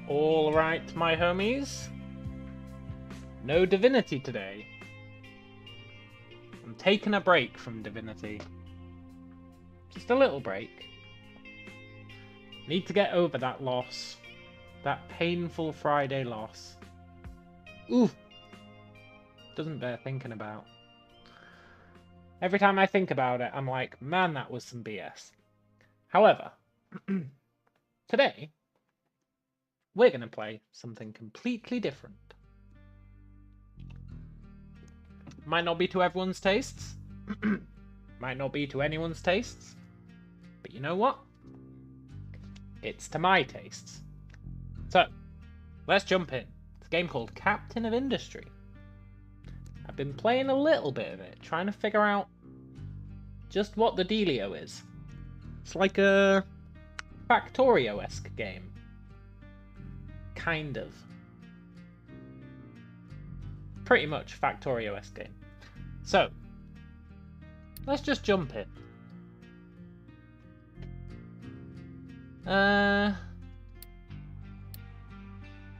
Alright, my homies. No Divinity today. I'm taking a break from Divinity. Just a little break. Need to get over that loss. That painful Friday loss. Oof. Doesn't bear thinking about. Every time I think about it, I'm like, man, that was some BS. However, today, we're going to play something completely different. Might not be to everyone's tastes. Might not be to anyone's tastes. But you know what? It's to my tastes. So, let's jump in. It's a game called Captain of Industry. I've been playing a little bit of it, trying to figure out just what the dealio is. It's like a Factorio-esque game. Kind of. Pretty much Factorio-esque game. So, let's just jump in.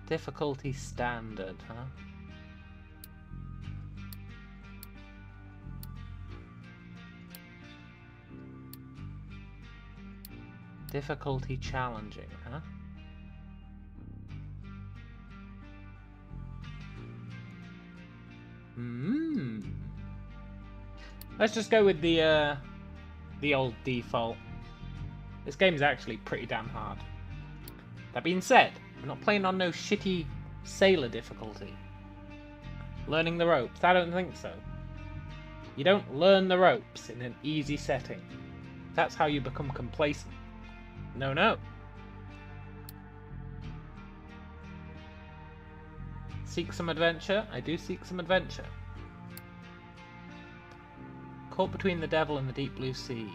Difficulty standard, huh? Difficulty challenging, huh? Let's just go with the old default. This game is actually pretty damn hard. That being said, we're not playing on no shitty sailor difficulty. Learning the ropes? I don't think so. You don't learn the ropes in an easy setting. That's how you become complacent. No, no. Seek some adventure? I do seek some adventure. Caught between the devil and the deep blue sea.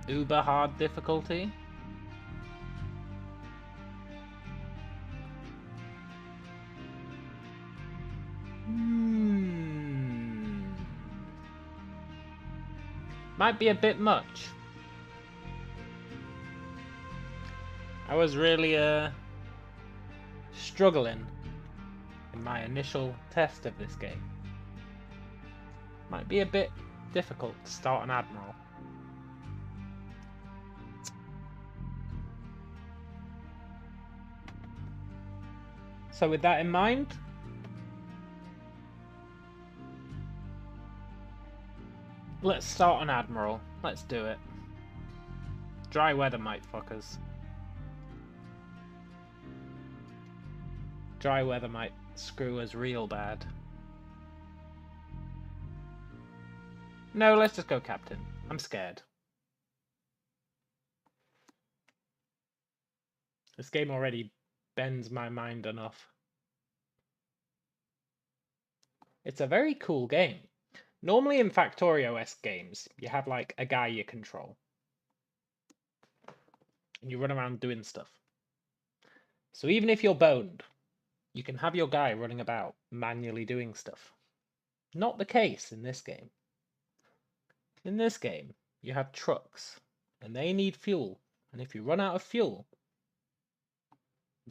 Uber hard difficulty. Might be a bit much. I was really struggling in my initial test of this game. Might be a bit difficult to start an admiral. So with that in mind, let's start an admiral. Let's do it. Dry weather might fuck us. Dry weather might screw us real bad. No, let's just go captain. I'm scared. This game already bends my mind enough. It's a very cool game. Normally in Factorio-esque games, you have like a guy you control. And you run around doing stuff. So even if you're boned, you can have your guy running about, manually doing stuff. Not the case in this game. In this game, you have trucks, and they need fuel. And if you run out of fuel,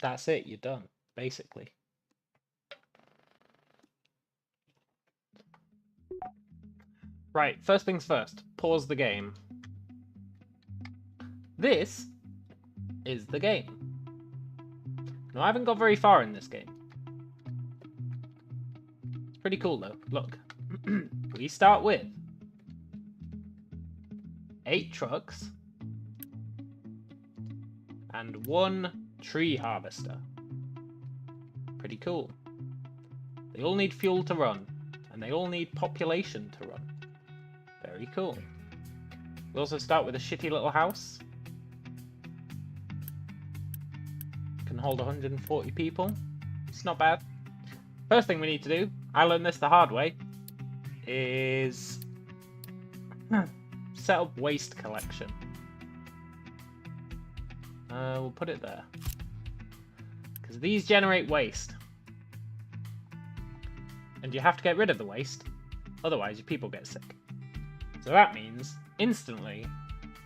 that's it, you're done, basically. Right, first things first, pause the game. This is the game. Now, I haven't got very far in this game. It's pretty cool though, look. We start with 8 trucks and 1 tree harvester. Pretty cool. They all need fuel to run, and they all need population to run. Very cool. We also start with a shitty little house. Can hold 140 people. It's not bad. First thing we need to do, I learned this the hard way, is set up waste collection. We'll put it there. Because these generate waste. And you have to get rid of the waste, otherwise your people get sick. So that means, instantly,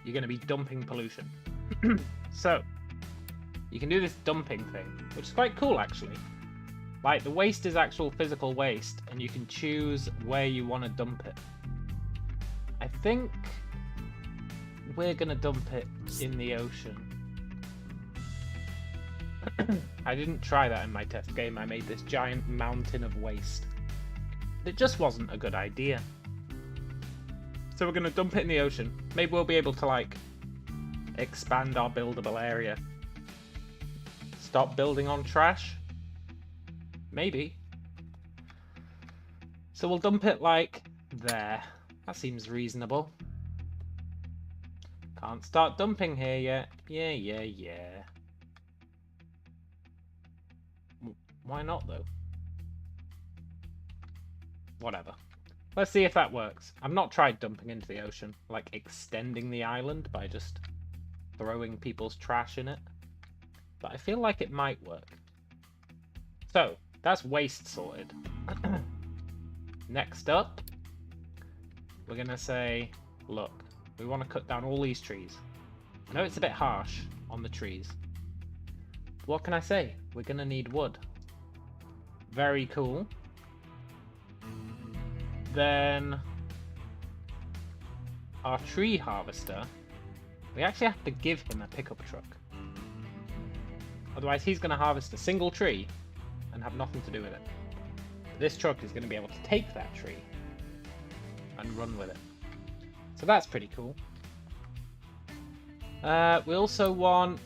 you're going to be dumping pollution. So, you can do this dumping thing, which is quite cool actually. Like, the waste is actual physical waste, and you can choose where you want to dump it. I think we're going to dump it in the ocean. I didn't try that in my test game. I made this giant mountain of waste. It just wasn't a good idea. So we're going to dump it in the ocean. Maybe we'll be able to, like, expand our buildable area. Stop building on trash? Maybe. So we'll dump it, like, there. That seems reasonable. Can't start dumping here yet. Yeah. Why not, though? Whatever. Let's see if that works. I've not tried dumping into the ocean, like extending the island by just throwing people's trash in it. But I feel like it might work. So, that's waste sorted. Next up, we're going to say, look, we want to cut down all these trees. I know it's a bit harsh on the trees. What can I say? We're going to need wood. Very cool. Then our tree harvester, we actually have to give him a pickup truck. Otherwise he's going to harvest a single tree and have nothing to do with it. This truck is going to be able to take that tree and run with it. So that's pretty cool. We also want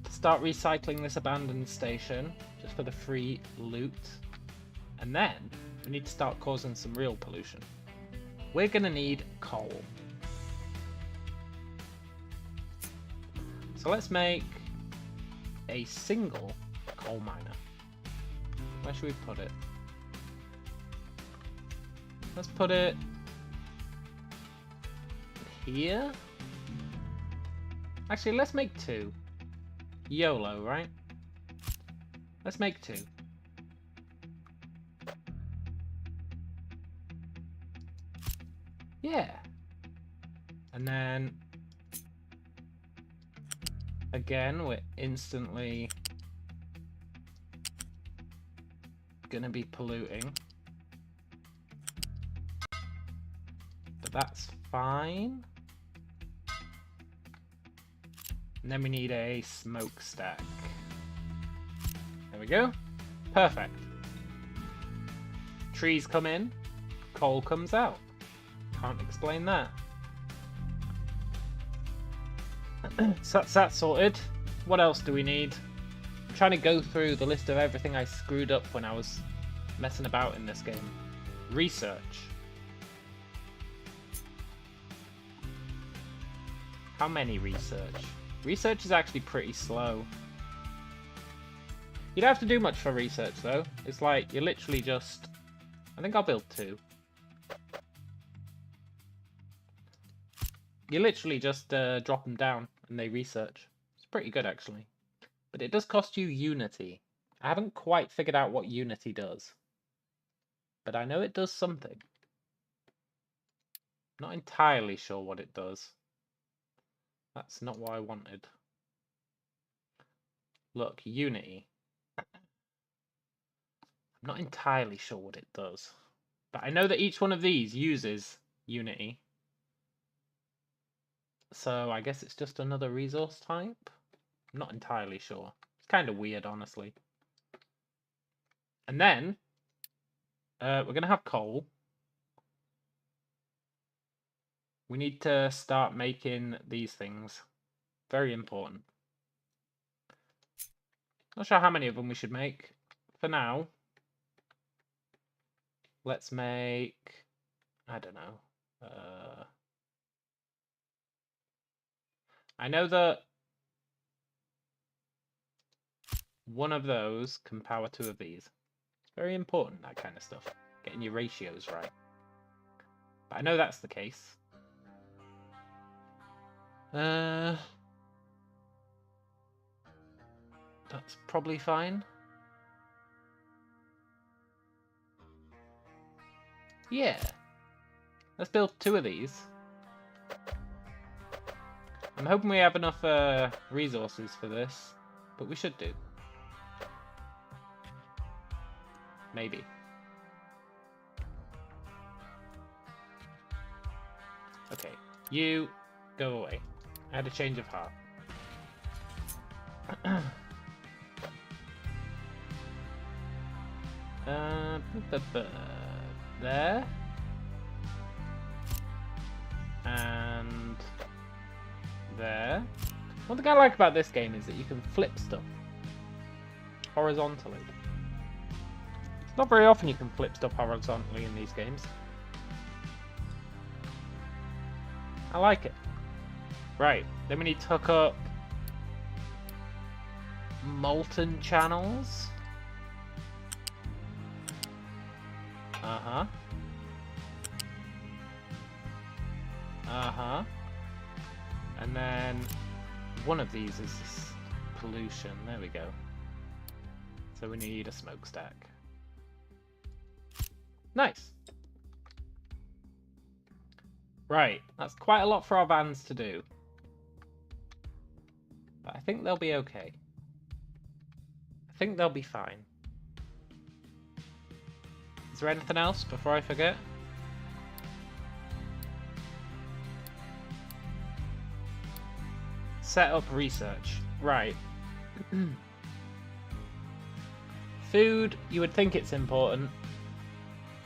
to start recycling this abandoned station just for the free loot. And then we need to start causing some real pollution. We're going to need coal. So let's make a single coal miner. Where should we put it? Let's put it here. Actually, let's make two. YOLO, right? Let's make two. Yeah. And then again, we're instantly gonna be polluting. But that's fine. And then we need a smokestack. There we go. Perfect. Trees come in, coal comes out. Can't explain that. So that's that sorted. What else do we need? I'm trying to go through the list of everything I screwed up when I was messing about in this game. Research. How many research? Research is actually pretty slow. You don't have to do much for research though. It's like you literally just... I think I'll build two. You literally just drop them down and they research. It's pretty good actually. But it does cost you Unity. I haven't quite figured out what Unity does. But I know it does something. Not entirely sure what it does. That's not what I wanted. Look, Unity. I'm not entirely sure what it does. But I know that each one of these uses Unity. So I guess it's just another resource type? I'm not entirely sure. It's kind of weird, honestly. And then, we're going to have coal. We need to start making these things. Very important. Not sure how many of them we should make. For now, let's make... I don't know. I know that one of those can power two of these. It's very important, that kind of stuff. Getting your ratios right. But I know that's the case. That's probably fine. Yeah. Let's build 2 of these. I'm hoping we have enough resources for this, but we should do. Maybe. Okay, you go away. I had a change of heart. There. And there. One thing I like about this game is that you can flip stuff horizontally. It's not very often you can flip stuff horizontally in these games. I like it. Right, then we need to hook up molten channels. Uh-huh. Uh-huh. And then one of these is this pollution. There we go. So we need a smokestack. Nice. Right, that's quite a lot for our vans to do. But I think they'll be okay. I think they'll be fine. Is there anything else before I forget? Set up research. Right. Food, you would think it's important.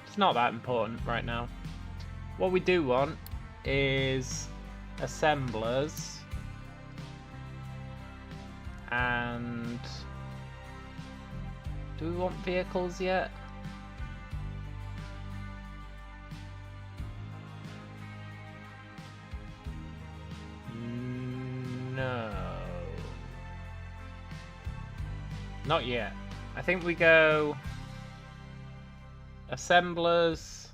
It's not that important right now. What we do want is assemblers and do we want vehicles yet? No. Not yet. I think we go assemblers,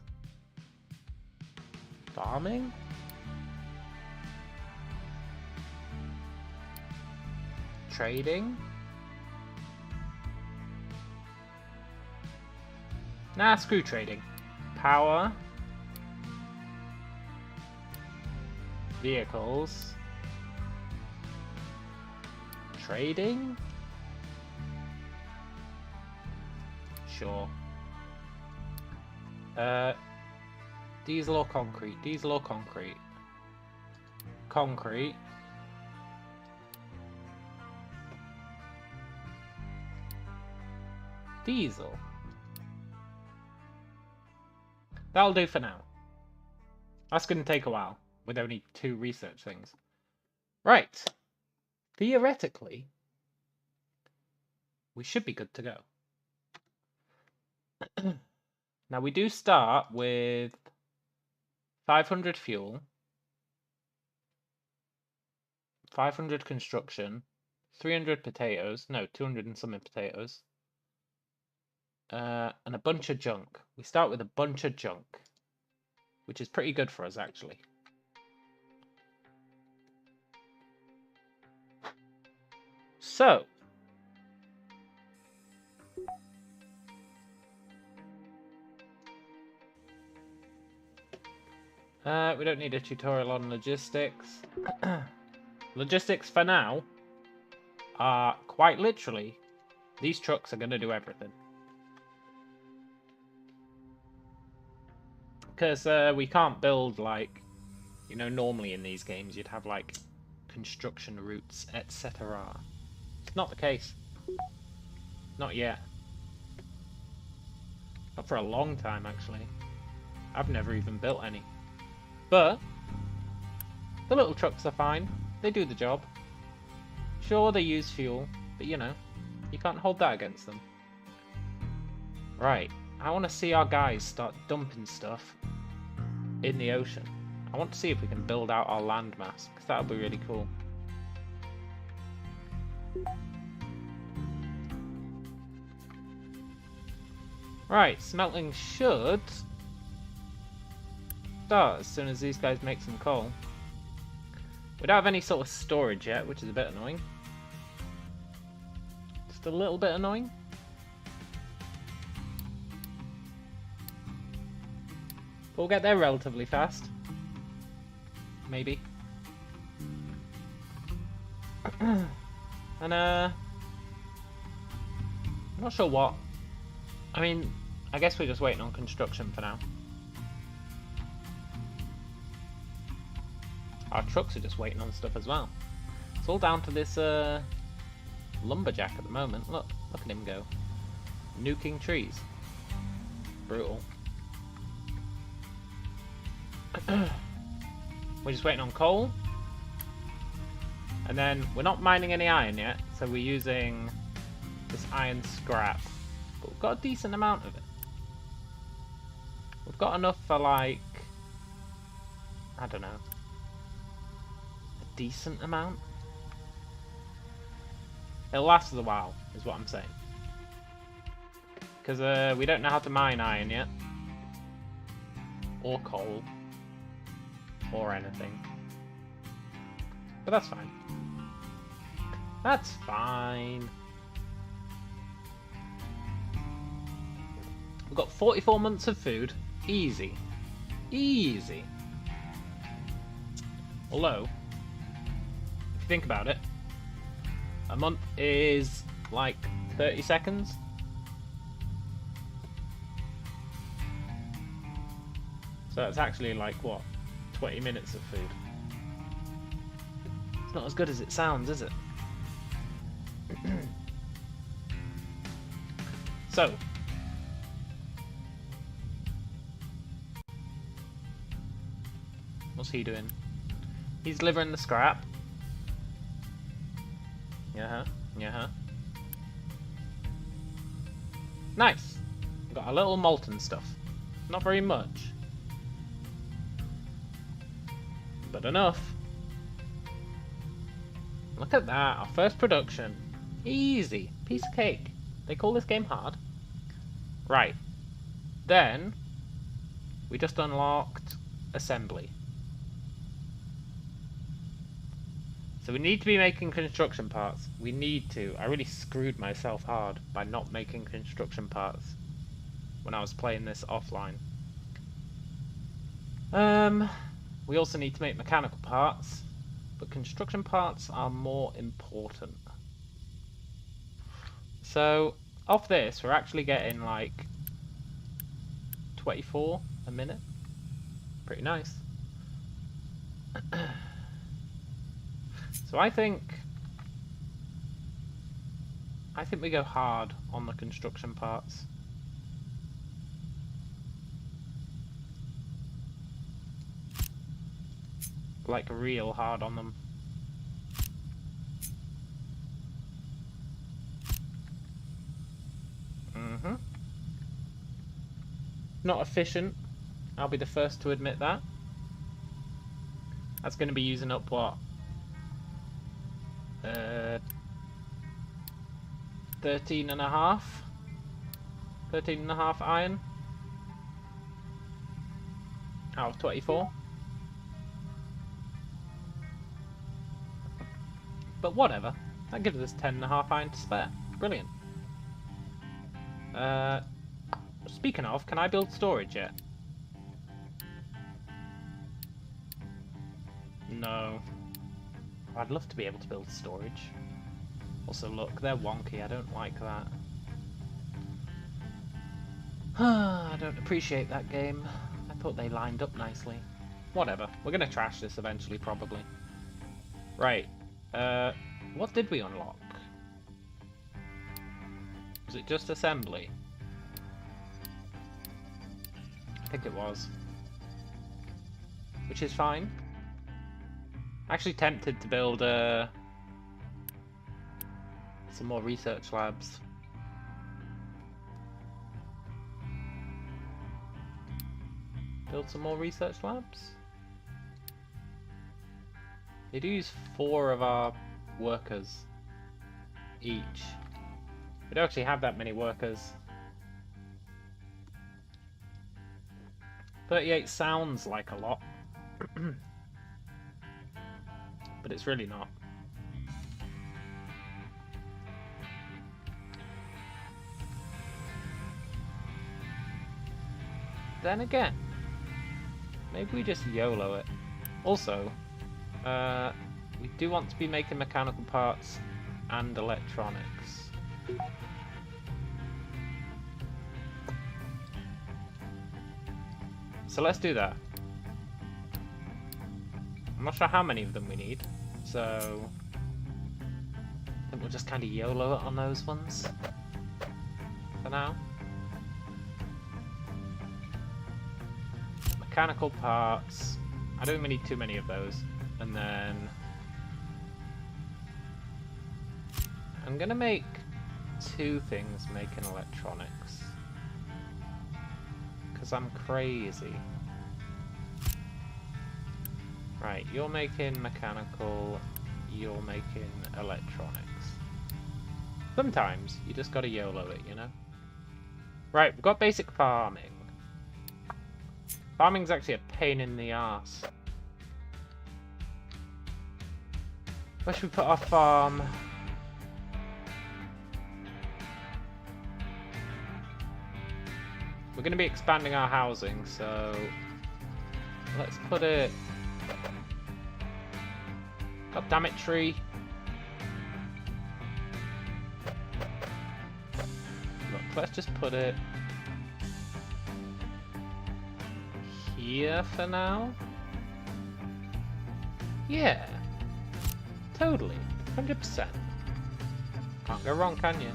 farming? Trading? Nah, screw trading. Power. Vehicles. Trading? Sure. Diesel or concrete? Diesel or concrete? Concrete. Diesel. That'll do for now. That's going to take a while, with only 2 research things. Right. Theoretically, we should be good to go. Now we do start with 500 fuel, 500 construction, 300 potatoes, no, 200 and something potatoes, and a bunch of junk. We start with a bunch of junk, which is pretty good for us actually. So, we don't need a tutorial on logistics. Logistics for now are quite literally, these trucks are going to do everything. Because we can't build like, you know, normally in these games you'd have like construction routes, etc. It's not the case. Not yet. Not for a long time actually. I've never even built any. But the little trucks are fine. They do the job. Sure, they use fuel, but you know, you can't hold that against them. Right, I want to see our guys start dumping stuff in the ocean. I want to see if we can build out our land mass, because that would be really cool. Right, smelting should start as soon as these guys make some coal. We don't have any sort of storage yet, which is a bit annoying. Just a little bit annoying. But we'll get there relatively fast. Maybe. And I'm not sure what. I mean, I guess we're just waiting on construction for now. Our trucks are just waiting on stuff as well. It's all down to this lumberjack at the moment. Look at him go. Nuking trees. Brutal. We're just waiting on coal. And then we're not mining any iron yet, so we're using this iron scrap. But we've got a decent amount of it. We've got enough for like, I don't know, a decent amount. It'll last us a while, is what I'm saying. Because we don't know how to mine iron yet. Or coal. Or anything. But that's fine. That's fine. We've got 44 months of food. Easy. Easy. Although, if you think about it, a month is like 30 seconds. So it's actually like, what, 20 minutes of food. It's not as good as it sounds, is it? So, what's he doing? He's delivering the scrap. Yeah, yeah. Nice. We've got a little molten stuff. Not very much, but enough. Look at that, our first production. Easy, piece of cake. They call this game hard. Right. Then, we just unlocked assembly. So we need to be making construction parts. We need to. I really screwed myself hard by not making construction parts when I was playing this offline. We also need to make mechanical parts, but construction parts are more important. So, off this, we're actually getting like 24 a minute. Pretty nice. So I think we go hard on the construction parts. Like real hard on them. Not efficient. I'll be the first to admit that. That's going to be using up what? 13 and a half? 13 and a half iron? Out of 24? But whatever. That gives us 10 and a half iron to spare. Brilliant. Speaking of, can I build storage yet? No. I'd love to be able to build storage. Also, look, they're wonky. I don't like that. I don't appreciate that game. I thought they lined up nicely. Whatever. We're gonna trash this eventually, probably. Right. What did we unlock? Was it just assembly? I think it was. Which is fine. Actually tempted to build some more research labs. Build some more research labs? They do use 4 of our workers each. We don't actually have that many workers. 38 sounds like a lot. But it's really not. Then again, maybe we just YOLO it. Also, we do want to be making mechanical parts and electronics. So let's do that. I'm not sure how many of them we need, so I think we'll just kind of YOLO it on those ones for now. Mechanical parts. I don't think we need too many of those. And then I'm gonna make 2 things making electronics. Because I'm crazy. Right, you're making mechanical, you're making electronics. Sometimes you just gotta YOLO it, you know? Right, we've got basic farming. Farming's actually a pain in the arse. Where should we put our farm? We're going to be expanding our housing, so let's put it... God damn it, tree. Look, let's just put it here for now. Yeah. Totally. 100%. Can't go wrong, can you?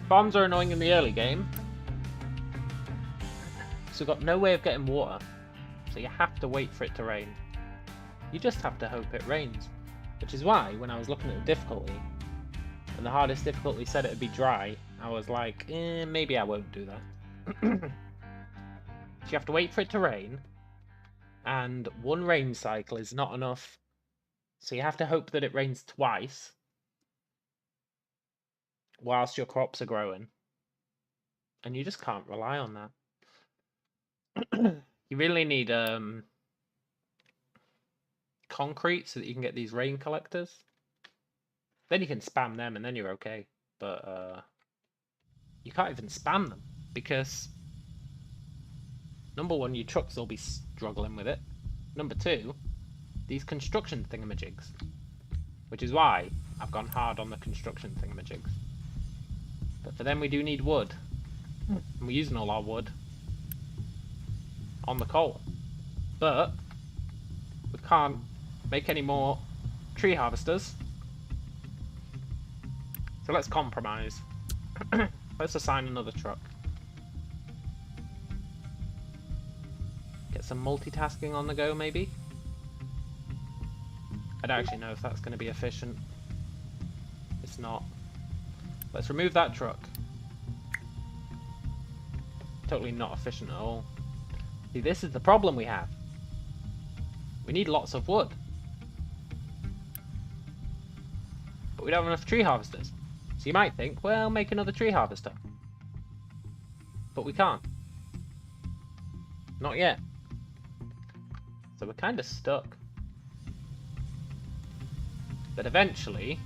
Farms are annoying in the early game. So we've got no way of getting water. So you have to wait for it to rain. You just have to hope it rains. Which is why, when I was looking at the difficulty, and the hardest difficulty said it would be dry, I was like, maybe I won't do that. So you have to wait for it to rain, and 1 rain cycle is not enough. So you have to hope that it rains twice whilst your crops are growing. And you just can't rely on that. You really need concrete so that you can get these rain collectors. Then you can spam them and then you're okay. But you can't even spam them because number 1, your trucks will be struggling with it. Number 2, these construction thingamajigs. Which is why I've gone hard on the construction thingamajigs. But for them we do need wood. And we're using all our wood on the coal. But we can't make any more tree harvesters. So let's compromise. Let's assign another truck. Get some multitasking on the go, maybe? I don't actually know if that's going to be efficient. It's not. Let's remove that truck. Totally not efficient at all. See, this is the problem we have. We need lots of wood. But we don't have enough tree harvesters. So you might think, well, make another tree harvester. But we can't. Not yet. So we're kind of stuck. But eventually,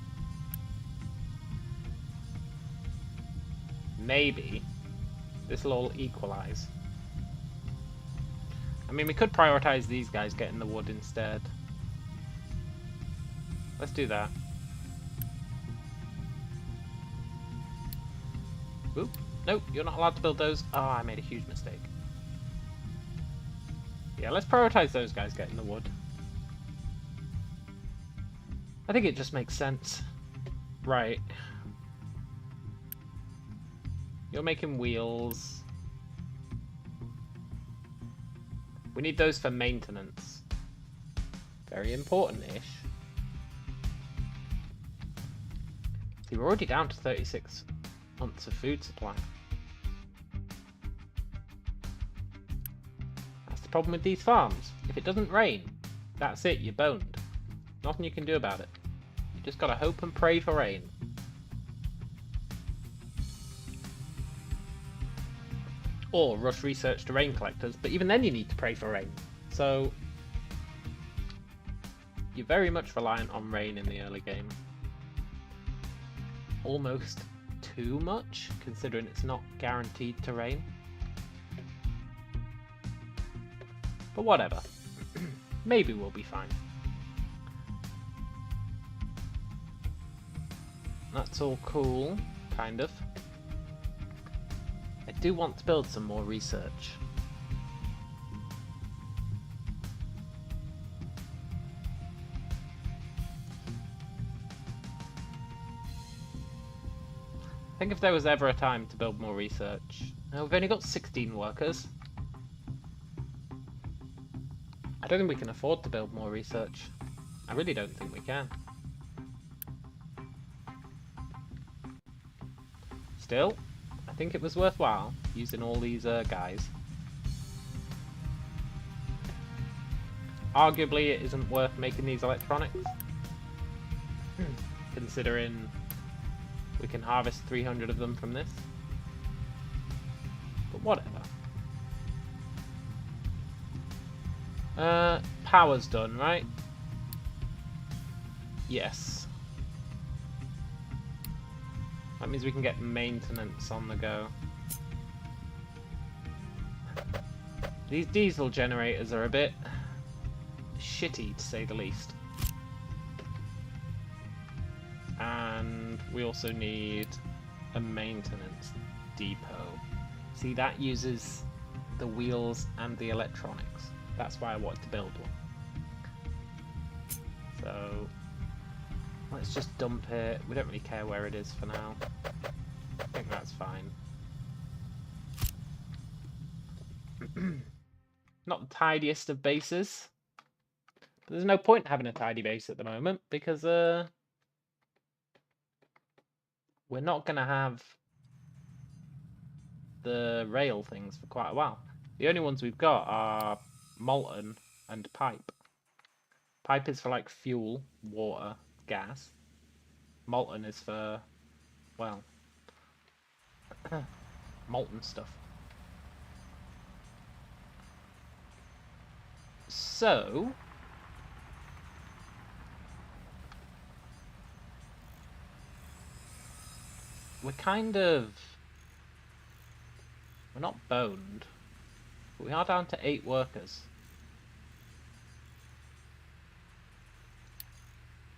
maybe this will all equalize. I mean, we could prioritize these guys getting the wood instead. Let's do that. Oop. Nope, you're not allowed to build those. Oh, I made a huge mistake. Yeah, let's prioritize those guys getting the wood. I think it just makes sense. Right. You're making wheels. We need those for maintenance. Very important-ish. See, we're already down to 36 months of food supply. That's the problem with these farms. If it doesn't rain, that's it, you're boned. Nothing you can do about it. You just gotta hope and pray for rain. Or rush research to rain collectors, but even then you need to pray for rain. So you're very much reliant on rain in the early game. Almost too much, considering it's not guaranteed to rain. But whatever. Maybe we'll be fine. That's all cool, kind of. I do want to build some more research. I think if there was ever a time to build more research... Now, we've only got 16 workers. I don't think we can afford to build more research. I really don't think we can. Still, I think it was worthwhile using all these guys. Arguably, it isn't worth making these electronics, considering we can harvest 300 of them from this. But whatever. Power's done, right? Yes. That means we can get maintenance on the go. These diesel generators are a bit shitty, to say the least. And we also need a maintenance depot. See, that uses the wheels and the electronics. That's why I wanted to build one. So let's just dump it. We don't really care where it is for now. I think that's fine. Not the tidiest of bases. But there's no point having a tidy base at the moment because we're not going to have the rail things for quite a while. The only ones we've got are molten and pipe. Pipe is for like fuel, water, gas. Molten is for, well, molten stuff. So, we're not boned, but we are down to 8 workers.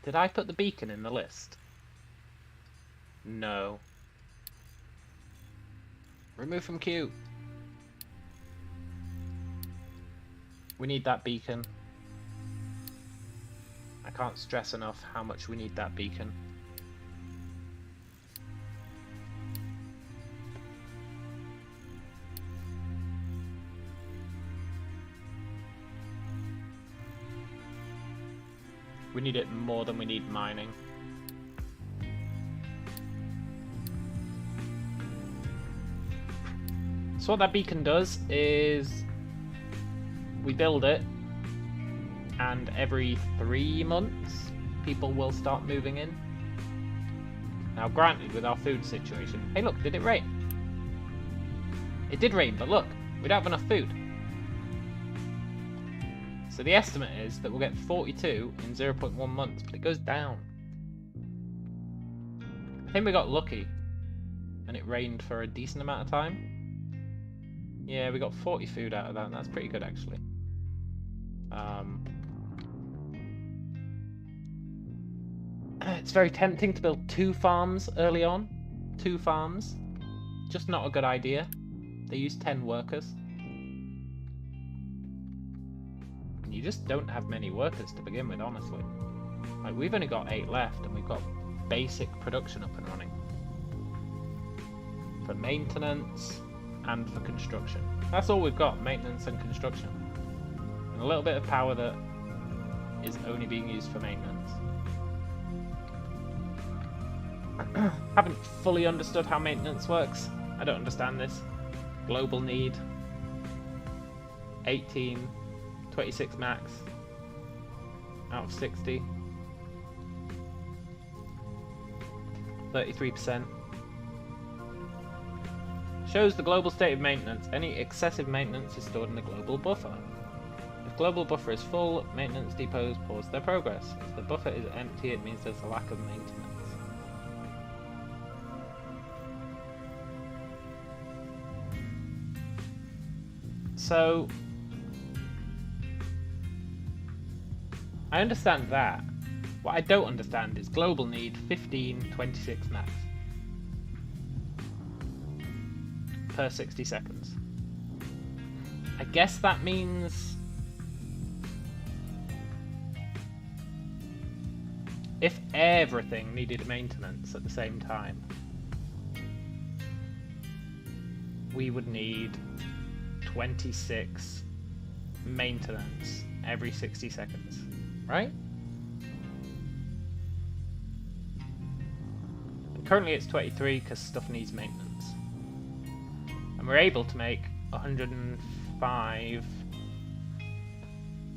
Did I put the beacon in the list? No. Remove from queue. We need that beacon. I can't stress enough how much we need that beacon. We need it more than we need mining. So what that beacon does is we build it, and every 3 months people will start moving in. Now granted, with our food situation... Hey look, did it rain? It did rain, but look, we don't have enough food. So the estimate is that we'll get 42 in 0.1 months, but it goes down. I think we got lucky, and it rained for a decent amount of time. Yeah, we got 40 food out of that, and that's pretty good actually. It's very tempting to build 2 farms early on. 2 farms. Just not a good idea. They use 10 workers. You just don't have many workers to begin with, honestly. Like, we've only got 8 left, and we've got basic production up and running. For maintenance and for construction. That's all we've got, maintenance and construction. And a little bit of power that is only being used for maintenance. Haven't fully understood how maintenance works. I don't understand this. Global need. 18. 26 max. Out of 60. 33%. Shows the global state of maintenance. Any excessive maintenance is stored in the global buffer. If global buffer is full, maintenance depots pause their progress. If the buffer is empty, it means there's a lack of maintenance. So I understand that. What I don't understand is global need 1526 max per 60 seconds. I guess that means if everything needed maintenance at the same time, we would need 26 maintenance every 60 seconds, right? And currently it's 23 because stuff needs maintenance. And we're able to make 105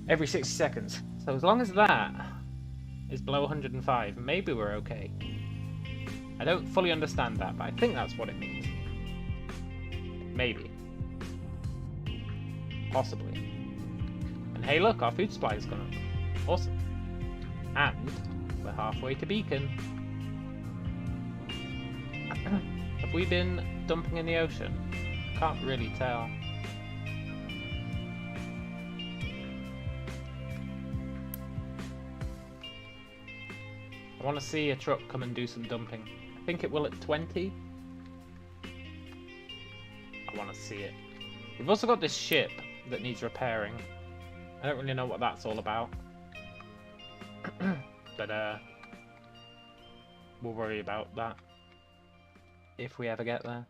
every 60 seconds. So as long as that is below 105, maybe we're okay. I don't fully understand that, but I think that's what it means. Maybe. Possibly. And hey look, our food supply has gone up. Awesome. And we're halfway to Beacon. Have we been dumping in the ocean? Can't really tell. I want to see a truck come and do some dumping. I think it will at 20. I want to see it. We've also got this ship that needs repairing. I don't really know what that's all about. But we'll worry about that if we ever get there.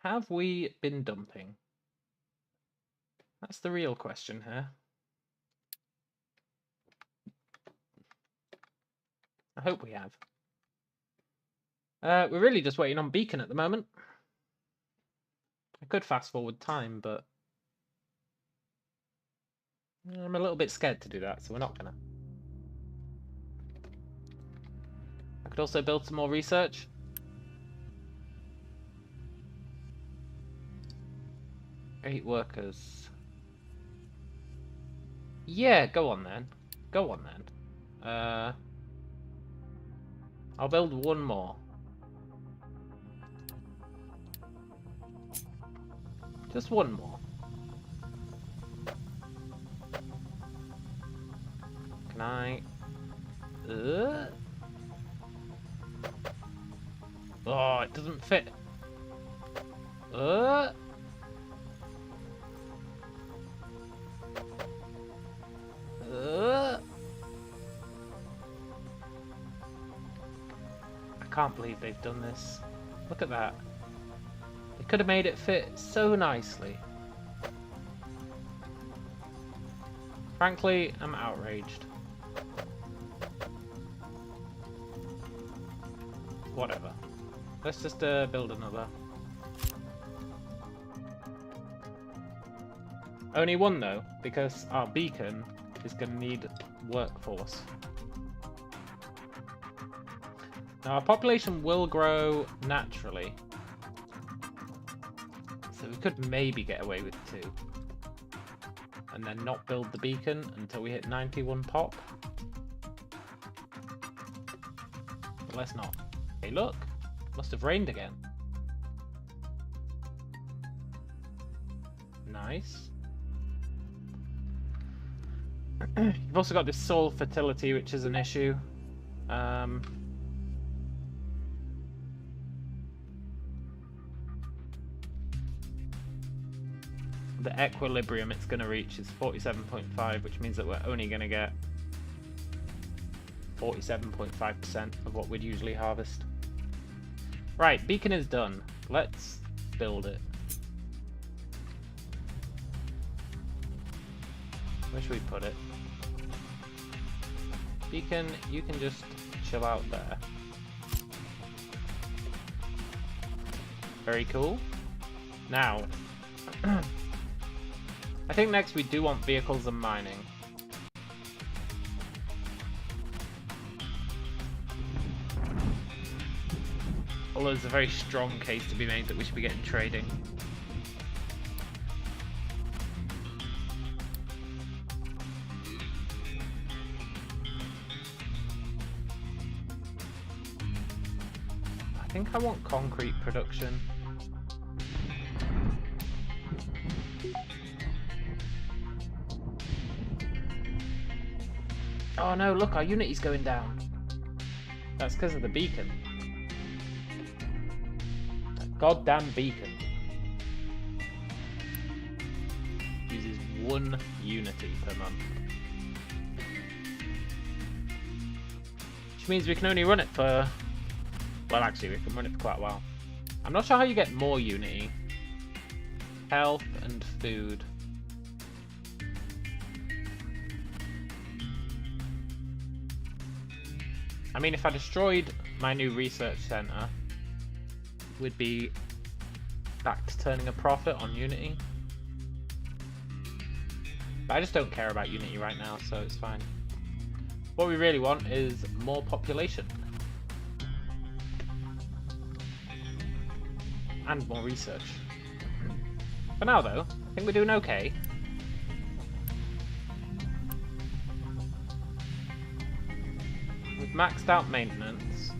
Have we been dumping? That's the real question here. I hope we have. We're really just waiting on Beacon at the moment. I could fast forward time, but I'm a little bit scared to do that, so we're not gonna. I could also build some more research. Eight workers. Yeah, go on then. Go on then. I'll build one more. Just one more. Can I? Oh, it doesn't fit. I can't believe they've done this. Look at that. They could have made it fit so nicely. Frankly, I'm outraged. Whatever. Let's just build another. Only one though, because our beacon is going to need workforce. Now our population will grow naturally, so we could maybe get away with 2. And then not build the beacon until we hit 91 pop. But let's not. Hey look, must have rained again. Nice. You've also got this soil fertility, which is an issue. The equilibrium it's going to reach is 47.5, which means that we're only going to get 47.5% of what we'd usually harvest. Right, beacon is done. Let's build it. Where should we put it? Beacon, you can just chill out there. Very cool. Now, I think next we do want vehicles and mining. Although there's a very strong case to be made that we should be getting trading. think I want concrete production. Oh no, look, our Unity's going down. That's because of the beacon. That goddamn beacon. Uses 1 Unity per month. Which means we can only run it for... Well, actually, we can run it for quite a while. I'm not sure how you get more Unity. Health and food. I mean, if I destroyed my new research center, we'd be back to turning a profit on Unity. But I just don't care about Unity right now, so it's fine. What we really want is more population. And more research. For now, though, I think we're doing okay. We've maxed out maintenance.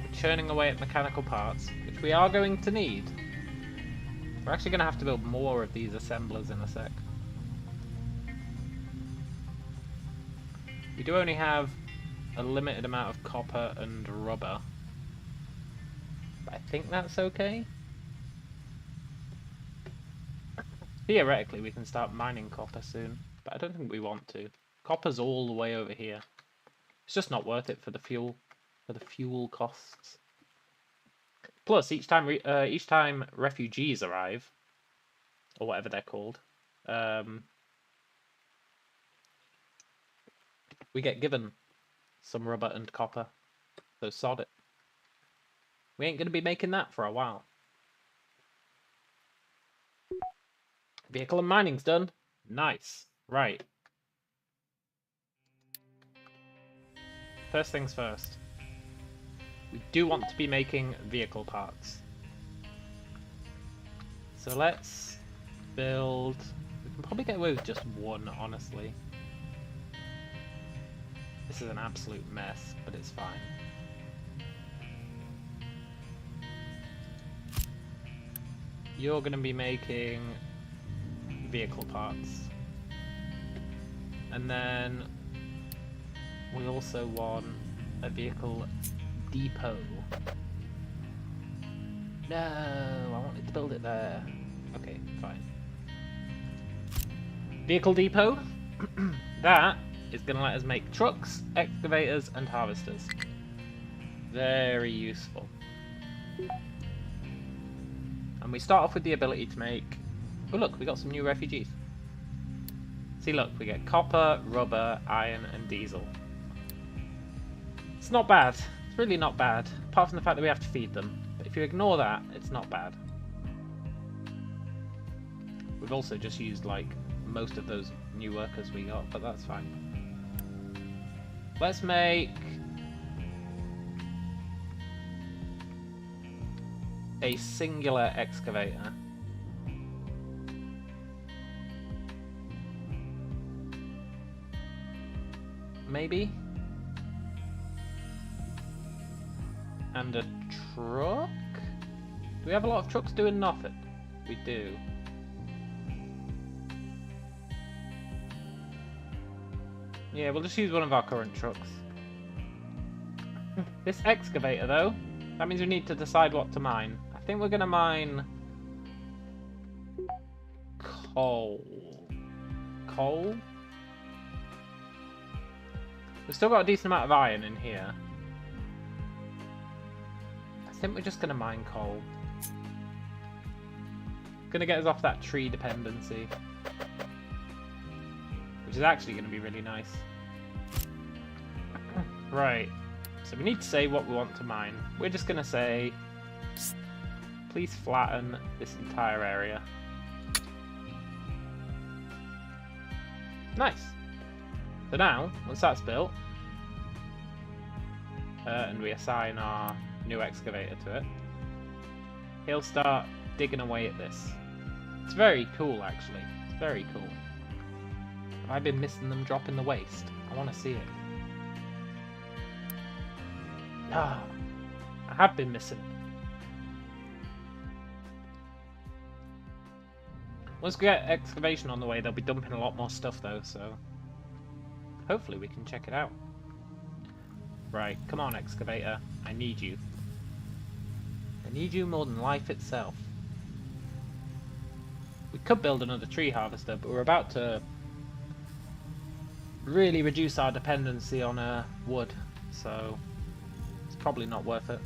We're churning away at mechanical parts, which we are going to need. We're actually going to have to build more of these assemblers in a sec. We do only have a limited amount of copper and rubber. But I think that's okay. Theoretically, we can start mining copper soon, but I don't think we want to. Copper's all the way over here. It's just not worth it for the fuel costs. Plus, each time refugees arrive, or whatever they're called, we get given some rubber and copper. So sod it. We ain't going to be making that for a while. Vehicle and mining's done. Nice. Right. First things first. We do want to be making vehicle parts. So let's build... We can probably get away with just 1, honestly. This is an absolute mess, but it's fine. You're going to be making vehicle parts. And then we also want a vehicle depot. No, I wanted to build it there. Okay, fine. Vehicle depot. That is going to let us make trucks, excavators, and harvesters. Very useful. And we start off with the ability to make... Oh look, we got some new refugees. See, look, we get copper, rubber, iron, and diesel. It's not bad. It's really not bad. Apart from the fact that we have to feed them. But if you ignore that, it's not bad. We've also just used, like, most of those new workers we got, but that's fine. Let's make... a singular excavator. Maybe? And a truck? Do we have a lot of trucks doing nothing? We do. Yeah, we'll just use one of our current trucks. This excavator, though, that means we need to decide what to mine. I think we're going to mine... coal. Coal? We've still got a decent amount of iron in here. I think we're just going to mine coal. Going to get us off that tree dependency. Which is actually going to be really nice. Right. So we need to say what we want to mine. We're just going to say, please flatten this entire area. Nice. So now, once that's built, and we assign our new excavator to it, he'll start digging away at this. It's very cool, actually. It's very cool. Have I been missing them dropping the waste? I want to see it. Ah, I have been missing it. Once we get excavation on the way, they'll be dumping a lot more stuff though, so hopefully we can check it out. Right, come on excavator, I need you. I need you more than life itself. We could build another tree harvester, but we're about to really reduce our dependency on wood, so it's probably not worth it.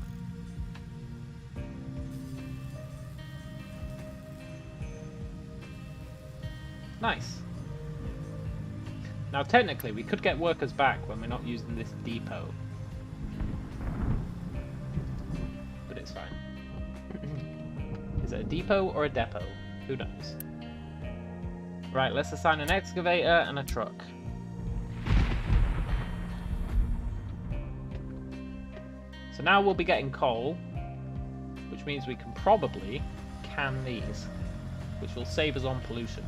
Nice. Now technically we could get workers back when we're not using this depot. But it's fine. Is it a depot or a depot? Who knows? Right, let's assign an excavator and a truck. So now we'll be getting coal, which means we can probably can these, which will save us on pollution.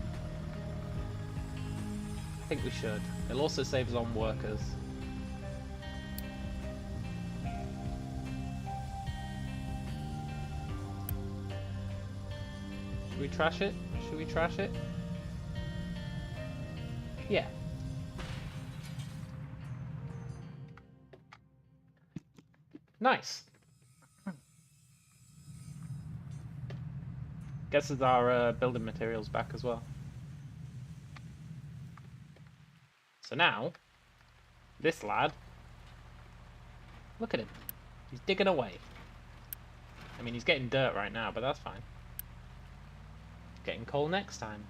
I think we should. It'll also save us on workers. Should we trash it? Should we trash it? Yeah. Nice. Guess it's our building materials back as well. So now, this lad, look at him. He's digging away. I mean, he's getting dirt right now, but that's fine. Getting coal next time.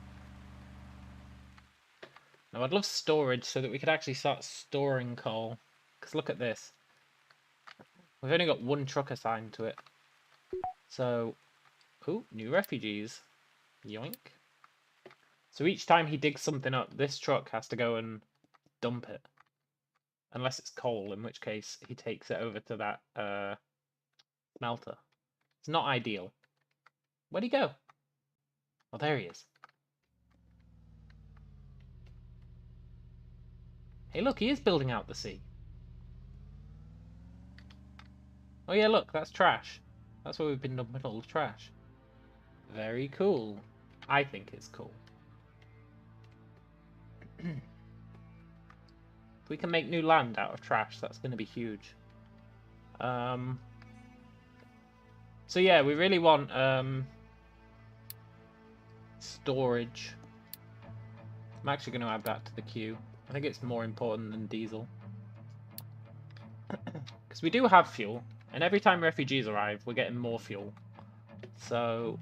Now, I'd love storage so that we could actually start storing coal. Because look at this. We've only got one truck assigned to it. So, ooh, new refugees. Yoink. So each time he digs something up, this truck has to go and dump it. Unless it's coal, in which case he takes it over to that smelter. It's not ideal. Where'd he go? Oh, there he is. Hey, look, he is building out the sea. Oh yeah, look, that's trash. That's where we've been dumping all the trash. Very cool. I think it's cool. If we can make new land out of trash, that's going to be huge. So yeah, we really want storage. I'm actually going to add that to the queue. I think it's more important than diesel. Because we do have fuel, and every time refugees arrive, we're getting more fuel. So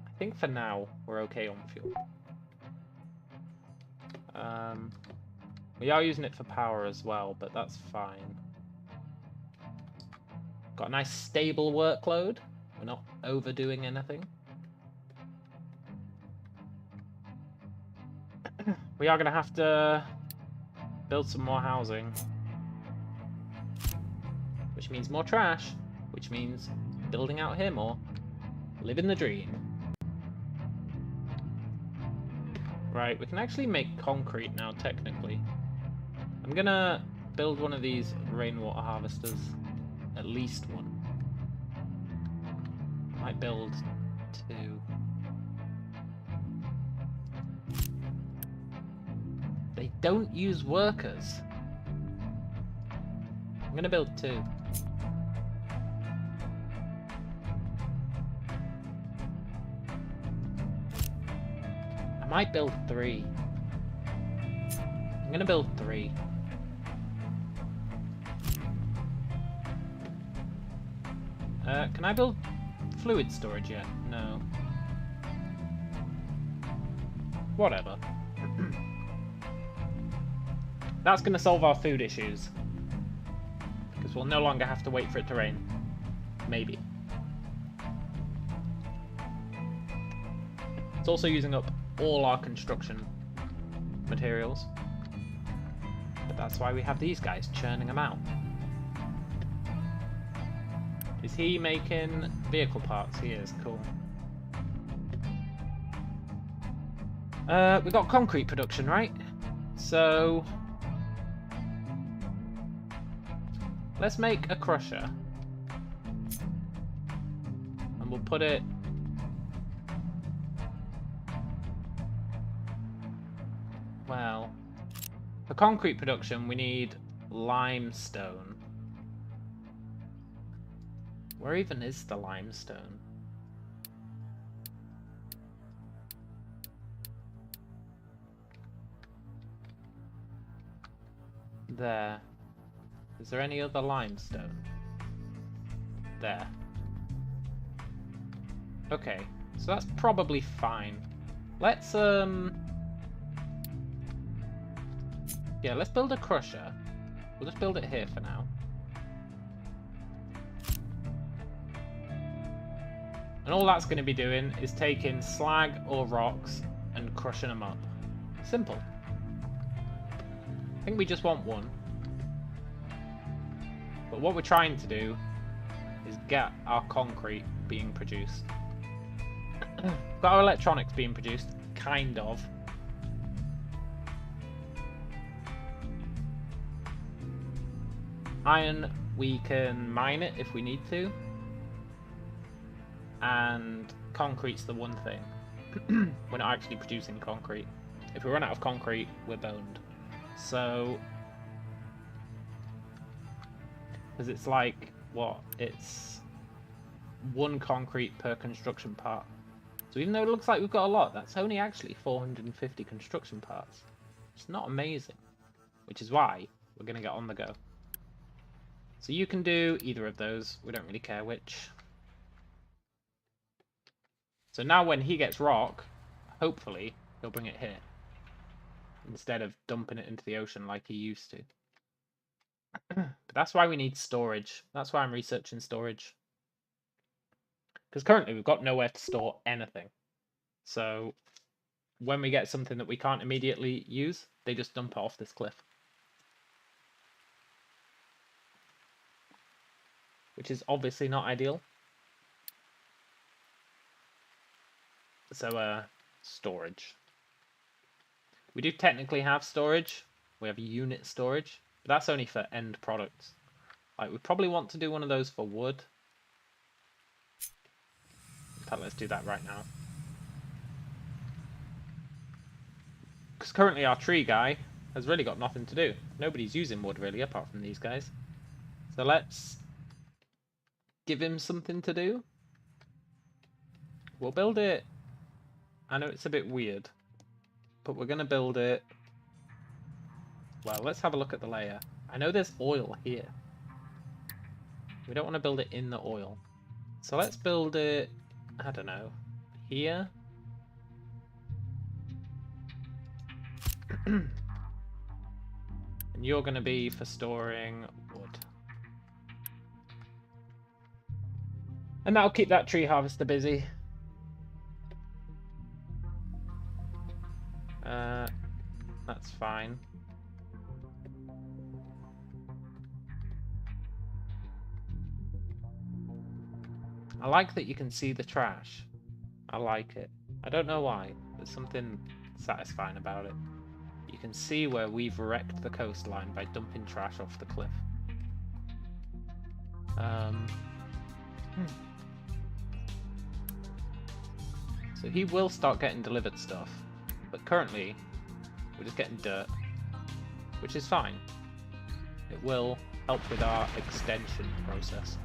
I think for now, we're okay on fuel. We are using it for power as well, but that's fine. Got a nice stable workload. We're not overdoing anything. We are going to have to build some more housing. Which means more trash. Which means building out here more. Living the dream. Right, we can actually make concrete now, technically. I'm gonna build one of these rainwater harvesters. At least one. Might build two. They don't use workers. I'm gonna build two. I might build three. I'm gonna build three. Can I build fluid storage yet? No. Whatever. That's going to solve our food issues. Because we'll no longer have to wait for it to rain. Maybe. It's also using up all our construction materials. But that's why we have these guys churning them out. Is he making vehicle parts? He is, cool. We got concrete production, right? So Let's make a crusher. And we'll put it... Well... For concrete production, we need limestone. Where even is the limestone? There. Is there any other limestone? There. Okay, so that's probably fine. Let's, yeah, let's build a crusher. We'll just build it here for now. And all that's going to be doing is taking slag or rocks and crushing them up. Simple. I think we just want one. But what we're trying to do is get our concrete being produced. Got our electronics being produced, kind of. Iron, we can mine it if we need to. And concrete's the one thing. We're not actually producing concrete. If we run out of concrete, we're boned. So... Because it's like, what? It's 1 concrete per construction part. So even though it looks like we've got a lot, that's only actually 450 construction parts. It's not amazing. Which is why we're going to get on the go. So you can do either of those. We don't really care which. So now when he gets rock, hopefully he'll bring it here. Instead of dumping it into the ocean like he used to. But that's why we need storage. That's why I'm researching storage. Because currently we've got nowhere to store anything. So when we get something that we can't immediately use, they just dump it off this cliff. Which is obviously not ideal. So, storage. We do technically have storage. We have unit storage. But that's only for end products. Like, we probably want to do one of those for wood. In fact, let's do that right now. Because currently our tree guy has really got nothing to do. Nobody's using wood, really, apart from these guys. So let's give him something to do. We'll build it... I know it's a bit weird, but we're going to build it... Well, let's have a look at the layer. I know there's oil here. We don't want to build it in the oil. So let's build it, I don't know, here. And you're going to be for storing wood. And that'll keep that tree harvester busy. That's fine. I like that you can see the trash. I like it. I don't know why. There's something satisfying about it. You can see where we've wrecked the coastline by dumping trash off the cliff. So he will start getting delivered stuff. But currently, we're just getting dirt. Which is fine. It will help with our extension process.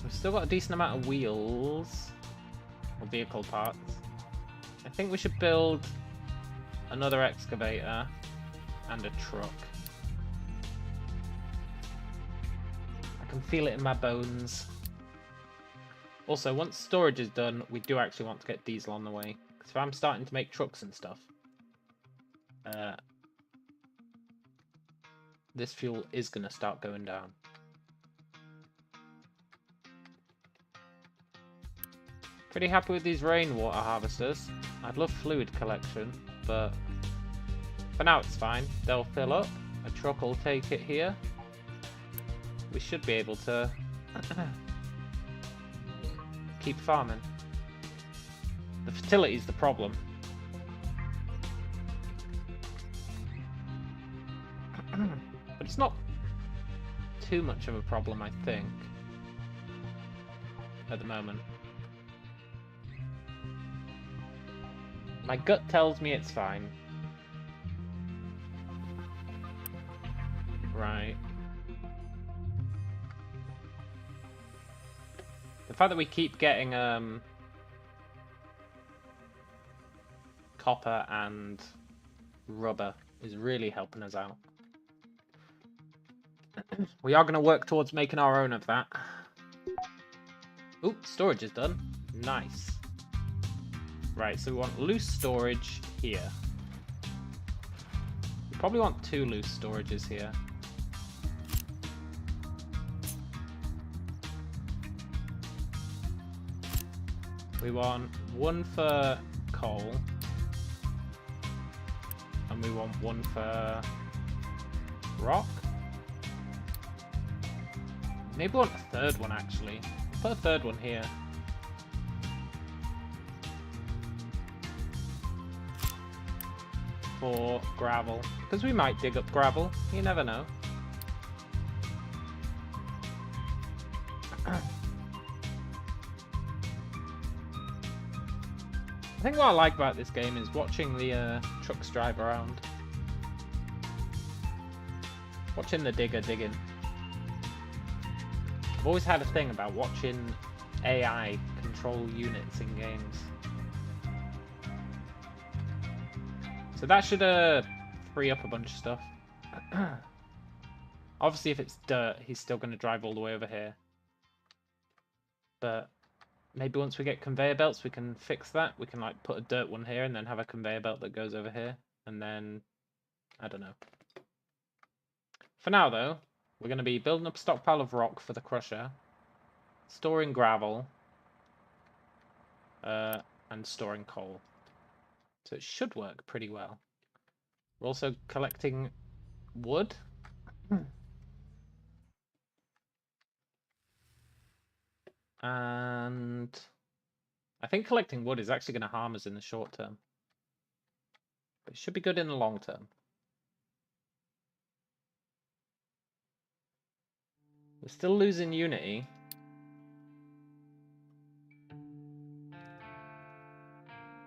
We've still got a decent amount of wheels. Or vehicle parts. I think we should build another excavator and a truck. I can feel it in my bones. Also, once storage is done, we do actually want to get diesel on the way. Because if I'm starting to make trucks and stuff, this fuel is going to start going down. Pretty happy with these rainwater harvesters. I'd love fluid collection, but for now it's fine. They'll fill up. A truck will take it here. We should be able to keep farming. The fertility is the problem. too much of a problem, I think, at the moment. My gut tells me it's fine. Right. The fact that we keep getting copper and rubber is really helping us out. We are going to work towards making our own of that. Ooh, storage is done. Nice. Right, so we want loose storage here. We probably want 2 loose storages here. We want 1 for coal. And we want 1 for rock. Maybe we want a 3rd one, actually. Put a 3rd one here. For gravel. Because we might dig up gravel. You never know. I think what I like about this game is watching the trucks drive around. Watching the digger digging. I've always had a thing about watching AI control units in games. So that should free up a bunch of stuff. Obviously, if it's dirt, he's still going to drive all the way over here. But maybe once we get conveyor belts, we can fix that. We can like put a dirt one here and then have a conveyor belt that goes over here. And then, I don't know. For now, though, we're going to be building up a stockpile of rock for the crusher, storing gravel, and storing coal. So it should work pretty well. We're also collecting wood. And I think collecting wood is actually going to harm us in the short term. But it should be good in the long term. We're still losing Unity.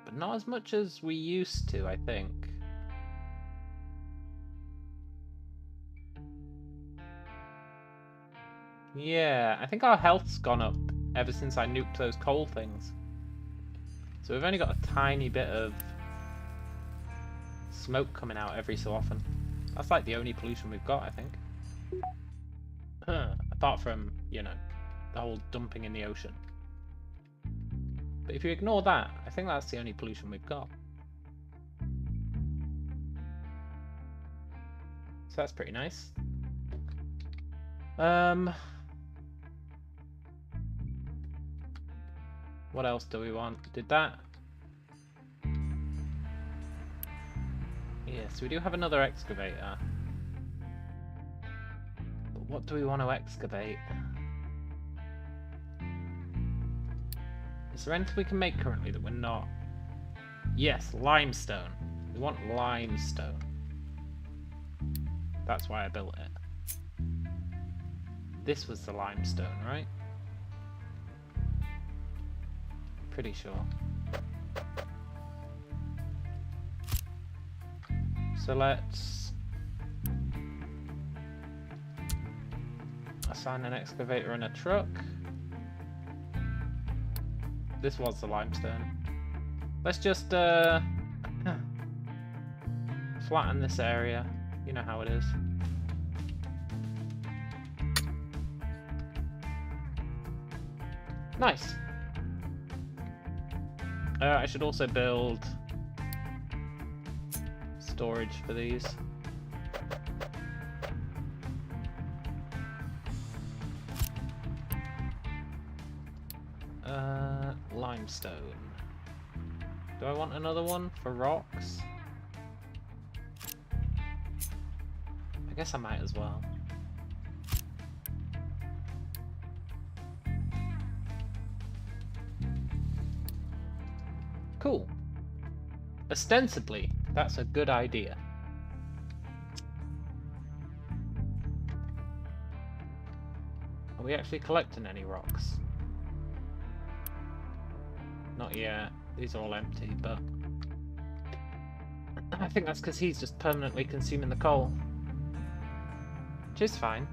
But not as much as we used to, I think. Yeah, I think our health's gone up ever since I nuked those coal things. So we've only got a tiny bit of smoke coming out every so often. That's like the only pollution we've got, I think. Apart from, you know, the whole dumping in the ocean. But if you ignore that, I think that's the only pollution we've got. So that's pretty nice. What else do we want? Did that? Yes, we do have another excavator. But what do we want to excavate? Is there anything we can make currently that we're not? Yes, limestone. We want limestone. That's why I built it. This was the limestone, right? Pretty sure. So let's assign an excavator and a truck. This was the limestone. Let's just flatten this area. You know how it is. Nice. I should also build storage for these. Limestone. Do I want another one for rocks? I guess I might as well. Cool. Ostensibly, that's a good idea. we actually collecting any rocks? Not yet. These are all empty, but I think that's because he's just permanently consuming the coal. Which is fine.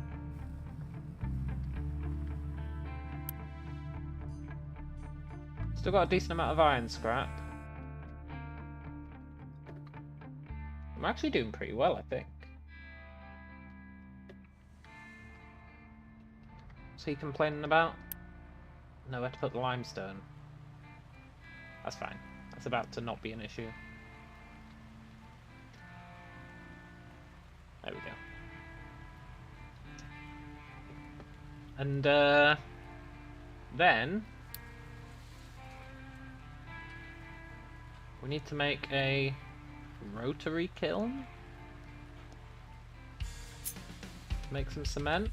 Still got a decent amount of iron scrap. I'm actually doing pretty well, I think. What's he complaining about? Nowhere to put the limestone. That's fine. That's about to not be an issue. There we go. And then we need to make a rotary kiln. Make some cement.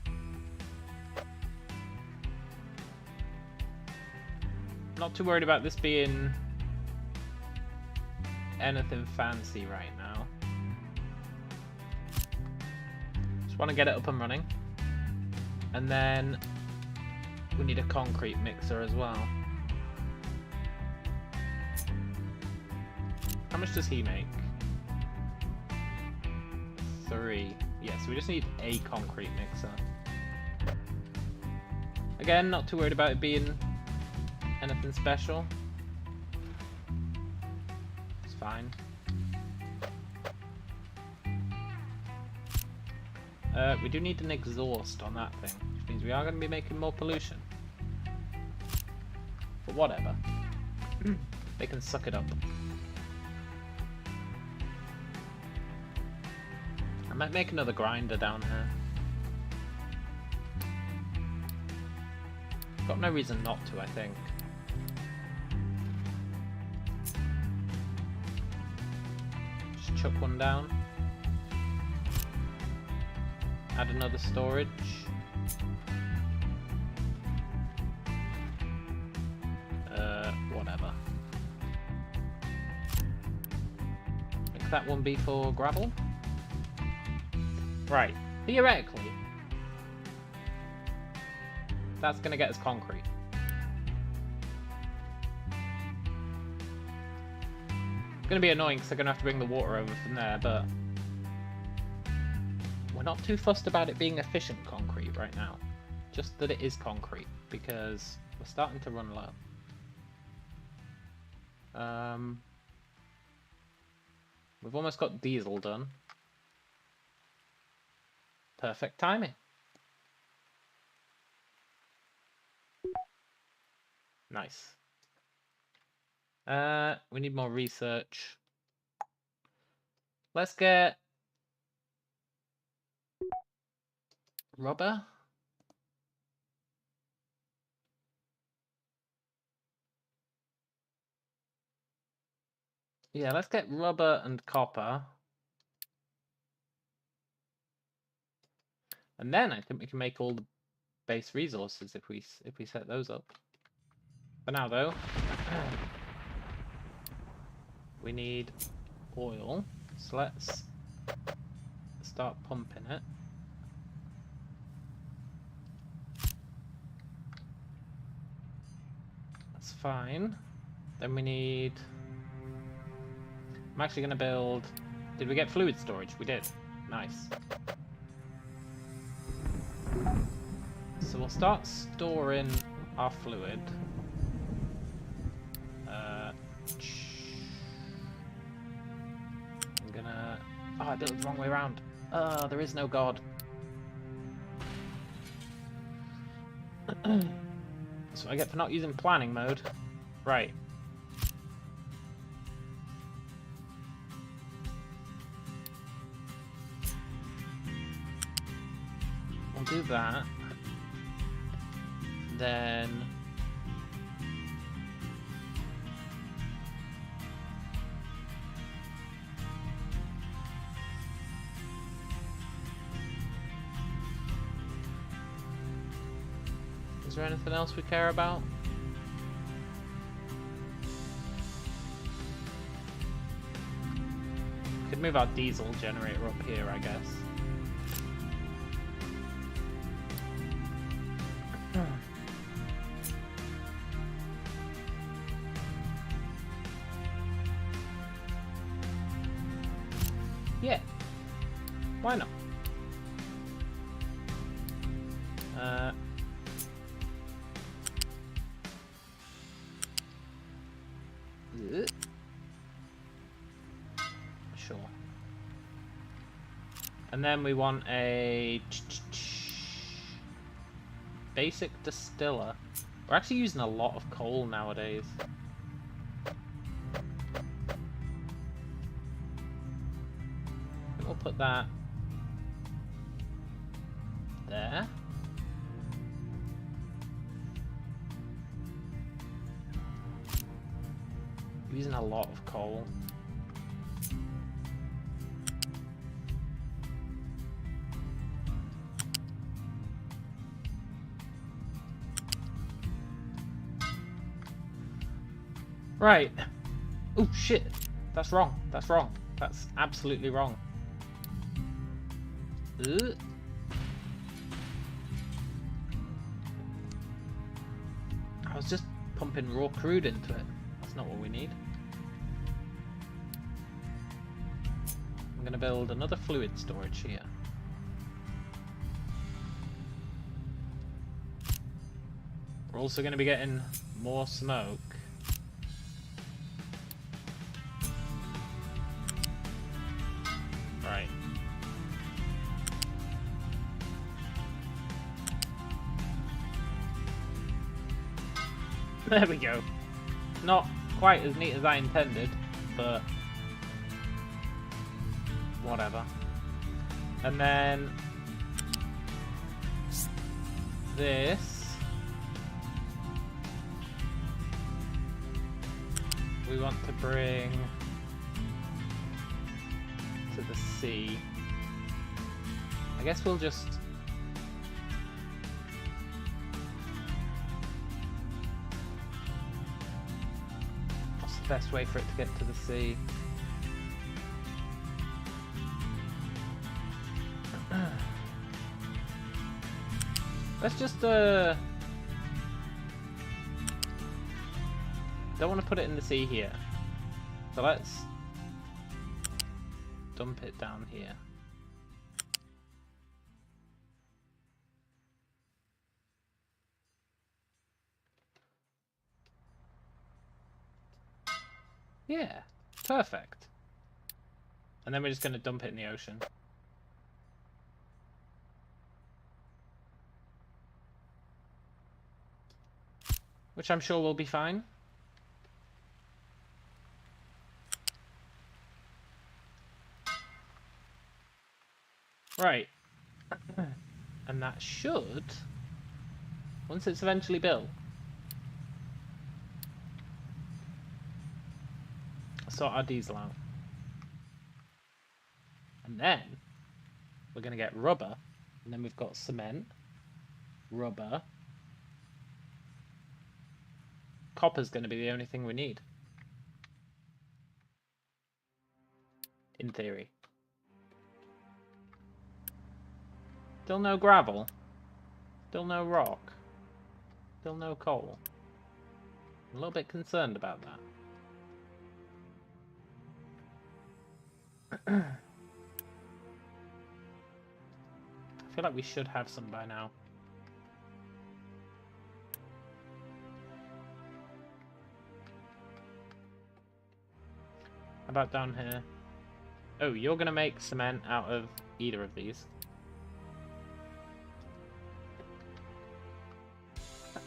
Not too worried about this being anything fancy right now. Just want to get it up and running. And then we need a concrete mixer as well. How much does he make? 3. Yes, we just need a concrete mixer. Again, not too worried about it being anything special. It's fine. We do need an exhaust on that thing, which means we are going to be making more pollution. But whatever. They can suck it up. I might make another grinder down here. Got no reason not to, I think. Just chuck one down. Add another storage. Whatever. Make that one be for gravel. Right, theoretically, that's going to get us concrete. It's going to be annoying because they're going to have to bring the water over from there, but we're not too fussed about it being efficient concrete right now. Just that it is concrete, because we're starting to run low. We've almost got diesel done. Perfect timing. Nice. We need more research. Let's get rubber. Yeah, let's get rubber and copper. And then I think we can make all the base resources if we set those up. For now, though, we need oil. So let's start pumping it. That's fine. Then we need... I'm actually going to build... Did we get fluid storage? We did. Nice. So we'll start storing our fluid. I'm gonna... Oh, I built it the wrong way around. Oh, there is no god. That's what I get for not using planning mode. Right. We'll do that. Then... Is there anything else we care about? Could move our diesel generator up here, I guess. Yeah. Why not? Sure. And then we want a basic distiller. We're actually using a lot of coal nowadays. We'll put that there. Using a lot of coal. Right. Oh shit. That's wrong. That's wrong. That's absolutely wrong. Ugh. I was just pumping raw crude into it. That's not what we need. I'm going to build another fluid storage here. We're also going to be getting more smoke. Right. There we go. Not quite as neat as I intended, but whatever. And then this we want to bring to the sea. I guess we'll just what's the best way for it to get to the sea? Let's just don't want to put it in the sea here. So let's dump it down here. Yeah, perfect. And then we're just going to dump it in the ocean. Which I'm sure will be fine. Right. And that should, once it's eventually built, sort our diesel out. And then we're going to get rubber. And then we've got cement, rubber. Copper's going to be the only thing we need. In theory. Still no gravel. Still no rock. Still no coal. I'm a little bit concerned about that. I feel like we should have some by now. How about down here? Oh, you're going to make cement out of either of these.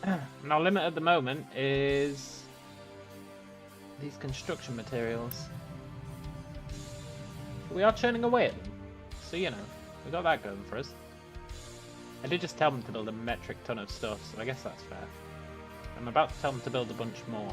And our limit at the moment is these construction materials. But we are churning away at them. So, you know, we got that going for us. I did just tell them to build a metric ton of stuff, so I guess that's fair. I'm about to tell them to build a bunch more.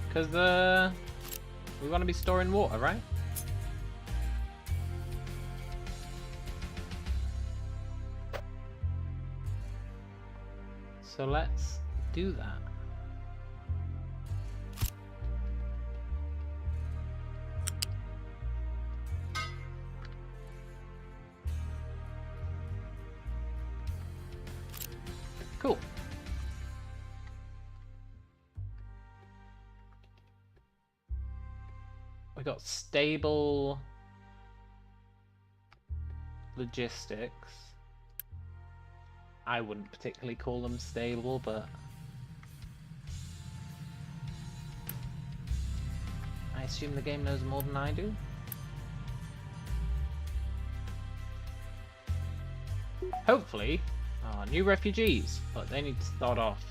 Because we want to be storing water, right? So let's do that. Cool. We got stable logistics. I wouldn't particularly call them stable, but I assume the game knows more than I do. Hopefully. Oh, new refugees, but they need to start off.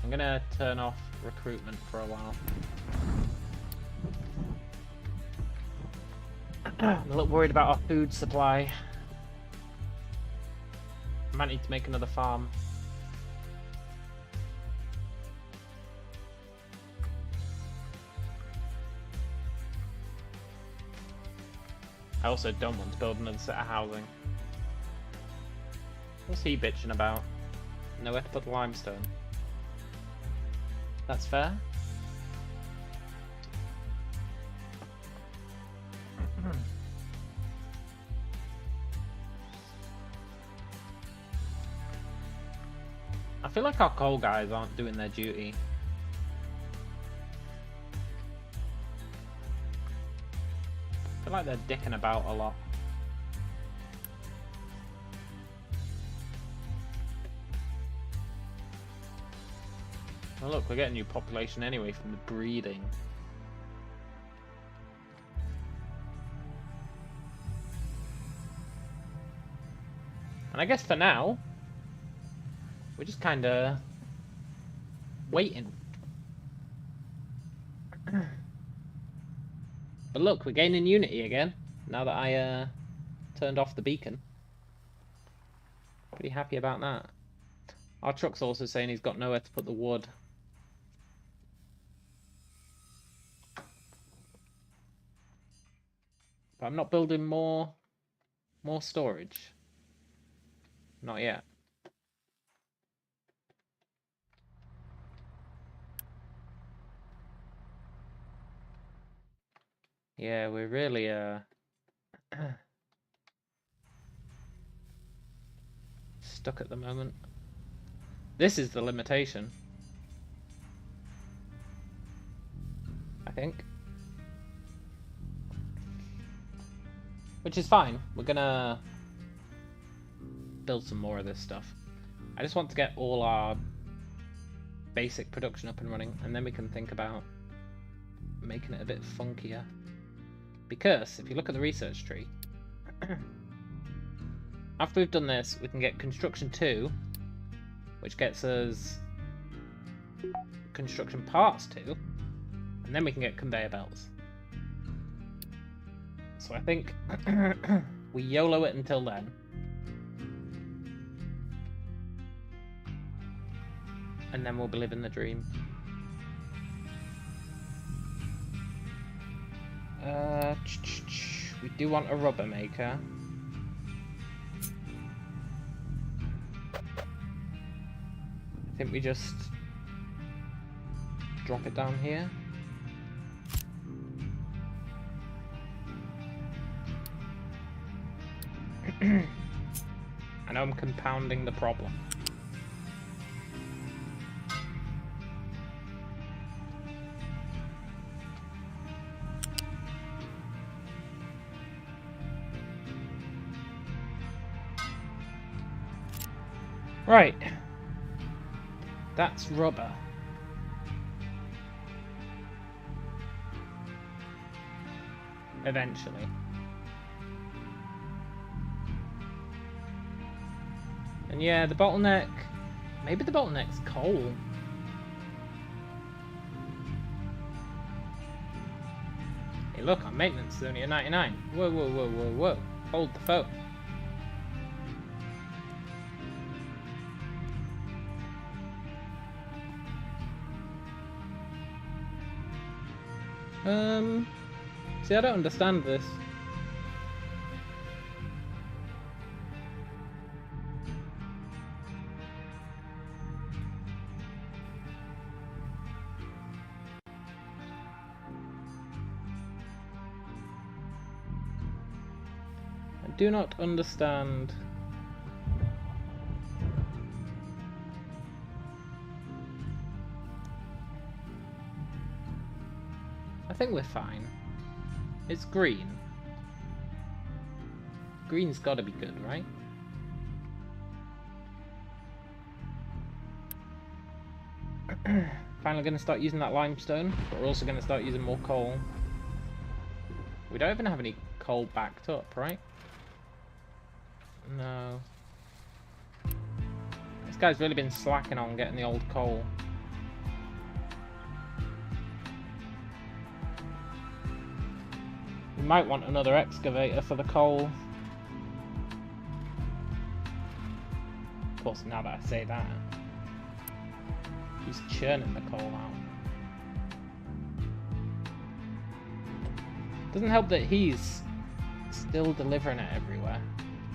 I'm gonna turn off recruitment for a while. I'm a little worried about our food supply. I might need to make another farm. I also don't want to build another set of housing. What's he bitching about? Nowhere to put the limestone. That's fair. I feel like our coal guys aren't doing their duty. I feel like they're dicking about a lot. Well, look, we're getting new population anyway from the breeding. And I guess for now, we're just kind of waiting. But look, we're gaining unity again, now that I turned off the beacon. Pretty happy about that. Our truck's also saying he's got nowhere to put the wood. But I'm not building more storage. Not yet. Yeah, we're really stuck at the moment. This is the limitation, I think. Which is fine. We're gonna build some more of this stuff. I just want to get all our basic production up and running, and then we can think about making it a bit funkier. Because if you look at the research tree, after we've done this, we can get construction 2, which gets us construction parts 2, and then we can get conveyor belts. So I think we YOLO it until then. And then we'll be living the dream. We do want a rubber maker. I think we just drop it down here. I know I'm compounding the problem. Right. That's rubber. Eventually. And yeah, the bottleneck... Maybe the bottleneck's coal. Hey look, our maintenance is only at 99. Whoa, whoa, whoa, whoa, whoa. Hold the phone. See, I don't understand this. do not understand. I think we're fine. It's green. Green's gotta be good, right? Finally gonna start using that limestone, but we're also gonna start using more coal. We don't even have any coal backed up, right? No. This guy's really been slacking on getting the old coal. We might want another excavator for the coal. Of course, now that I say that, he's churning the coal out. Doesn't help that he's still delivering it everywhere.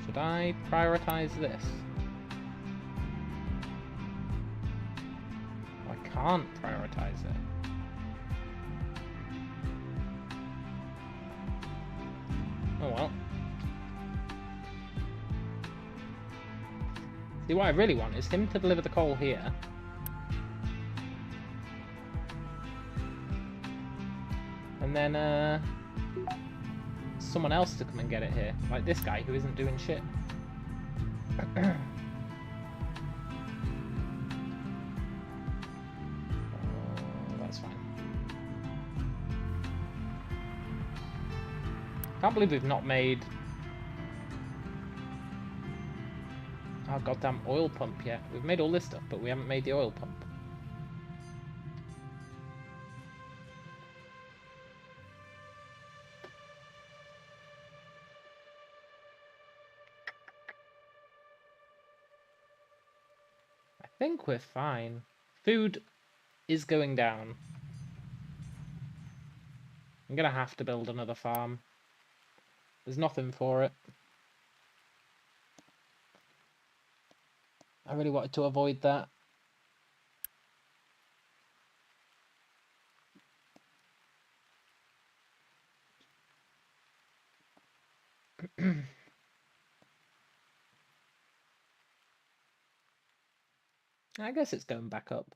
Should I prioritize this? I can't prioritize it. Oh well. See, what I really want is him to deliver the coal here. And then, someone else to come and get it here. Like this guy who isn't doing shit. That's fine. Can't believe we've not made our goddamn oil pump yet. We've made all this stuff, but we haven't made the oil pump. I think we're fine. Food is going down. I'm gonna have to build another farm. There's nothing for it. I really wanted to avoid that. I guess it's going back up.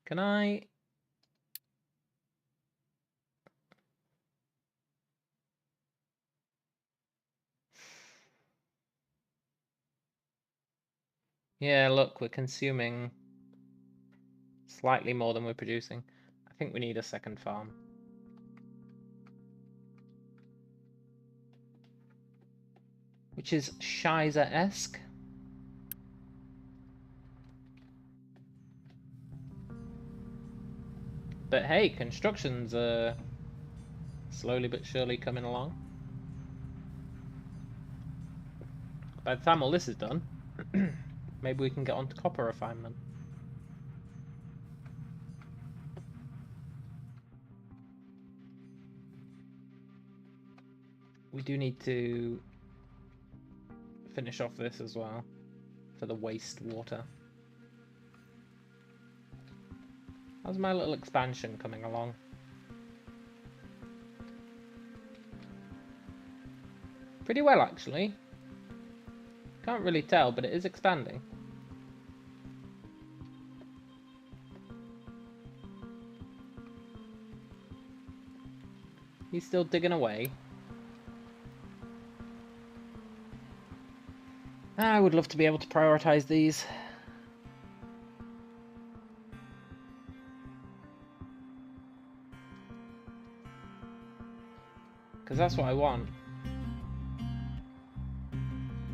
Can I... Yeah, look, we're consuming slightly more than we're producing. I think we need a second farm. Which is Shiza-esque. But hey, construction's slowly but surely coming along. By the time all this is done, maybe we can get on to copper refinement. We do need to finish off this as well for the wastewater. How's my little expansion coming along? Pretty well, actually. Can't really tell, but it is expanding. He's still digging away. I would love to be able to prioritize these. Because that's what I want.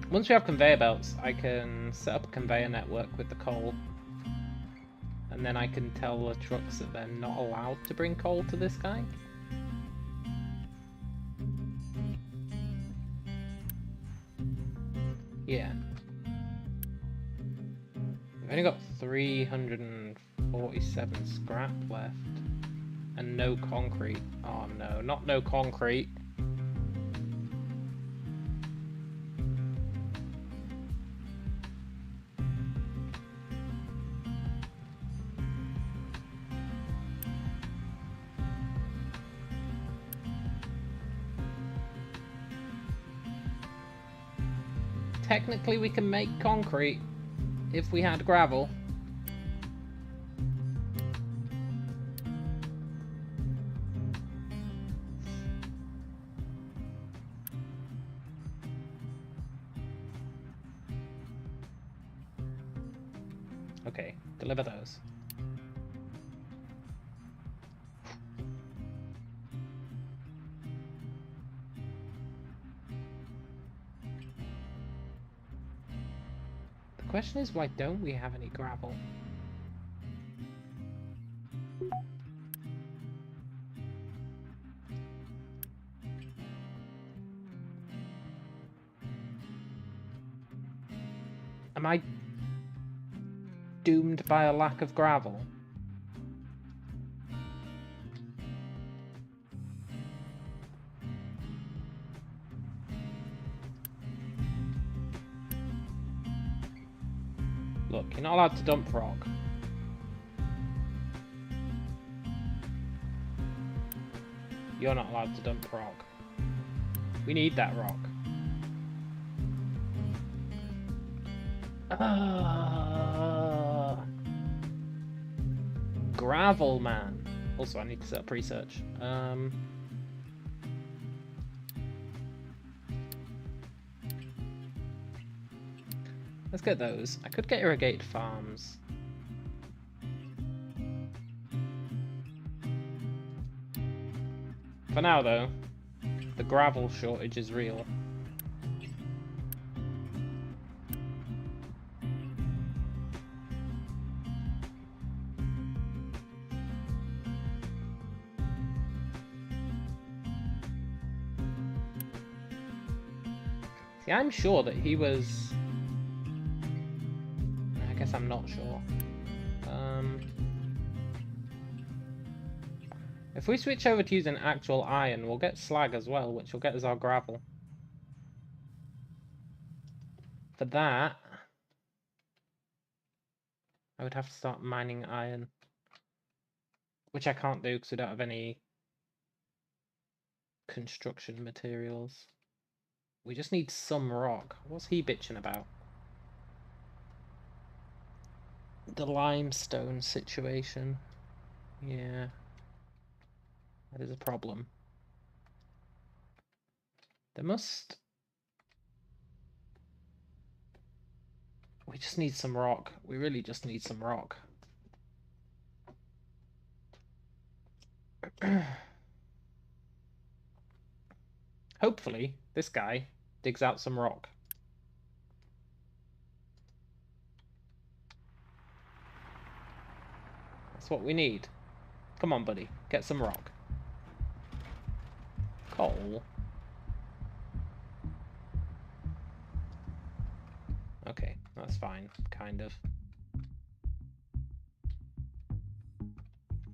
Once we have conveyor belts, I can set up a conveyor network with the coal. And then I can tell the trucks that they're not allowed to bring coal to this guy. Yeah. We've only got 347 scrap left. And no concrete. Oh no, not no concrete. Technically, we can make concrete if we had gravel. Okay, deliver those. The question is, why don't we have any gravel? Am I doomed by a lack of gravel? Look, you're not allowed to dump rock. You're not allowed to dump rock. We need that rock. Gravel, man. Also, I need to set up research. Let's get those. I could get irrigate farms. For now, though, the gravel shortage is real. See, I'm sure that he was... I guess I'm not sure. If we switch over to using actual iron, we'll get slag as well, which will get us our gravel. For that, I would have to start mining iron, which I can't do because we don't have any construction materials. We just need some rock. What's he bitching about? The limestone situation. Yeah. That is a problem. There must... We just need some rock. We really just need some rock. Hopefully, this guy digs out some rock. That's what we need. Come on, buddy. Get some rock. Coal. Okay, that's fine, kind of.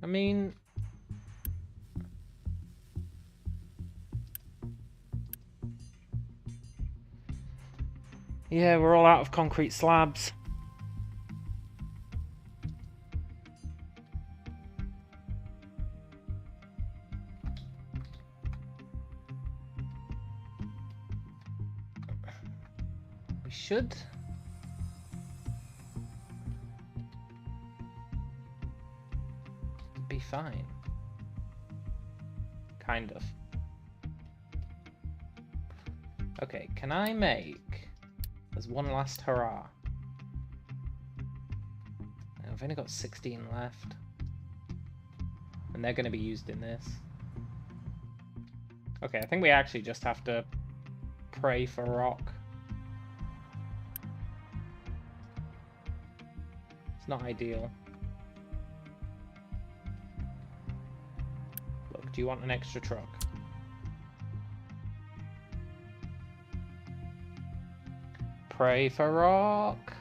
I mean... Yeah, we're all out of concrete slabs. We should... be fine. Kind of. Okay, can I make... There's one last hurrah. I've only got 16 left. And they're going to be used in this. Okay, I think we actually just have to pray for rock. It's not ideal. Look, do you want an extra truck? Pray for rock.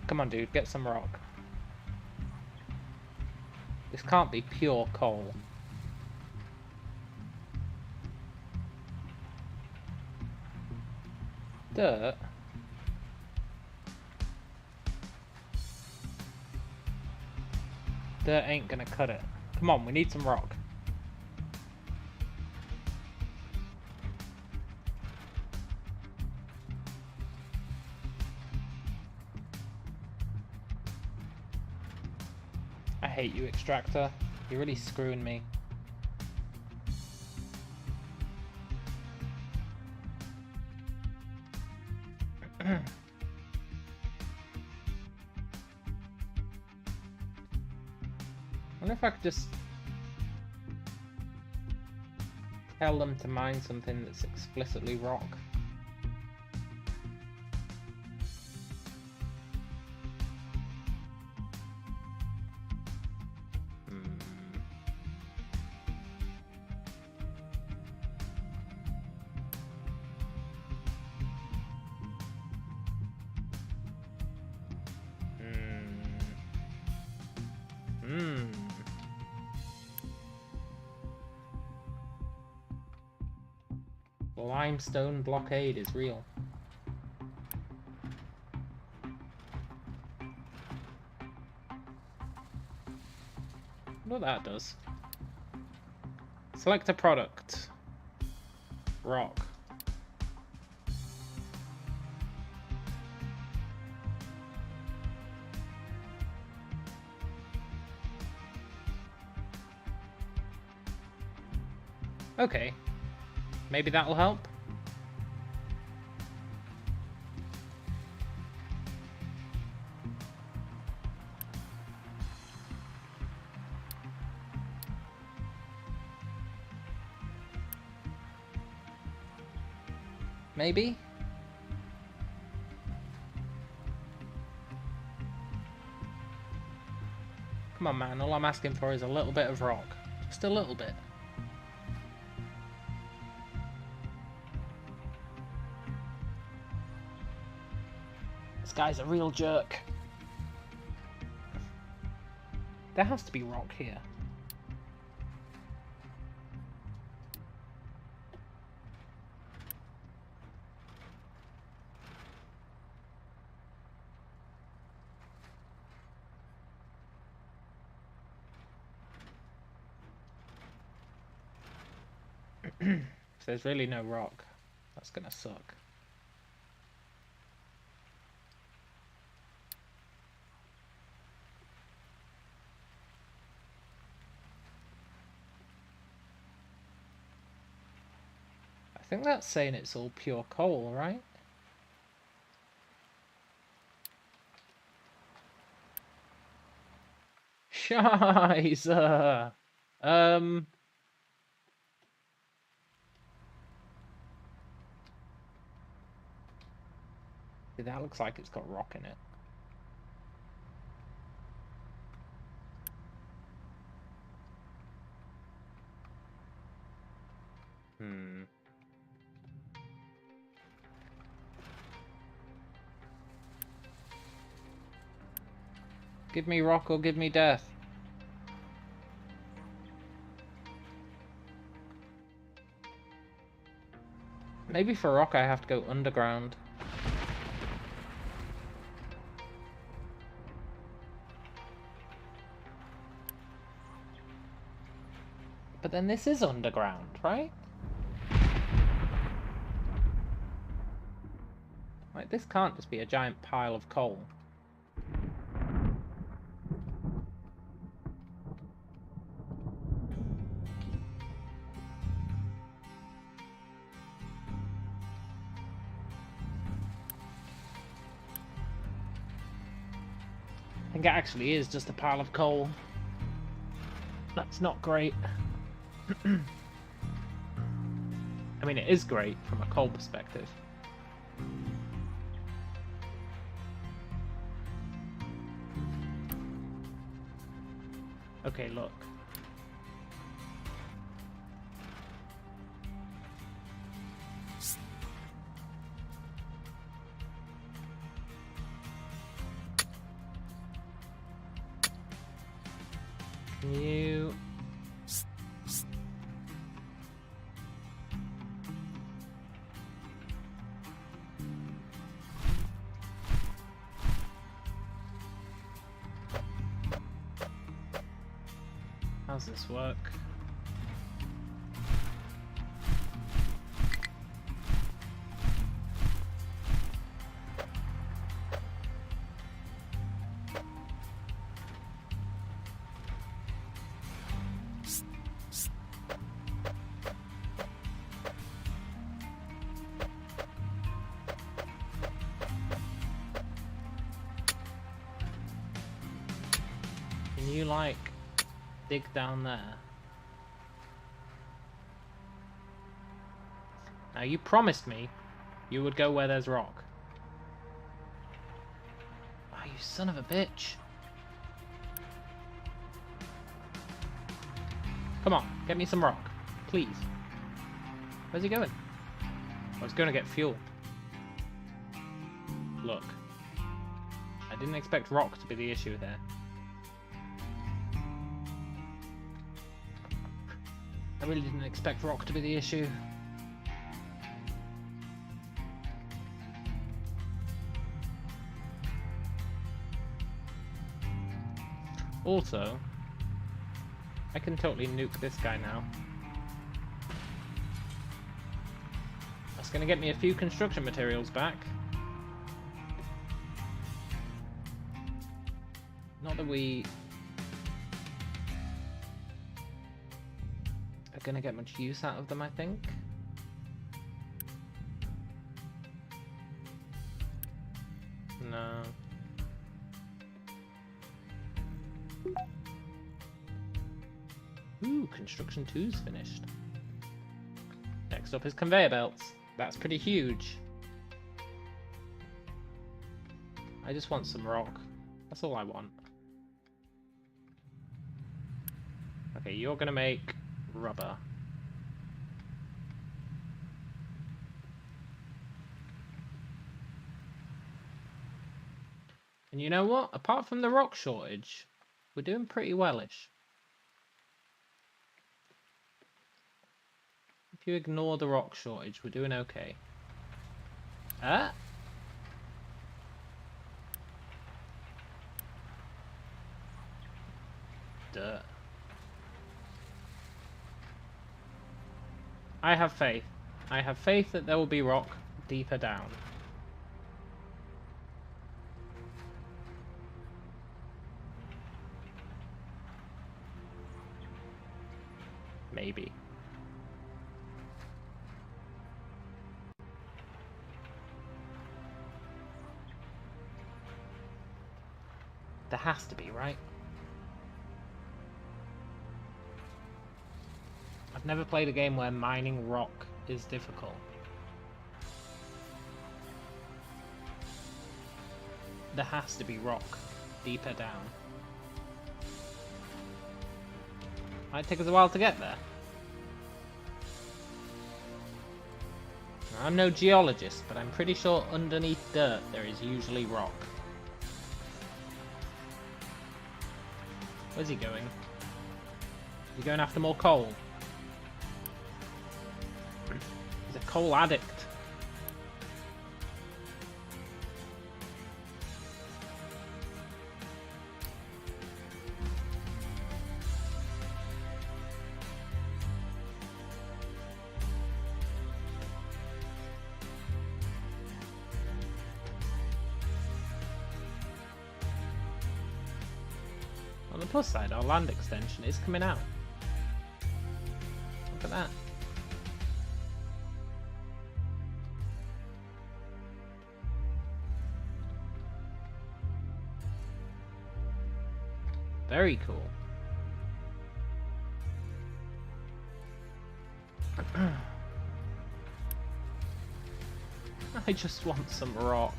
Come on, dude, get some rock. This can't be pure coal. Dirt. Dirt ain't gonna cut it. Come on, we need some rock. I hate you, Extractor. You're really screwing me. I wonder if I could just tell them to mine something that's explicitly rock. Limestone blockade is real. What that does. Select a product. Rock. Okay. Maybe that'll help. Maybe? Come on, man. All I'm asking for is a little bit of rock. Just a little bit. This guy's a real jerk. There has to be rock here. If there's really no rock, that's gonna suck. I think that's saying it's all pure coal, right? Scheiße! That looks like it's got rock in it. Give me rock or give me death. Maybe for rock I have to go underground. But then this is underground, right? Like, this can't just be a giant pile of coal. I think it actually is just a pile of coal. That's not great. I mean, it is great from a coal perspective. Okay, look. Can you... How's this work? Can you, like, dig down there? Now, you promised me you would go where there's rock. Oh, you son of a bitch. Come on, get me some rock. Please. Where's he going? Oh, he's going to get fuel. Look. I didn't expect rock to be the issue there. I really didn't expect rock to be the issue. Also, I can totally nuke this guy now. That's going to get me a few construction materials back. Not that we are going to get much use out of them, I think. No. Ooh, construction 2's finished. Next up is conveyor belts. That's pretty huge. I just want some rock. That's all I want. Okay, you're gonna make rubber. And you know what? Apart from the rock shortage, we're doing pretty wellish. If you ignore the rock shortage, we're doing okay. Ah? Dirt. I have faith. I have faith that there will be rock deeper down. Maybe. There has to be, right? I've never played a game where mining rock is difficult. There has to be rock deeper down. Might take us a while to get there. I'm no geologist, but I'm pretty sure underneath dirt there is usually rock. Where's he going? Is he going after more coal? He's a coal addict. On the plus side, our land extension is coming out. Look at that. Very cool. I just want some rock.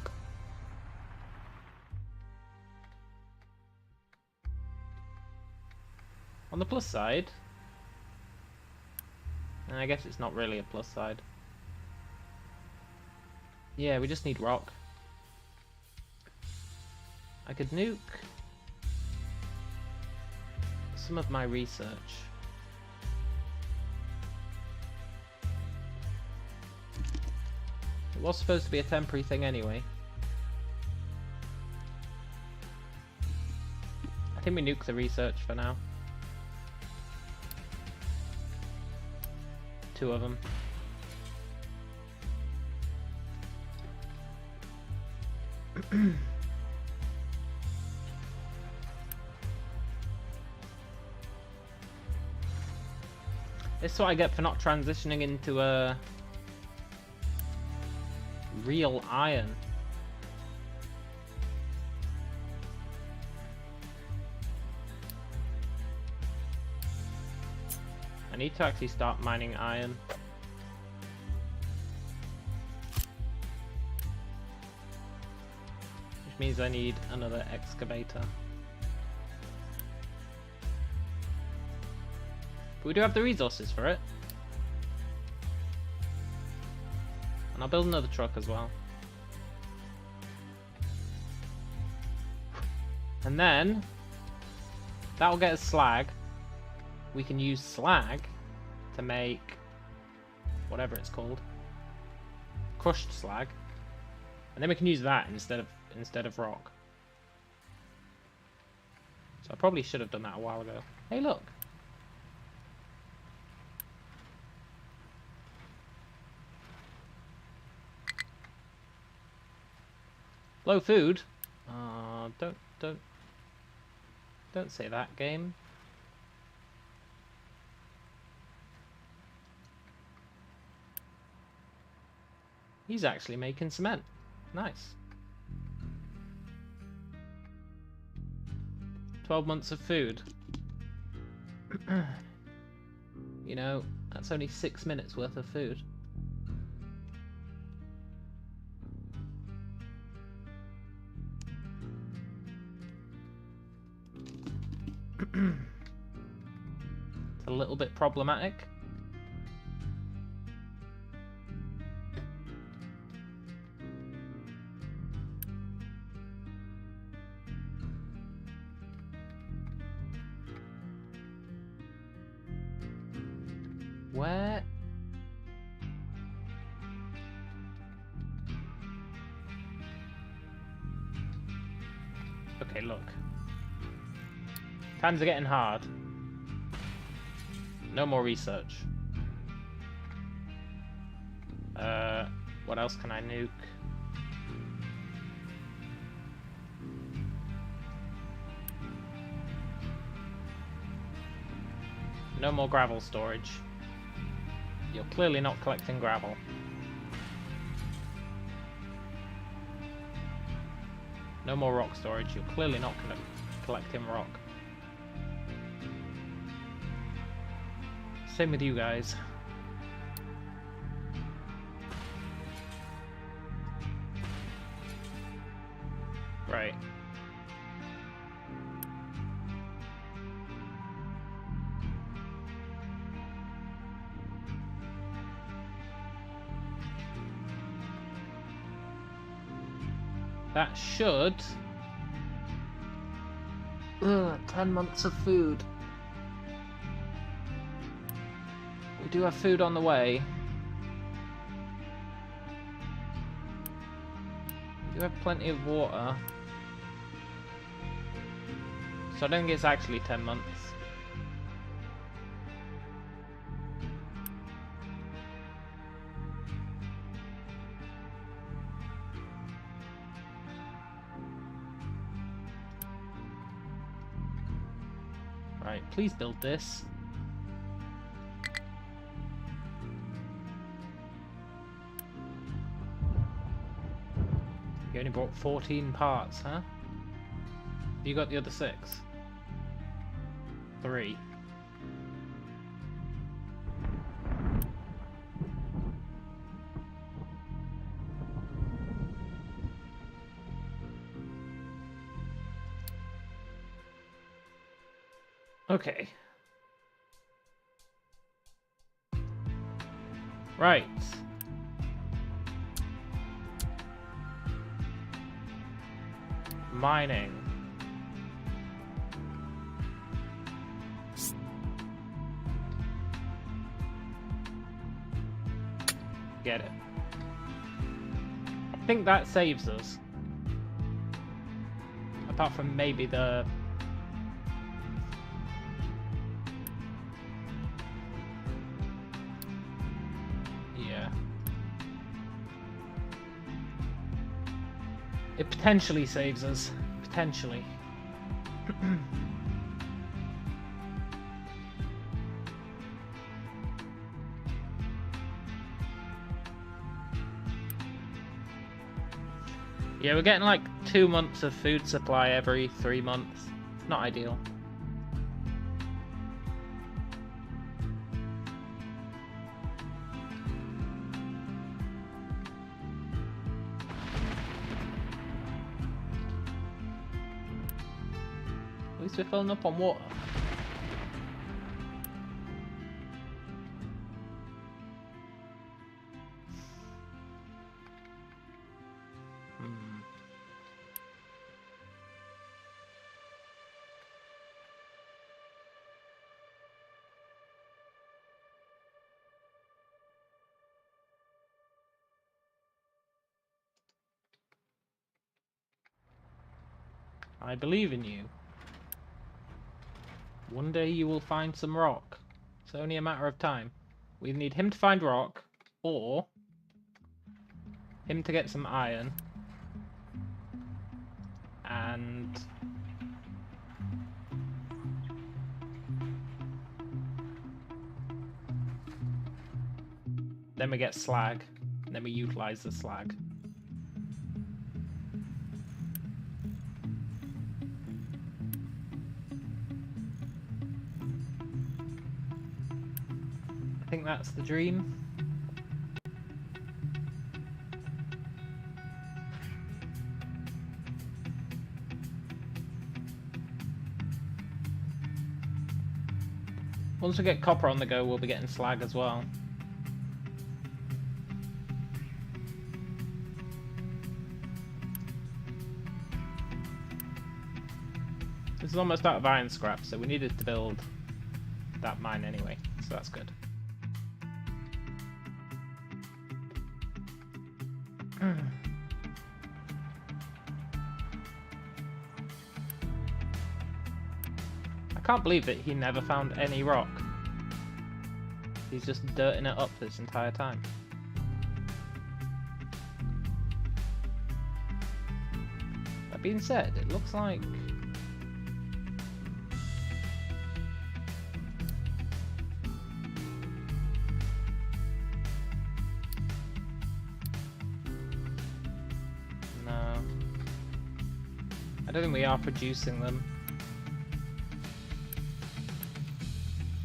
On the plus side, and I guess it's not really a plus side. Yeah, we just need rock. I could nuke some of my research. It was supposed to be a temporary thing anyway. I think we nuke the research for now. 2 of them. This is what I get for not transitioning into a real iron. I need to actually start mining iron. Which means I need another excavator. But we do have the resources for it. And I'll build another truck as well. And then that'll get us slag. We can use slag to make whatever it's called. Crushed slag. And then we can use that instead of rock. So I probably should have done that a while ago. Hey, look. Low food. Don't say that, game. He's actually making cement. Nice. 12 months of food. You know, that's only 6 minutes worth of food. It's a little bit problematic. Where? Okay, look. Times are getting hard. No more research. What else can I nuke? No more gravel storage. You're clearly not collecting gravel. No more rock storage. You're clearly not collecting rock. Same with you guys. Right. That should... 10 months of food. We do have food on the way. We do have plenty of water. So I don't think it's actually 10 months. Right, please build this. You only brought 14 parts, huh? You got the other 6? 3. Okay. Right. Mining. Get it. I think that saves us. Apart from maybe the... It potentially saves us. Potentially. Yeah, we're getting like 2 months of food supply every 3 months. Not ideal. At least we're filling up on water. I believe in you. One day you will find some rock. It's only a matter of time. We need him to find rock, or him to get some iron. And then we get slag, and then we utilize the slag. I think that's the dream. Once we get copper on the go, we'll be getting slag as well. This is almost out of iron scrap, so we needed to build that mine anyway, so that's good. I can't believe that he never found any rock. He's just dirting it up this entire time. That being said, it looks like I don't think we are producing them.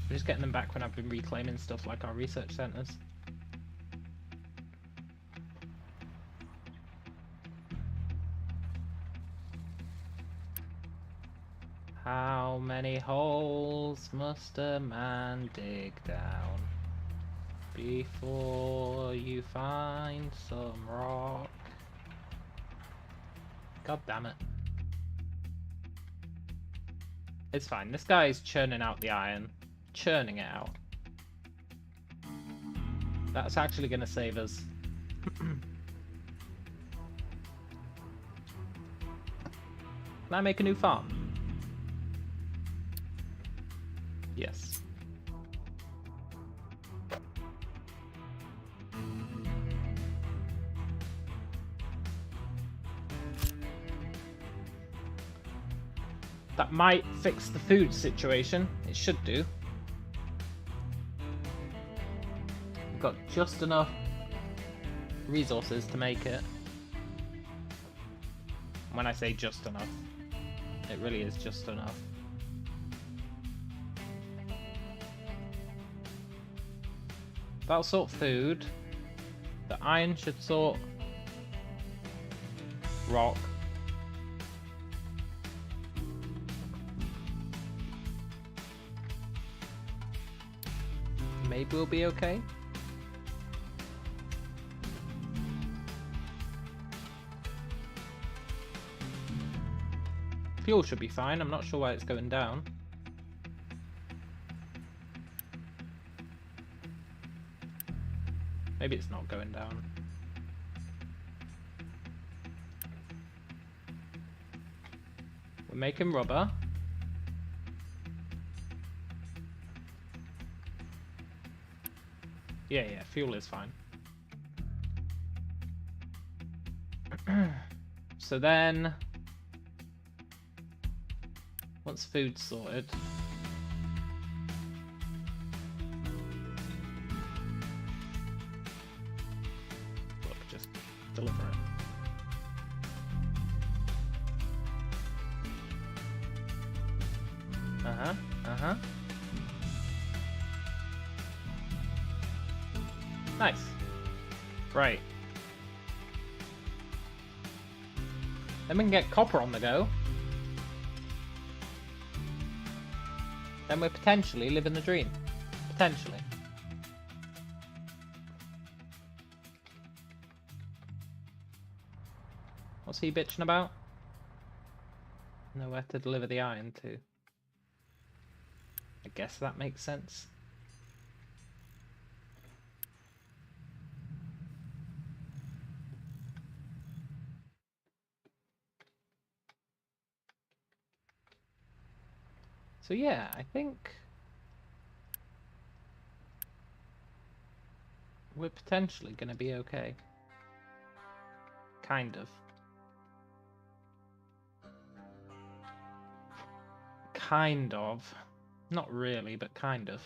We're just getting them back when I've been reclaiming stuff like our research centers. How many holes must a man dig down before you find some rock? God damn it. It's fine. This guy's churning out the iron. Churning it out. That's actually going to save us. Can I make a new farm? Yes. That might fix the food situation. It should do. We've got just enough resources to make it. When I say just enough, it really is just enough. That'll sort food. The iron should sort rock. Maybe we'll be okay. Fuel should be fine. I'm not sure why it's going down. Maybe it's not going down. We're making rubber. Yeah, fuel is fine. So then, once food's sorted, look, just deliver it. Nice. Right. Then we can get copper on the go. Then we're potentially living the dream. Potentially. What's he bitching about? Nowhere to deliver the iron to. I guess that makes sense. So yeah, I think we're potentially going to be okay. Kind of. Kind of. Not really, but kind of.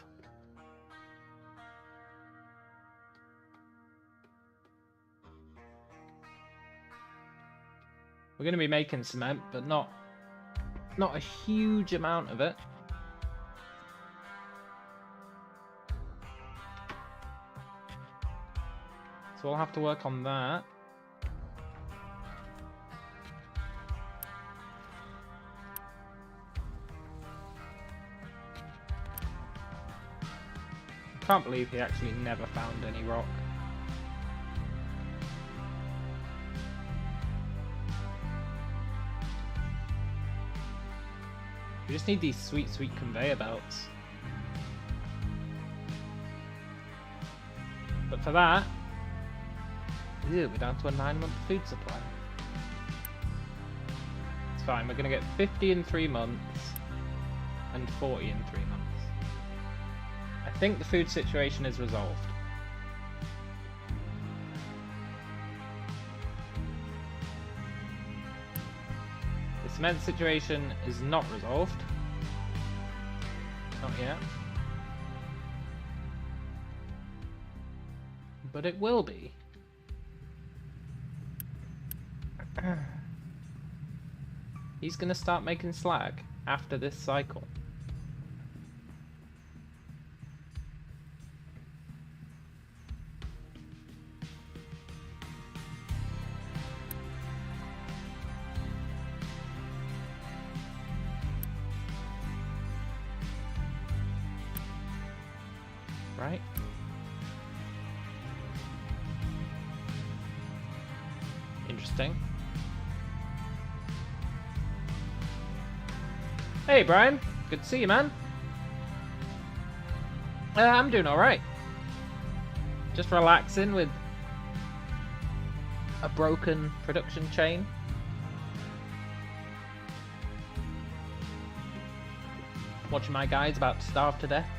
We're going to be making cement, but not a huge amount of it. So we'll have to work on that. I can't believe he actually never found any rock. We just need these sweet, sweet conveyor belts. But for that, we're down to a 9-month food supply. It's fine, we're going to get 50 in 3 months and 40 in 3 months. I think the food situation is resolved. The cement situation is not resolved. Not yet. But it will be. He's going to start making slag after this cycle. Right? Interesting. Hey Brian, good to see you, man. I'm doing alright. Just relaxing with a broken production chain. Watching my guys about to starve to death.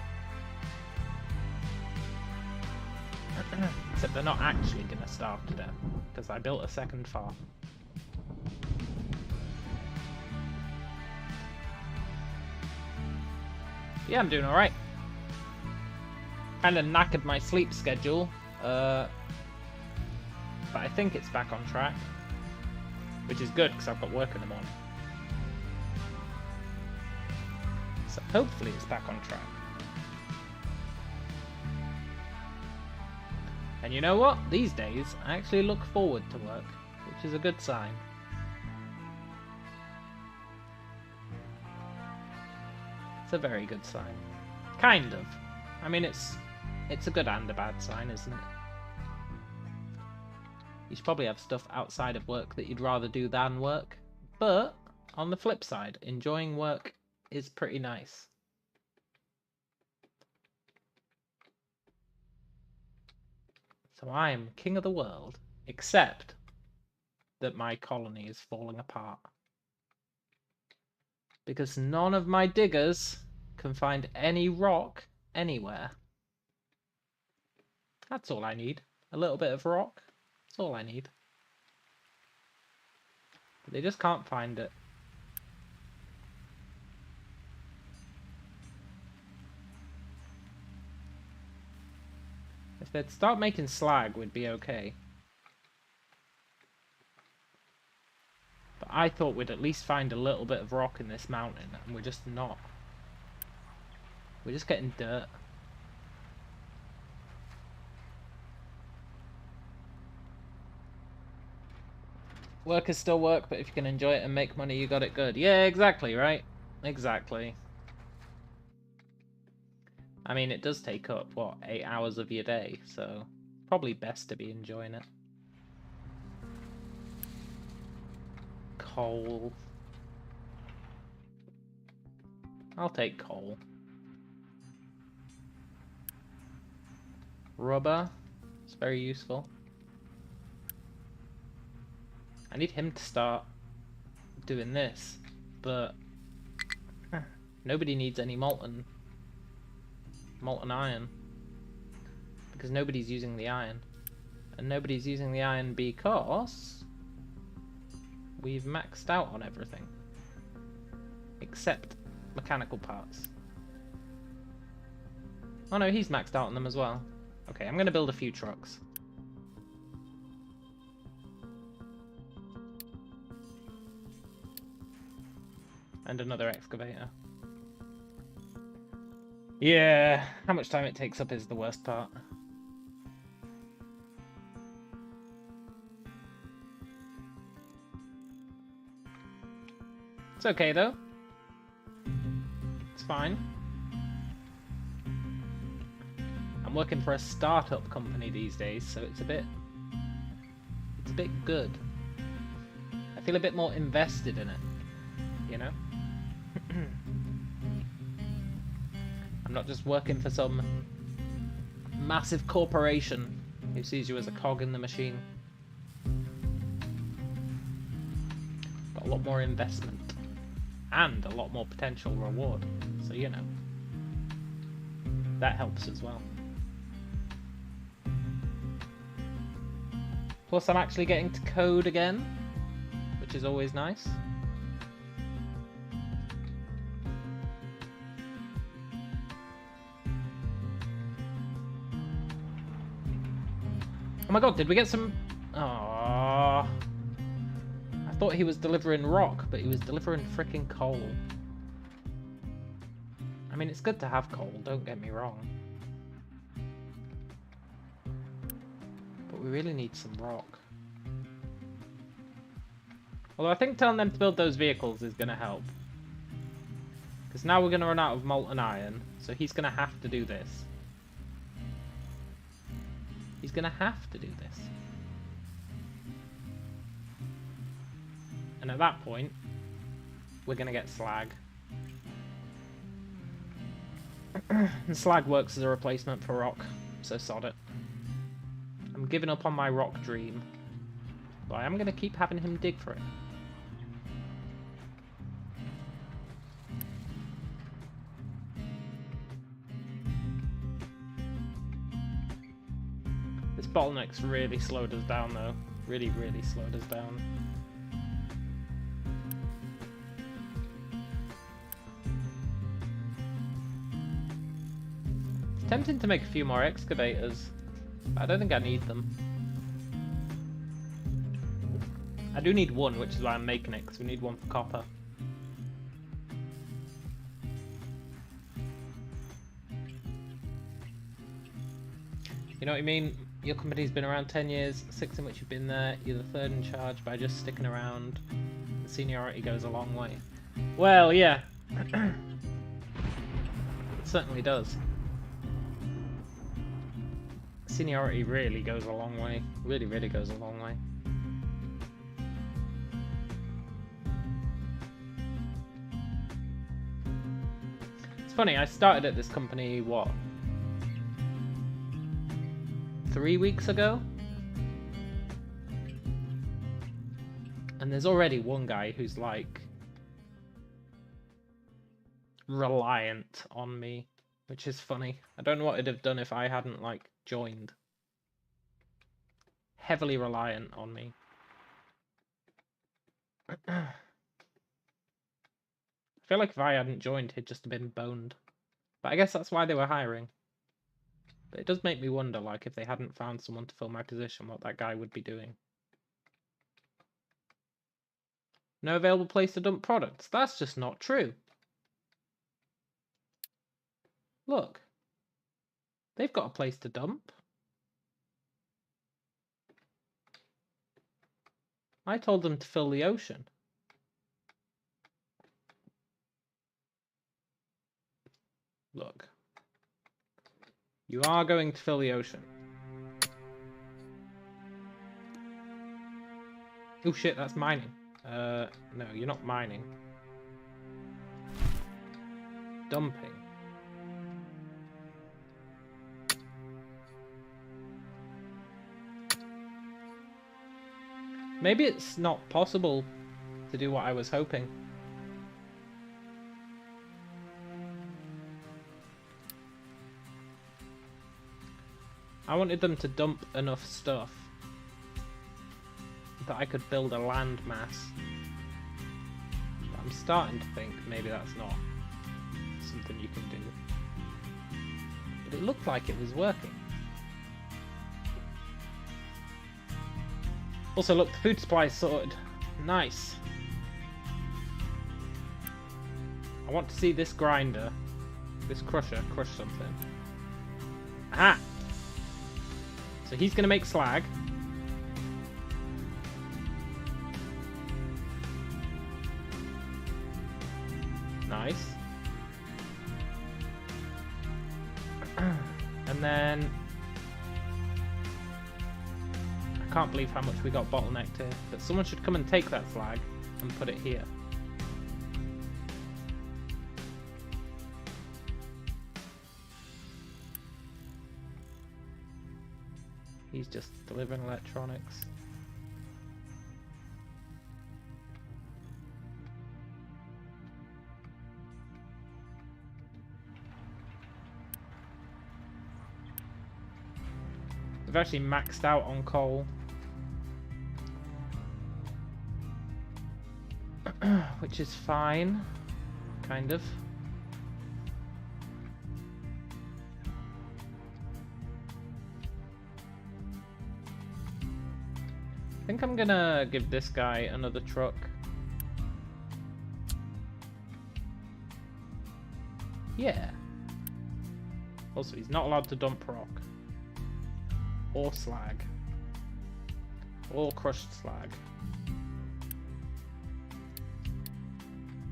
Except they're not actually going to starve to death, because I built a second farm. Yeah, I'm doing alright. Kind of knackered my sleep schedule, but I think it's back on track. Which is good, because I've got work in the morning. So hopefully it's back on track. And you know what? These days, I actually look forward to work, which is a good sign. It's a very good sign. Kind of. I mean, it's a good and a bad sign, isn't it? You should probably have stuff outside of work that you'd rather do than work. But, on the flip side, enjoying work is pretty nice. So I am king of the world, except that my colony is falling apart. Because none of my diggers can find any rock anywhere. That's all I need. A little bit of rock. That's all I need. They just can't find it. If they'd start making slag, we'd be okay. But I thought we'd at least find a little bit of rock in this mountain, and we're just not. We're just getting dirt. Work is still work, but if you can enjoy it and make money, you got it good. Yeah, exactly, right? Exactly. I mean, it does take up, what, 8 hours of your day, so probably best to be enjoying it. Coal. I'll take coal. Rubber. It's very useful. I need him to start doing this, but nobody needs any molten iron, because nobody's using the iron, and nobody's using the iron because we've maxed out on everything except mechanical parts. Oh no, he's maxed out on them as well. Okay, I'm gonna build a few trucks. And another excavator. Yeah, how much time it takes up is the worst part. It's okay though. It's fine. I'm working for a startup company these days, so it's a bit good. I feel a bit more invested in it, you know? I'm not just working for some massive corporation who sees you as a cog in the machine. Got a lot more investment and a lot more potential reward, so you know, that helps as well. Plus I'm actually getting to code again, which is always nice. Oh my god, did we get some... Aww. I thought he was delivering rock, but he was delivering frickin' coal. I mean, it's good to have coal, don't get me wrong. But we really need some rock. Although I think telling them to build those vehicles is going to help. Because now we're going to run out of molten iron, so he's going to have to do this. He's gonna have to do this. And at that point, we're gonna get slag. And slag works as a replacement for rock, so sod it. I'm giving up on my rock dream, but I am gonna keep having him dig for it. This bottleneck's really slowed us down though. Really, really slowed us down. It's tempting to make a few more excavators, but I don't think I need them. I do need one, which is why I'm making it, because we need one for copper. You know what I mean? Your company's been around 10 years, 6 in which you've been there, you're the third in charge by just sticking around. The seniority goes a long way. Well, yeah. It certainly does. Seniority really goes a long way. Really, really goes a long way. It's funny, I started at this company, what? 3 weeks ago? And there's already one guy who's like reliant on me, which is funny. I don't know what I'd have done if I hadn't like joined. Heavily reliant on me. I feel like if I hadn't joined, he'd just have been boned. But I guess that's why they were hiring. But it does make me wonder, like, if they hadn't found someone to fill my position, what that guy would be doing. No available place to dump products. That's just not true. Look. They've got a place to dump. I told them to fill the ocean. Look. You are going to fill the ocean. Oh shit, that's mining. No, you're not mining. Dumping. Maybe it's not possible to do what I was hoping. I wanted them to dump enough stuff that I could build a land mass. But I'm starting to think maybe that's not something you can do. But it looked like it was working. Also, look, the food supply is sorted. Nice. I want to see this grinder, this crusher, crush something. Aha! So he's going to make slag. Nice. And then... I can't believe how much we got bottlenecked here. But someone should come and take that slag and put it here. He's just delivering electronics. We've actually maxed out on coal. Which is fine. Kind of. I think I'm gonna give this guy another truck. Yeah. Also, he's not allowed to dump rock. Or slag. Or crushed slag.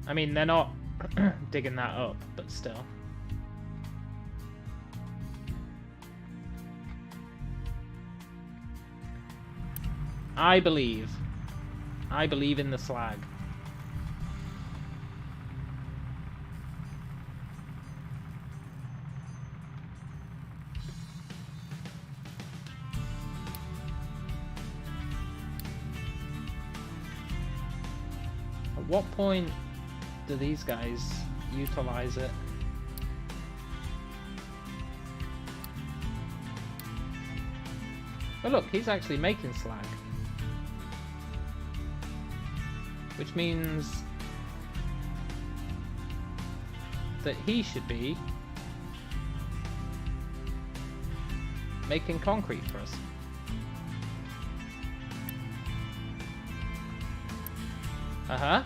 I mean, they're not digging that up, but still. I believe in the slag. At what point do these guys utilize it? Oh look, he's actually making slag. Which means that he should be making concrete for us. Uh-huh.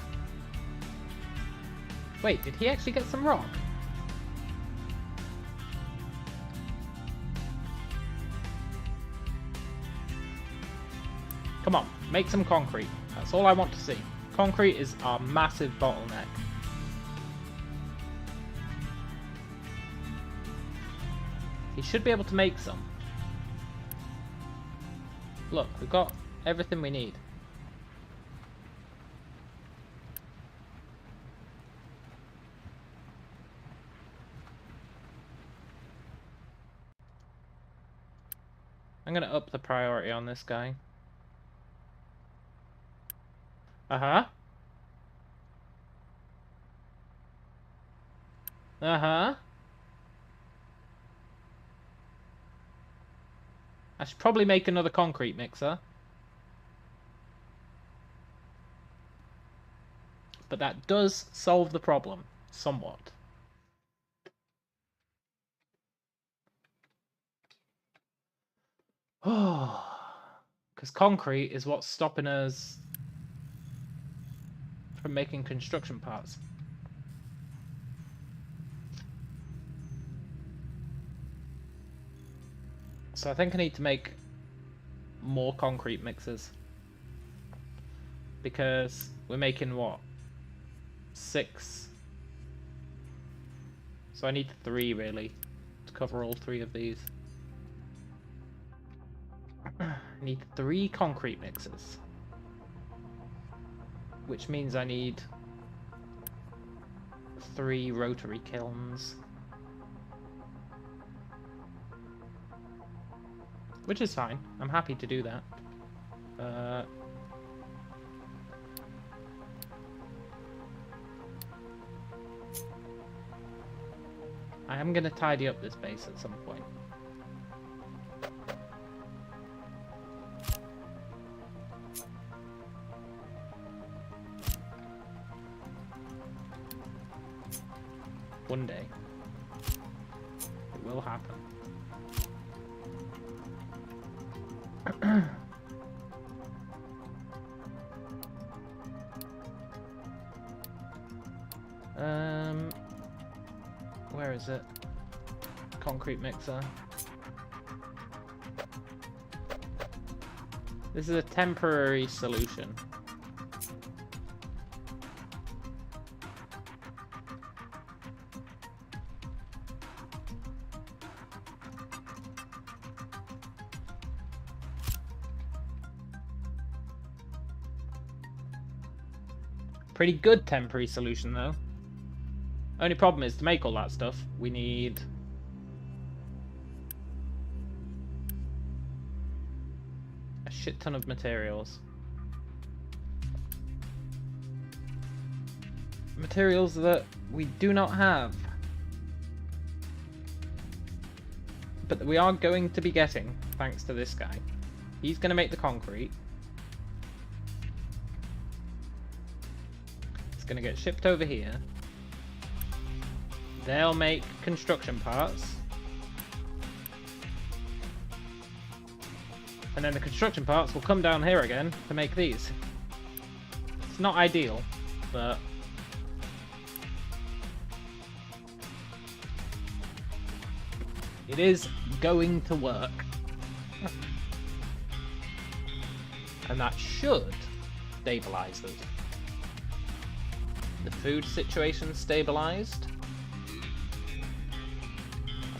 Wait, did he actually get some rock? Come on, make some concrete. That's all I want to see. Concrete is our massive bottleneck. He should be able to make some. Look, we've got everything we need. I'm gonna up the priority on this guy. Uh-huh. Uh-huh. I should probably make another concrete mixer. but that does solve the problem somewhat. Oh, because concrete is what's stopping us from making construction parts. So I think I need to make more concrete mixers. Because we're making what? 6. So I need 3 really to cover all 3 of these. I need 3 concrete mixers. Which means I need 3 rotary kilns. Which is fine. I'm happy to do that. I am going to tidy up this base at some point. One day. It will happen. Where is it? Concrete mixer. This is a temporary solution. Pretty good temporary solution though. Only problem is to make all that stuff, we need a shit ton of materials. Materials that we do not have. But that we are going to be getting, thanks to this guy. He's going to make the concrete. It's going to get shipped over here. They'll make construction parts. And then the construction parts will come down here again to make these. It's not ideal, but it is going to work. And that should stabilize us. The food situation's stabilized.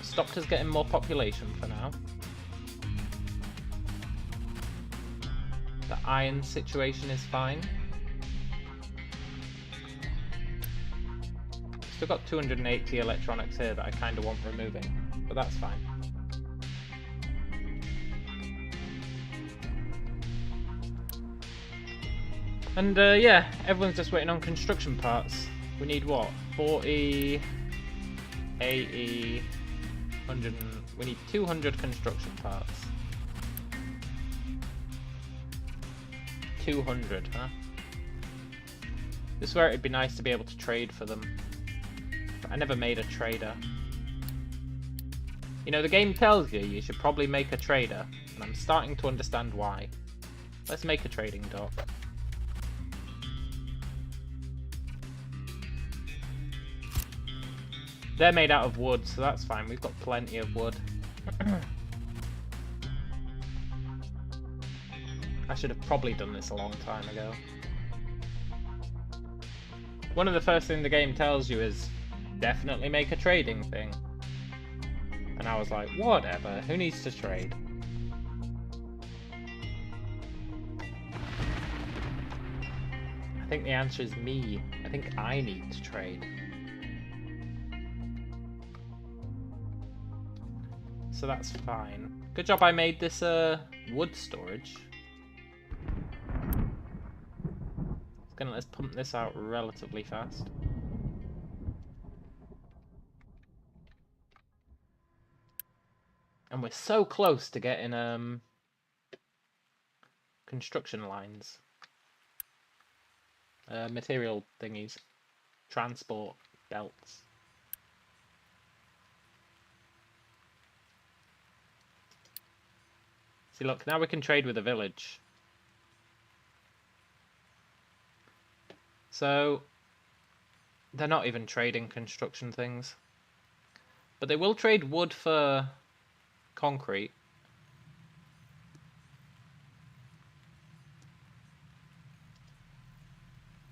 Stopped us getting more population for now. The iron situation is fine. Still got 280 electronics here that I kind of want removing, but that's fine. And yeah, everyone's just waiting on construction parts. We need what? 40, 80, 100. We need 200 construction parts. 200, huh? This is where it'd be nice to be able to trade for them. But I never made a trader. You know, the game tells you you should probably make a trader, and I'm starting to understand why. Let's make a trading dock. They're made out of wood, so that's fine. We've got plenty of wood. I should have probably done this a long time ago. One of the first things the game tells you is definitely make a trading thing. And I was like, whatever, who needs to trade? I think the answer is me. I think I need to trade. So that's fine. Good job I made this wood storage. Let's pump this out relatively fast. And we're so close to getting construction lines. material thingies. Transport belts. See, look, now we can trade with the village. So, they're not even trading construction things. But they will trade wood for concrete.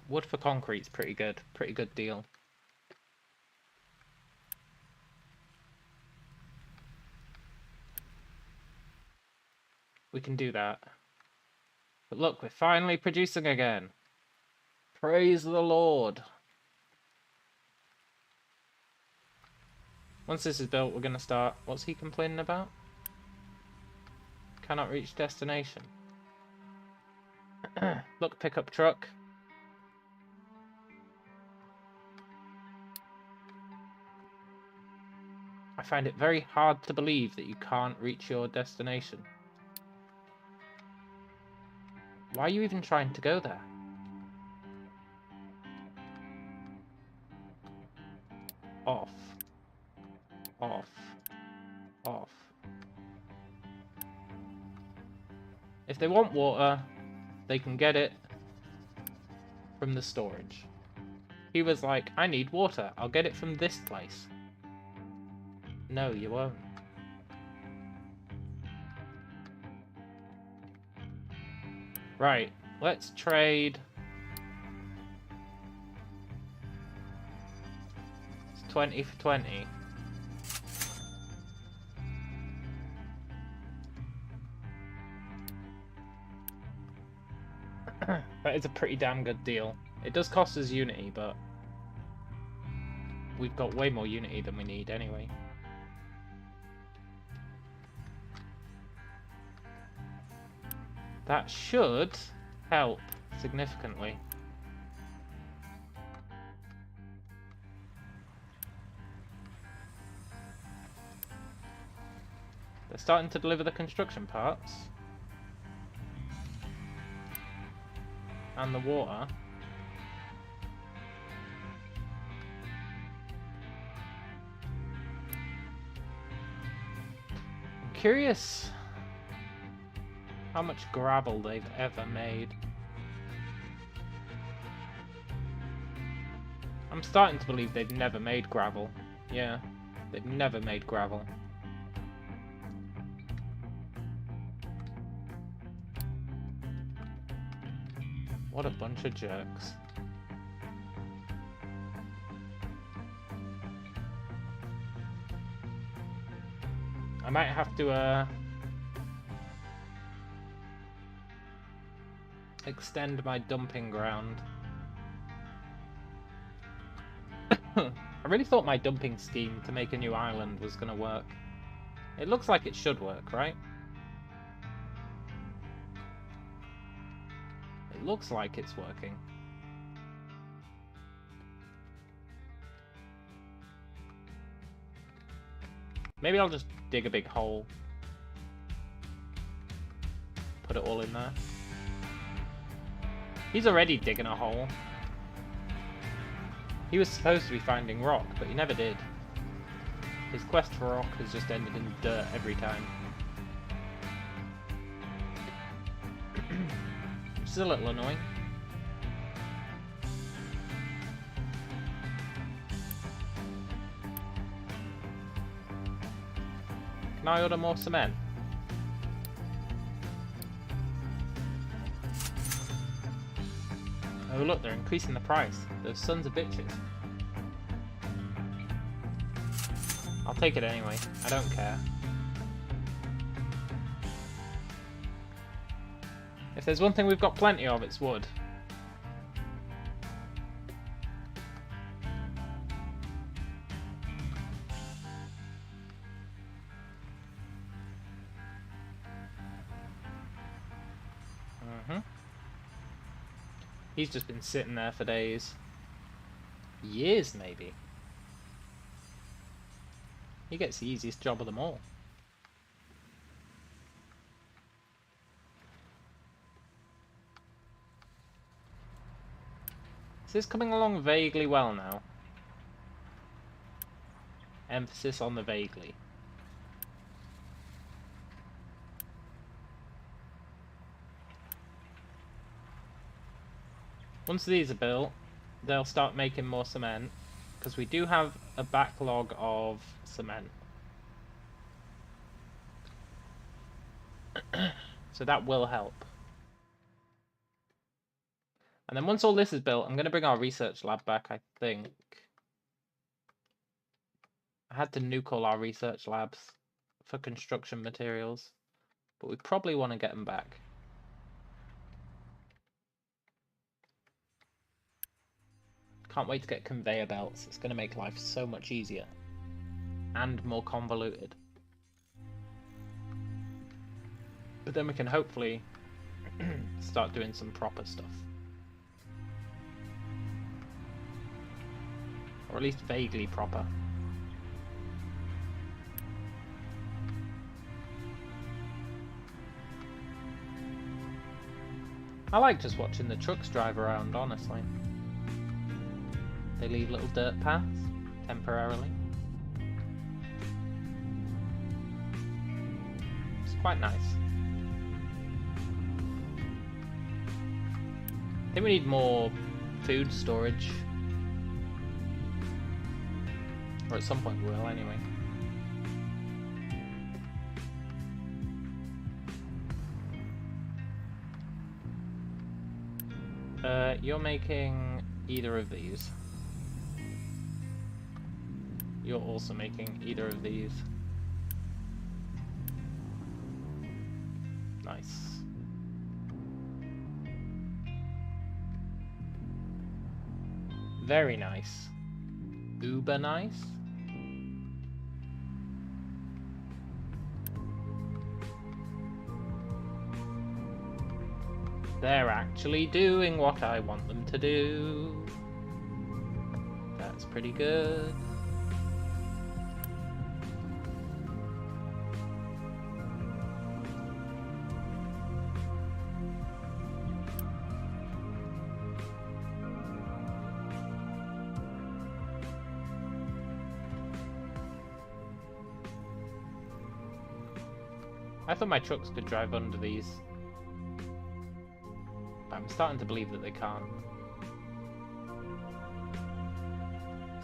Wood for concrete's pretty good. Pretty good deal. We can do that. But look, we're finally producing again. Praise the Lord. Once this is built, we're going to start... What's he complaining about? Cannot reach destination. Look, pickup truck. I find it very hard to believe that you can't reach your destination. Why are you even trying to go there? Off. Off. Off. If they want water, they can get it from the storage. He was like, I need water. I'll get it from this place. No, you won't. Right, let's trade. It's 20 for 20. That is a pretty damn good deal. It does cost us Unity, but we've got way more Unity than we need anyway. That should help significantly. They're starting to deliver the construction parts. And the water. I'm curious how much gravel they've ever made. I'm starting to believe they've never made gravel. Yeah, they've never made gravel. What a bunch of jerks. I might have to extend my dumping ground. I really thought my dumping scheme to make a new island was going to work. It looks like it should work, right? It looks like it's working. Maybe I'll just dig a big hole. Put it all in there. He's already digging a hole. He was supposed to be finding rock, but he never did. His quest for rock has just ended in dirt every time. Which is a little annoying. Can I order more cement? Oh look, they're increasing the price. Those sons of bitches. I'll take it anyway. I don't care. If there's one thing we've got plenty of, it's wood. He's just been sitting there for days. Years, maybe. He gets the easiest job of them all. Is this coming along vaguely well now? Emphasis on the vaguely. Once these are built, they'll start making more cement, because we do have a backlog of cement. So that will help. And then once all this is built, I'm going to bring our research lab back, I think. I had to nuke all our research labs for construction materials, but we probably want to get them back. Can't wait to get conveyor belts. It's going to make life so much easier and more convoluted. But then we can hopefully start doing some proper stuff. Or at least vaguely proper. I like just watching the trucks drive around, honestly. They leave little dirt paths, temporarily. It's quite nice. I think we need more food storage. Or at some point we will, anyway. You're making either of these. You're also making either of these. Nice. Very nice. Uber nice. They're actually doing what I want them to do. That's pretty good. I thought my trucks could drive under these. I'm starting to believe that they can't.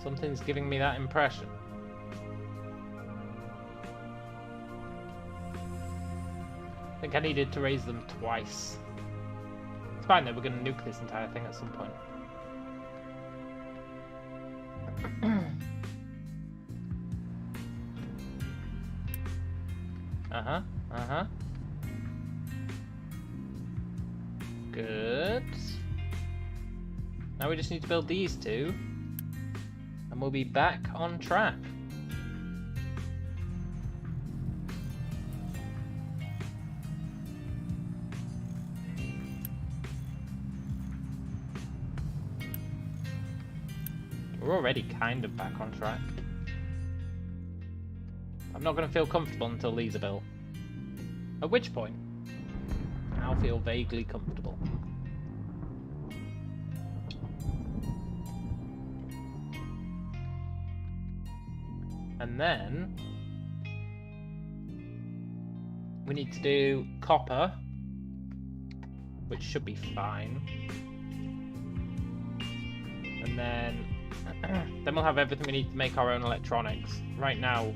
Something's giving me that impression. I think I needed to raise them twice. It's fine though, we're going to nuke this entire thing at some point. Good. Now we just need to build these two, and we'll be back on track. We're already kind of back on track. I'm not going to feel comfortable until these are built. At which point, I'll feel vaguely comfortable. And then we need to do copper, which should be fine. And then we'll have everything we need to make our own electronics. Right now,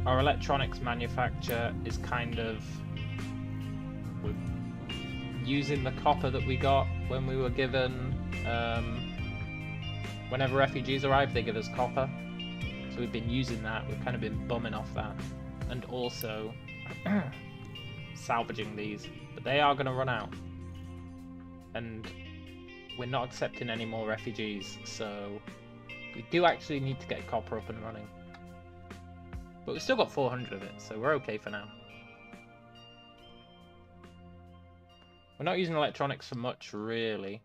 our electronics manufacture is kind of, we're using the copper that we got when we were given, whenever refugees arrive they give us copper, so we've been using that. We've kind of been bumming off that, and also salvaging these, but they are going to run out, and we're not accepting any more refugees, so we do actually need to get copper up and running. But we've still got 400 of it, so we're okay for now. We're not using electronics for much, really.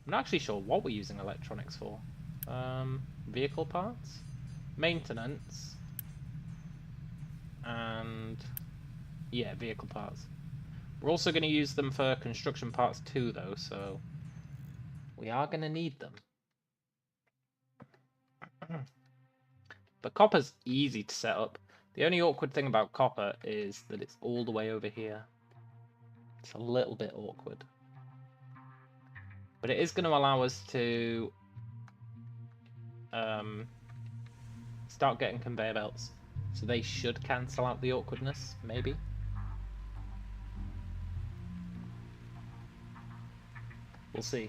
I'm not actually sure what we're using electronics for. Vehicle parts? Maintenance? And... yeah, vehicle parts. We're also going to use them for construction parts too, though, so we are going to need them. But copper's easy to set up. The only awkward thing about copper is that it's all the way over here. It's a little bit awkward. But it is going to allow us to start getting conveyor belts. So they should cancel out the awkwardness, maybe. We'll see.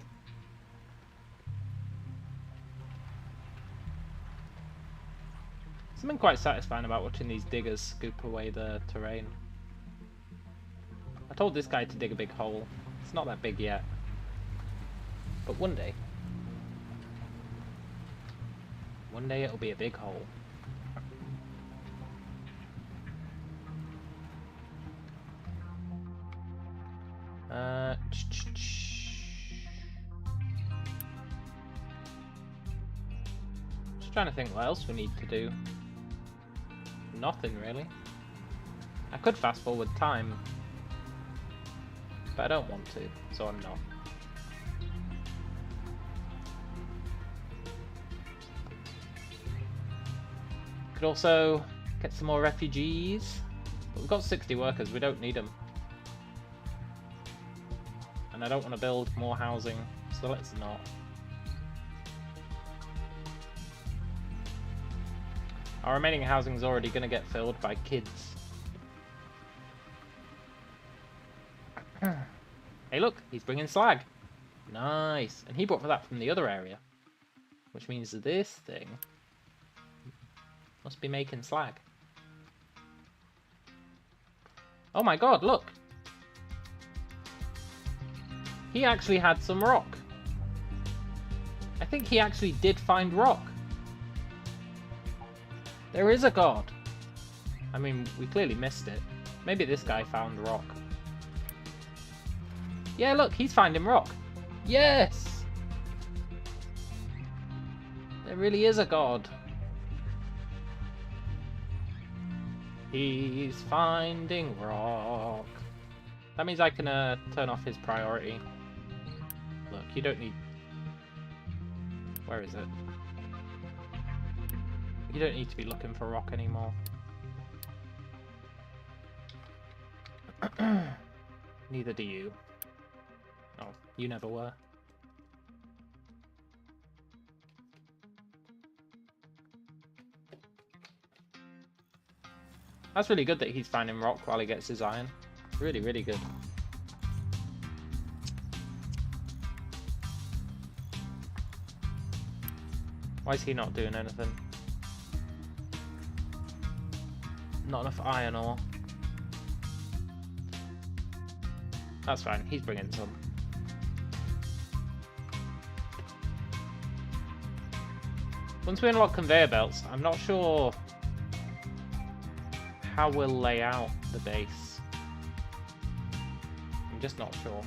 Something quite satisfying about watching these diggers scoop away the terrain. I told this guy to dig a big hole. It's not that big yet. But one day it'll be a big hole. Just trying to think what else we need to do. Nothing really. I could fast forward time, but I don't want to, so I'm not. Could also get some more refugees, but we've got 60 workers, we don't need them. And I don't want to build more housing, so let's not. Our remaining housing is already going to get filled by kids. Hey look, he's bringing slag. Nice. And he brought for that from the other area. Which means that this thing must be making slag. Oh my god, look! He actually had some rock. I think he actually did find rock. There is a god. I mean, we clearly missed it. Maybe this guy found rock. Yeah, look, he's finding rock. Yes! There really is a god. He's finding rock. That means I can turn off his priority. Look, you don't need... Where is it? You don't need to be looking for rock anymore. Neither do you. Oh, you never were. That's really good that he's finding rock while he gets his iron. Really, really good. Why is he not doing anything? Not enough iron ore. That's fine, he's bringing some. Once we unlock conveyor belts, I'm not sure how we'll lay out the base. I'm just not sure.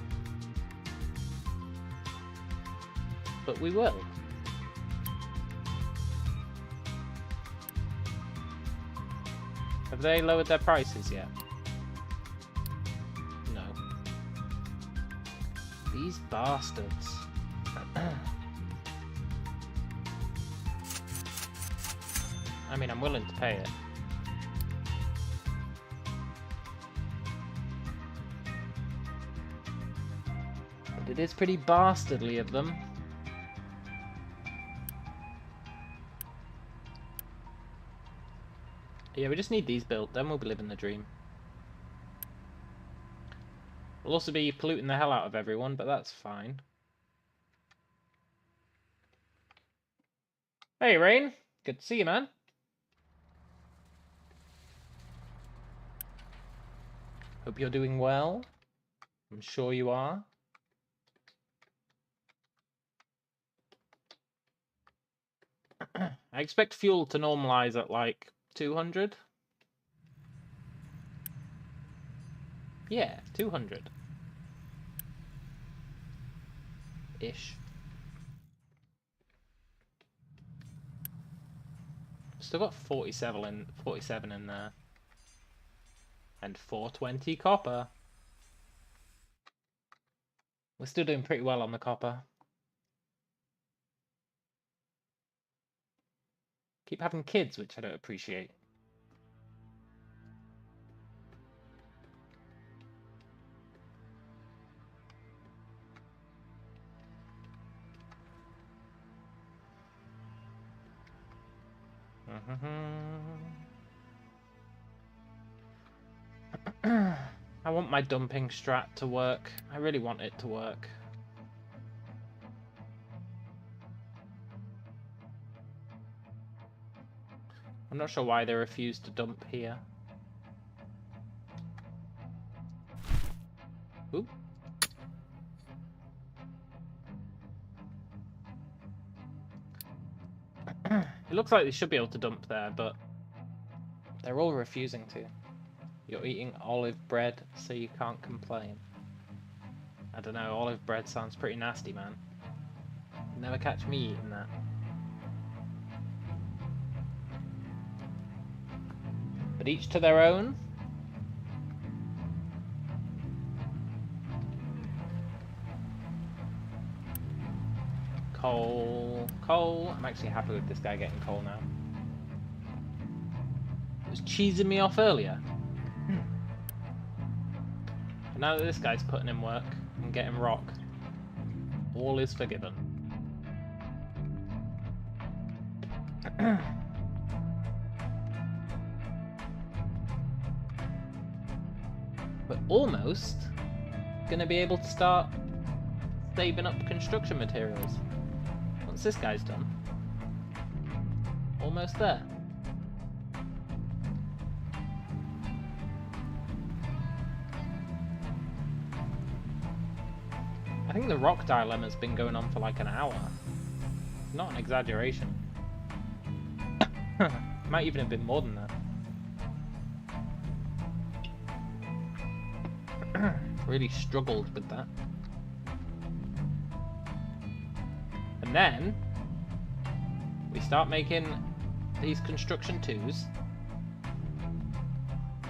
But we will. Have they lowered their prices yet? No. These bastards. I mean, I'm willing to pay it. But it is pretty bastardly of them. Yeah, we just need these built, then we'll be living the dream. We'll also be polluting the hell out of everyone, but that's fine. Hey, Rain. Good to see you, man. Hope you're doing well. I'm sure you are. I expect fuel to normalize at like 200. Yeah, 200. Ish. Still got 47 in there. And 420 copper. We're still doing pretty well on the copper. Keep having kids, which I don't appreciate. I want my dumping strat to work. I really want it to work. I'm not sure why they refuse to dump here. Ooh. It looks like they should be able to dump there, but they're all refusing to. You're eating olive bread, so you can't complain. I don't know, olive bread sounds pretty nasty, man. You'll never catch me eating that. But each to their own. Coal. Coal. I'm actually happy with this guy getting coal now. It was cheesing me off earlier. But now that this guy's putting in work and getting rock, all is forgiven. We're almost going to be able to start saving up construction materials. Once this guy's done. Almost there. I think the rock dilemma's been going on for like an hour. Not an exaggeration. Might even have been more than that. Really struggled with that. And then we start making these construction twos.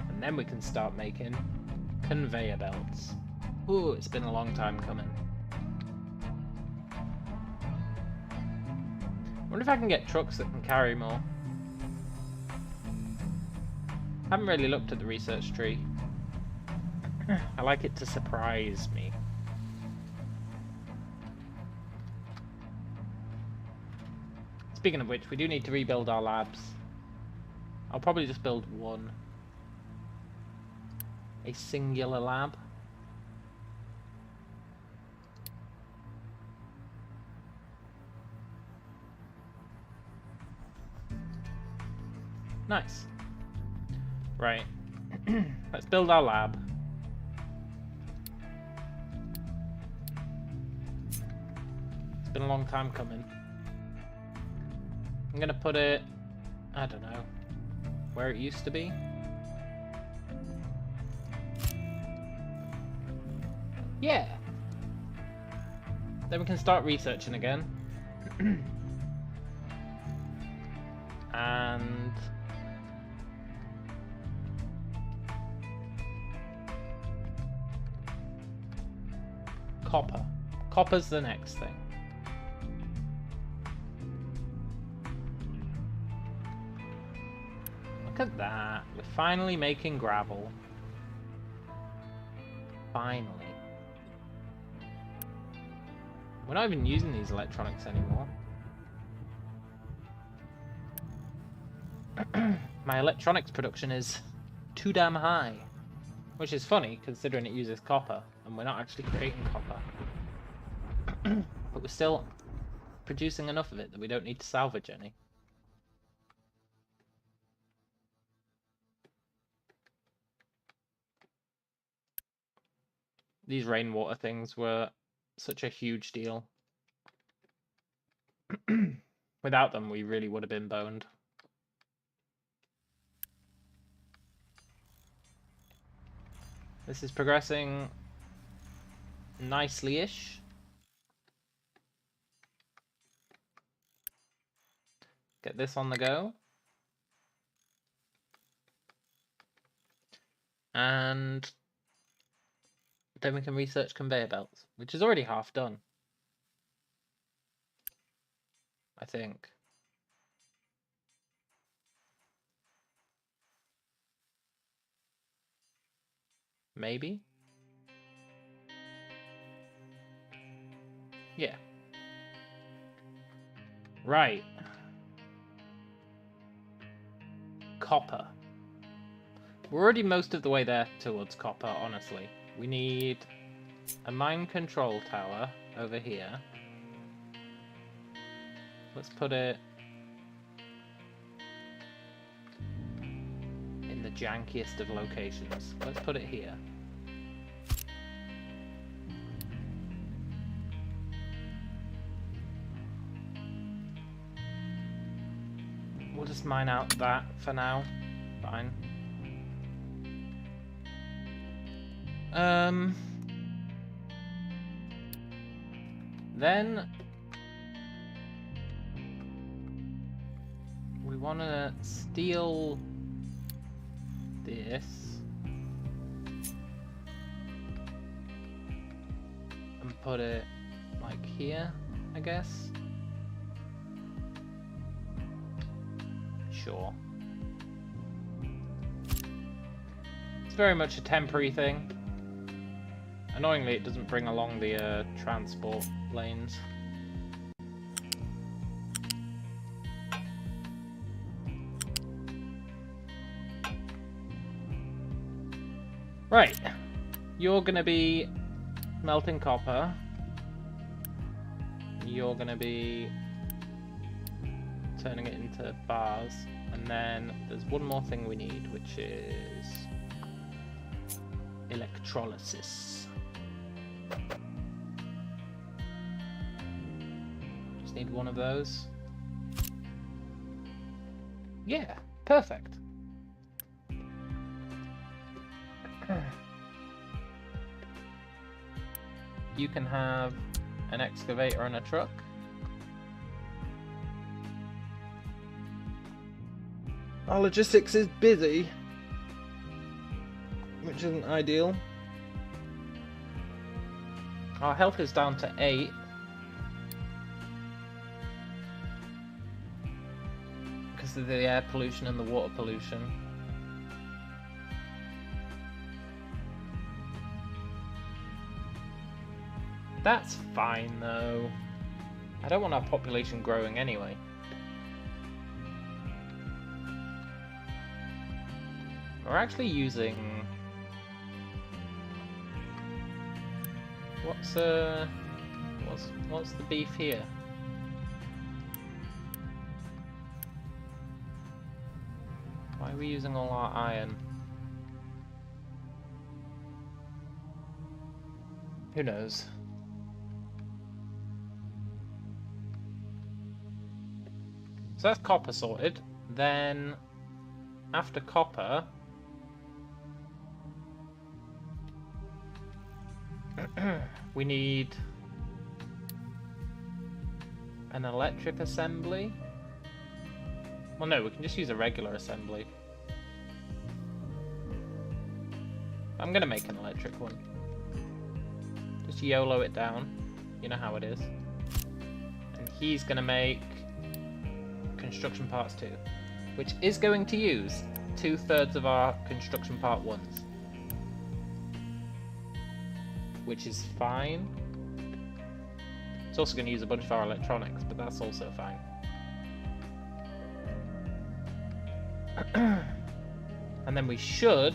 And then we can start making conveyor belts. Ooh, it's been a long time coming. I wonder if I can get trucks that can carry more. Haven't really looked at the research tree. I like it to surprise me. Speaking of which, we do need to rebuild our labs. I'll probably just build one. A singular lab. Nice. Right. Let's build our lab. It's been a long time coming. I'm gonna put it, I don't know, where it used to be. Yeah. Then we can start researching again. And copper. Copper's the next thing. Look at that. We're finally making gravel. Finally. We're not even using these electronics anymore. My electronics production is too damn high. Which is funny, considering it uses copper, and we're not actually creating copper. But we're still producing enough of it that we don't need to salvage any. These rainwater things were such a huge deal. Without them, we really would have been boned. This is progressing nicely-ish. Get this on the go. And Then we can research conveyor belts, which is already half done. I think. Maybe? Yeah. Right. Copper. We're already most of the way there towards copper, honestly. We need a mine control tower over here. Let's put it in the jankiest of locations. Let's put it here. We'll just mine out that for now. Fine. Then we want to steal this and put it like here, I guess. Sure. It's very much a temporary thing. Annoyingly, it doesn't bring along the transport lanes. Right. You're gonna be melting copper. You're gonna be turning it into bars. And then there's one more thing we need, which is electrolysis. Just need one of those. Yeah, perfect. You can have an excavator and a truck. Our logistics is busy, which isn't ideal. Our health is down to 8. Because of the air pollution and the water pollution. That's fine though. I don't want our population growing anyway. We're actually using... What's the beef here? Why are we using all our iron? Who knows? So that's copper sorted. Then after copper, we need an electric assembly. Well, no, we can just use a regular assembly. I'm gonna make an electric one. Just YOLO it down. You know how it is. And he's gonna make construction parts 2, which is going to use 2/3 of our construction part 1s. Which is fine. It's also going to use a bunch of our electronics, but that's also fine. And then we should,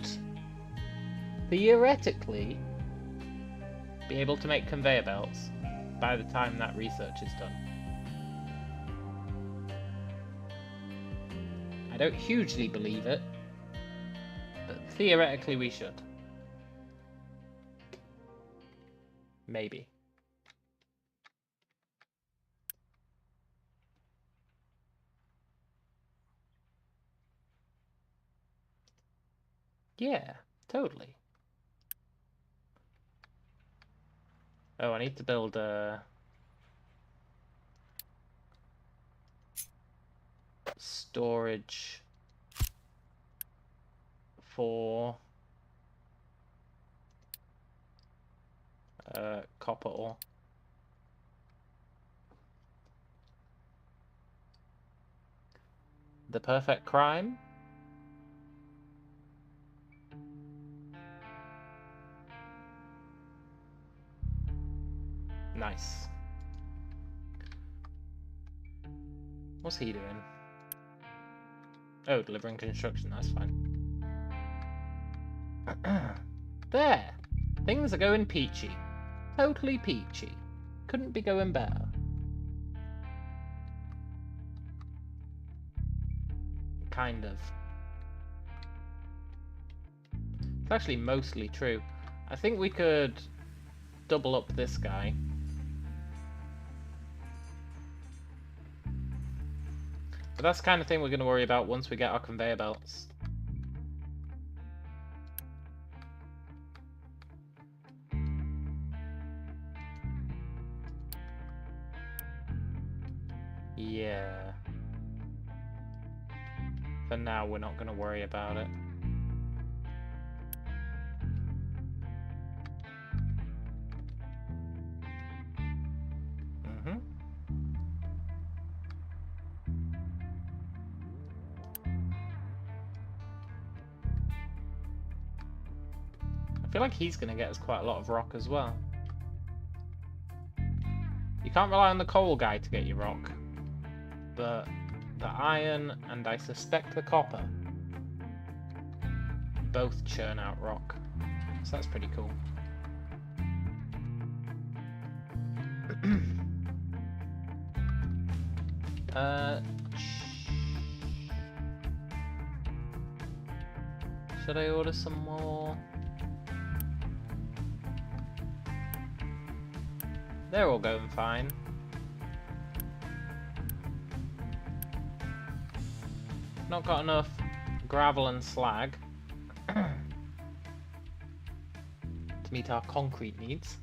theoretically, be able to make conveyor belts by the time that research is done. I don't hugely believe it, but theoretically we should. Maybe. Yeah, totally. Oh, I need to build a storage for copper ore. The perfect crime? Nice. What's he doing? Oh, delivering construction, that's fine. There! Things are going peachy. Totally peachy. Couldn't be going better. Kind of. It's actually mostly true. I think we could double up this guy. But that's the kind of thing we're going to worry about once we get our conveyor belts. Yeah. For now, we're not going to worry about it. I feel like he's going to get us quite a lot of rock as well. You can't rely on the coal guy to get you rock, but the iron and I suspect the copper both churn out rock, so that's pretty cool. Should I order some more? They're all going fine. Not got enough gravel and slag to meet our concrete needs.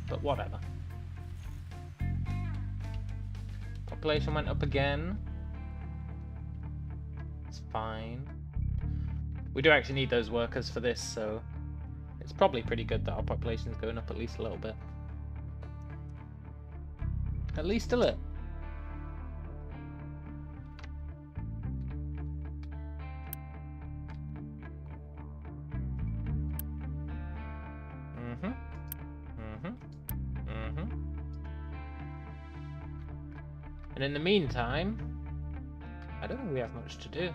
But whatever. Population went up again. It's fine. We do actually need those workers for this, so it's probably pretty good that our population is going up at least a little bit. At least a little. And in the meantime, I don't think we have much to do.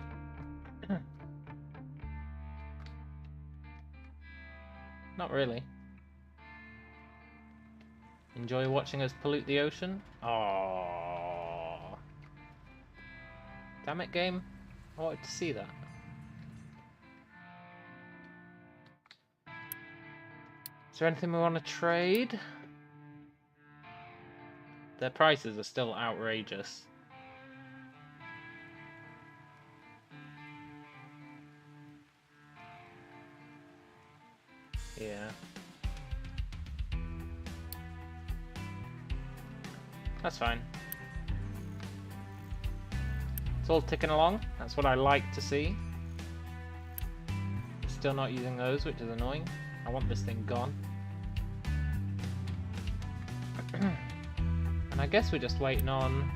Not really. Enjoy watching us pollute the ocean? Aww. Damn it, game. I wanted to see that. Is there anything we want to trade? Their prices are still outrageous. Yeah. That's fine. It's all ticking along. That's what I like to see. Still not using those, which is annoying. I want this thing gone. And I guess we're just waiting on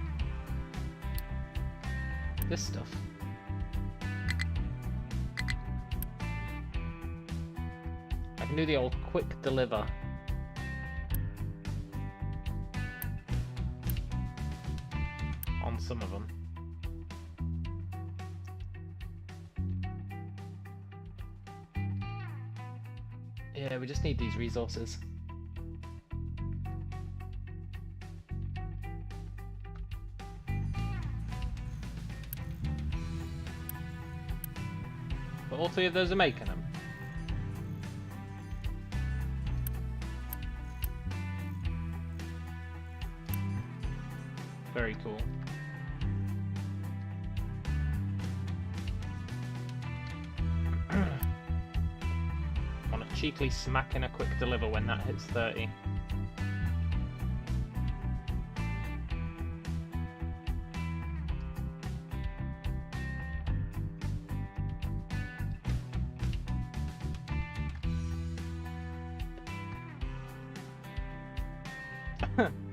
this stuff. I can do the old quick deliver. On some of them. Yeah, we just need these resources. But all three of those are making them. Very cool. Want to cheekily smack in a quick deliver when that hits 30.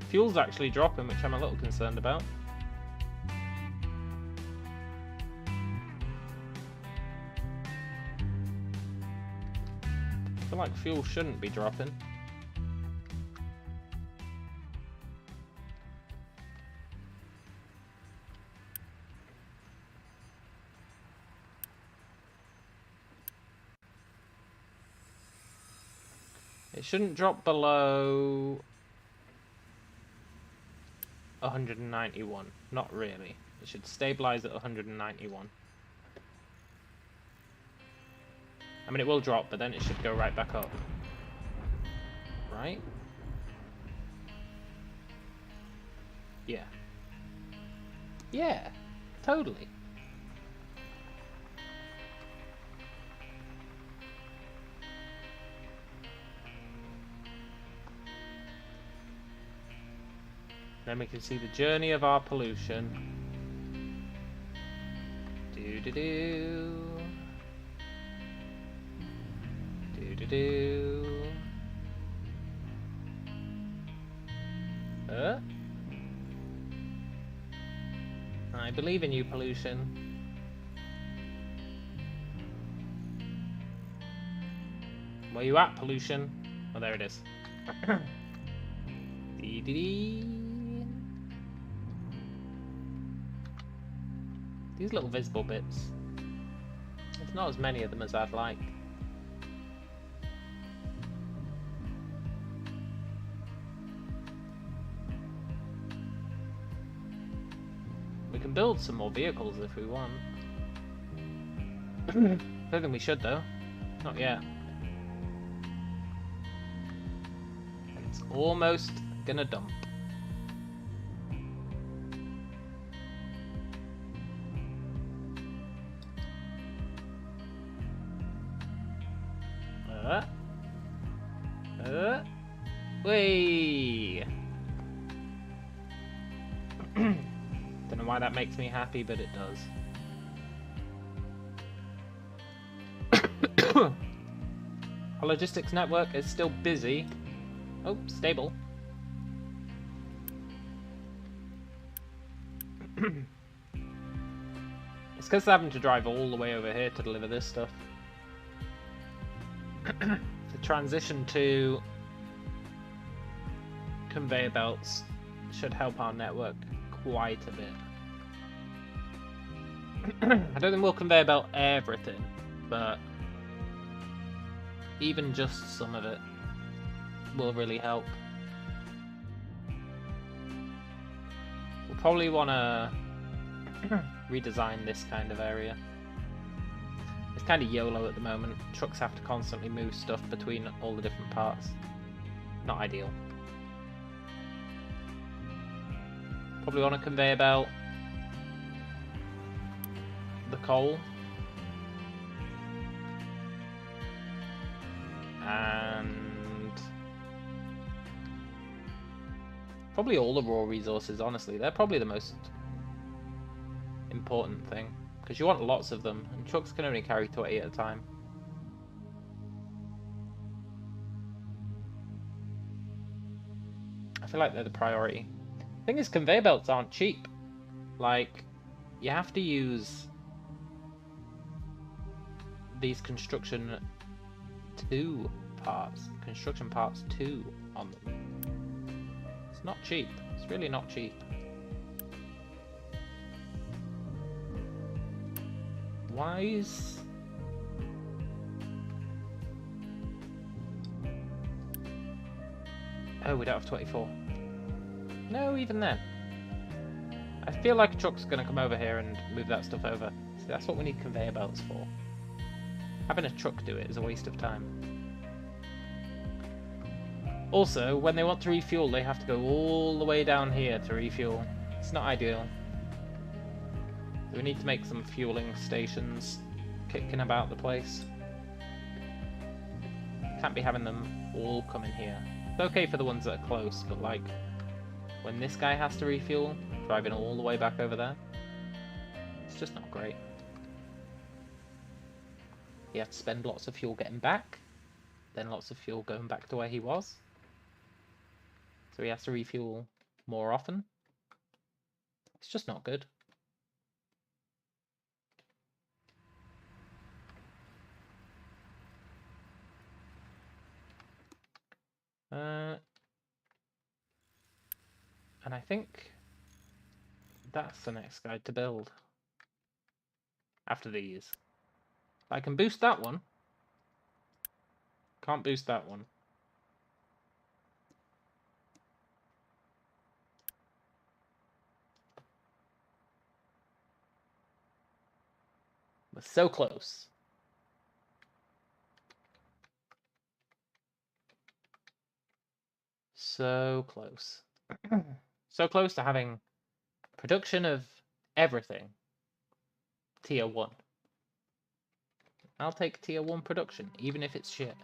Fuel's actually dropping, which I'm a little concerned about. I feel like fuel shouldn't be dropping. It shouldn't drop below 191. Not really. It should stabilize at 191. I mean, it will drop, but then it should go right back up. Right? Yeah. Yeah, totally. Then we can see the journey of our pollution. Do-do-do. Do-do-do. I believe in you, pollution. Where you at, pollution? Oh, there it is. Dee-dee-dee. These little visible bits. There's not as many of them as I'd like. We can build some more vehicles if we want. Don't think we should though. Not yet. It's almost gonna dump. Whey! Don't know why that makes me happy, but it does. Our logistics network is still busy. Oh, stable. It's because they're having to drive all the way over here to deliver this stuff. The transition to conveyor belts should help our network quite a bit. I don't think we'll conveyor belt everything, but even just some of it will really help. We'll probably want to redesign this kind of area. It's kind of YOLO at the moment. Trucks have to constantly move stuff between all the different parts. Not ideal. Probably want a conveyor belt. The coal. And probably all the raw resources, honestly. They're probably the most important thing. Because you want lots of them, and trucks can only carry 20 at a time. I feel like they're the priority. The thing is, conveyor belts aren't cheap. Like, you have to use these construction parts 2 on them. It's not cheap. It's really not cheap. Why is... Oh, we don't have 24. No, even then. I feel like a truck's going to come over here and move that stuff over. See, that's what we need conveyor belts for. Having a truck do it is a waste of time. Also, when they want to refuel, they have to go all the way down here to refuel. It's not ideal. We need to make some fueling stations kicking about the place. Can't be having them all coming here. It's okay for the ones that are close, but like when this guy has to refuel, driving all the way back over there, it's just not great. He has to spend lots of fuel getting back, then lots of fuel going back to where he was. So he has to refuel more often. It's just not good. And I think that's the next guide to build. After these. I can boost that one. Can't boost that one. We're so close. So close. So close to having production of everything. Tier 1. I'll take Tier 1 production, even if it's shit.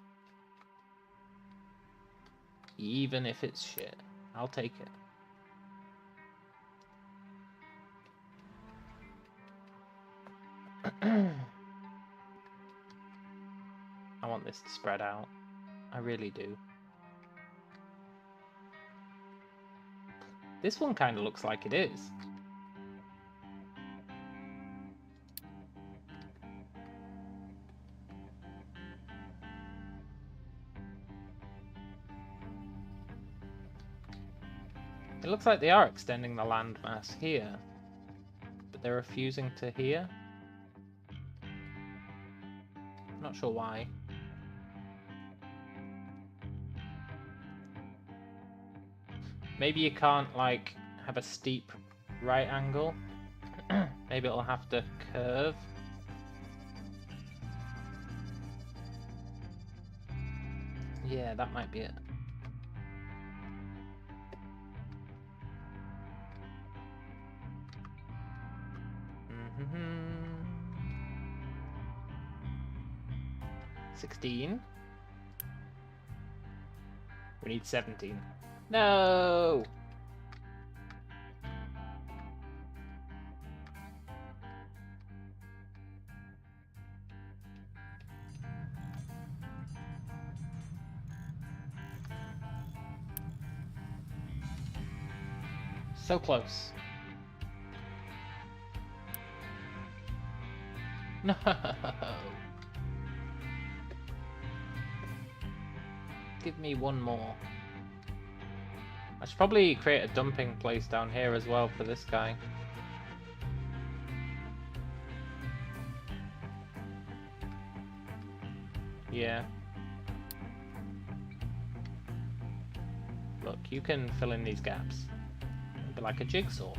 Even if it's shit. I'll take it. I want this to spread out. I really do. This one kind of looks like it is. It looks like they are extending the landmass here, but they're refusing to here. Not sure why. Maybe you can't, like, have a steep right angle. Maybe it'll have to curve. Yeah, that might be it. Mm-hmm. 16. We need 17. No! So close. No! Give me one more. I should probably create a dumping place down here as well for this guy. Yeah. Look, you can fill in these gaps. It'll be like a jigsaw.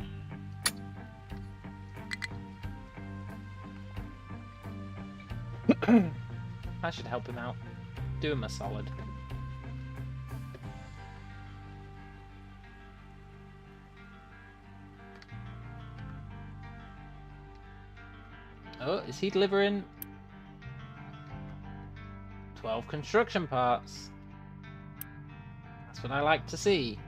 That should help him out. Do him a solid. Oh, is he delivering 12 construction parts? That's what I like to see.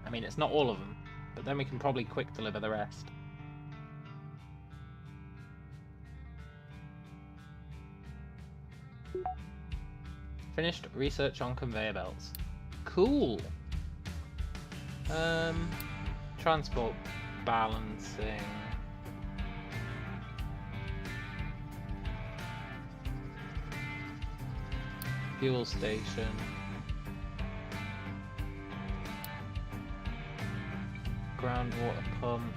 I mean, it's not all of them, but then we can probably quick deliver the rest. Finished research on conveyor belts. Cool. Transport balancing. Fuel station. Groundwater pump.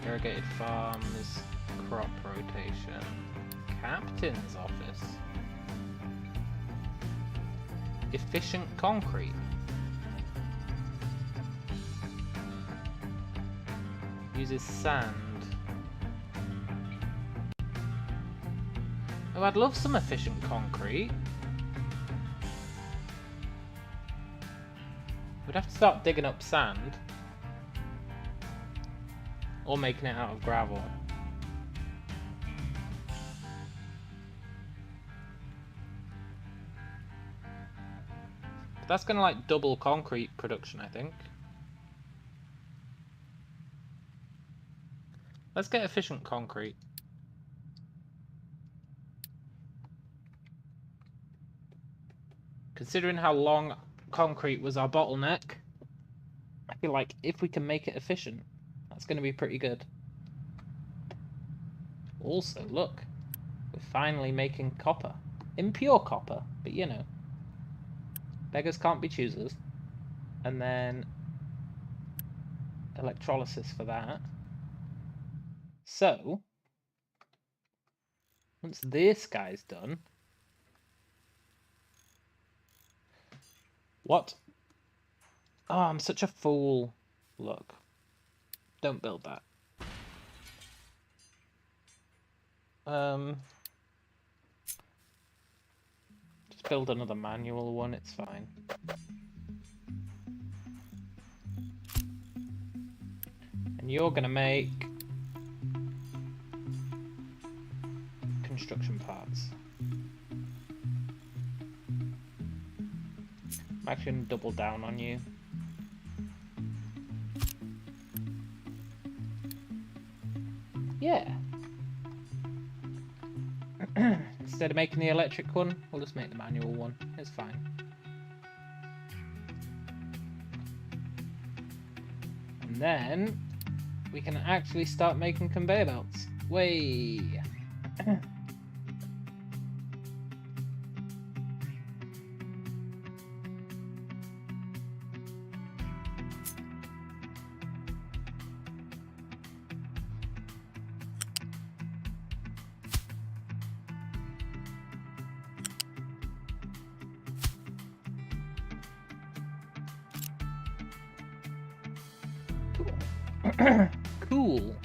Irrigated farms. Crop rotation. Captain's office. Efficient concrete. Uses sand. Oh, I'd love some efficient concrete. We'd have to start digging up sand. Or making it out of gravel. But that's gonna like double concrete production, I think. Let's get efficient concrete. Considering how long concrete was our bottleneck. I feel like if we can make it efficient, that's going to be pretty good. Also, look, we're finally making copper. Impure copper, but you know, beggars can't be choosers. And then electrolysis for that. So, once this guy's done... What? Oh, I'm such a fool. Look. Don't build that. Just build another manual one, it's fine. And you're gonna make construction parts. I'm actually gonna double down on you. Yeah. Instead of making the electric one, we'll just make the manual one. It's fine. And then we can actually start making conveyor belts. Way. Cool.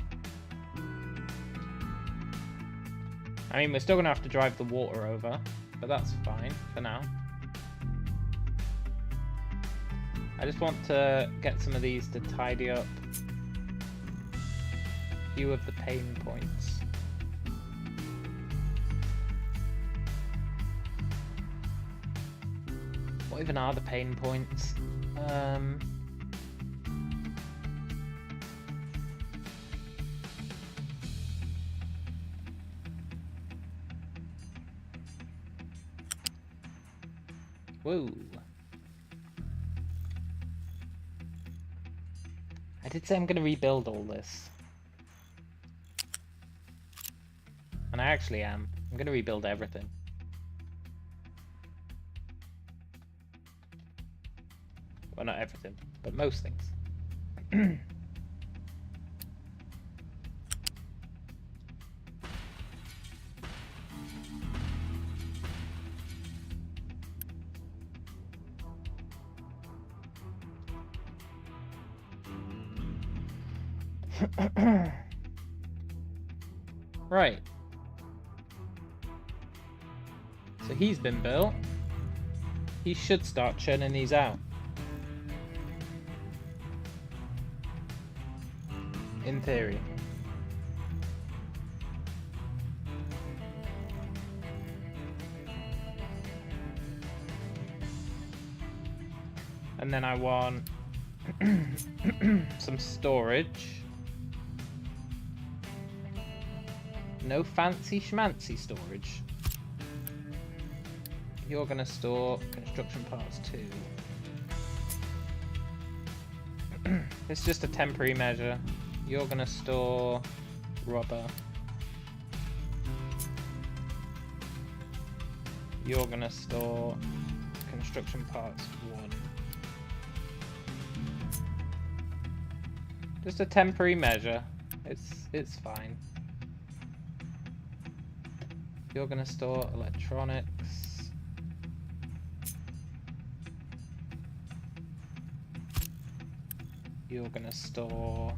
I mean, we're still gonna have to drive the water over, but that's fine for now. I just want to get some of these to tidy up a few of the pain points. What even are the pain points? Whoa. I did say I'm going to rebuild all this. And I actually am. I'm going to rebuild everything. Well, not everything, but most things. Right. So he's been built. He should start churning these out. In theory. And then I want some storage. No fancy schmancy storage. You're gonna store construction parts too. It's just a temporary measure. You're gonna store rubber. You're gonna store construction parts 1. Just a temporary measure. It's fine. You're gonna store electronics. You're gonna store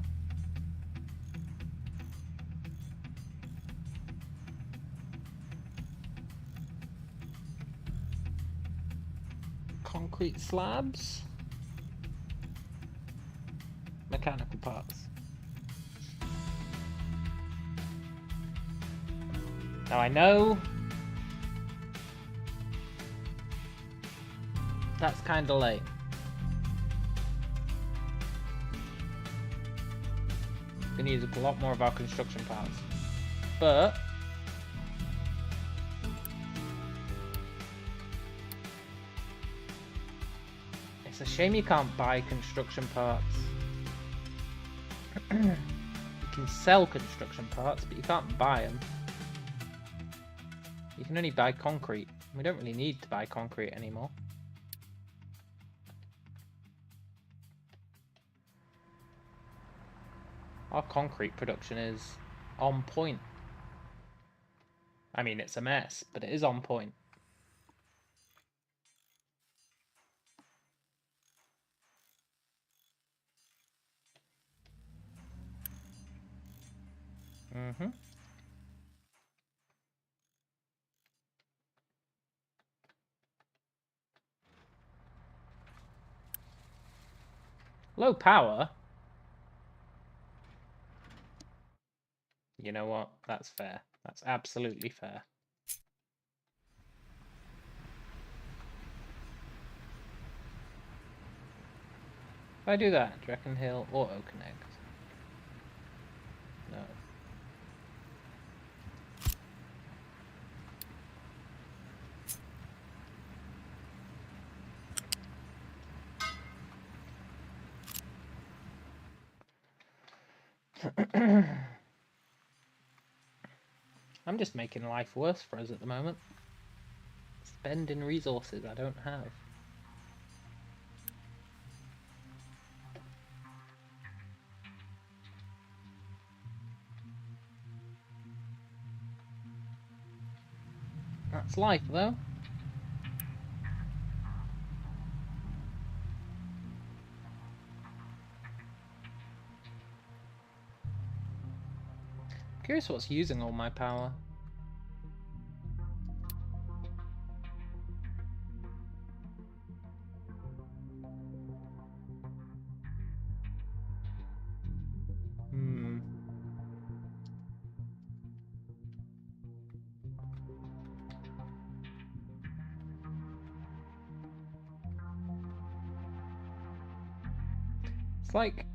concrete slabs, mechanical parts. Now I know that's kind of late. We need a lot more of our construction parts, but It's a shame you can't buy construction parts. You can sell construction parts, but you can't buy them. You can only buy concrete. We don't really need to buy concrete anymore. Our concrete production is on point. I mean, it's a mess, but it is on point. Mm-hmm. Low power? You know what? That's fair. That's absolutely fair. If I do that, do you reckon he'll auto-connect? No. I'm just making life worse for us at the moment. Spending resources I don't have. That's life, though. Curious what's using all my power. It's like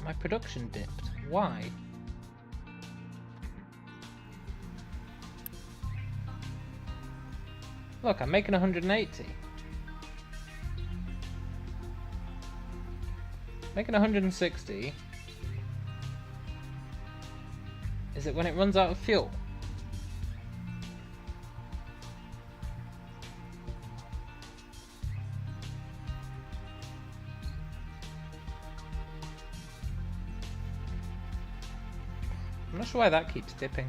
my production dipped. Why? Look, I'm making 180. Making 160. Is it when it runs out of fuel? I'm not sure why that keeps dipping.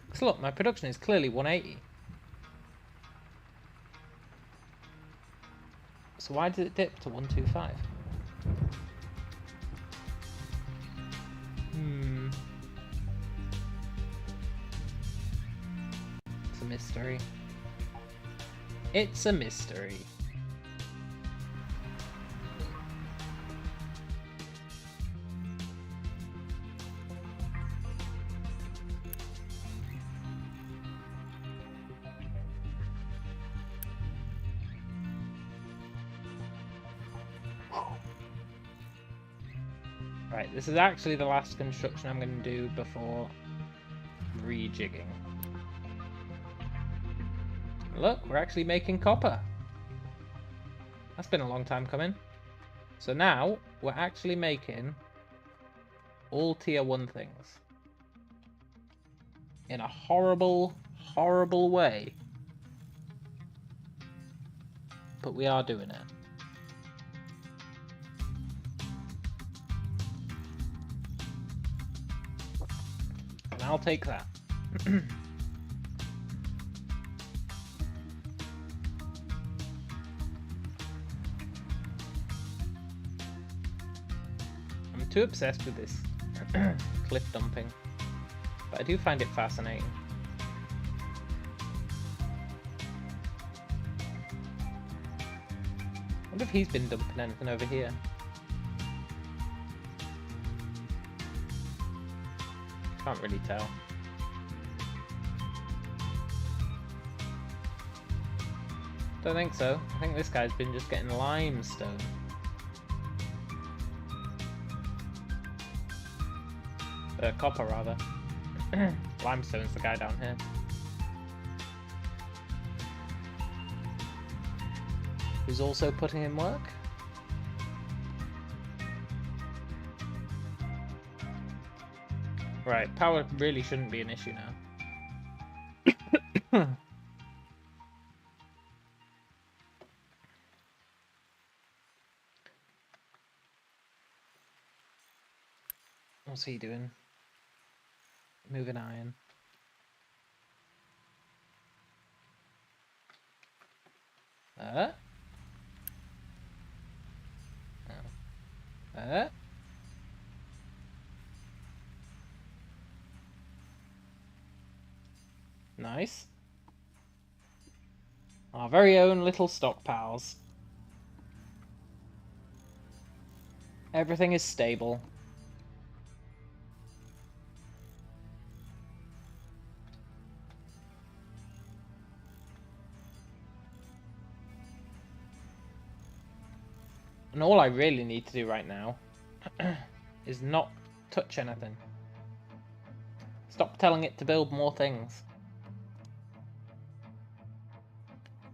Because look, my production is clearly 180. So why did it dip to 125? It's a mystery. It's a mystery. Right, this is actually the last construction I'm going to do before rejigging. Look, we're actually making copper. That's been a long time coming. So now, we're actually making all tier 1 things. In a horrible, horrible way. But we are doing it. And I'll take that. Too obsessed with this cliff dumping, but I do find it fascinating. I wonder if he's been dumping anything over here. Can't really tell. Don't think so. I think this guy's been just getting limestone. Copper, rather. Limestone's the guy down here. Who's also putting in work. Right, power really shouldn't be an issue now. What's he doing? Moving iron. Nice. Our very own little stockpiles. Everything is stable. And all I really need to do right now is not touch anything. Stop telling it to build more things.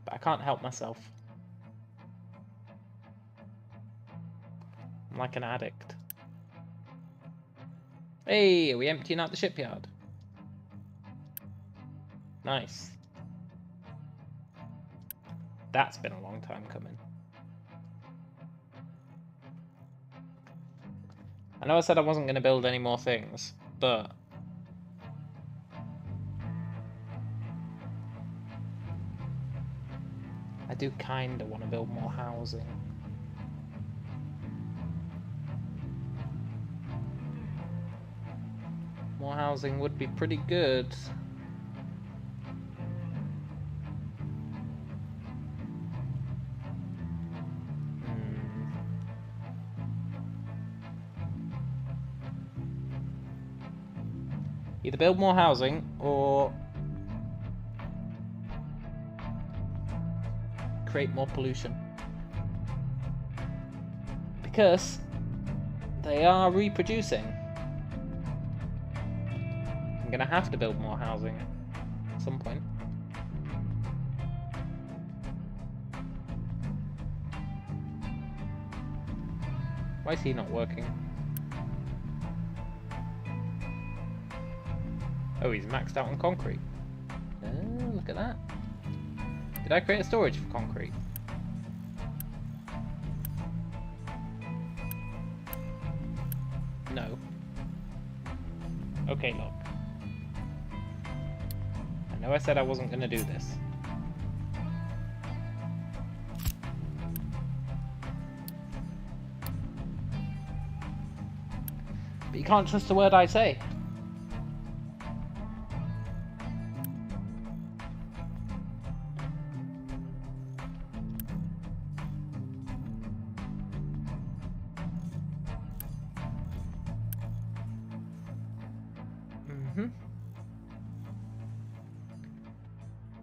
But I can't help myself. I'm like an addict. Hey, are we emptying out the shipyard? Nice. That's been a long time coming. I know I said I wasn't going to build any more things, but I do kind of want to build more housing. More housing would be pretty good. Either build more housing or create more pollution. Because they are reproducing. I'm gonna have to build more housing at some point. Why is he not working? Oh, he's maxed out on concrete. Oh, look at that. Did I create a storage for concrete? No. Okay, look. I know I said I wasn't going to do this. But you can't trust a word I say.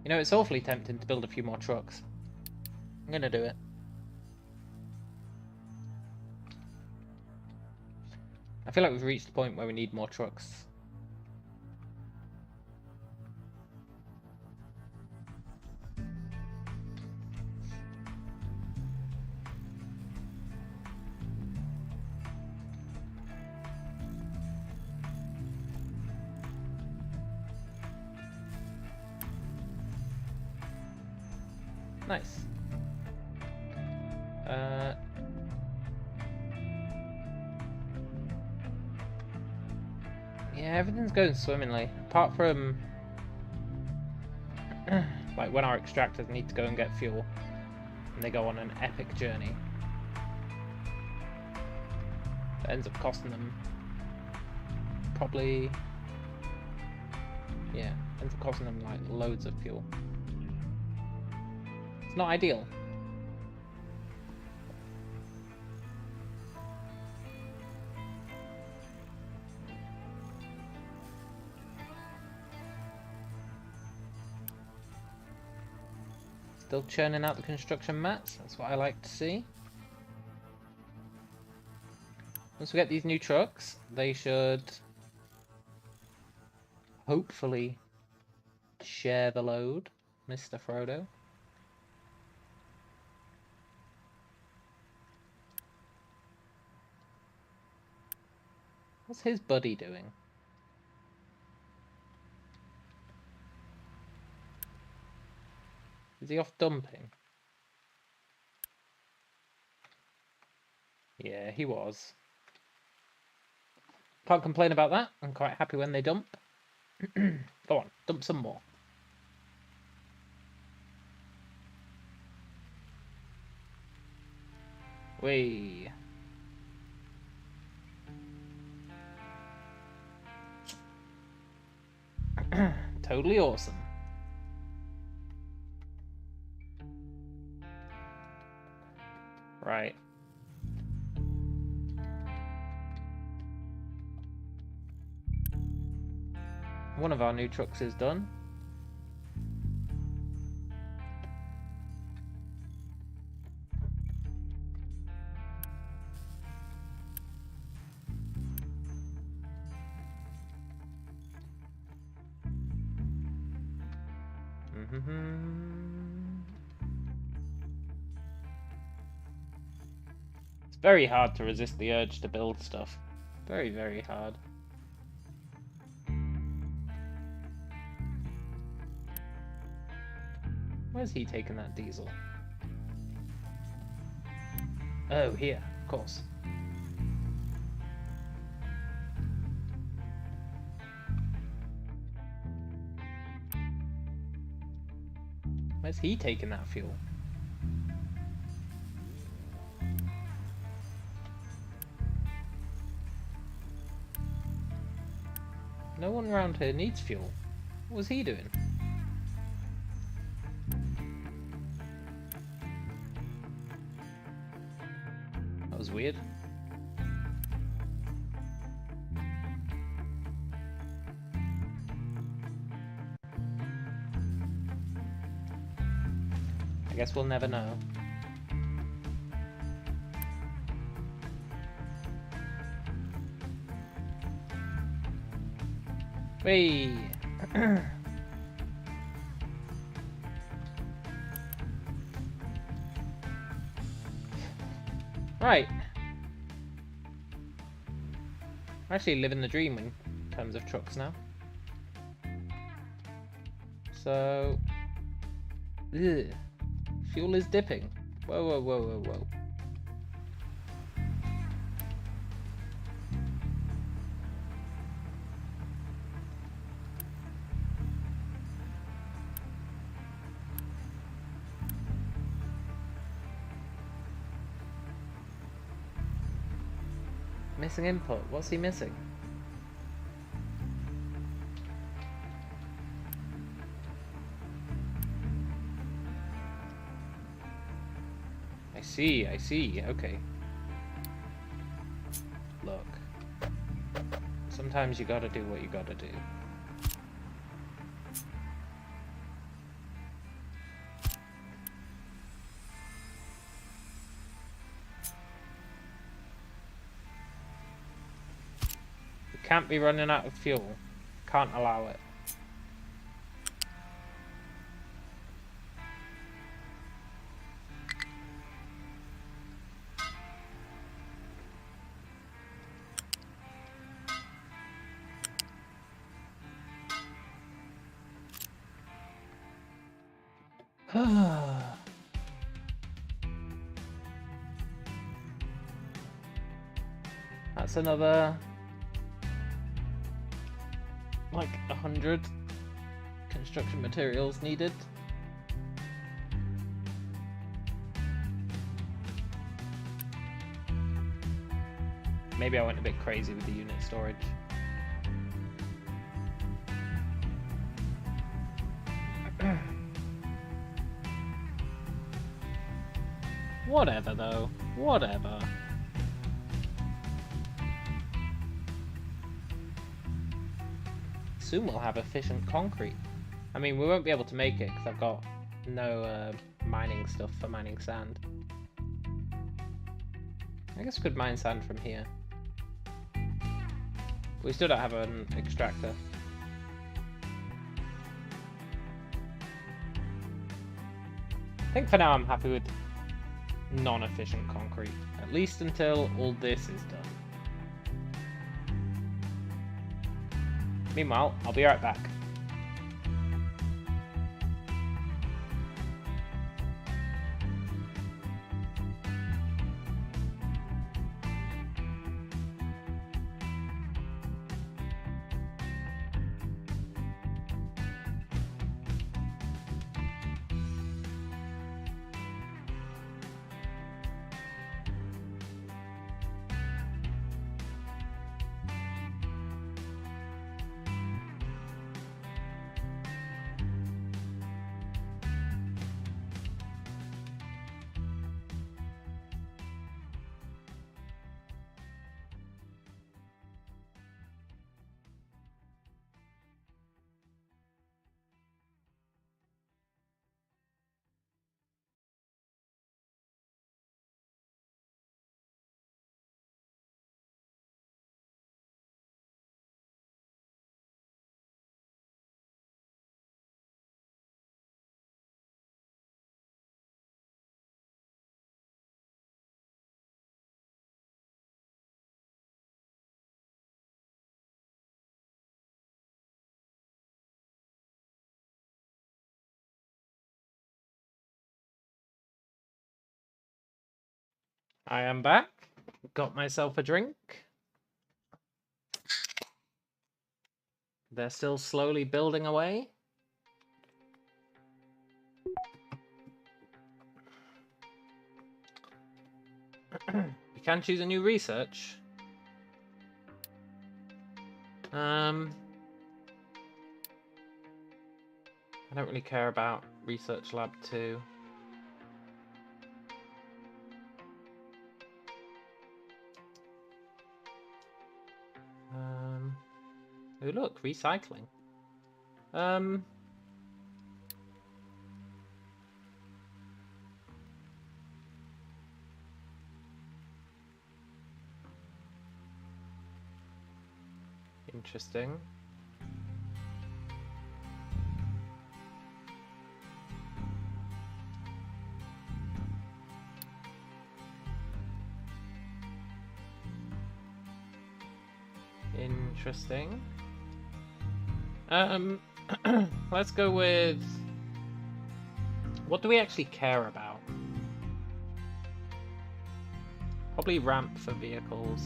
You know, it's awfully tempting to build a few more trucks. I'm gonna do it. I feel like we've reached the point where we need more trucks. Nice. Yeah, everything's going swimmingly, apart from like when our extractors need to go and get fuel, and they go on an epic journey. That ends up costing them probably, yeah, ends up costing them like loads of fuel. It's not ideal. Still churning out the construction mats, that's what I like to see. Once we get these new trucks, they should hopefully share the load, Mr. Frodo. What's his buddy doing? Is he off dumping? Yeah, he was. Can't complain about that. I'm quite happy when they dump. Go on, dump some more. Whee. Totally awesome. Right. One of our new trucks is done. It's very hard to resist the urge to build stuff. Very, very hard. Where's he taking that diesel? Oh, here, of course. Where's he taking that fuel? No one around here needs fuel. What was he doing? That was weird. I guess we'll never know. Whee! Right. I'm actually living the dream in terms of trucks now. So... Ugh. Fuel is dipping. Whoa, whoa, whoa, whoa, whoa. Missing input. What's he missing? I see, okay. Look. Sometimes you gotta do what you gotta do. We can't be running out of fuel. Can't allow it. That's another like 100 construction materials needed. Maybe I went a bit crazy with the unit storage. Whatever though, whatever. Soon we'll have efficient concrete. I mean, we won't be able to make it because I've got no mining stuff for mining sand. I guess we could mine sand from here. We still don't have an extractor. think for now I'm happy with non-efficient concrete, at least until all this is done. Meanwhile, I'll be right back. I am back. Got myself a drink. They're still slowly building away. You can choose a new research. I don't really care about Research Lab 2. Oh look, recycling. Interesting. Interesting. Let's go with... What do we actually care about? Probably ramp for vehicles.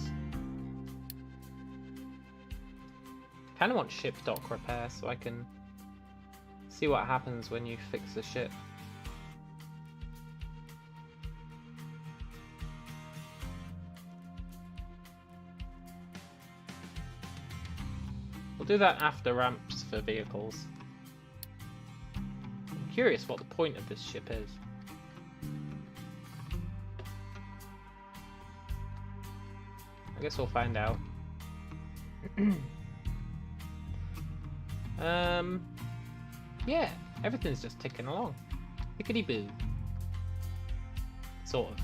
Kind of want ship dock repair so I can see what happens when you fix the ship. We'll do that after ramps for vehicles. I'm curious what the point of this ship is. I guess we'll find out. Yeah, everything's just ticking along. Pickety-boo. Sort of.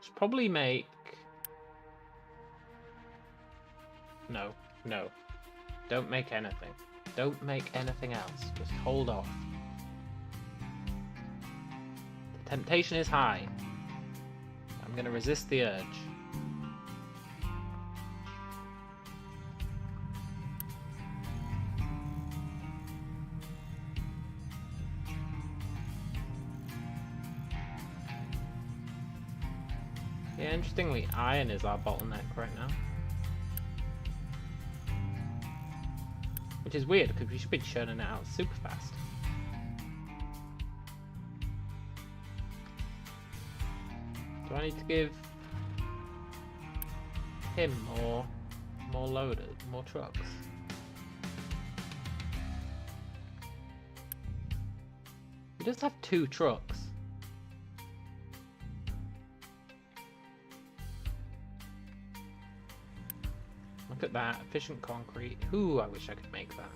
Should probably make... No. Don't make anything. Don't make anything else. Just hold off. The temptation is high. I'm gonna resist the urge. Yeah, interestingly, iron is our bottleneck right now. Which is weird, because we should be churning it out super fast. Do I need to give him more loaders, more trucks? He does have 2 trucks. Look at that. Efficient concrete. Ooh, I wish I could make that.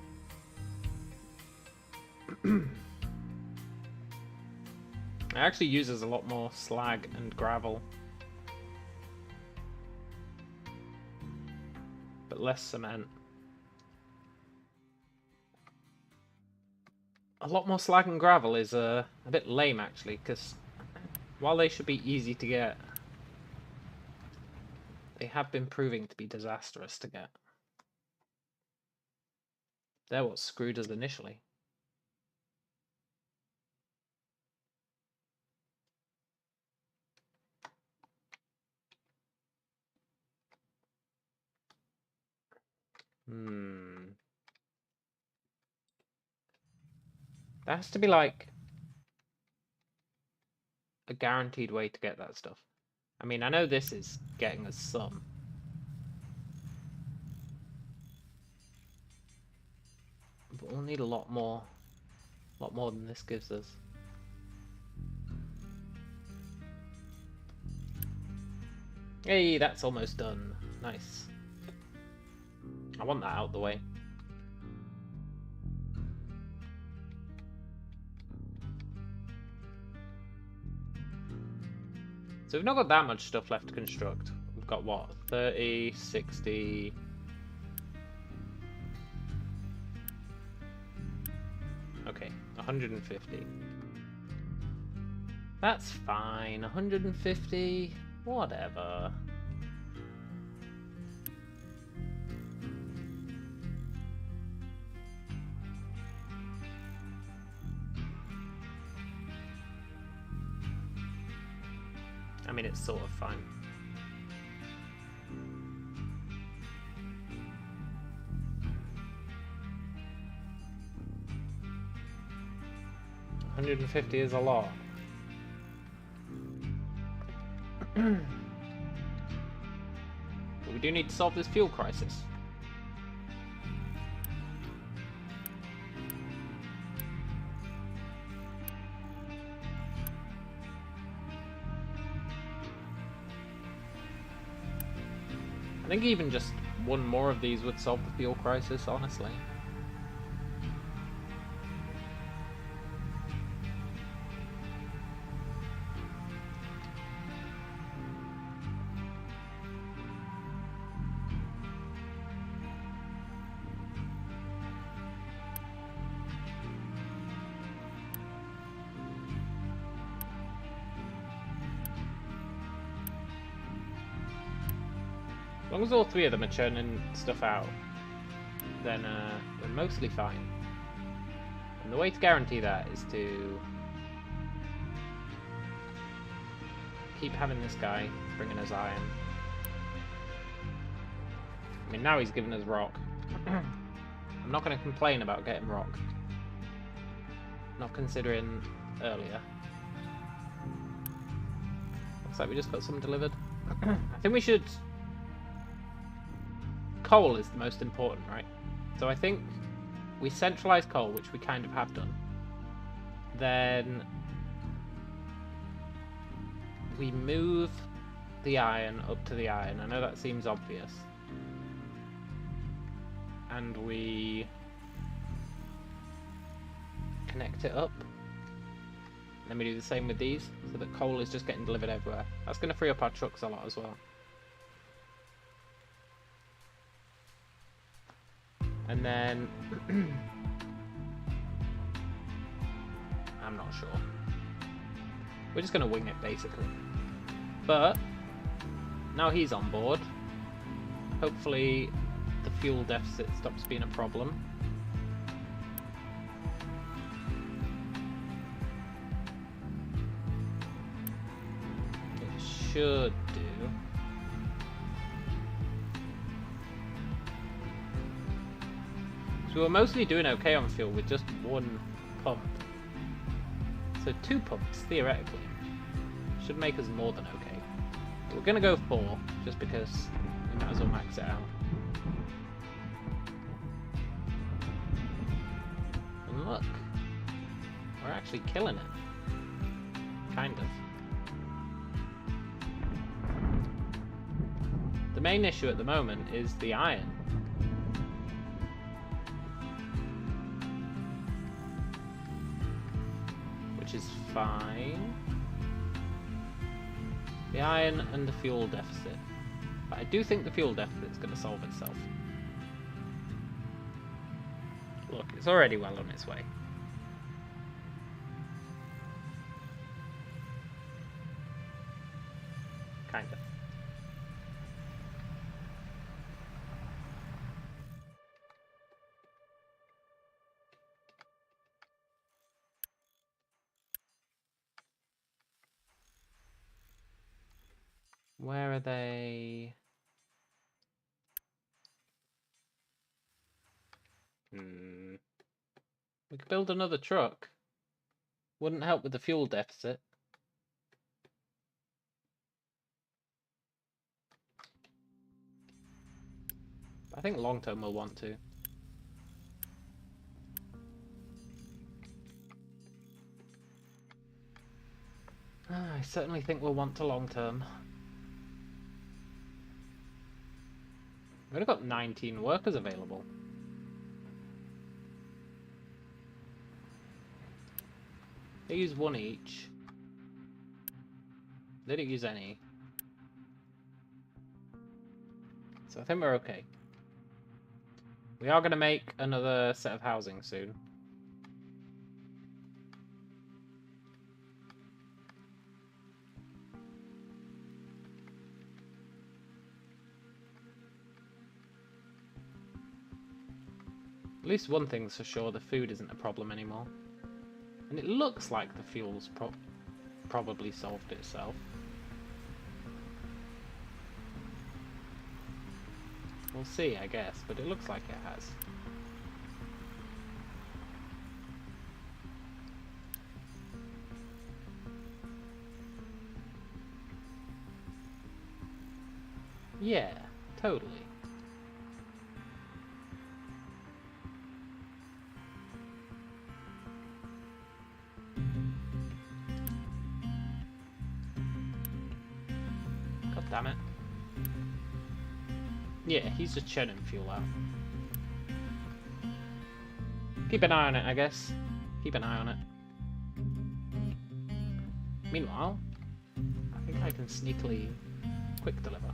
It actually uses a lot more slag and gravel. But less cement. A lot more slag and gravel is a bit lame, actually, because while they should be easy to get, they have been proving to be disastrous to get. They're what screwed us initially. There has to be, like, a guaranteed way to get that stuff. I mean, I know this is getting us some. But we'll need a lot more than this gives us. Hey, that's almost done. Nice. I want that out the way. So we've not got that much stuff left to construct. We've got what? 30, 60... Okay, 150. That's fine. 150... Whatever. I mean, it's sort of fine. $150 is a lot. But we do need to solve this fuel crisis. I think even just one more of these would solve the fuel crisis, honestly. As long as all three of them are churning stuff out, then we're mostly fine. And the way to guarantee that is to keep having this guy bringing us iron. I mean, now he's giving us rock. I'm not going to complain about getting rock. Not considering earlier. Looks like we just got some delivered. I think we should... Coal is the most important, right? So I think we centralize coal, which we kind of have done. Then we move the iron up to the iron. I know that seems obvious. And we connect it up. Then we do the same with these, so that coal is just getting delivered everywhere. That's going to free up our trucks a lot as well. And then... I'm not sure. We're just going to wing it, basically. But, now he's on board. Hopefully, the fuel deficit stops being a problem. It should do. So we're mostly doing okay on fuel with just one pump. So 2 pumps, theoretically, should make us more than okay. But we're going to go 4, just because we might as well max it out. And look, we're actually killing it. Kind of. The main issue at the moment is the iron. Which is fine. The iron and the fuel deficit. But I do think the fuel deficit is going to solve itself. Look, it's already well on its way. Kind of. Where are they? We could build another truck. Wouldn't help with the fuel deficit. I think long term we'll want to. I certainly think we'll want to long term. We've only got 19 workers available. They use one each. They didn't use any. So I think we're okay. We are going to make another set of housing soon. At least one thing's for sure, the food isn't a problem anymore. And it looks like the fuel's probably solved itself. We'll see, I guess, but it looks like it has. Yeah, totally. God damn it. Yeah, he's just churning fuel out. Keep an eye on it, I guess. Keep an eye on it. Meanwhile, I think I can sneakily quick deliver.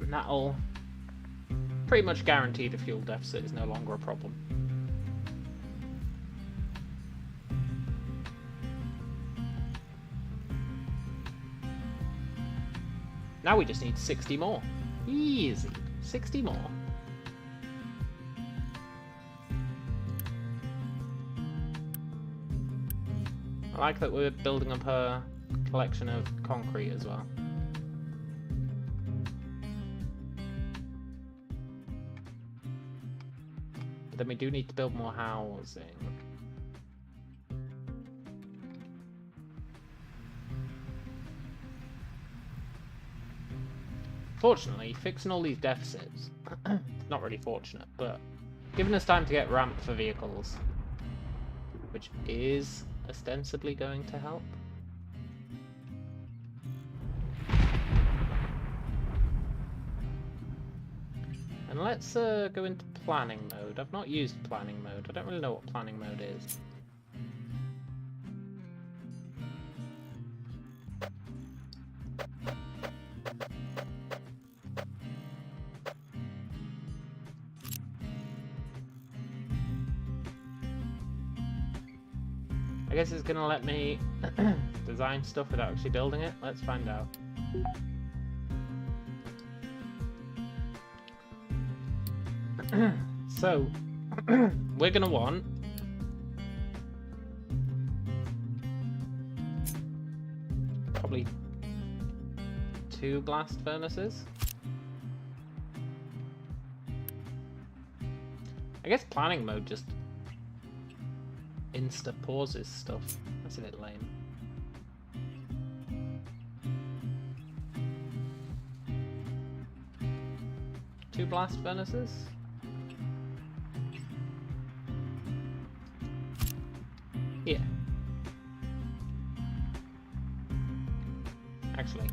And that'll pretty much guarantee the fuel deficit is no longer a problem. Now we just need 60 more. Easy. 60 more. I like that we're building up a collection of concrete as well. But then we do need to build more housing. Fortunately, fixing all these deficits, not really fortunate, but giving us time to get ramp for vehicles, which is ostensibly going to help. And let's go into planning mode. I've not used planning mode. I don't really know what planning mode is. I guess it's gonna let me design stuff without actually building it. Let's find out. So, we're gonna want probably 2 blast furnaces. I guess planning mode just insta pauses stuff. That's a bit lame. Two blast furnaces? Yeah. Actually,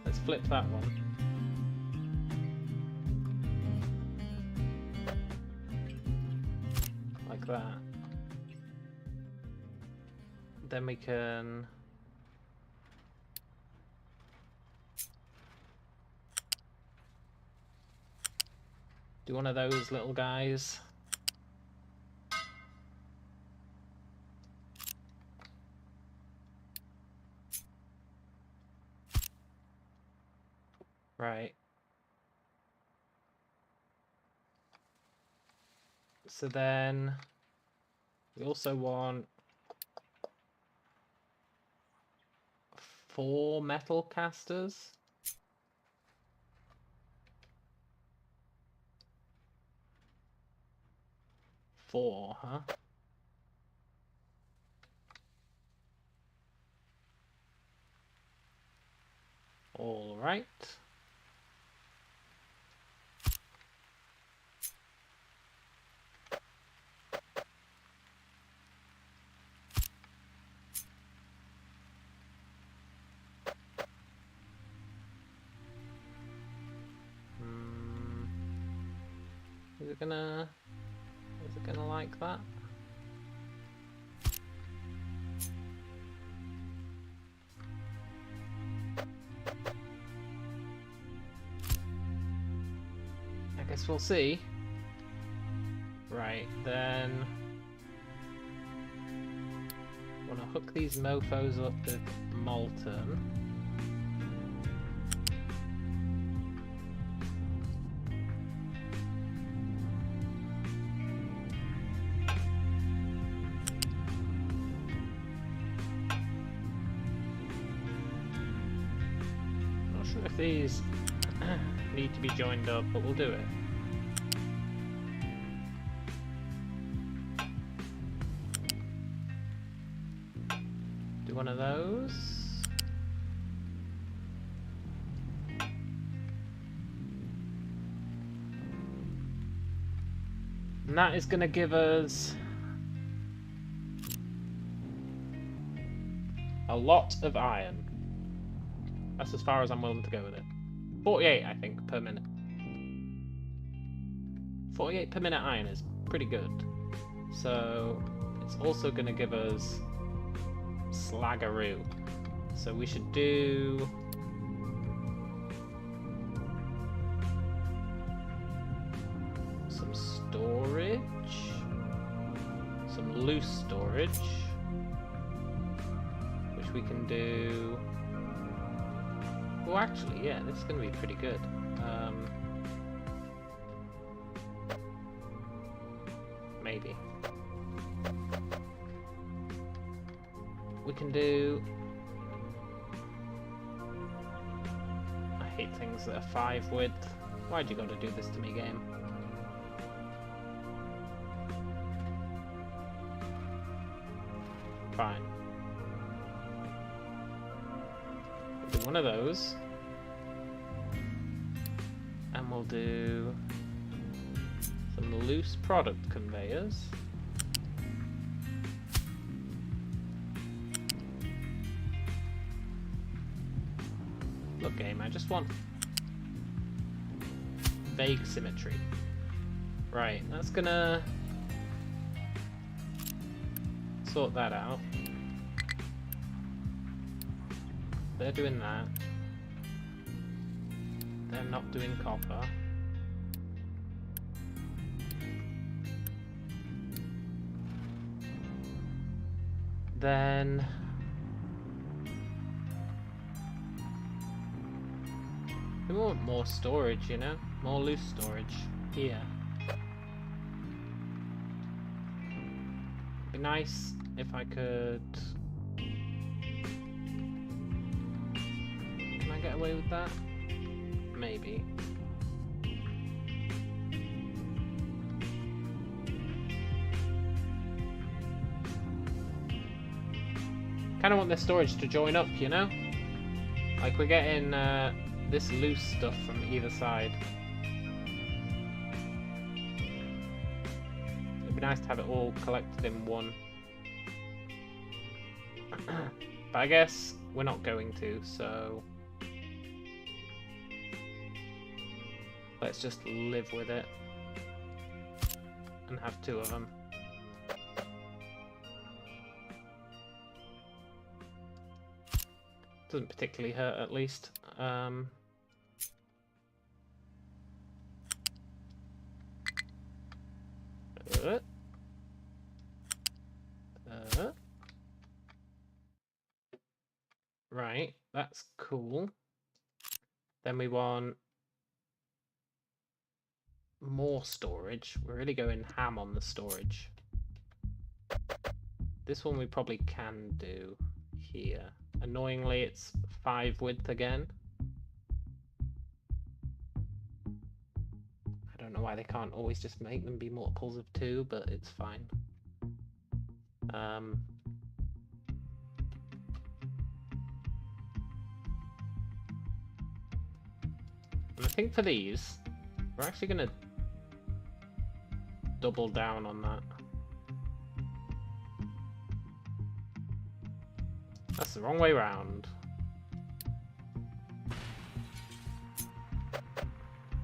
let's flip that one. Like that. Then we can do one of those little guys. Right. So then we also want 4 metal casters. Four, huh? All right. Is it gonna like that? I guess we'll see. Right, then I want to hook these mofos up with molten. Not sure if these need to be joined up, but we'll do it. Do one of those. And that is going to give us a lot of iron. That's as far as I'm willing to go with it. 48, I think, per minute. 48 per minute iron is pretty good. So it's also going to give us slaggaroo. So we should do some storage, some loose storage, which we can do. Well, actually, yeah, this is going to be pretty good. Maybe. We can do... I hate things that are 5 width. Why'd you gotta do this to me, game? Fine. We'll do one of those. And we'll do some loose product conveyors. Look, game, I just want vague symmetry. Right, that's gonna sort that out. They're doing that. They're not doing copper. Then we want more storage, you know? More loose storage here. It'd be nice if I could... Can I get away with that? Maybe. Kind of want this storage to join up, you know? Like we're getting this loose stuff from either side. It'd be be nice to have it all collected in one. But I guess we're not going to, so let's just live with it and have two of them. Doesn't particularly hurt, at least. Right, that's cool. Then we want more storage. We're really going ham on the storage. This one we probably can do here. Annoyingly, it's 5 width again. I don't know why they can't always just make them be multiples of 2, but it's fine. And I think for these, we're actually going to double down on that. That's the wrong way round.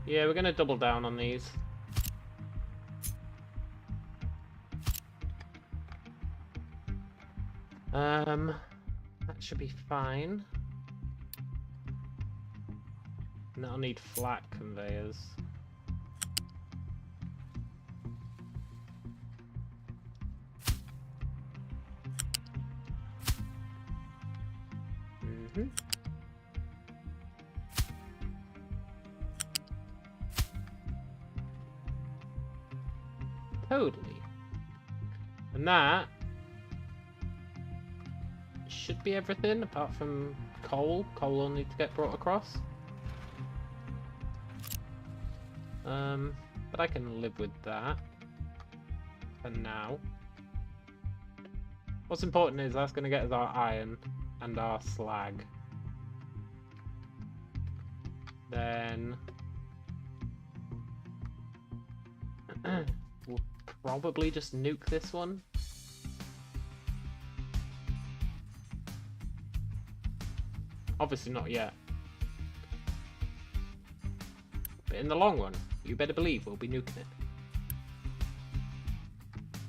Yeah, we're going to double down on these. That should be fine. And that'll need flat conveyors. Totally. And that should be everything apart from coal. Coal will need to get brought across. But I can live with that for now. What's important is that's going to get us our iron and our slag. Then we'll probably just nuke this one. Obviously not yet. But in the long run, you better believe we'll be nuking it.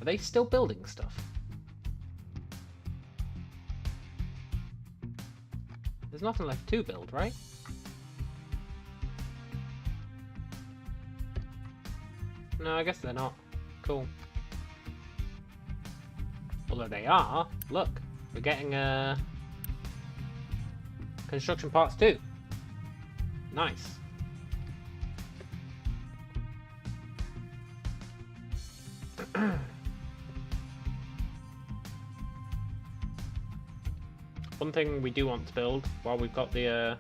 Are they still building stuff? There's nothing left to build, right? No, I guess they're not. Cool. Although they are. Look, we're getting construction parts too. Nice. One thing we do want to build while we've got the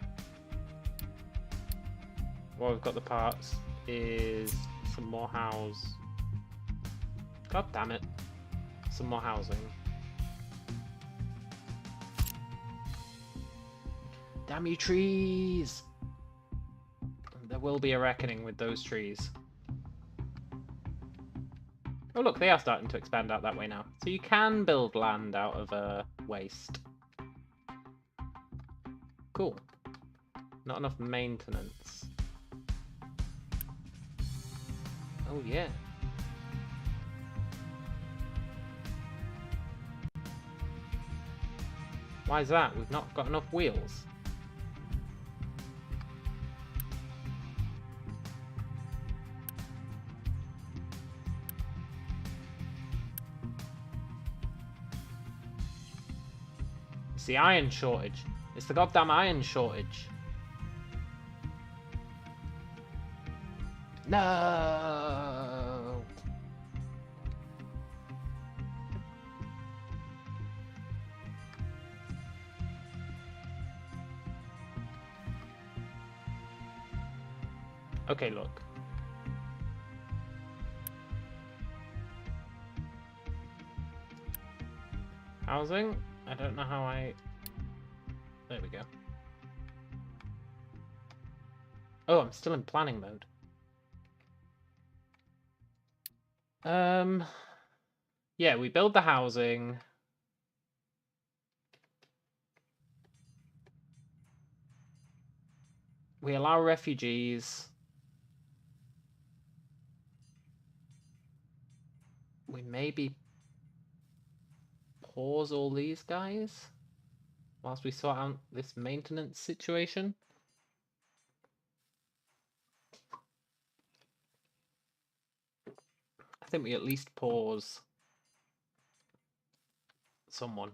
parts is some more God damn it. Some more housing. Damn you, trees! There will be a reckoning with those trees. Oh look, they are starting to expand out that way now. So you can build land out of waste. Cool. Not enough maintenance. Oh yeah. Why is that? We've not got enough wheels. It's the iron shortage. It's the goddamn iron shortage. No. Okay, look. Housing? I don't know how I... There we go. Oh, I'm still in planning mode. Yeah, we build the housing. We allow refugees. We maybe pause all these guys whilst we sort out this maintenance situation. I think we at least pause someone.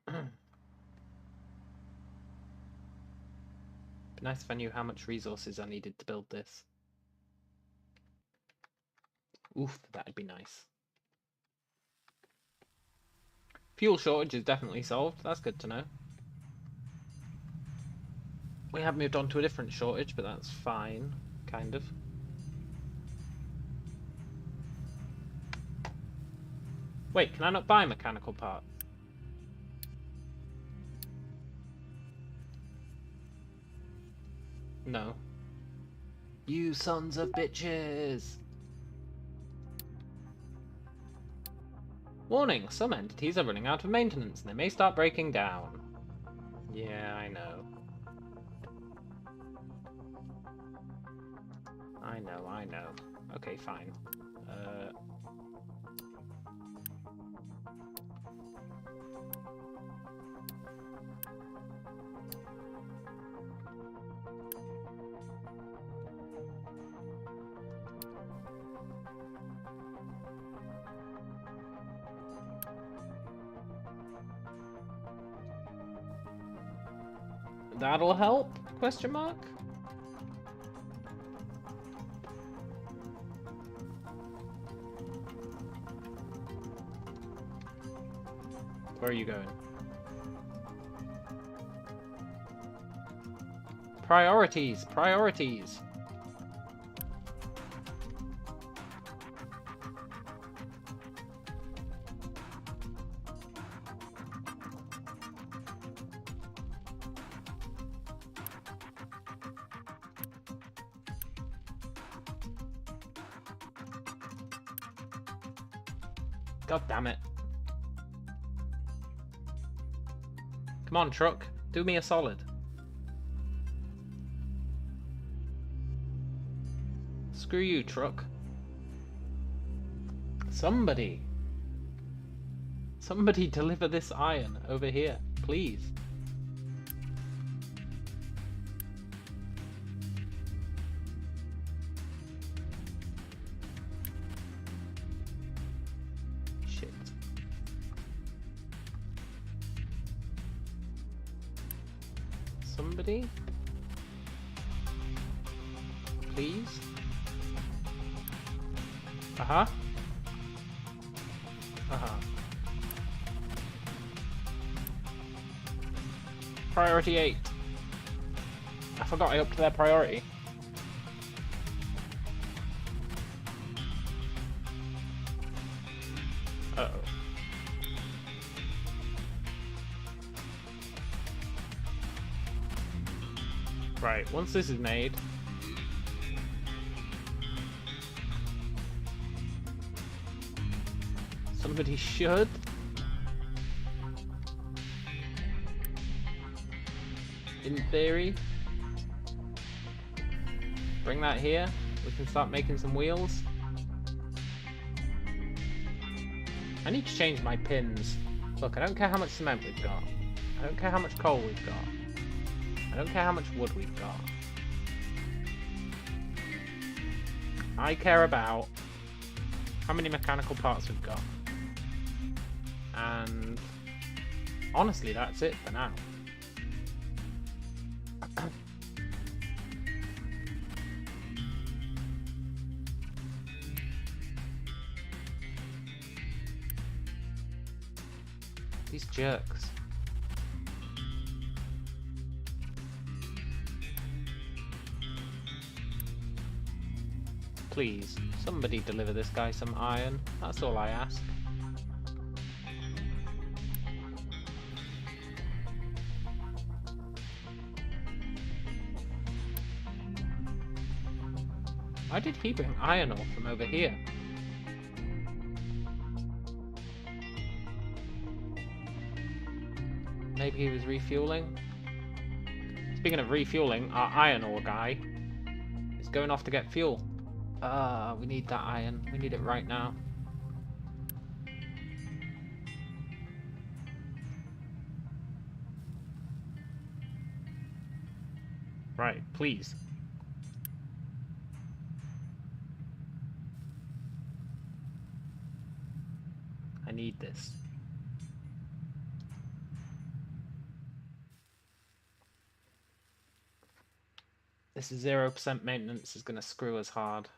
Be nice if I knew how much resources I needed to build this. Oof, that'd be nice. Fuel shortage is definitely solved. That's good to know. We have moved on to a different shortage, but that's fine, kind of. Wait, can I not buy mechanical parts? No. You sons of bitches! Warning, some entities are running out of maintenance and they may start breaking down. Yeah, I know. I know. Okay, fine. That'll help? Question mark? Where are you going? Priorities! Priorities! God damn it. Come on, truck. Do me a solid. Screw you, truck. Somebody. Somebody deliver this iron over here, please. Shit. Somebody? Please? Uh-huh. Uh-huh. Priority 8. I forgot I upped their priority. Uh-oh. Right, once this is made... somebody should... in theory... bring that here. We can start making some wheels. I need to change my pins. Look, I don't care how much cement we've got. I don't care how much coal we've got. I don't care how much wood we've got. I care about how many mechanical parts we've got. And honestly, that's it for now. These jerks. Please, somebody deliver this guy some iron. That's all I ask. How did he bring iron ore from over here? Maybe he was refueling? Speaking of refueling, our iron ore guy is going off to get fuel. We need that iron. We need it right now. Right, please. I need this. This 0% maintenance is going to screw us hard.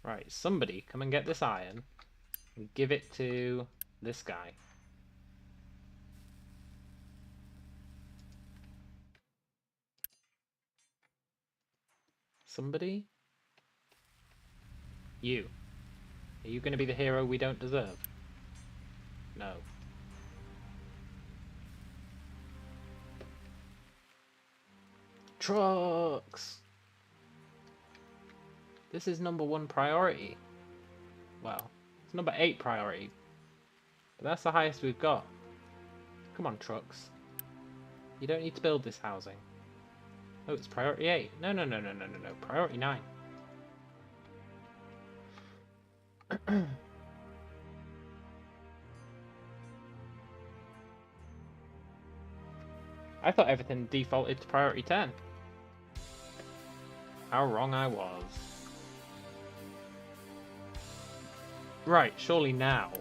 Right, somebody come and get this iron and give it to this guy. Somebody? You. Are you going to be the hero we don't deserve? No. Trucks! This is #1 priority. Well, it's number 8 priority. But that's the highest we've got. Come on, trucks. You don't need to build this housing. Oh, it's priority 8. No. Priority 9. I thought everything defaulted to priority 10. How wrong I was. Right, surely now,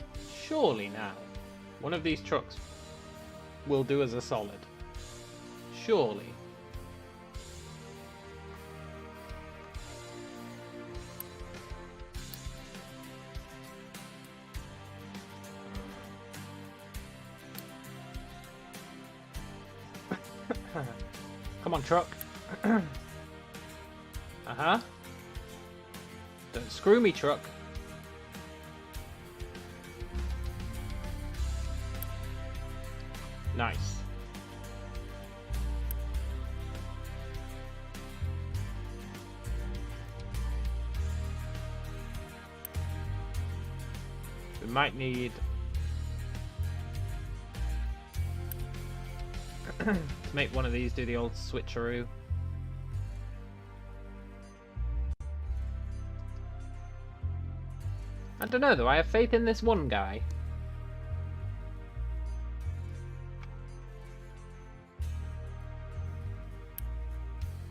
one of these trucks will do us a solid. Surely. Come on, truck. Uh-huh. Don't screw me, truck. Nice. We might need to make one of these do the old switcheroo. I don't know though, I have faith in this one guy.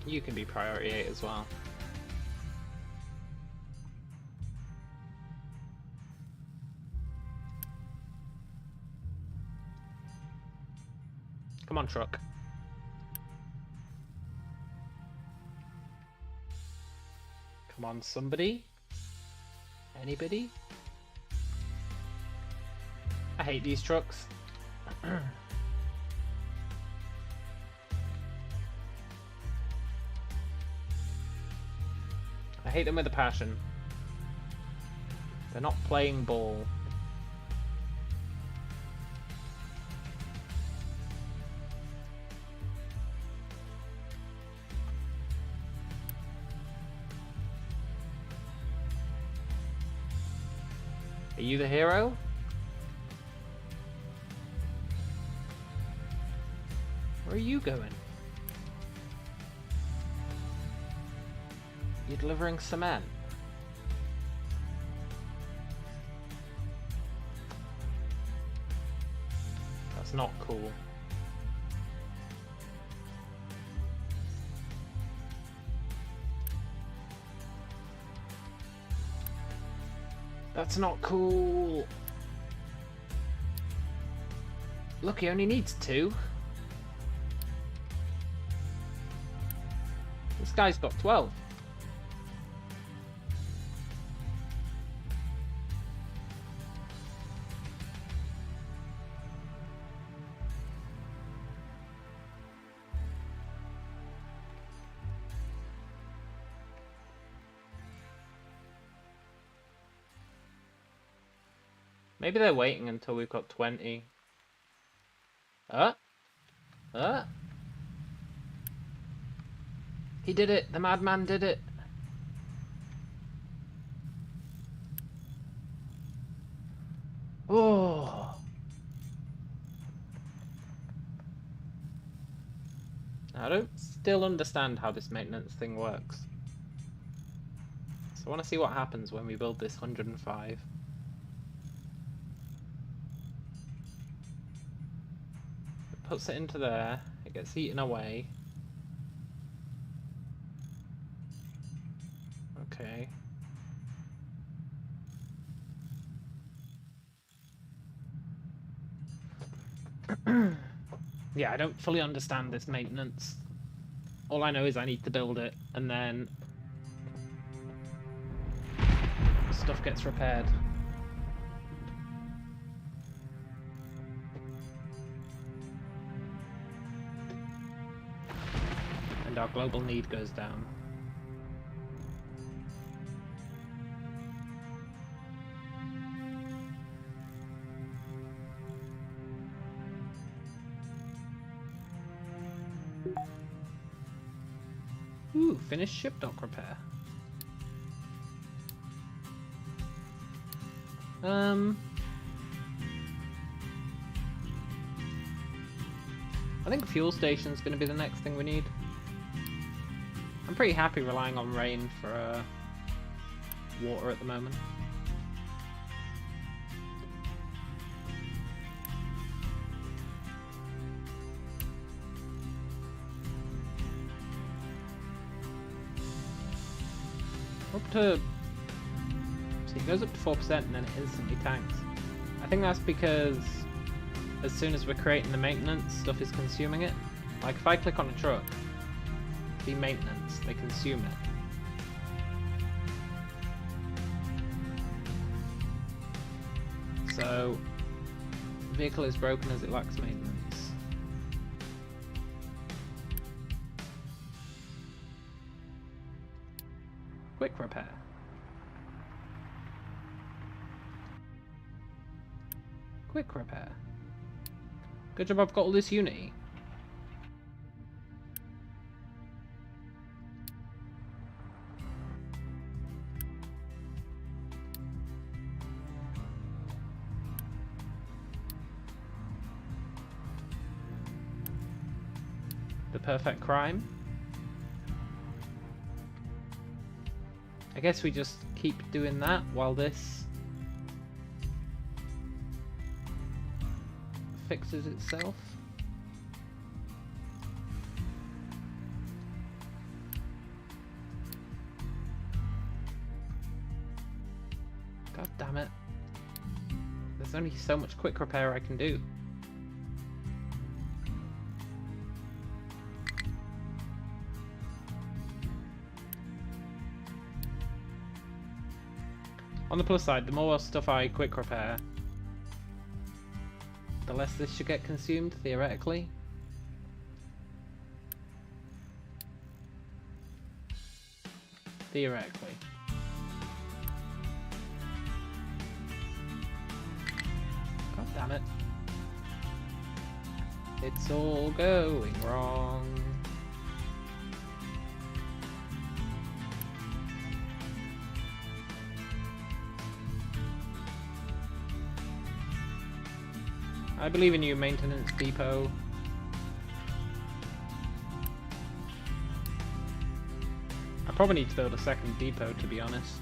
You can be priority 8 as well. Come on, truck. Come on, somebody. Anybody? I hate these trucks. I hate them with a passion. They're not playing ball. Are you the hero? Where are you going? You're delivering cement. That's not cool. That's not cool. Look, he only needs 2. This guy's got 12. Maybe they're waiting until we've got 20. He did it! The madman did it! Oh! I don't still understand how this maintenance thing works. So I want to see what happens when we build this 105. It puts it into there, it gets eaten away. Okay. Yeah, I don't fully understand this maintenance. All I know is I need to build it, and then stuff gets repaired. And our global need goes down. Ooh, finished ship dock repair. I think a fuel station's going to be the next thing we need. I'm pretty happy relying on rain for water at the moment. Up to... See, it goes up to 4% and then it instantly tanks. I think that's because as soon as we're creating the maintenance, stuff is consuming it. Like if I click on a truck, the maintenance, they consume it. So, the vehicle is broken as it lacks maintenance. Quick repair. Quick repair. Good job I've got all this Unity. The perfect crime. I guess we just keep doing that while this fixes itself. God damn it. There's only so much quick repair I can do. On the plus side, the more stuff I quick repair, the less this should get consumed, theoretically. Theoretically. God damn it. It's all going wrong. I believe in you, maintenance depot. I probably need to build a second depot, to be honest.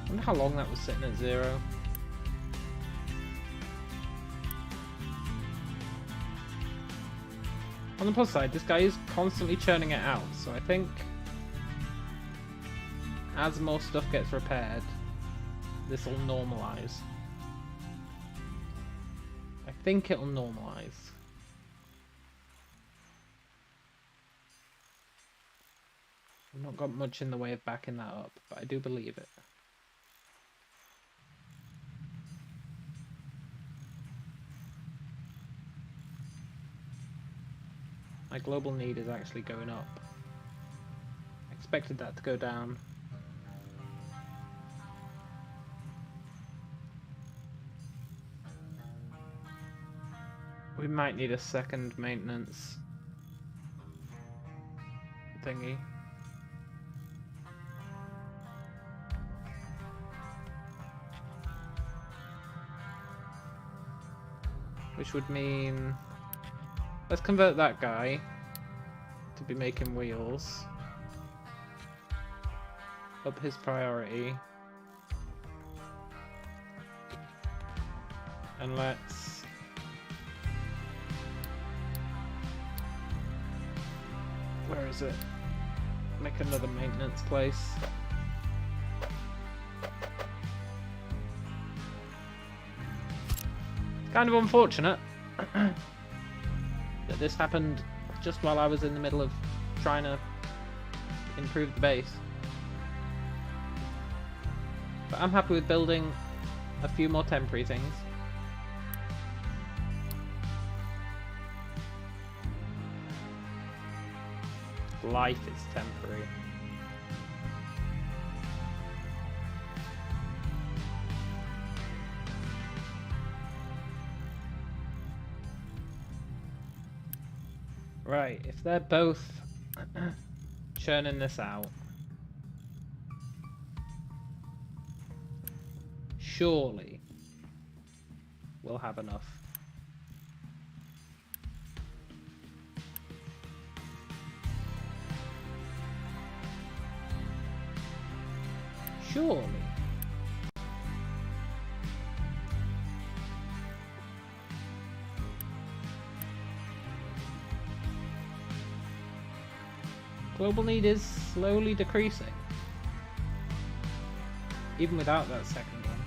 I wonder how long that was sitting at 0. On the plus side, this guy is constantly churning it out, so I think as more stuff gets repaired, this will normalize. I think it'll normalize. I've not got much in the way of backing that up, but I do believe it. My global need is actually going up. I expected that to go down. We might need a second maintenance thingy. Which would mean... Let's convert that guy to be making wheels. Up his priority. And let's... Where is it? Make another maintenance place. Kind of unfortunate that this happened just while I was in the middle of trying to improve the base. But I'm happy with building a few more temporary things. Life is temporary. Right, if they're both churning this out, surely we'll have enough. Surely. Global need is slowly decreasing. Even without that second one.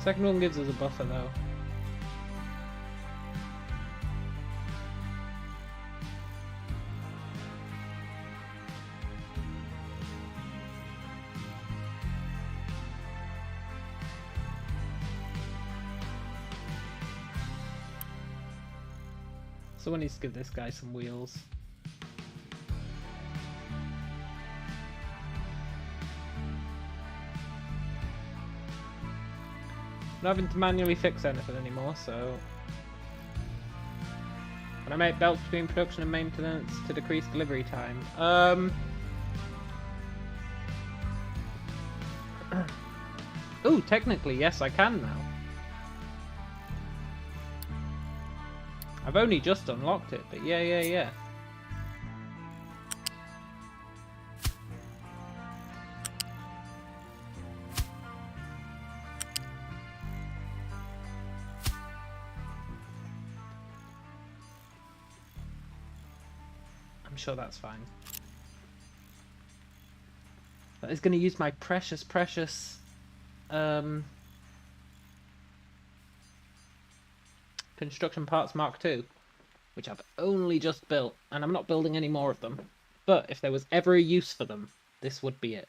Second one gives us a buffer though. Someone needs to give this guy some wheels. I'm not having to manually fix anything anymore, so... Can I make belts between production and maintenance to decrease delivery time? Ooh, technically, yes, I can now. I've only just unlocked it, but yeah. I'm sure that's fine. That is going to use my precious Construction Parts Mark II, which I've only just built, and I'm not building any more of them. But if there was ever a use for them, this would be it.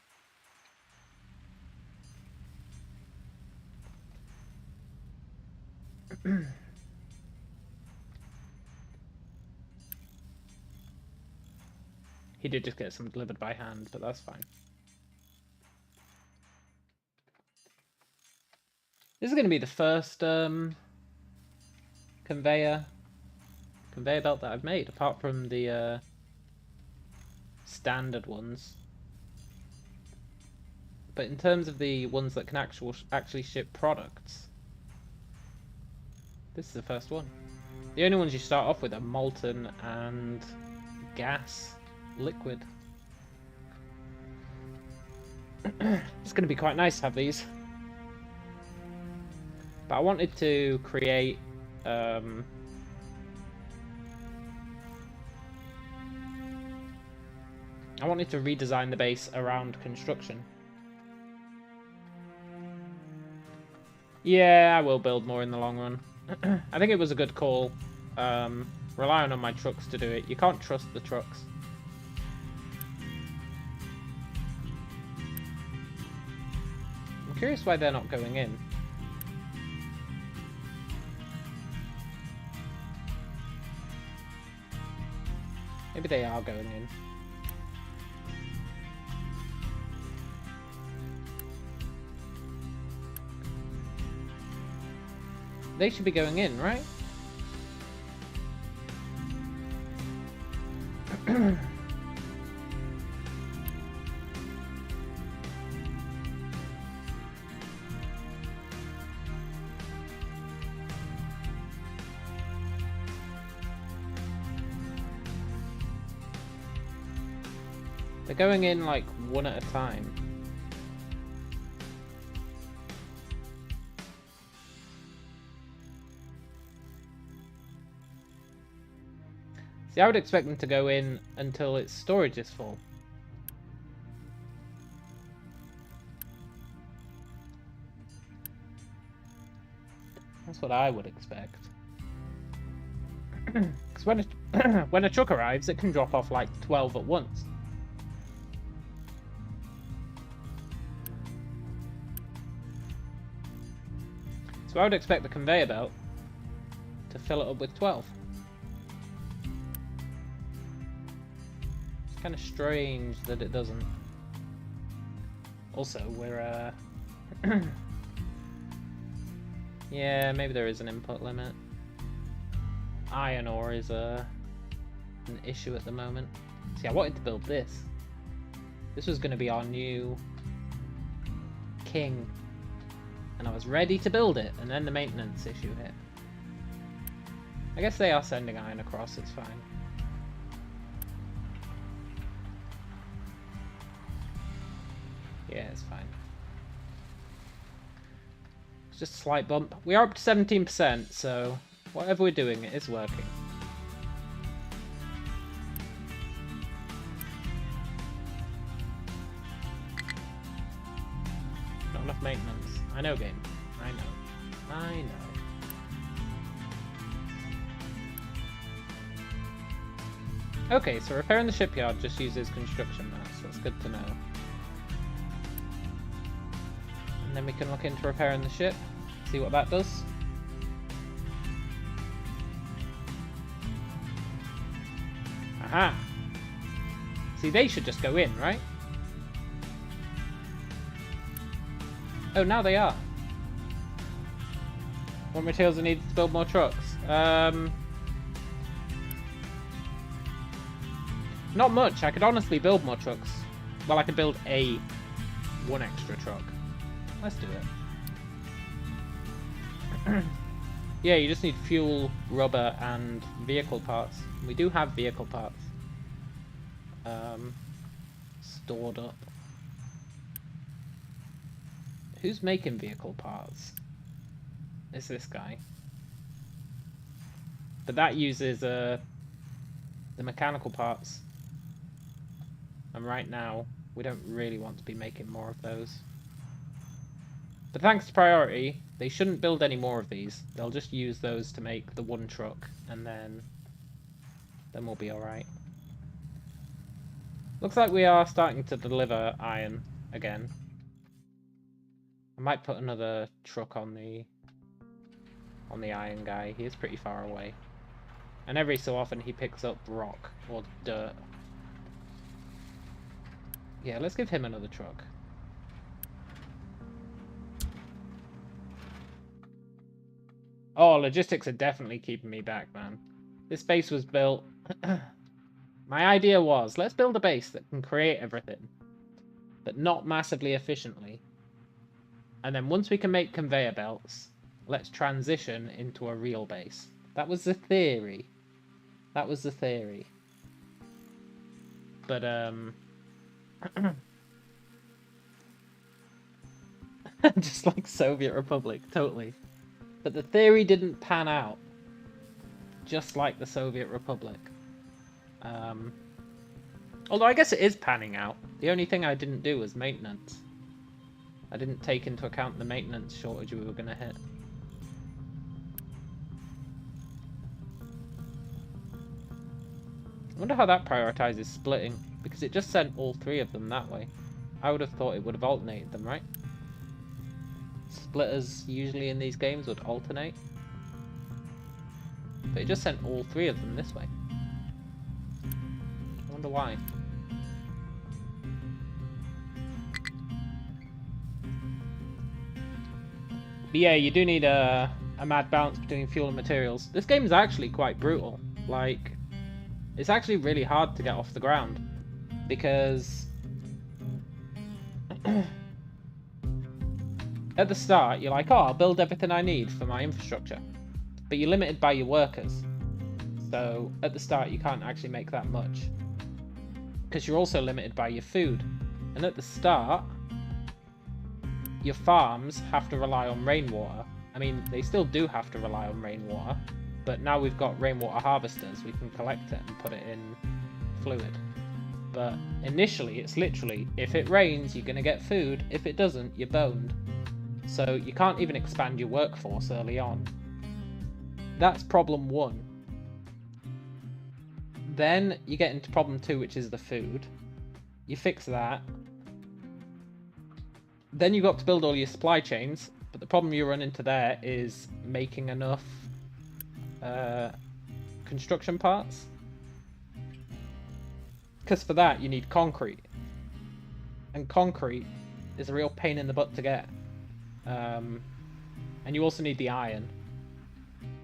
He did just get some delivered by hand, but that's fine. This is going to be the first conveyor belt that I've made, apart from the standard ones. But in terms of the ones that can actually ship products, this is the first one. The only ones you start off with are molten and gas, liquid. It's going to be quite nice to have these. But I wanted to create I wanted to redesign the base around construction. Yeah, I will build more in the long run. I think it was a good call, relying on my trucks to do it. You can't trust the trucks. I'm curious why they're not going in. Maybe they are going in. They should be going in, right? They're going in like one at a time. See, I would expect them to go in until its storage is full. That's what I would expect. Because when a truck arrives, it can drop off like 12 at once. So I would expect the conveyor belt to fill it up with 12. It's kind of strange that it doesn't. Also, we're yeah, maybe there is an input limit. Iron ore is an issue at the moment. See, I wanted to build this. This was going to be our new king. And I was ready to build it, and then the maintenance issue hit. I guess they are sending iron across, it's fine. Yeah, it's fine. It's just a slight bump. We are up to 17%, so whatever we're doing, it is working. Not enough maintenance. I know, game. I know. I know. Okay, so repairing the shipyard just uses construction mass. That's good to know. And then we can look into repairing the ship. See what that does. Aha! See, they should just go in, right? Oh, now they are. What materials are needed to build more trucks? Not much. I could honestly build more trucks. Well, I could build one extra truck. Let's do it. Yeah, you just need fuel, rubber, and vehicle parts. We do have vehicle parts. Stored up. Who's making vehicle parts? It's this guy. But that uses the mechanical parts. And right now, we don't really want to be making more of those. But thanks to priority, they shouldn't build any more of these. They'll just use those to make the one truck, and then we'll be alright. Looks like we are starting to deliver iron again. I might put another truck on the iron guy. He is pretty far away. And every so often he picks up rock or dirt. Yeah, let's give him another truck. Oh, logistics are definitely keeping me back, man. This base was built... My idea was, let's build a base that can create everything, but not massively efficiently. And then once we can make conveyor belts, let's transition into a real base. That was the theory. That was the theory. But, just like Soviet Republic, totally. But the theory didn't pan out. Just like the Soviet Republic. Although I guess it is panning out. The only thing I didn't do was maintenance. I didn't take into account the maintenance shortage we were going to hit. I wonder how that prioritizes splitting, because it just sent all three of them that way. I would have thought it would have alternated them, right? Splitters usually in these games would alternate. But it just sent all three of them this way. Wonder why. But yeah, you do need a mad balance between fuel and materials. This game is actually quite brutal. Like, it's actually really hard to get off the ground. Because at the start, you're like, oh, I'll build everything I need for my infrastructure. But you're limited by your workers. So at the start, you can't actually make that much. Because you're also limited by your food. And at the start, your farms have to rely on rainwater. I mean, they still do have to rely on rainwater, but now we've got rainwater harvesters, we can collect it and put it in fluid. But initially, it's literally, if it rains, you're going to get food. If it doesn't, you're boned. So you can't even expand your workforce early on. That's problem 1. Then you get into problem 2, which is the food. You fix that. Then you've got to build all your supply chains, but the problem you run into there is making enough construction parts. Because for that, you need concrete. And concrete is a real pain in the butt to get. And you also need the iron.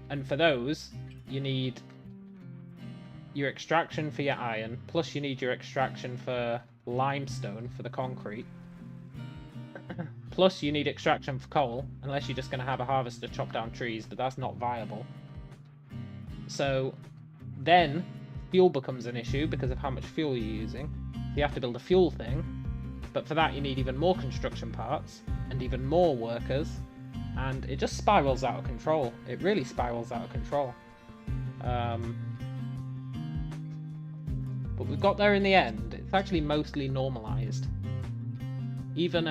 And for those, you need your extraction for your iron, plus you need your extraction for limestone for the concrete. Plus you need extraction for coal, unless you're just going to have a harvester chop down trees, but that's not viable. So then fuel becomes an issue because of how much fuel you're using. You have to build a fuel thing, but for that you need even more construction parts and even more workers, and it just spirals out of control. It really spirals out of control. But we've got there in the end. It's actually mostly normalized. Even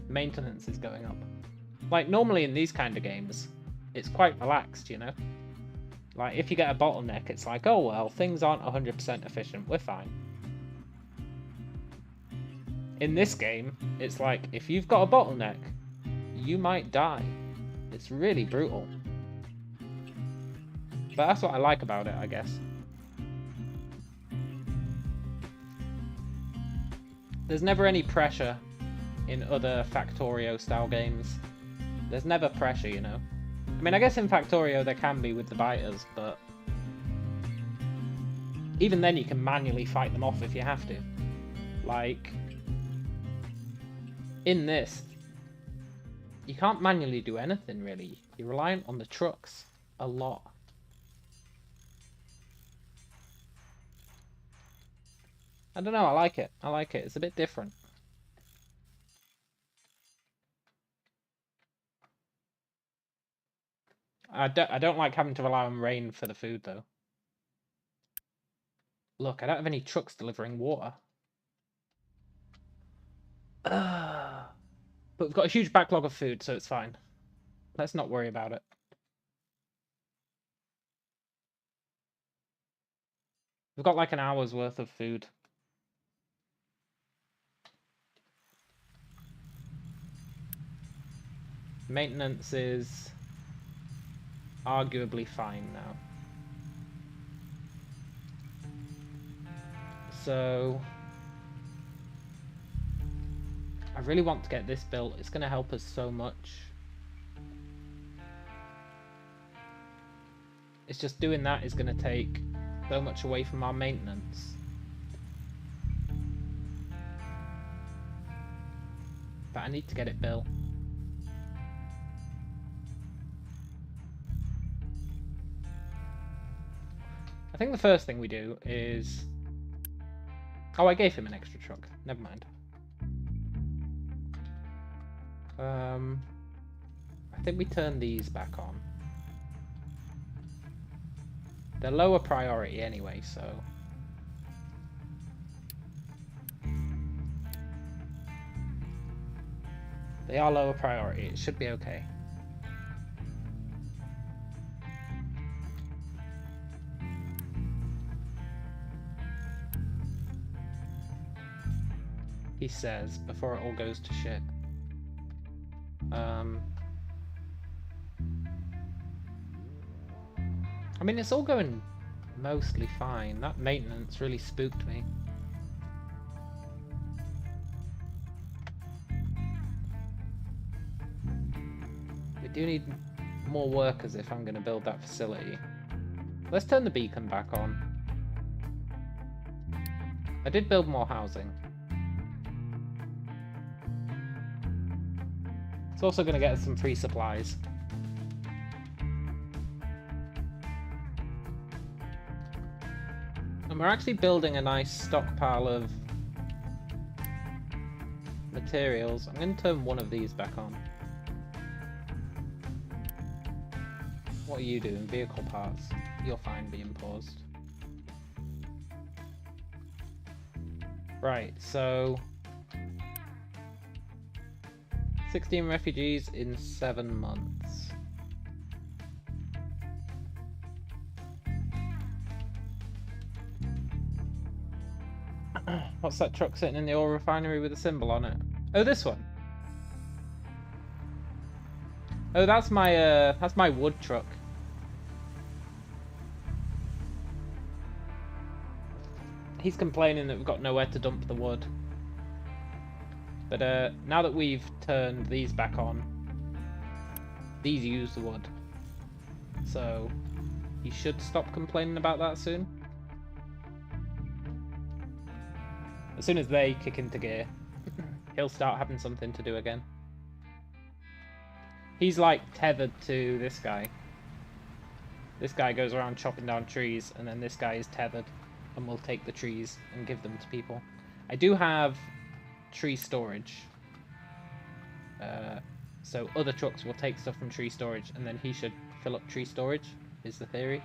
maintenance is going up. Like, normally in these kind of games, it's quite relaxed, you know? Like, if you get a bottleneck, it's like, oh well, things aren't 100% efficient, we're fine. In this game, it's like, if you've got a bottleneck, you might die. It's really brutal. But that's what I like about it, I guess. There's never any pressure in other Factorio-style games. There's never pressure, you know? I mean, I guess in Factorio there can be with the biters, but even then you can manually fight them off if you have to. Like, in this, you can't manually do anything, really. You're reliant on the trucks a lot. I don't know, I like it. I like it. It's a bit different. I don't like having to rely on rain for the food, though. Look, I don't have any trucks delivering water. But we've got a huge backlog of food, so it's fine. Let's not worry about it. We've got like an hour's worth of food. Maintenance is arguably fine now. So I really want to get this built. It's going to help us so much. It's just doing that is going to take so much away from our maintenance. But I need to get it built. I think the first thing we do is... Oh, I gave him an extra truck. Never mind. I think we turn these back on. They're lower priority anyway, so... They are lower priority. It should be okay. He says, before it all goes to shit. I mean, it's all going mostly fine. That maintenance really spooked me. We do need more workers if I'm going to build that facility. Let's turn the beacon back on. I did build more housing. It's also going to get us some free supplies. And we're actually building a nice stockpile of materials. I'm going to turn one of these back on. What are you doing? Vehicle parts. You're fine being paused. Right, so 16 refugees in 7 months. What's that truck sitting in the oil refinery with a symbol on it? Oh, this one. Oh, that's my wood truck. He's complaining that we've got nowhere to dump the wood. But now that we've turned these back on, these use the wood. So he should stop complaining about that soon. As soon as they kick into gear, he'll start having something to do again. He's like tethered to this guy. This guy goes around chopping down trees, and then this guy is tethered and will take the trees and give them to people. I do have tree storage. So other trucks will take stuff from tree storage, and then he should fill up tree storage, is the theory.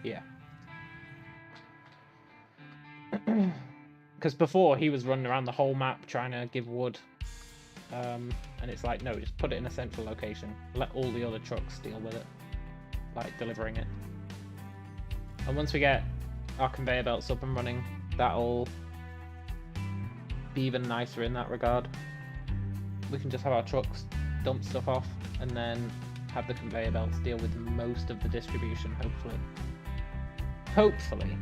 Yeah. Because before he was running around the whole map trying to give wood, and it's like, no, just put it in a central location. Let all the other trucks deal with it, like delivering it. And once we get our conveyor belts up and running, that'll be even nicer in that regard. We can just have our trucks dump stuff off, and then have the conveyor belts deal with most of the distribution, hopefully. Hopefully.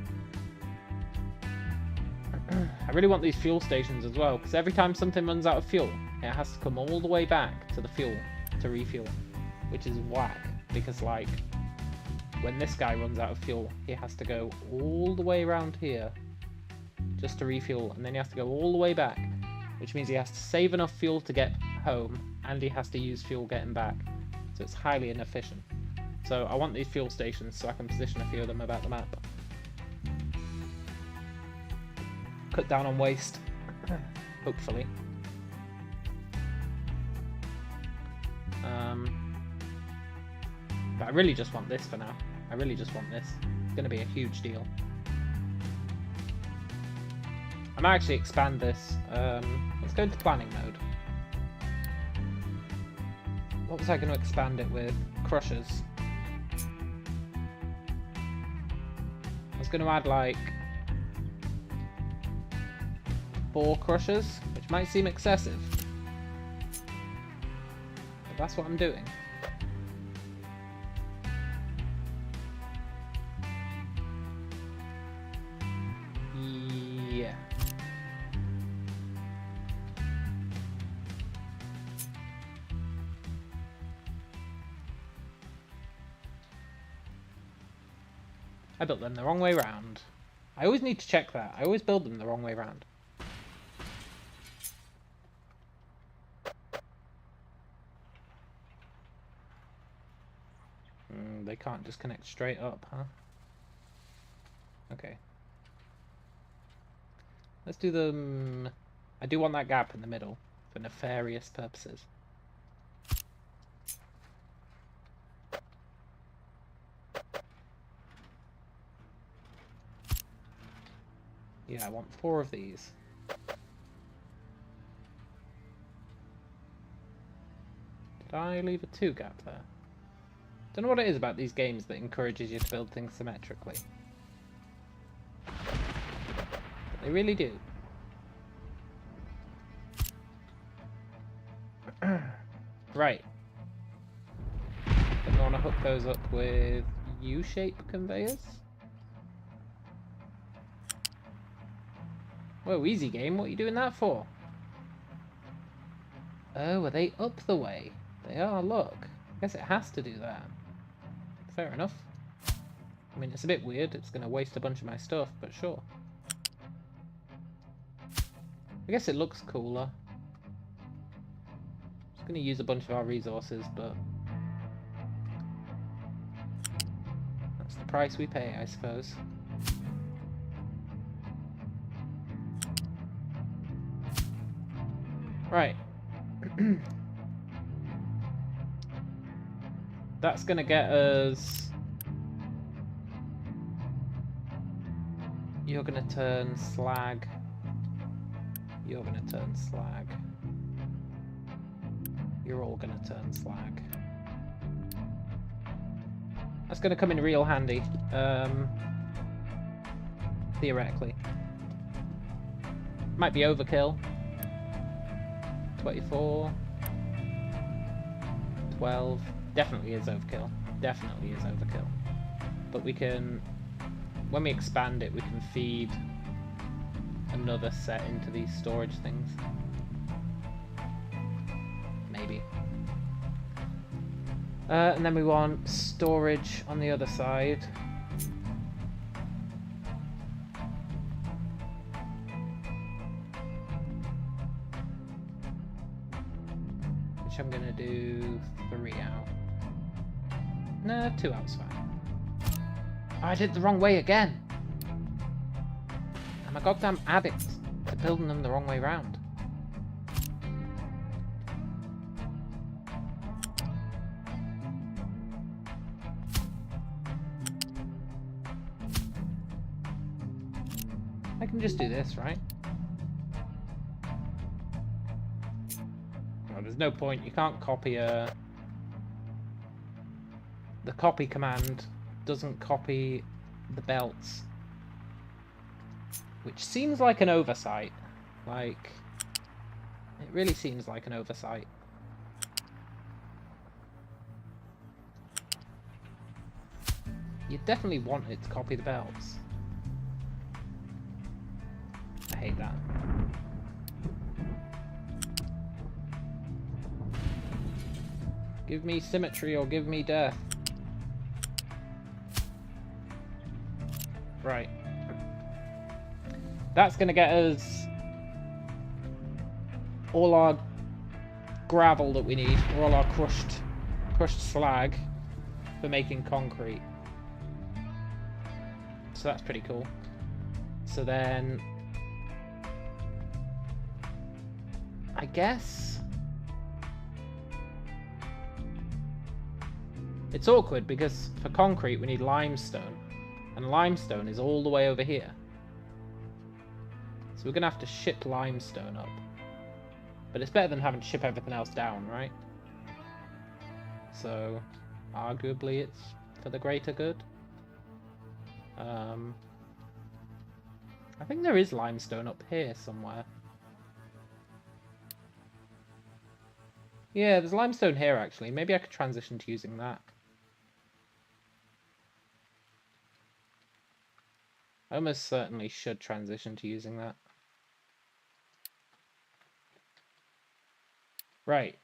I really want these fuel stations as well, because every time something runs out of fuel, it has to come all the way back to the fuel to refuel, which is whack, because like, when this guy runs out of fuel, he has to go all the way around here just to refuel, and then he has to go all the way back, which means he has to save enough fuel to get home, and he has to use fuel getting back, so it's highly inefficient. So I want these fuel stations so I can position a few of them about the map. Cut down on waste, hopefully. But I really just want this for now. I really just want this. It's going to be a huge deal. I might actually expand this. Let's go into planning mode. What was I going to expand it with? Crushers. I was going to add like 4 crushers, which might seem excessive, but that's what I'm doing. Yeah. I built them the wrong way round. I always need to check that. I always build them the wrong way round. They can't just connect straight up, huh? Okay. Let's do them... I do want that gap in the middle for nefarious purposes. Yeah, I want 4 of these. Did I leave a 2 gap there? Don't know what it is about these games that encourages you to build things symmetrically. But they really do. Right. Didn't want to hook those up with U-shaped conveyors. Whoa, easy game. What are you doing that for? Oh, are they up the way? They are, look. I guess it has to do that. Fair enough. I mean, it's a bit weird. It's going to waste a bunch of my stuff, but sure. I guess it looks cooler. It's going to use a bunch of our resources, but that's the price we pay, I suppose. Right. That's going to get us... You're going to turn slag. You're going to turn slag. You're all going to turn slag. That's going to come in real handy. Theoretically. Might be overkill. 24. 12. Definitely is overkill. Definitely is overkill. But we can... When we expand it, we can feed another set into these storage things. Maybe. And then we want storage on the other side. Which I'm going to do 3 out. No, 2 out's fine. Oh, I did it the wrong way again. I'm a goddamn addict to building them the wrong way round. I can just do this, right? Well, there's no point. You can't copy a... The copy command doesn't copy the belts. Which seems like an oversight. Like... It really seems like an oversight. You definitely want it to copy the belts. I hate that. Give me symmetry or give me death. Right. That's going to get us all our gravel that we need, or all our crushed slag for making concrete. So that's pretty cool. So then... I guess... It's awkward because for concrete we need limestone. And limestone is all the way over here. So we're going to have to ship limestone up. But it's better than having to ship everything else down, right? So, arguably it's for the greater good. I think there is limestone up here somewhere. Yeah, there's limestone here actually. Maybe I could transition to using that. I almost certainly should transition to using that. Right.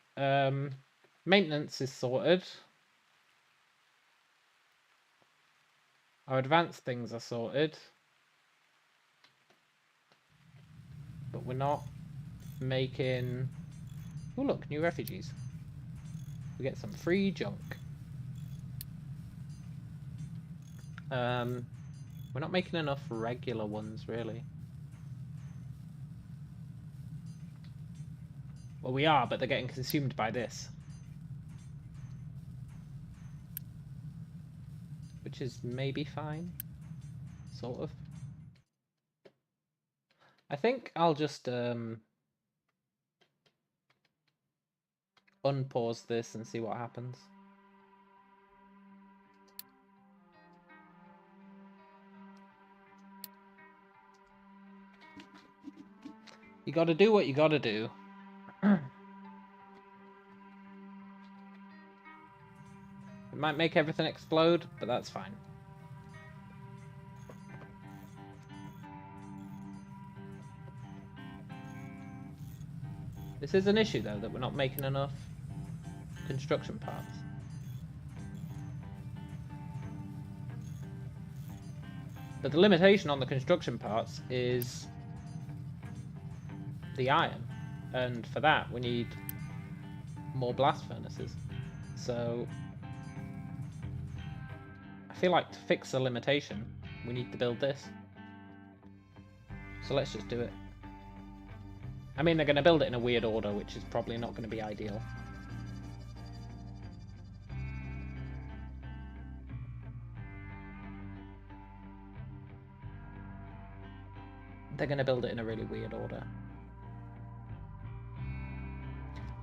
Maintenance is sorted. Our advanced things are sorted. But we're not making... Oh look, new refugees. We get some free junk. We're not making enough regular ones, really. Well, we are, but they're getting consumed by this. Which is maybe fine. Sort of. I think I'll just unpause this and see what happens. You gotta do what you gotta do. It might make everything explode, but that's fine. This is an issue, though, that we're not making enough construction parts. But the limitation on the construction parts is the iron. And for that, we need more blast furnaces. So I feel like to fix the limitation, we need to build this. So let's just do it. I mean, they're going to build it in a weird order, which is probably not going to be ideal. They're going to build it in a really weird order.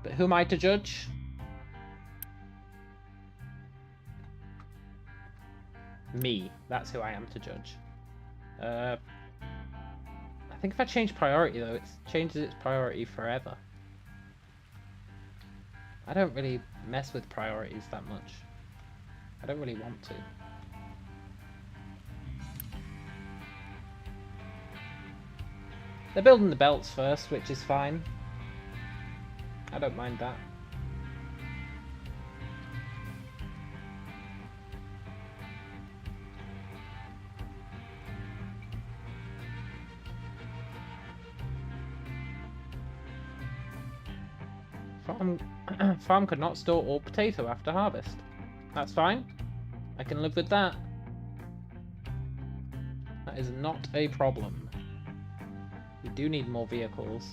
But who am I to judge? Me. That's who I am to judge. I think if I change priority, though, it changes its priority forever. I don't really mess with priorities that much. I don't really want to. They're building the belts first, which is fine. I don't mind that. Farm could not store all potato after harvest. That's fine. I can live with that. That is not a problem. We do need more vehicles.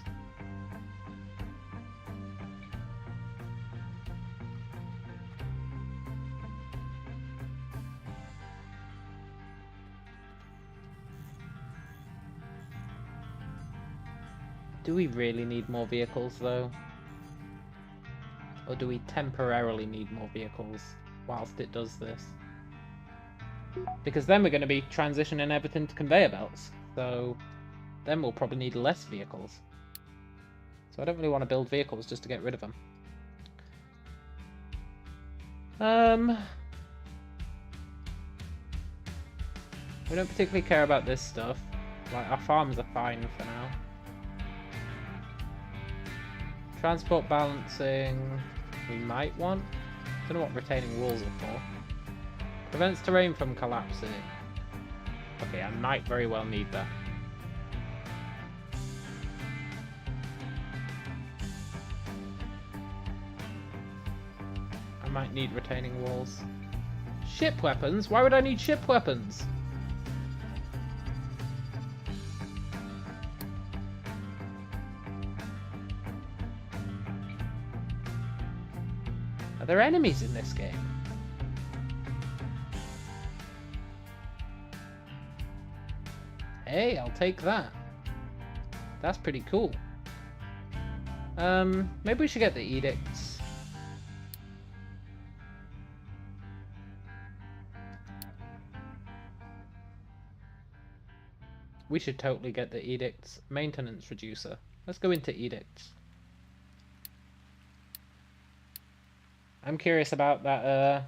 Do we really need more vehicles, though? Or do we temporarily need more vehicles whilst it does this? Because then we're going to be transitioning everything to conveyor belts. So then we'll probably need less vehicles. So I don't really want to build vehicles just to get rid of them. We don't particularly care about this stuff. Like, our farms are fine for now. Transport balancing, we might want. Don't know what retaining walls are for. Prevents terrain from collapsing. Okay, I might very well need that. I might need retaining walls. Ship weapons? Why would I need ship weapons? Are there enemies in this game? Hey, I'll take that. That's pretty cool. Maybe we should get the edicts. We should totally get the edicts. Maintenance reducer. Let's go into edicts. I'm curious about that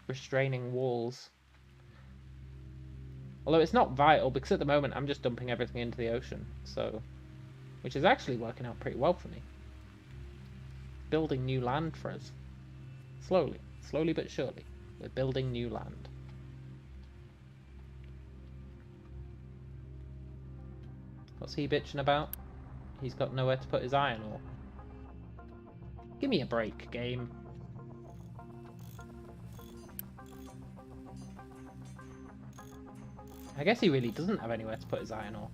restraining walls. Although it's not vital, because at the moment I'm just dumping everything into the ocean, so which is actually working out pretty well for me. Building new land for us. Slowly but surely. We're building new land. What's he bitching about? He's got nowhere to put his iron ore. Give me a break, game. I guess he really doesn't have anywhere to put his iron ore.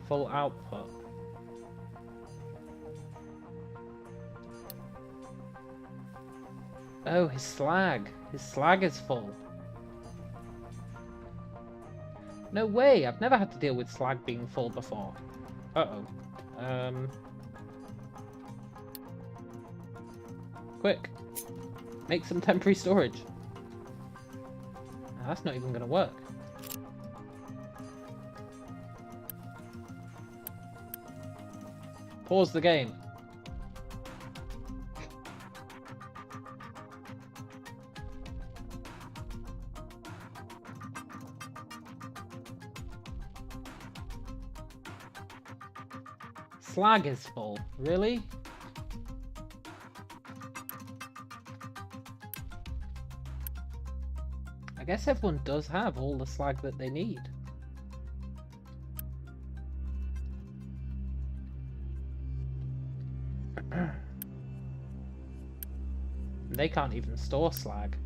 Full output. Oh, his slag. His slag is full. No way, I've never had to deal with slag being full before. Uh-oh. Quick. Make some temporary storage. That's not even going to work. Pause the game. Slag is full. Really? I guess everyone does have all the slag that they need. They can't even store slag.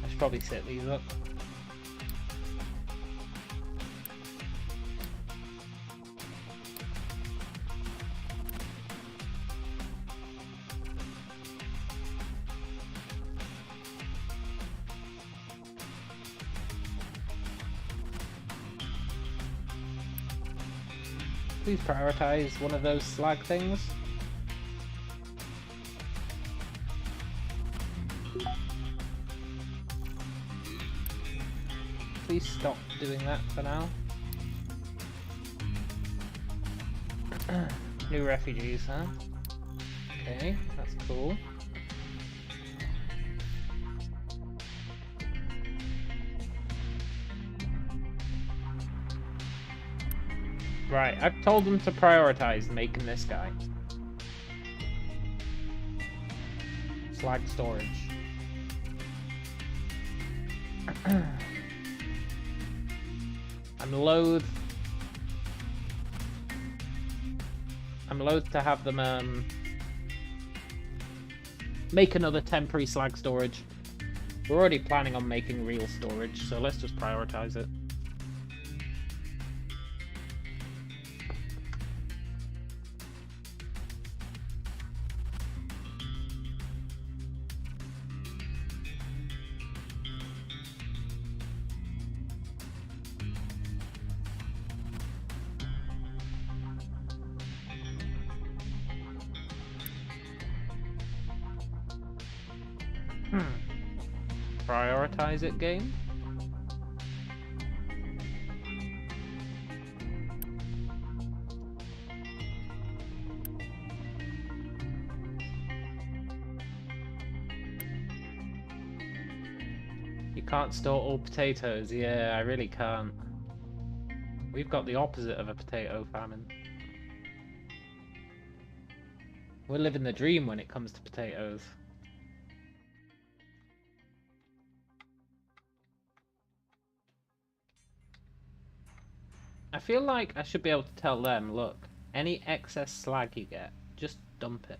I should probably set these up. Please prioritize one of those slag things. Please stop doing that for now. New refugees, huh? Okay, that's cool. Right, I've told them to prioritize making this guy. Slag storage. I'm loath to have them make another temporary slag storage. We're already planning on making real storage, so let's just prioritize it. Prioritize it, game. You can't store all potatoes. Yeah, I really can't. We've got the opposite of a potato famine. We're living the dream when it comes to potatoes. I feel like I should be able to tell them, look, any excess slag you get, just dump it.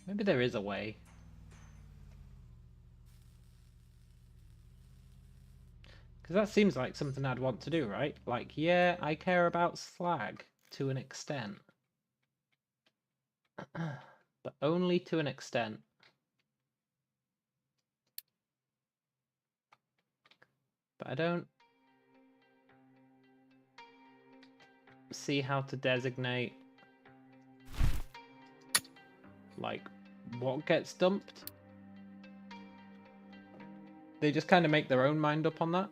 Maybe there is a way. Because that seems like something I'd want to do, right? Like, yeah, I care about slag to an extent. But only to an extent. But I don't see how to designate, like, what gets dumped. They just kind of make their own mind up on that.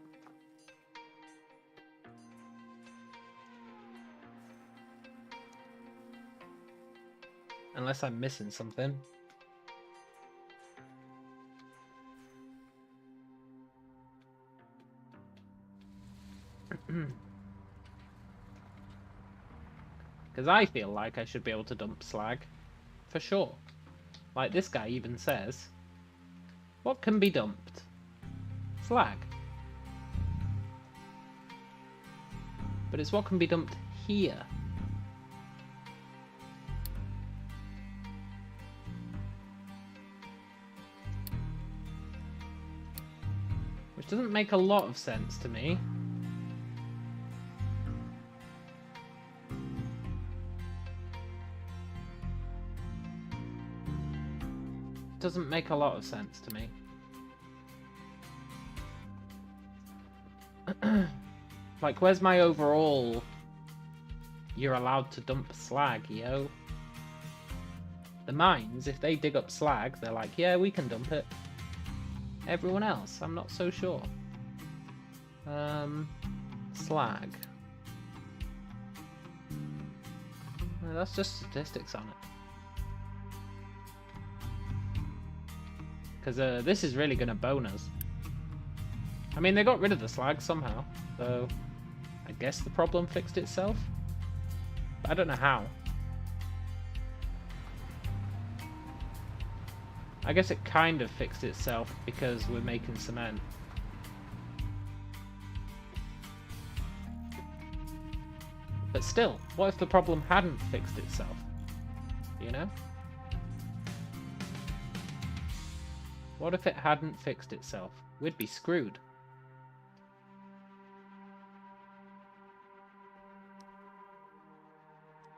Unless I'm missing something. Because I feel like I should be able to dump slag. For sure. Like this guy even says, what can be dumped? Slag. But it's what can be dumped here. Which Which doesn't make a lot of sense to me. Doesn't make a lot of sense to me. Like, where's my overall... You're allowed to dump slag, yo? The mines, if they dig up slag, they're like, yeah, we can dump it. Everyone else, I'm not so sure. Slag. No, that's just statistics on it. Because this is really going to bone us. I mean, they got rid of the slag somehow, so I guess the problem fixed itself. But I don't know how. I guess it kind of fixed itself because we're making cement. But still, what if the problem hadn't fixed itself? You know? What if it hadn't fixed itself? We'd be screwed.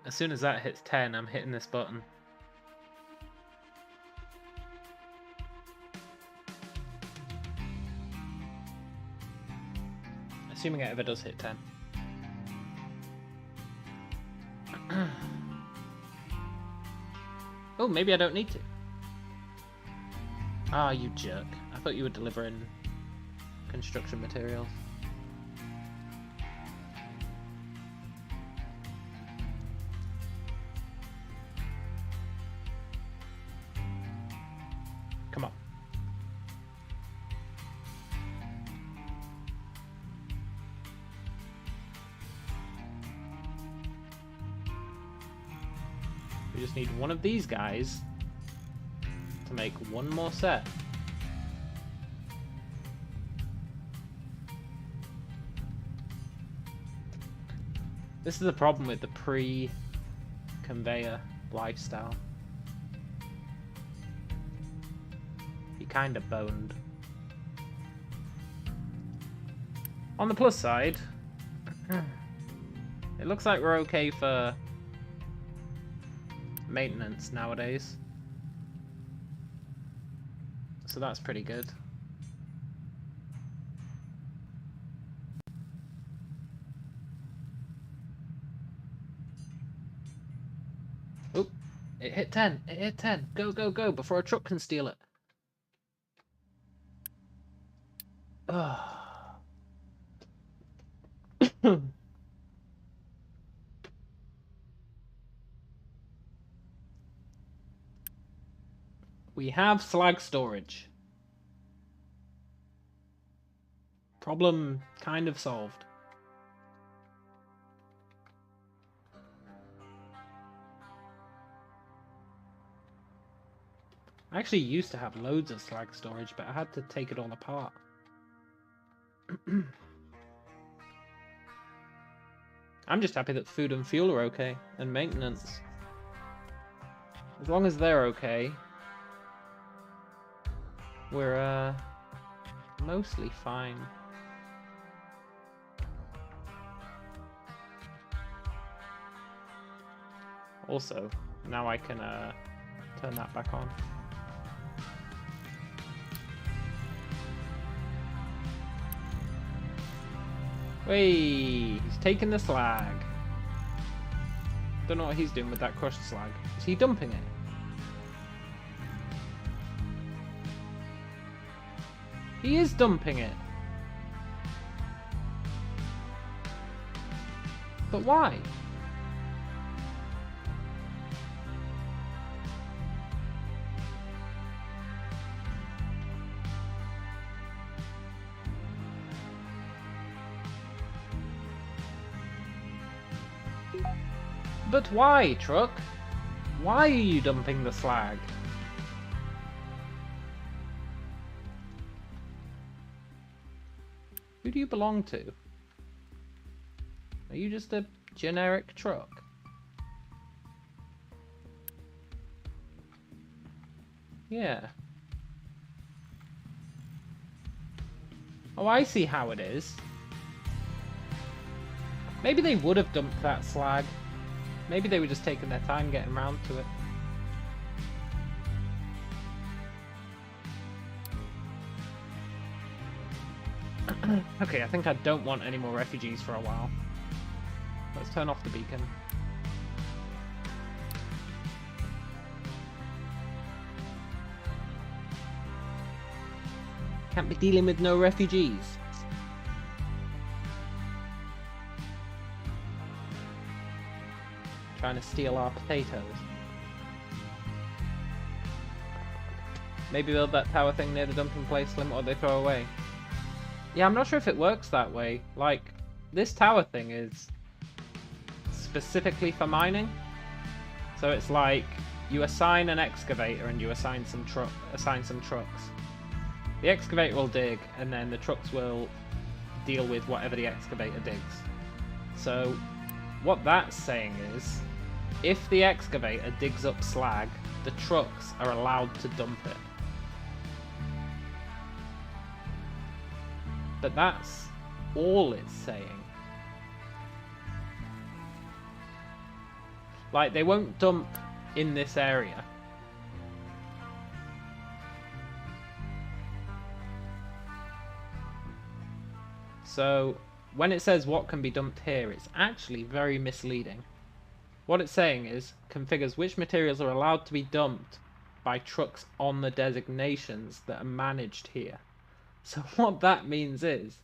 As soon as that hits 10, I'm hitting this button. Assuming it ever does hit 10. Oh, maybe I don't need to. Ah, you jerk. I thought you were delivering construction materials. Come on. We just need one of these guys to make one more set. This is the problem with the pre-conveyor lifestyle. You kind of boned. On the plus side, it looks like we're okay for maintenance nowadays. So that's pretty good. Oop, it hit 10. It hit 10. Go, go, go before a truck can steal it. We have slag storage. Problem kind of solved. I actually used to have loads of slag storage, but I had to take it all apart. I'm just happy that food and fuel are okay, and maintenance. As long as they're okay, we're mostly fine. Also, now I can turn that back on. Wait, he's taking the slag. Don't know what he's doing with that crushed slag. Is he dumping it? He is dumping it. But why? But why, truck? Why are you dumping the slag? Who do you belong to? Are you just a generic truck? Yeah. Oh, I see how it is. Maybe they would have dumped that slag. Maybe they were just taking their time getting around to it. Okay, I think I don't want any more refugees for a while. Let's turn off the beacon. Can't be dealing with no refugees. Trying to steal our potatoes. Maybe build that tower thing near the dumping place, limit what they throw away. Yeah, I'm not sure if it works that way. Like, this tower thing is specifically for mining. So it's like, you assign an excavator and you assign some trucks. The excavator will dig, and then the trucks will deal with whatever the excavator digs. So, what that's saying is, if the excavator digs up slag, the trucks are allowed to dump it. But that's all it's saying. Like, they won't dump in this area. So, when it says what can be dumped here, it's actually very misleading. What it's saying is, configures which materials are allowed to be dumped by trucks on the designations that are managed here. So what that means is,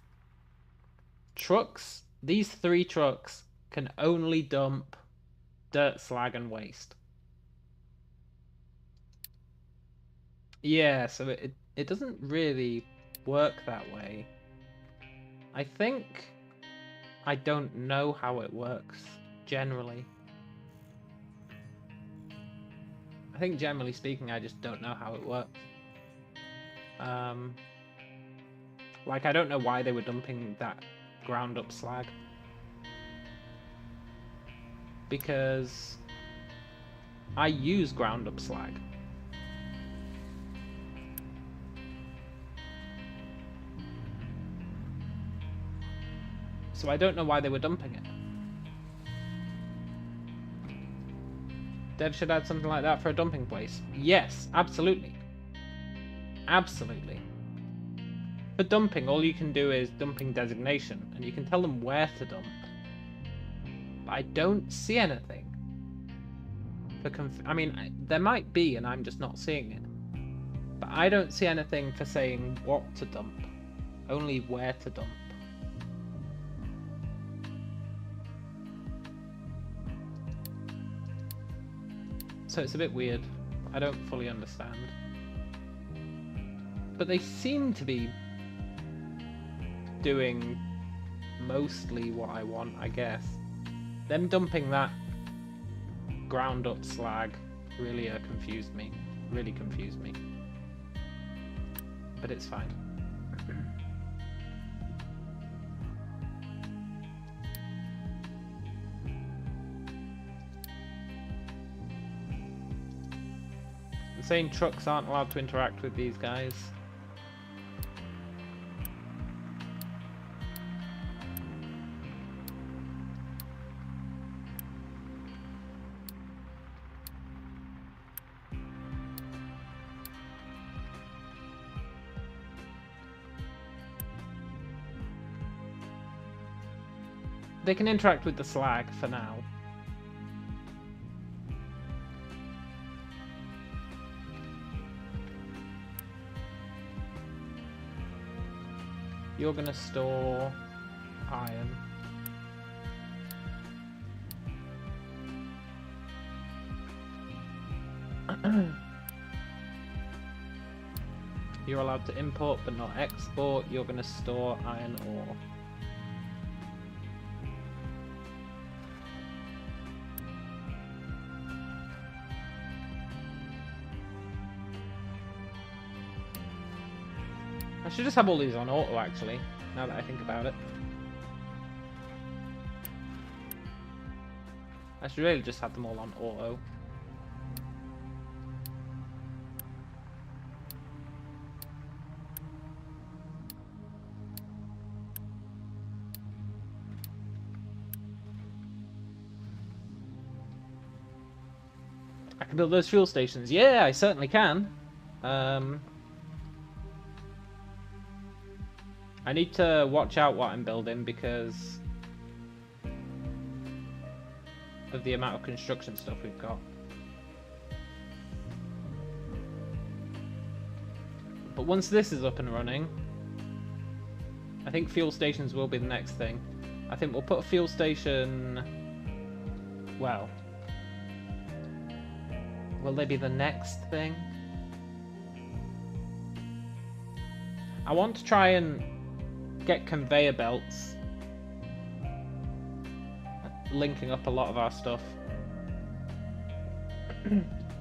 trucks, these 3 trucks, can only dump dirt, slag, and waste. Yeah, so it doesn't really work that way. I think I don't know how it works, generally. I think generally speaking, I just don't know how it works. Like, I don't know why they were dumping that ground up slag. Because I use ground up slag. So I don't know why they were dumping it. Dev should add something like that for a dumping place. Yes, absolutely. Absolutely. For dumping, all you can do is dumping designation, and you can tell them where to dump. But I don't see anything. I mean, there might be, and I'm just not seeing it. But I don't see anything for saying what to dump. Only where to dump. So it's a bit weird. I don't fully understand. But they seem to be doing mostly what I want, I guess. Them dumping that ground up slag really confused me. Really confused me. But it's fine. I'm saying trucks aren't allowed to interact with these guys. They can interact with the slag for now. You're gonna store iron. You're allowed to import but not export. You're gonna store iron ore. I should just have all these on auto, actually, now that I think about it. I should really just have them all on auto. I can build those fuel stations. Yeah, I certainly can. I need to watch out what I'm building because of the amount of construction stuff we've got. But once this is up and running, I think fuel stations will be the next thing. I think we'll put a fuel station... Well... Will they be the next thing? I want to try and get conveyor belts linking up a lot of our stuff.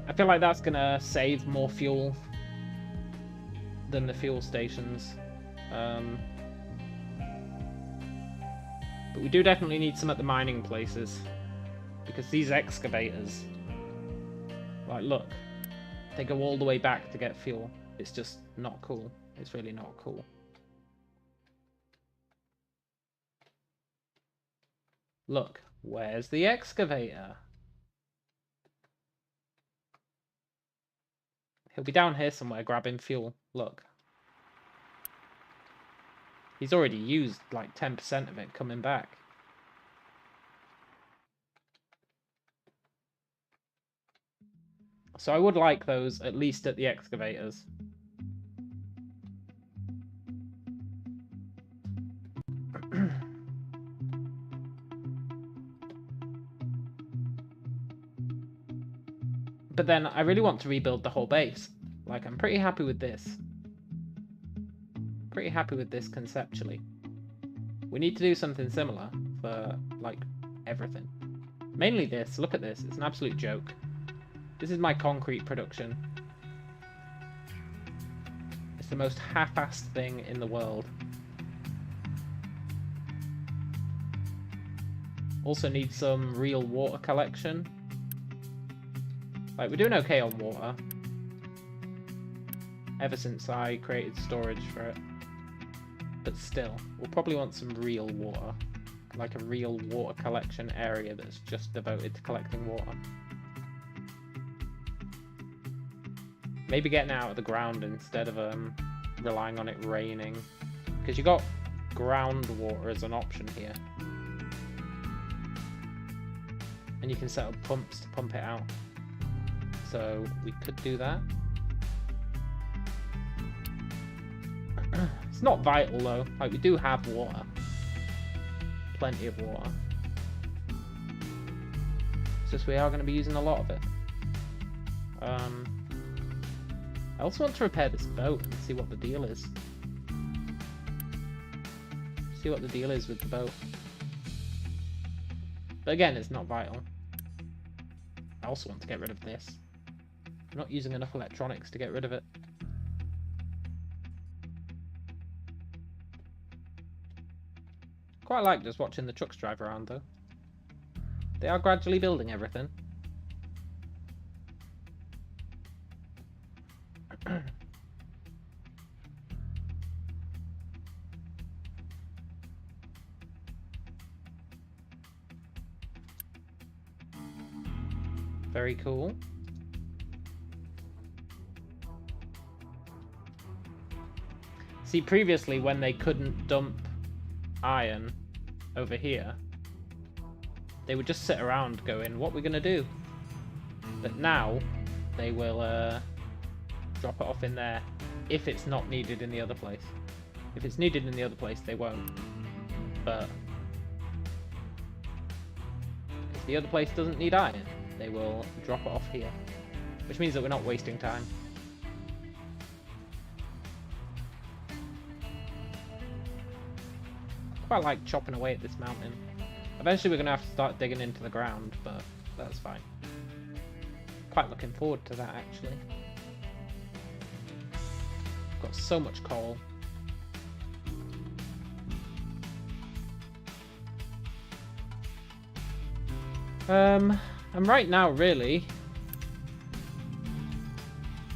I feel like that's gonna save more fuel than the fuel stations. But we do definitely need some at the mining places, because these excavators, like, look, they go all the way back to get fuel. It's just not cool. It's really not cool. Look, where's the excavator? He'll be down here somewhere grabbing fuel. Look. He's already used like 10% of it coming back. So I would like those, at least at the excavators. But then I really want to rebuild the whole base. Like, I'm pretty happy with this. Pretty happy with this conceptually. We need to do something similar for, like, everything. Mainly this. Look at this. It's an absolute joke. This is my concrete production. It's the most half-assed thing in the world. Also need some real water collection. Like, we're doing okay on water. Ever since I created storage for it. But still, we'll probably want some real water. Like a real water collection area that's just devoted to collecting water. Maybe getting it out of the ground instead of relying on it raining. Because you got groundwater as an option here. And you can set up pumps to pump it out. So we could do that. It's not vital though. Like, we do have water. Plenty of water. It's just we are going to be using a lot of it. I also want to repair this boat and see what the deal is. See what the deal is with the boat. But again, it's not vital. I also want to get rid of this. I'm not using enough electronics to get rid of it. Quite like just watching the trucks drive around though. They are gradually building everything. Very cool. See, previously when they couldn't dump iron over here, they would just sit around going, what are we going to do? But now they will drop it off in there if it's not needed in the other place. If it's needed in the other place, they won't. But if the other place doesn't need iron, they will drop it off here. Which means that we're not wasting time. Quite like chopping away at this mountain. Eventually we're going to have to start digging into the ground, but that's fine. Quite looking forward to that, actually. Got so much coal. And right now, really,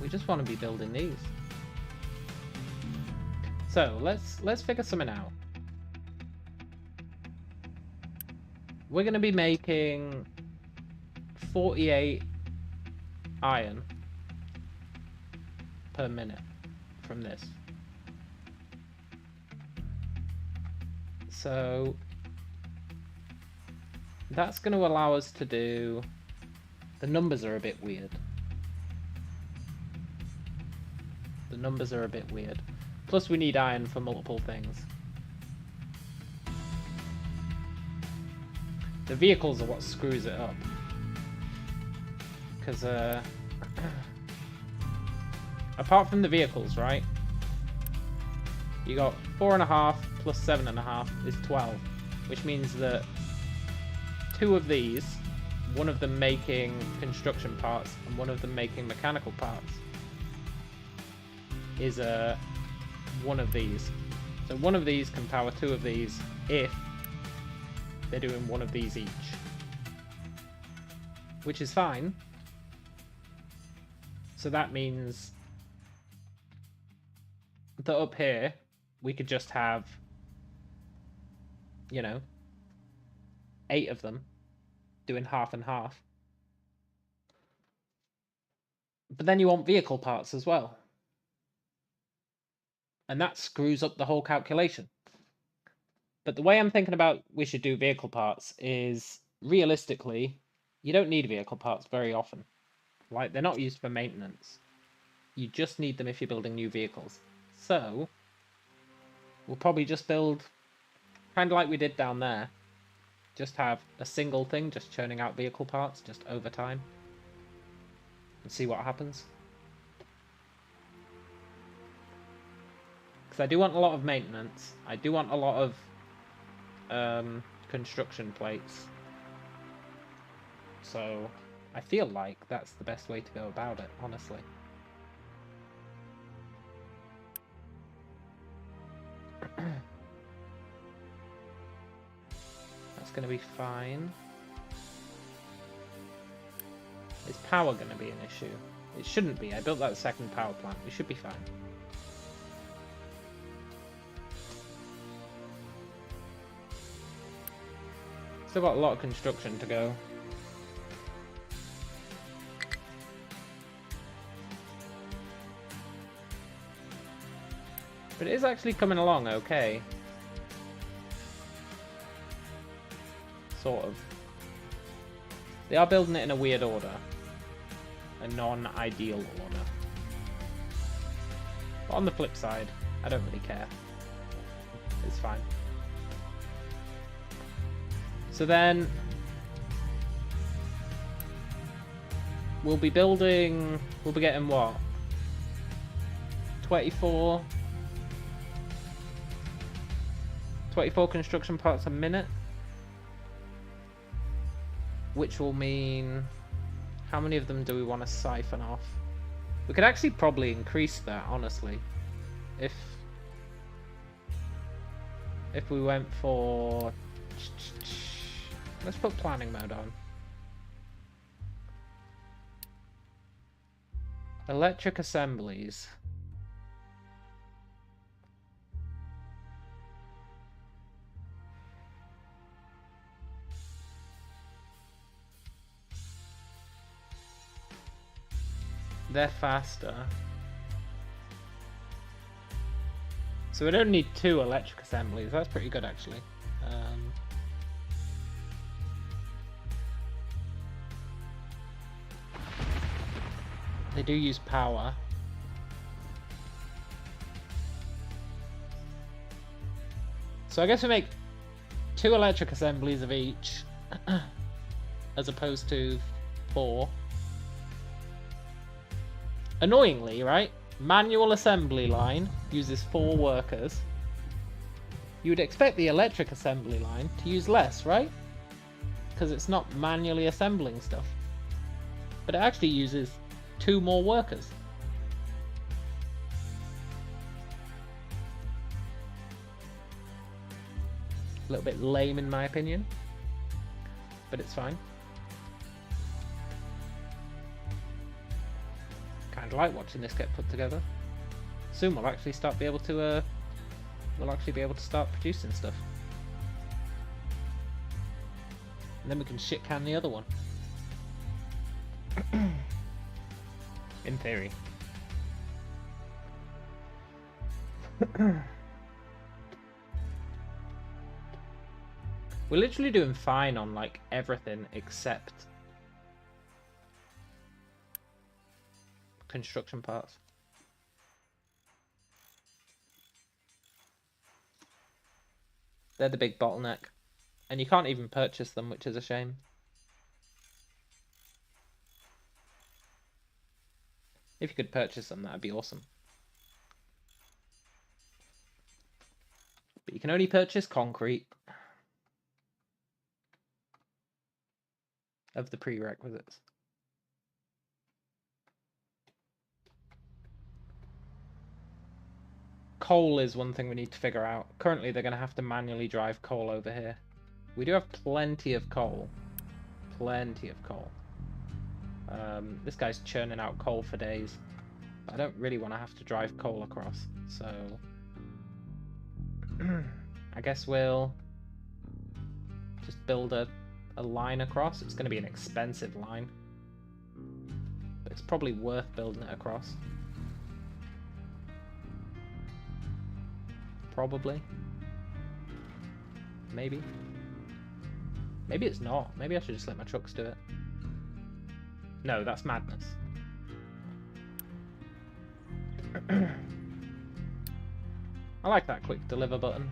we just want to be building these. So let's figure something out. We're going to be making 48 iron per minute from this. So that's going to allow us to do... The numbers are a bit weird. The numbers are a bit weird. Plus we need iron for multiple things. The vehicles are what screws it up. Because, apart from the vehicles, right? You got 4.5 plus 7.5 is 12. Which means that 2 of these, one of them making construction parts and one of them making mechanical parts, is one of these. So one of these can power 2 of these if they're doing one of these each. Which is fine. So that means that up here we could just have, you know, 8 of them doing half and half. But then you want vehicle parts as well. And that screws up the whole calculation. But the way I'm thinking about we should do vehicle parts is, realistically, you don't need vehicle parts very often. Like, they're not used for maintenance. You just need them if you're building new vehicles. So, we'll probably just build, kind of like we did down there. Just have a single thing, just churning out vehicle parts, just over time. And see what happens. Because I do want a lot of maintenance. I do want a lot of construction plates. So, I feel like that's the best way to go about it, honestly. That's going to be fine. Is power going to be an issue? It shouldn't be. I built that second power plant. We should be fine. Still got a lot of construction to go. But it is actually coming along okay. Sort of. They are building it in a weird order. A non-ideal order. But on the flip side, I don't really care. It's fine. So then we'll be getting what? 24 construction parts a minute, which will mean, how many of them do we want to siphon off? We could actually probably increase that, honestly, if we went for, let's put planning mode on. Electric assemblies. They're faster. So we don't need 2 electric assemblies. That's pretty good, actually. They do use power. So I guess we make 2 electric assemblies of each, as opposed to 4. Annoyingly, right? Manual assembly line uses 4 workers. You would expect the electric assembly line to use less, right? Because it's not manually assembling stuff. But it actually uses 2 more workers. A little bit lame in my opinion, but it's fine. Kind of like watching this get put together. Soon we'll actually be able to start producing stuff, and then we can shit can the other one. In theory. We're literally doing fine on, like, everything except construction parts. They're the big bottleneck. And you can't even purchase them, which is a shame. If you could purchase them, that'd be awesome. But you can only purchase concrete of the prerequisites. Coal is one thing we need to figure out. Currently, they're going to have to manually drive coal over here. We do have plenty of coal. Plenty of coal. This guy's churning out coal for days. But I don't really want to have to drive coal across. So I guess we'll just build a line across. It's going to be an expensive line. But it's probably worth building it across. Probably. Maybe. Maybe it's not. Maybe I should just let my trucks do it. No, that's madness. I like that quick deliver button.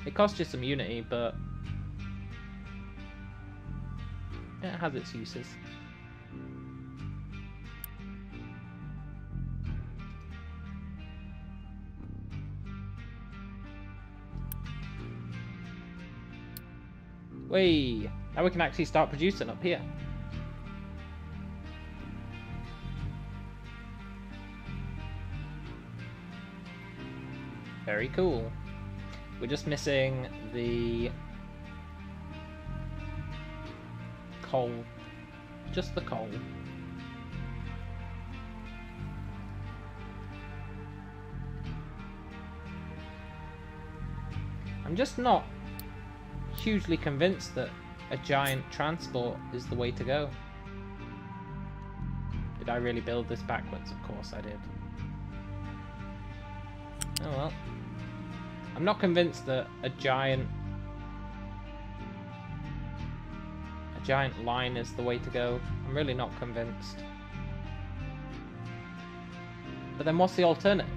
It costs you some Unity, but it has its uses. Whee! Now we can actually start producing up here. Very cool. We're just missing the coal. Just the coal. I'm just not hugely convinced that a giant transport is the way to go. Did I really build this backwards? Of course I did. Oh well. I'm not convinced that a giant line is the way to go. I'm really not convinced. But then what's the alternative?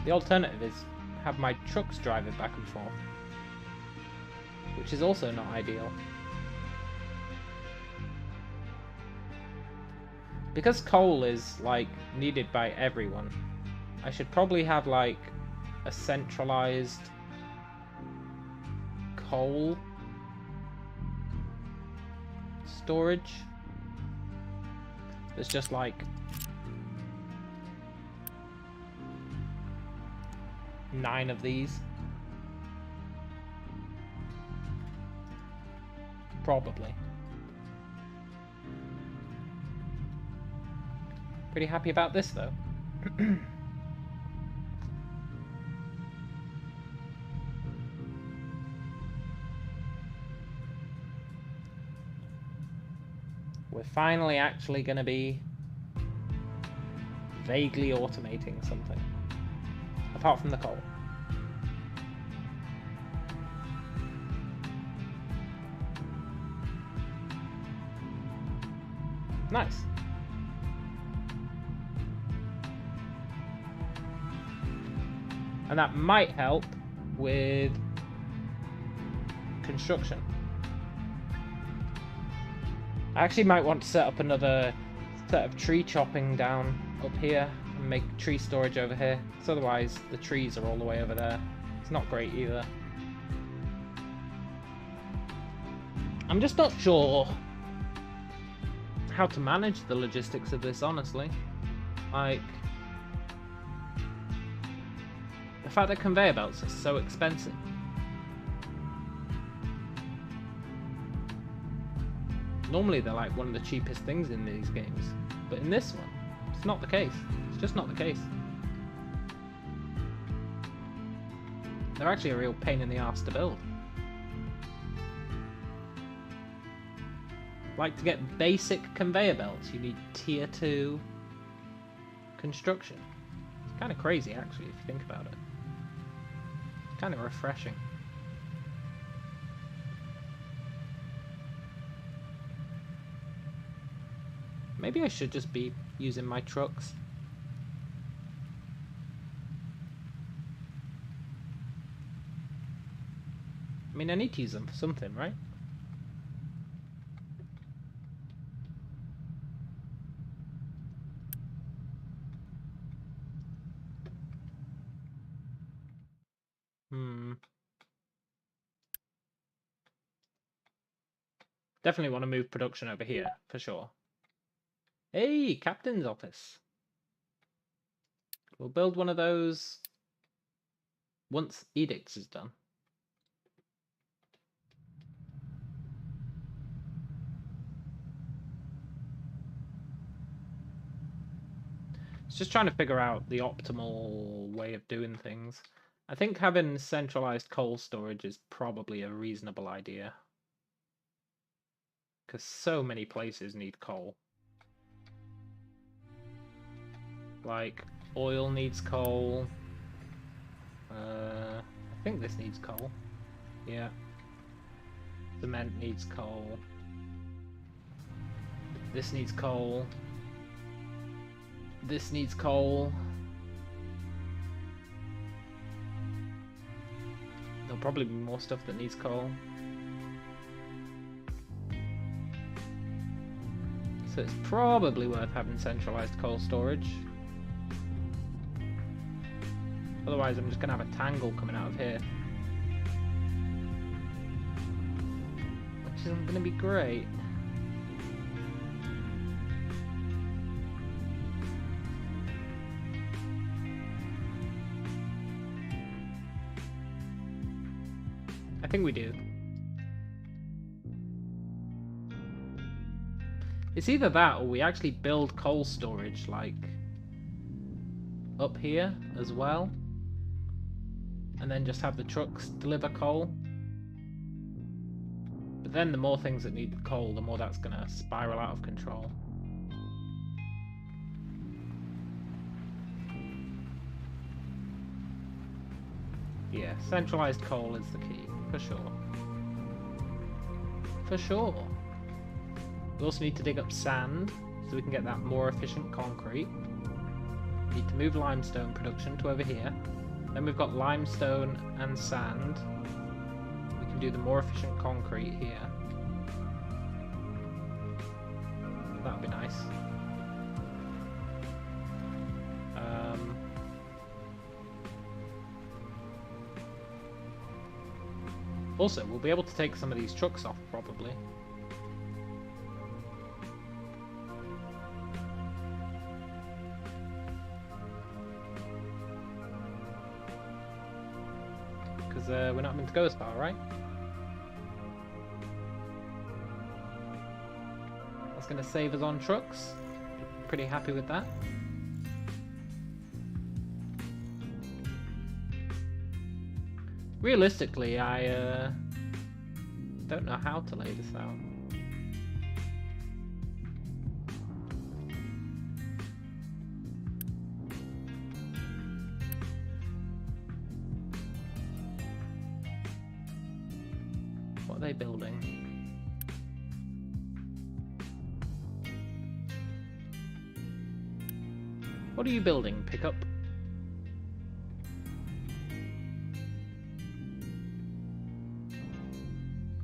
The alternative is have my trucks drive it back and forth, which is also not ideal. Because coal is, like, needed by everyone, I should probably have, like, a centralized coal storage. There's just, like, 9 of these. Probably. Pretty happy about this, though. We're finally actually going to be vaguely automating something. Apart from the coal. Nice. And that might help with construction. I actually might want to set up another set of tree chopping down up here and make tree storage over here. Because otherwise the trees are all the way over there. It's not great either. I'm just not sure how to manage the logistics of this, honestly. Like, the fact that conveyor belts are so expensive. Normally they're like one of the cheapest things in these games, but in this one, it's not the case. It's just not the case. They're actually a real pain in the arse to build. Like, to get basic conveyor belts, you need tier 2 construction. It's kind of crazy, actually, if you think about it. It's kind of refreshing. Maybe I should just be using my trucks. I mean, I need to use them for something, right? Definitely want to move production over here, for sure. Hey, Captain's office. We'll build one of those once Edicts is done. It's just trying to figure out the optimal way of doing things. I think having centralized coal storage is probably a reasonable idea. Because so many places need coal. Like, oil needs coal. I think this needs coal. Yeah. Cement needs coal. This needs coal. This needs coal. There'll probably be more stuff that needs coal. So it's probably worth having centralized coal storage. Otherwise I'm just going to have a tangle coming out of here. Which isn't going to be great. I think we do. It's either that or we actually build coal storage, like, up here as well. And then just have the trucks deliver coal. But then the more things that need coal, the more that's going to spiral out of control. Yeah, centralized coal is the key, for sure. For sure. We also need to dig up sand, so we can get that more efficient concrete. We need to move limestone production to over here. Then we've got limestone and sand. We can do the more efficient concrete here. That would be nice. Also, we'll be able to take some of these trucks off, probably. Because we're not meant to go as far, right? That's going to save us on trucks. Pretty happy with that. Realistically, I don't know how to lay this out. What are they building? What are you building, Pickup?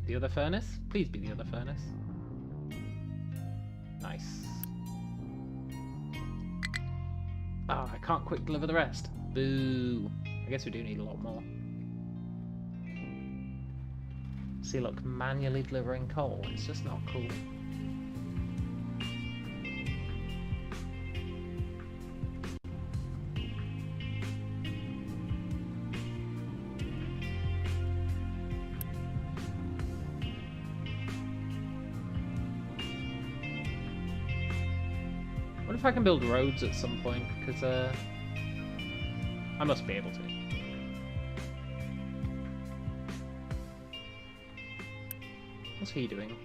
The other furnace? Please be the other furnace. Nice. Ah, I can't quick deliver the rest. Boo. I guess we do need a lot more. See, look, manually delivering coal. It's just not cool. I wonder if I can build roads at some point, because I must be able to. What's he doing?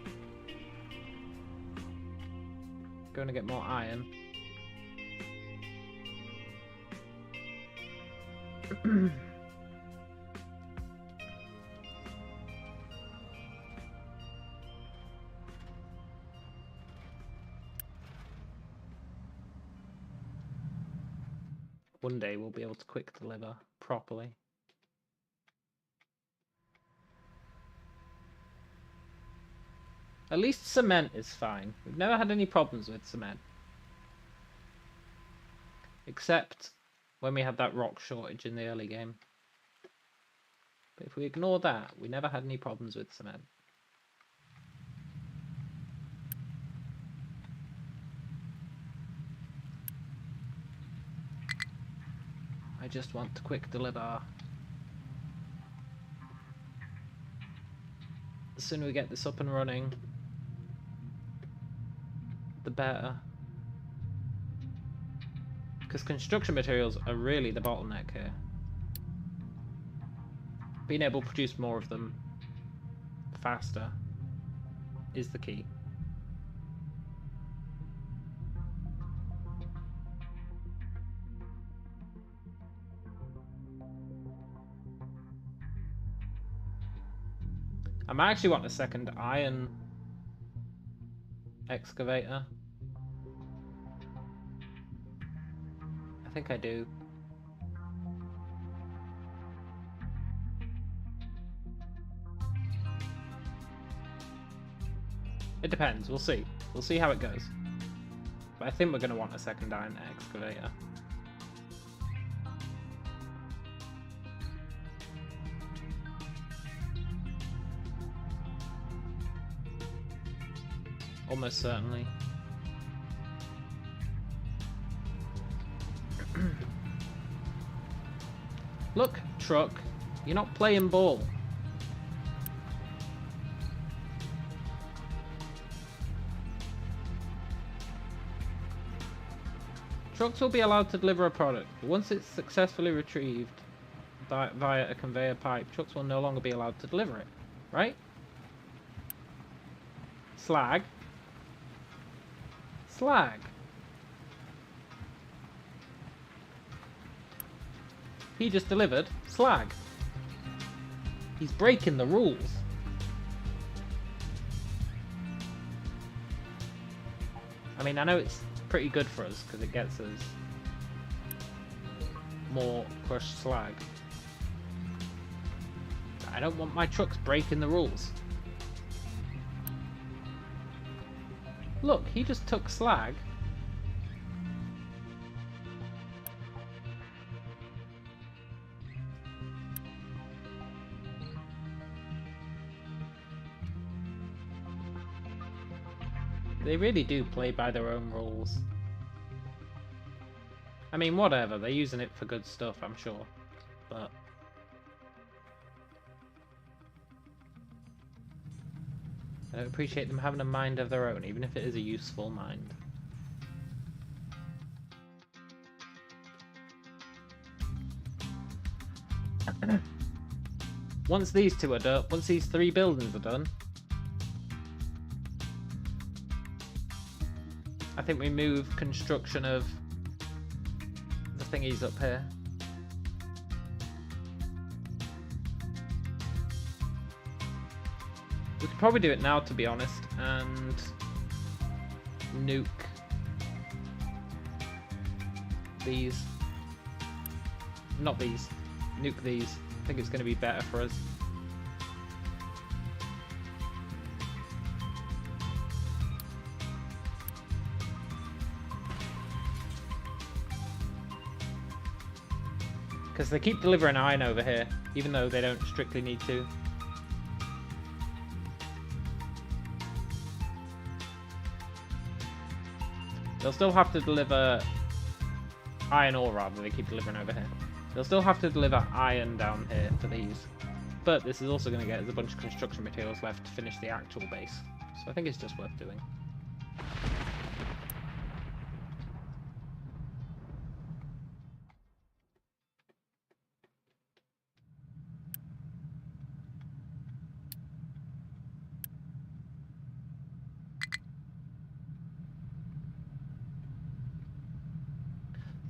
Going to get more iron. One day we'll be able to quick deliver properly. At least cement is fine. We've never had any problems with cement. Except when we had that rock shortage in the early game. But if we ignore that, we never had any problems with cement. I just want to quick deliver. The sooner we get this up and running, the better. Because construction materials are really the bottleneck here. Being able to produce more of them faster is the key. I might actually want a second iron excavator. I think I do. It depends, we'll see. We'll see how it goes. But I think we're going to want a second iron excavator. Almost certainly. Look, truck, you're not playing ball. Trucks will be allowed to deliver a product. Once it's successfully retrieved via a conveyor pipe, trucks will no longer be allowed to deliver it, right? Slag. Slag. He just delivered slag. He's breaking the rules. I mean, I know it's pretty good for us because it gets us more crushed slag. But I don't want my trucks breaking the rules. Look, he just took slag. They really do play by their own rules. I mean, whatever, they're using it for good stuff, I'm sure. But I don't appreciate them having a mind of their own, even if it is a useful mind. Once these two are done, once these 3 buildings are done, I think we move construction of the thingies up here. We could probably do it now, to be honest, and nuke these. Not these. Nuke these. I think it's going to be better for us. Because they keep delivering iron over here, even though they don't strictly need to. They'll still have to deliver iron ore, rather, they keep delivering over here. They'll still have to deliver iron down here for these. But this is also going to get us a bunch of construction materials left to finish the actual base. So I think it's just worth doing.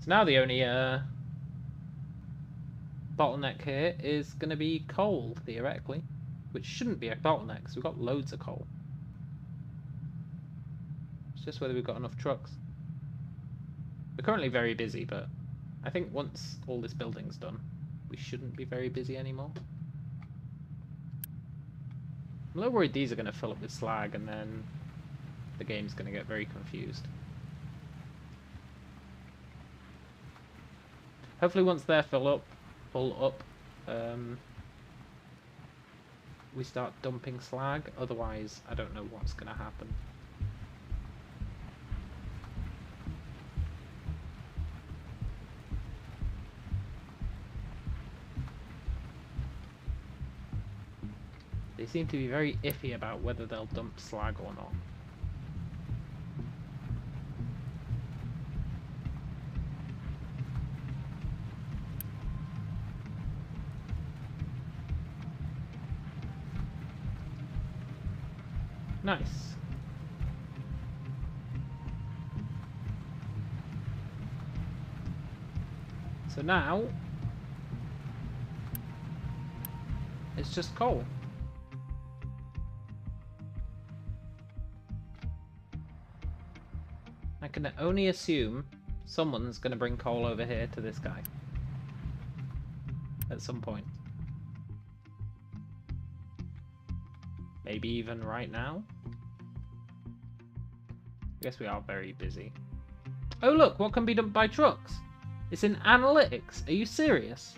So now the only bottleneck here is going to be coal, theoretically. Which shouldn't be a bottleneck, because we've got loads of coal. It's just whether we've got enough trucks. We're currently very busy, but I think once all this building's done, we shouldn't be very busy anymore. I'm a little worried these are going to fill up with slag, and then the game's going to get very confused. Hopefully once they're full up, we start dumping slag. Otherwise, I don't know what's going to happen. They seem to be very iffy about whether they'll dump slag or not. Nice. So now it's just coal. I can only assume someone's going to bring coal over here to this guy at some point. Maybe even right now? I guess we are very busy. Oh look, what can be done by trucks? It's in analytics. Are you serious?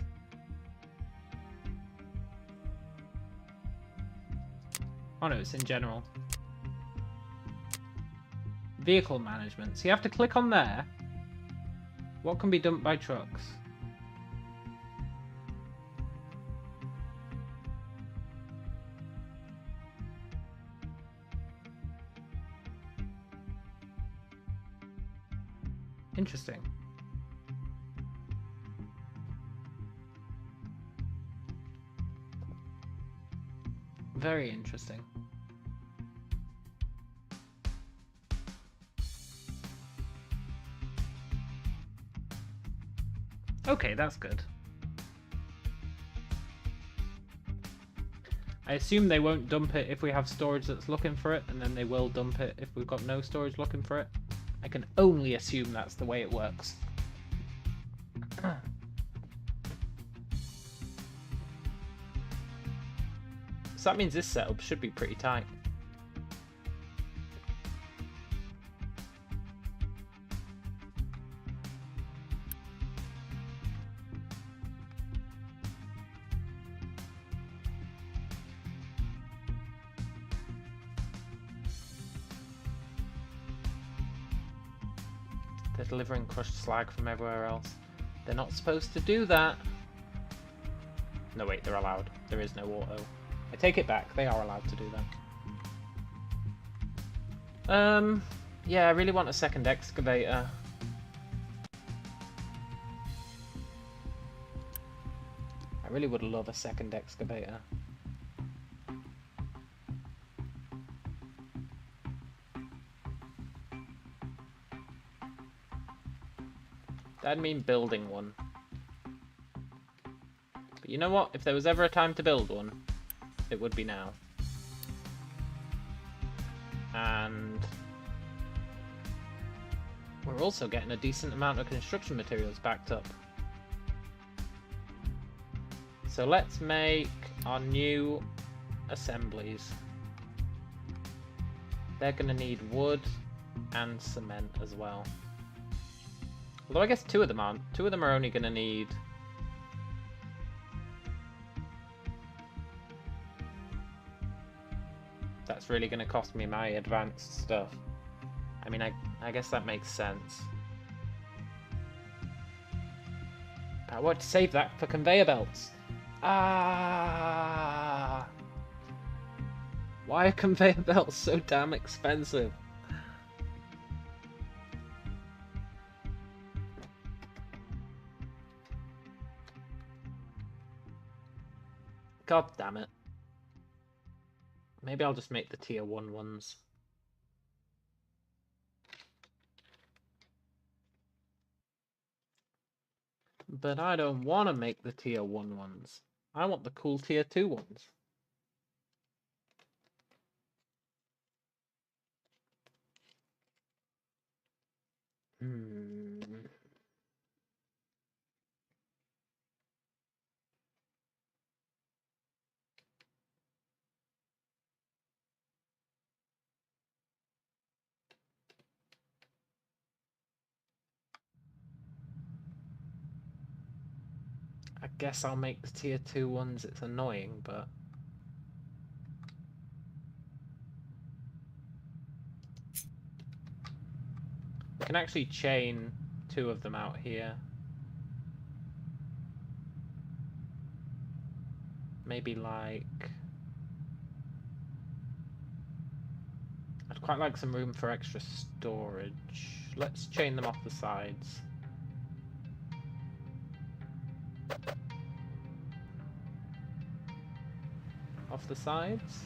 Oh no, it's in general. Vehicle management. So you have to click on there. What can be dumped by trucks? Interesting. Very interesting. Okay, that's good. I assume they won't dump it if we have storage that's looking for it, and then they will dump it if we've got no storage looking for it. I can only assume that's the way it works. So that means this setup should be pretty tight. They're delivering crushed slag from everywhere else. They're not supposed to do that. No, wait, they're allowed. There is no auto. I take it back. They are allowed to do that. Yeah, I really want a second excavator. I really would love a second excavator. That'd mean building one. But you know what? If there was ever a time to build one, it would be now. And we're also getting a decent amount of construction materials backed up. So let's make our new assemblies. They're going to need wood and cement as well. Although I guess two of them aren't. Two of them are only going to need... That's really going to cost me my advanced stuff. I mean, I guess that makes sense. But I want to save that for conveyor belts. Ah! Why are conveyor belts so damn expensive? God damn it. Maybe I'll just make the tier 1 ones. But I don't want to make the tier 1 ones. I want the cool tier 2 ones. I guess I'll make the tier 2 ones. It's annoying, but... I can actually chain 2 of them out here. Maybe like... I'd quite like some room for extra storage. Let's chain them off the sides. Off the sides?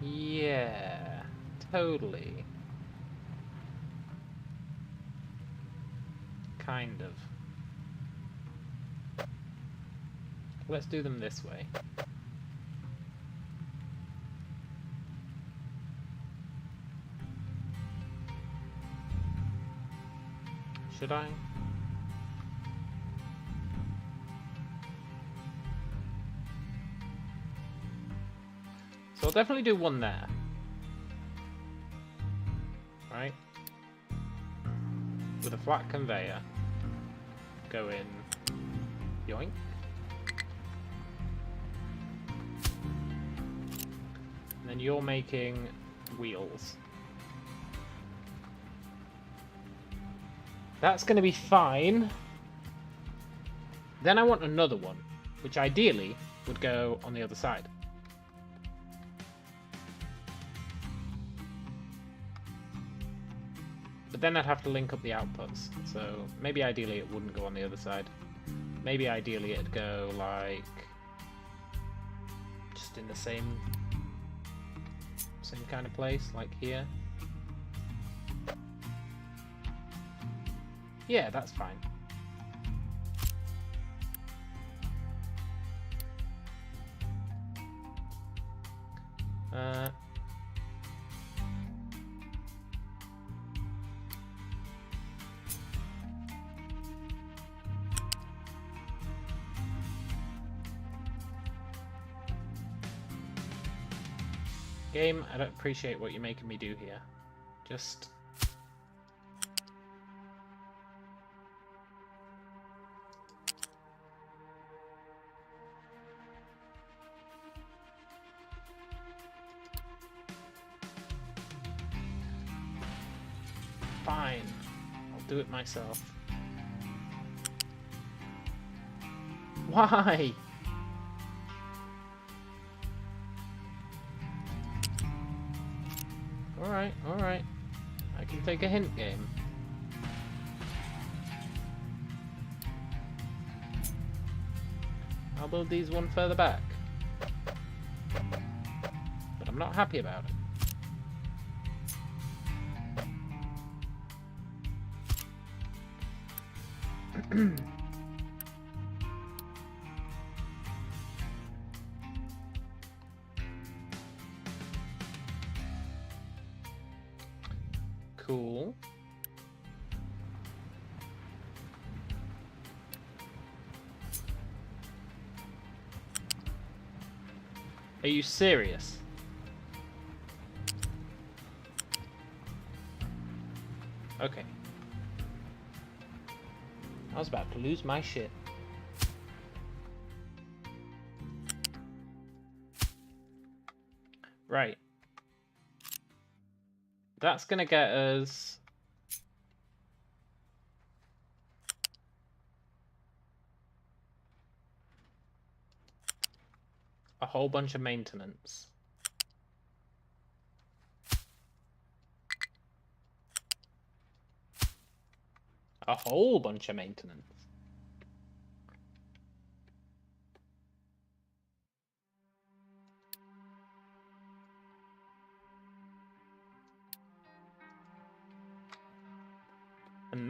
Yeah, totally. Kind of. Let's do them this way. Should I? So I'll definitely do one there. Right? With a flat conveyor. Go in. Yoink. And then you're making wheels. That's going to be fine. Then I want another one, which ideally would go on the other side. But then I'd have to link up the outputs, so maybe ideally it wouldn't go on the other side. Maybe ideally it'd go like... just in the same kind of place, like here. Yeah, that's fine. Game, I don't appreciate what you're making me do here. Just... fine. I'll do it myself. Why? Alright, alright. I can take a hint, game. I'll build these one further back. But I'm not happy about it. Cool. Are you serious? Okay. I was about to lose my shit. Right. That's gonna get us... a whole bunch of maintenance. A whole bunch of maintenance.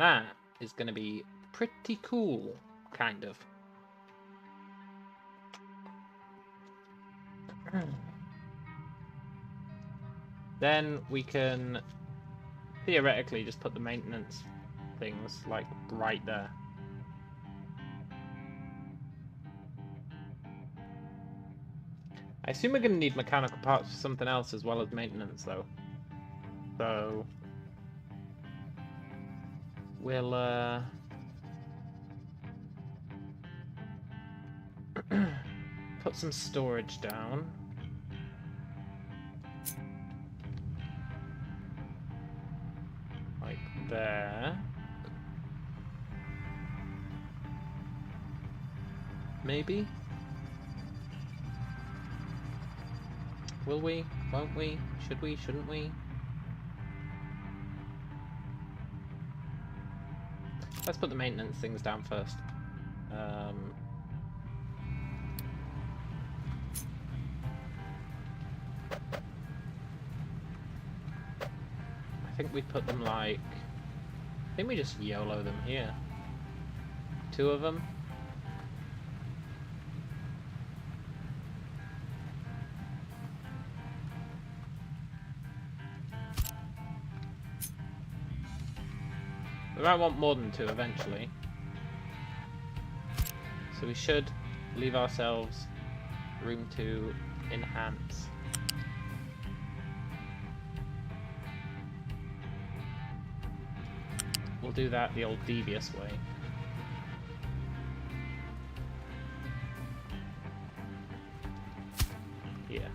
that is going to be pretty cool, kind of. Then we can theoretically just put the maintenance things like right there. I assume we're going to need mechanical parts for something else as well as maintenance, though. So we'll put some storage down. Like there. Maybe? Will we? Won't we? Should we? Shouldn't we? Let's put the maintenance things down first. I think we put them like... I think we just YOLO them here. 2 of them. We might want more than 2 eventually. So we should leave ourselves room to enhance. We'll do that the old devious way. Here.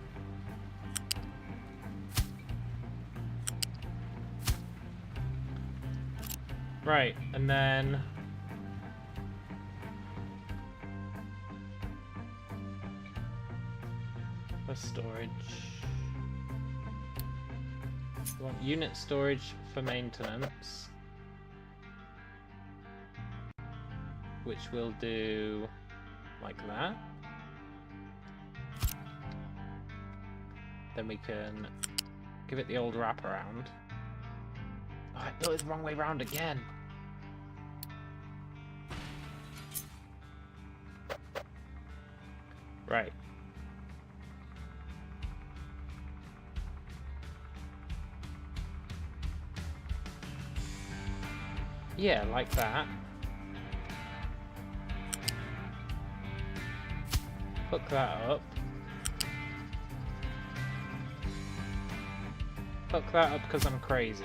Right, and then for storage, we want unit storage for maintenance, which we'll do like that. Then we can give it the old wraparound. Oh, I built it the wrong way round again. Right. Yeah, like that. Hook that up. Hook that up because I'm crazy.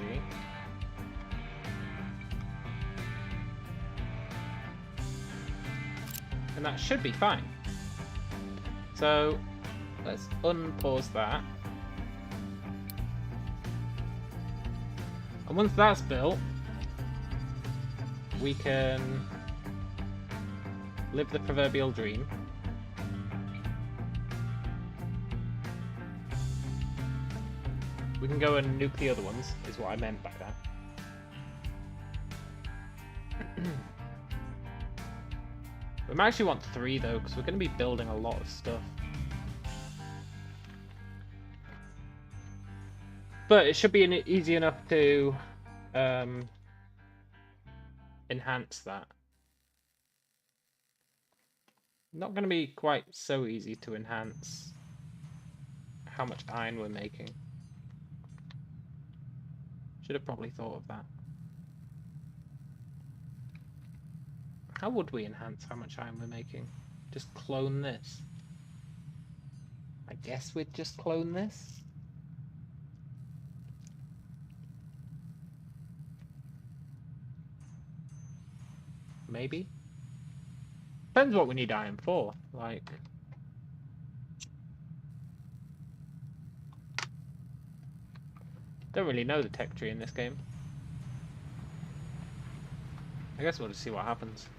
And that should be fine. So let's unpause that. And once that's built, we can live the proverbial dream. We can go and nuke the other ones, is what I meant by that. We might actually want 3 though, because we're going to be building a lot of stuff. But it should be easy enough to enhance that. Not going to be quite so easy to enhance how much iron we're making. Should have probably thought of that. How would we enhance how much iron we're making? Just clone this. I guess we'd just clone this. Maybe. Depends what we need iron for. Like... Don't really know the tech tree in this game. I guess we'll just see what happens.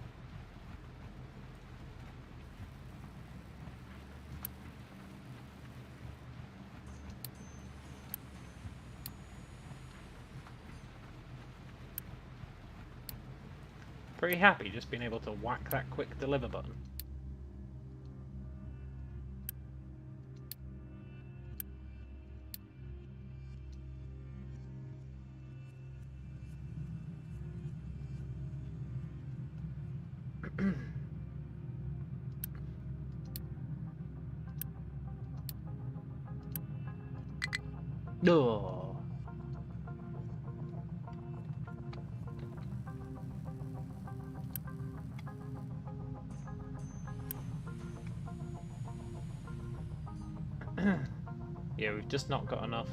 Pretty happy just being able to whack that quick deliver button. No. Yeah, we've just not got enough.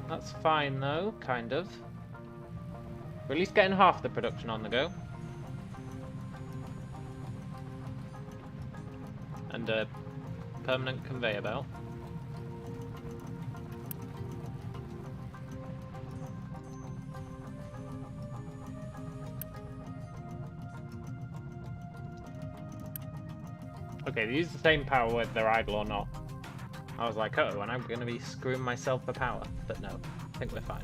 That's fine though, kind of. We're at least getting half the production on the go. And a permanent conveyor belt. Okay, they use the same power whether they're idle or not. I was like, oh, and I'm going to be screwing myself for power. But no, I think we're fine.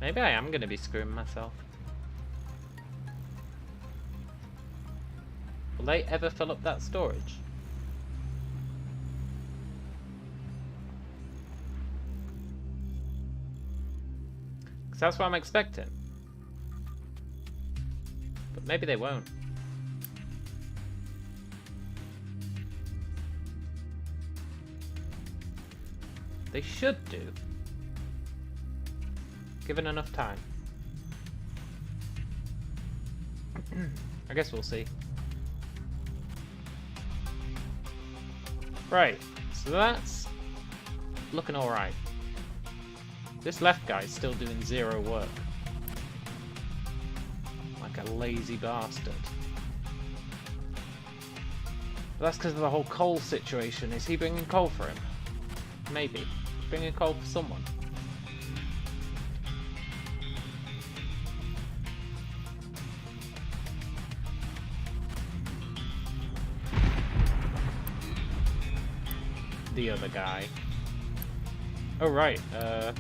Maybe I am going to be screwing myself. Will they ever fill up that storage? Because that's what I'm expecting. But maybe they won't. They should do. Given enough time. I guess we'll see. Right, so that's looking alright. This left guy's still doing zero work. Like a lazy bastard. But that's because of the whole coal situation. Is he bringing coal for him? Maybe. Bringing coal for someone. The other guy. Oh right, I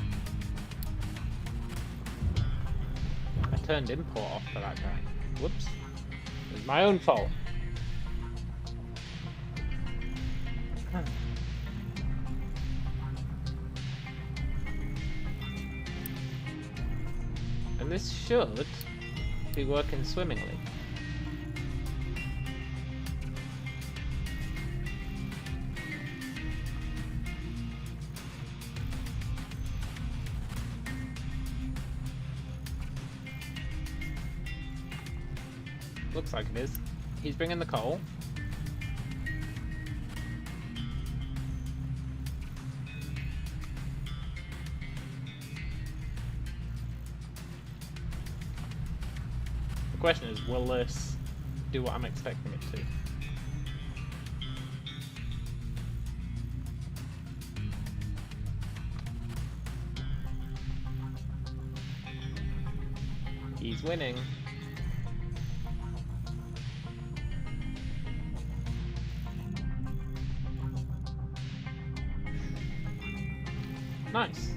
turned import off for that guy. Whoops. It was my own fault. And this should be working swimmingly. Looks like it is. He's bringing the coal. The question is, will this do what I'm expecting it to? He's winning. Nice.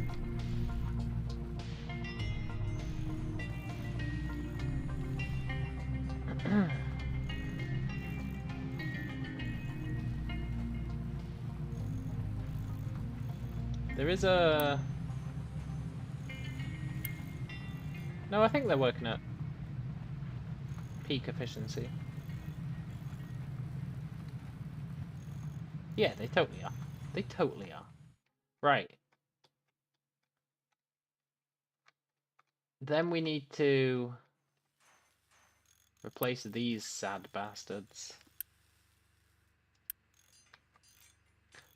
There is a... No, I think they're working at peak efficiency. Yeah, they totally are. They totally are. Right. Then we need to replace these sad bastards.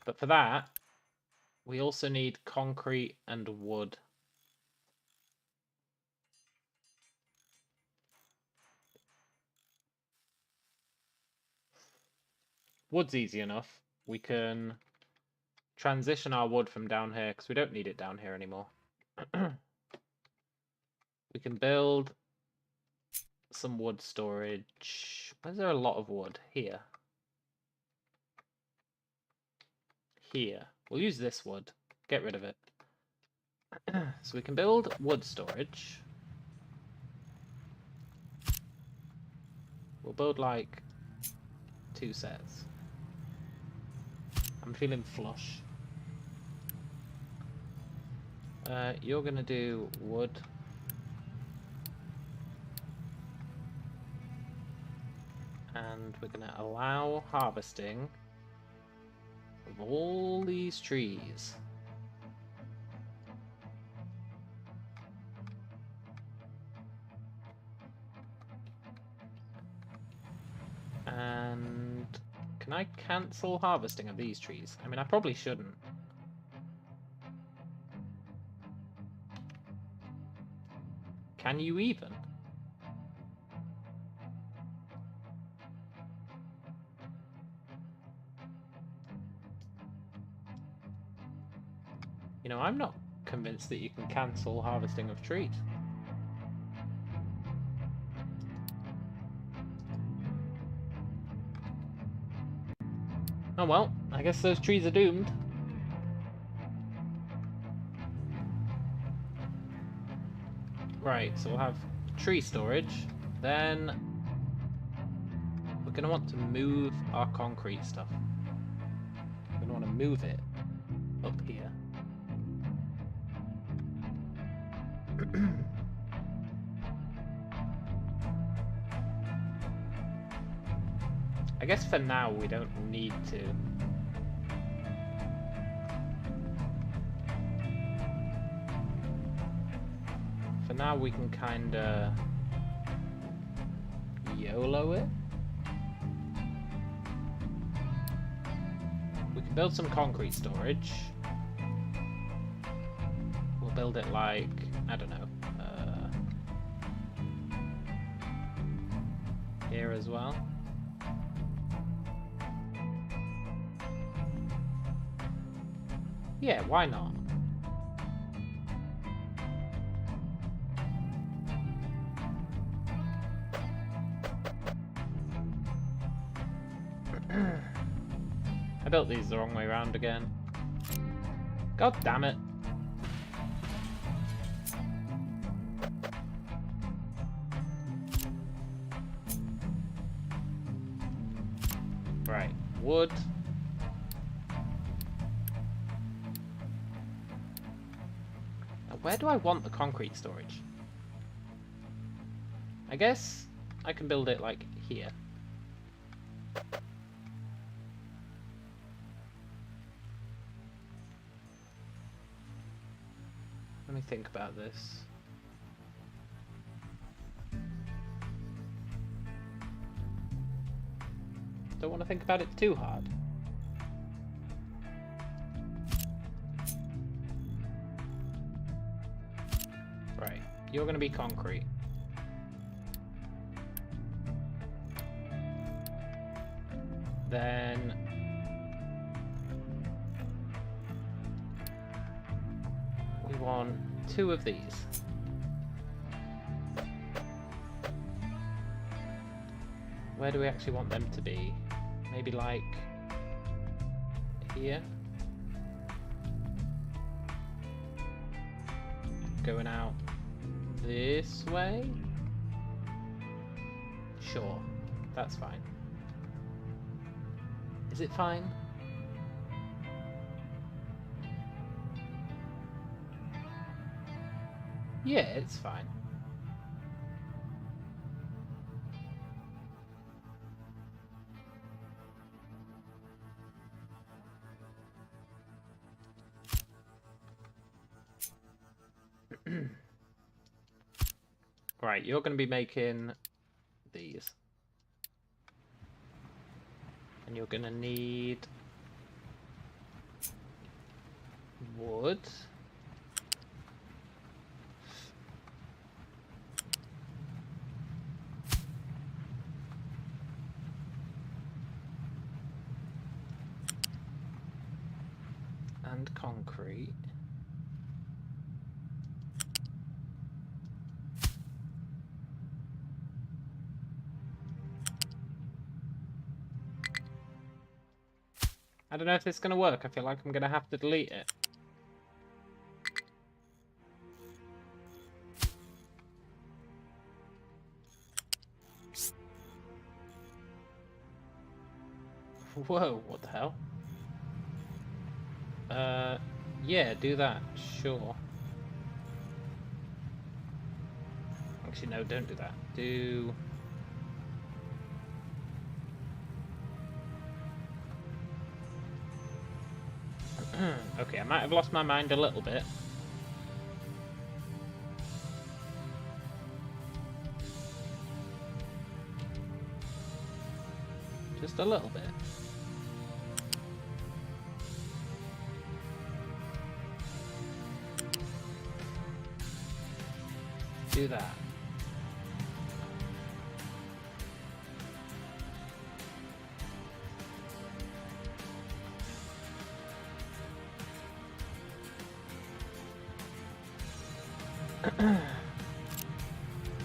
But for that, we also need concrete and wood. Wood's easy enough. We can transition our wood from down here, because we don't need it down here anymore. We can build some wood storage. Where's there a lot of wood? Here. Here. We'll use this wood. Get rid of it. So we can build wood storage. We'll build like 2 sets. I'm feeling flush. You're gonna do wood. And we're gonna allow harvesting of all these trees. And can I cancel harvesting of these trees? I mean, I probably shouldn't. Can you even? You know, I'm not convinced that you can cancel harvesting of trees. Oh well, I guess those trees are doomed. Right, so we'll have tree storage, then we're going to want to move our concrete stuff. We're going to want to move it up here. I guess for now we don't need to. For now we can kinda YOLO it. We can build some concrete storage. We'll build it like, I don't know, here as well. Yeah, why not? I built these the wrong way around again. God damn it. Right, wood. Now, where do I want the concrete storage? I guess I can build it like here. Let me think about this. Don't want to think about it too hard. Right, you're going to be concrete. Then we want 2 of these. Where do we actually want them to be? Maybe like here? Going out this way? Sure, that's fine. Is it fine? Yeah, it's fine. Right, you're going to be making these. And you're going to need wood. And concrete. I don't know if this is going to work. I feel like I'm going to have to delete it. Whoa, what the hell? Yeah, do that, sure. Actually, no, don't do that. Do... Okay, I might have lost my mind a little bit. Just a little bit. Do that.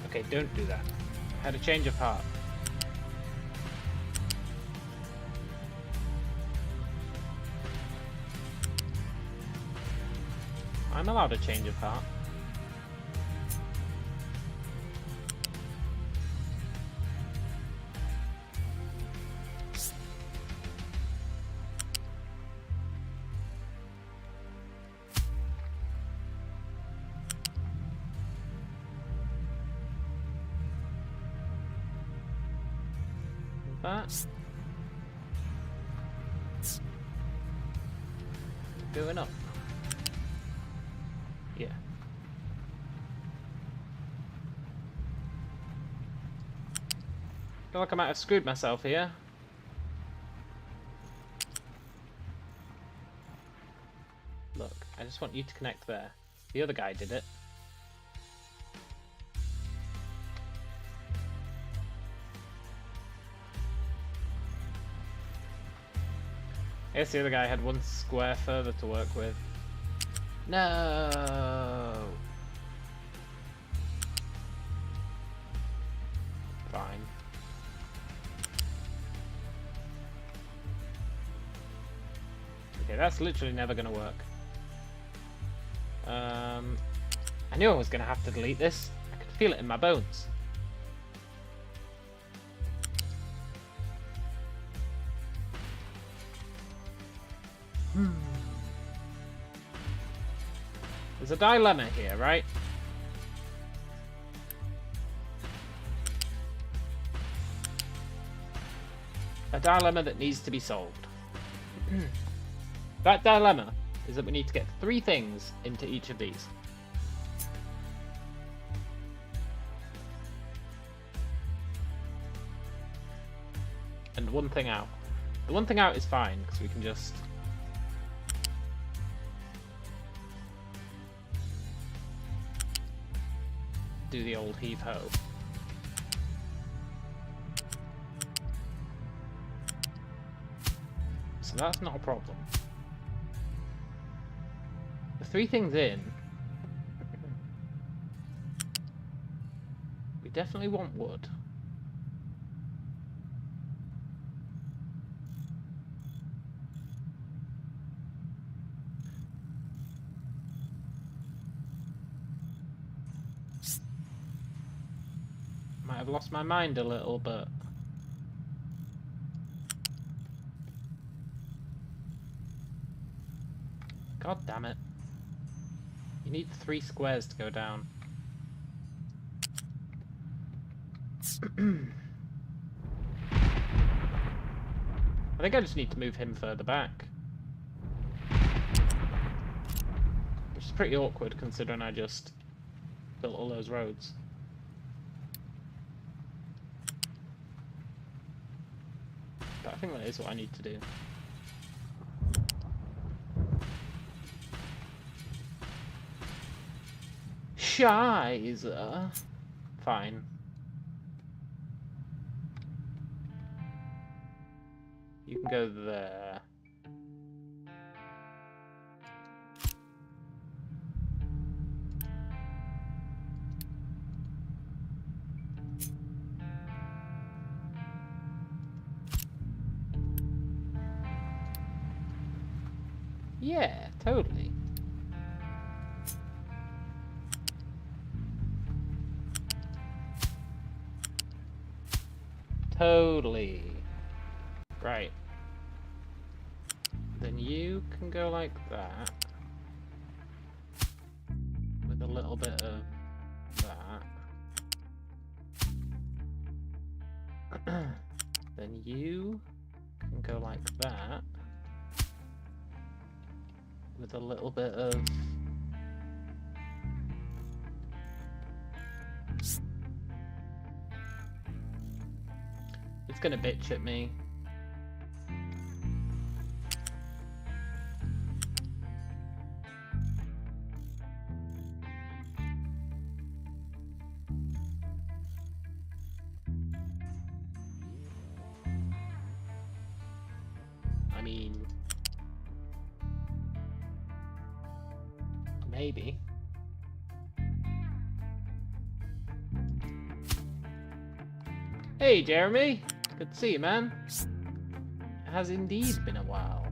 Okay, don't do that. I had a change of heart. I'm allowed a change of heart. That. Going up. Yeah. Feel like I might have screwed myself here. Look, I just want you to connect there. The other guy did it. I guess the other guy had one square further to work with. No. Fine. Okay, that's literally never gonna work. I knew I was gonna have to delete this. I could feel it in my bones. There's a dilemma here, right? A dilemma that needs to be solved. That dilemma is that we need to get 3 things into each of these. And 1 thing out. The 1 thing out is fine, because we can just... do the old heave-ho. So that's not a problem. The 3 things in... we definitely want wood. Might have lost my mind a little, but... God damn it. You need 3 squares to go down. I think I just need to move him further back. Which is pretty awkward considering I just built all those roads. But I think that is what I need to do. Shiza. Fine. You can go there. Yeah, totally. Totally. Right. you can go like that. With a little bit of that. Then you can go like that. With a little bit of... It's gonna bitch at me. I mean... Maybe. Hey, Jeremy! Good to see you, man. It has indeed been a while.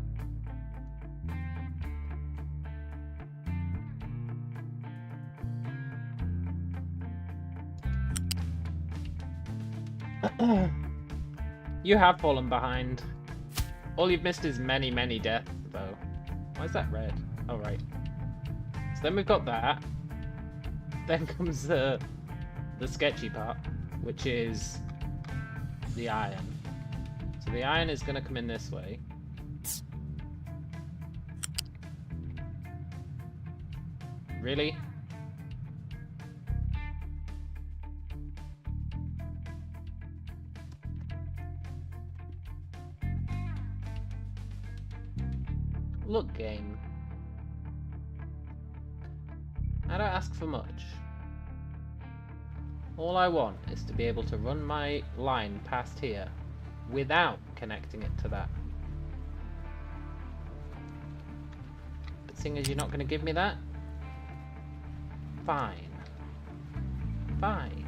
You have fallen behind. All you've missed is many, many deaths, though. Why is that red? Oh, right. So then we've got that. Then comes the sketchy part, which is the iron. So the iron is going to come in this way. Really? Look, game. I don't ask for much. All I want is to be able to run my line past here without connecting it to that. But seeing as you're not going to give me that, fine. Fine.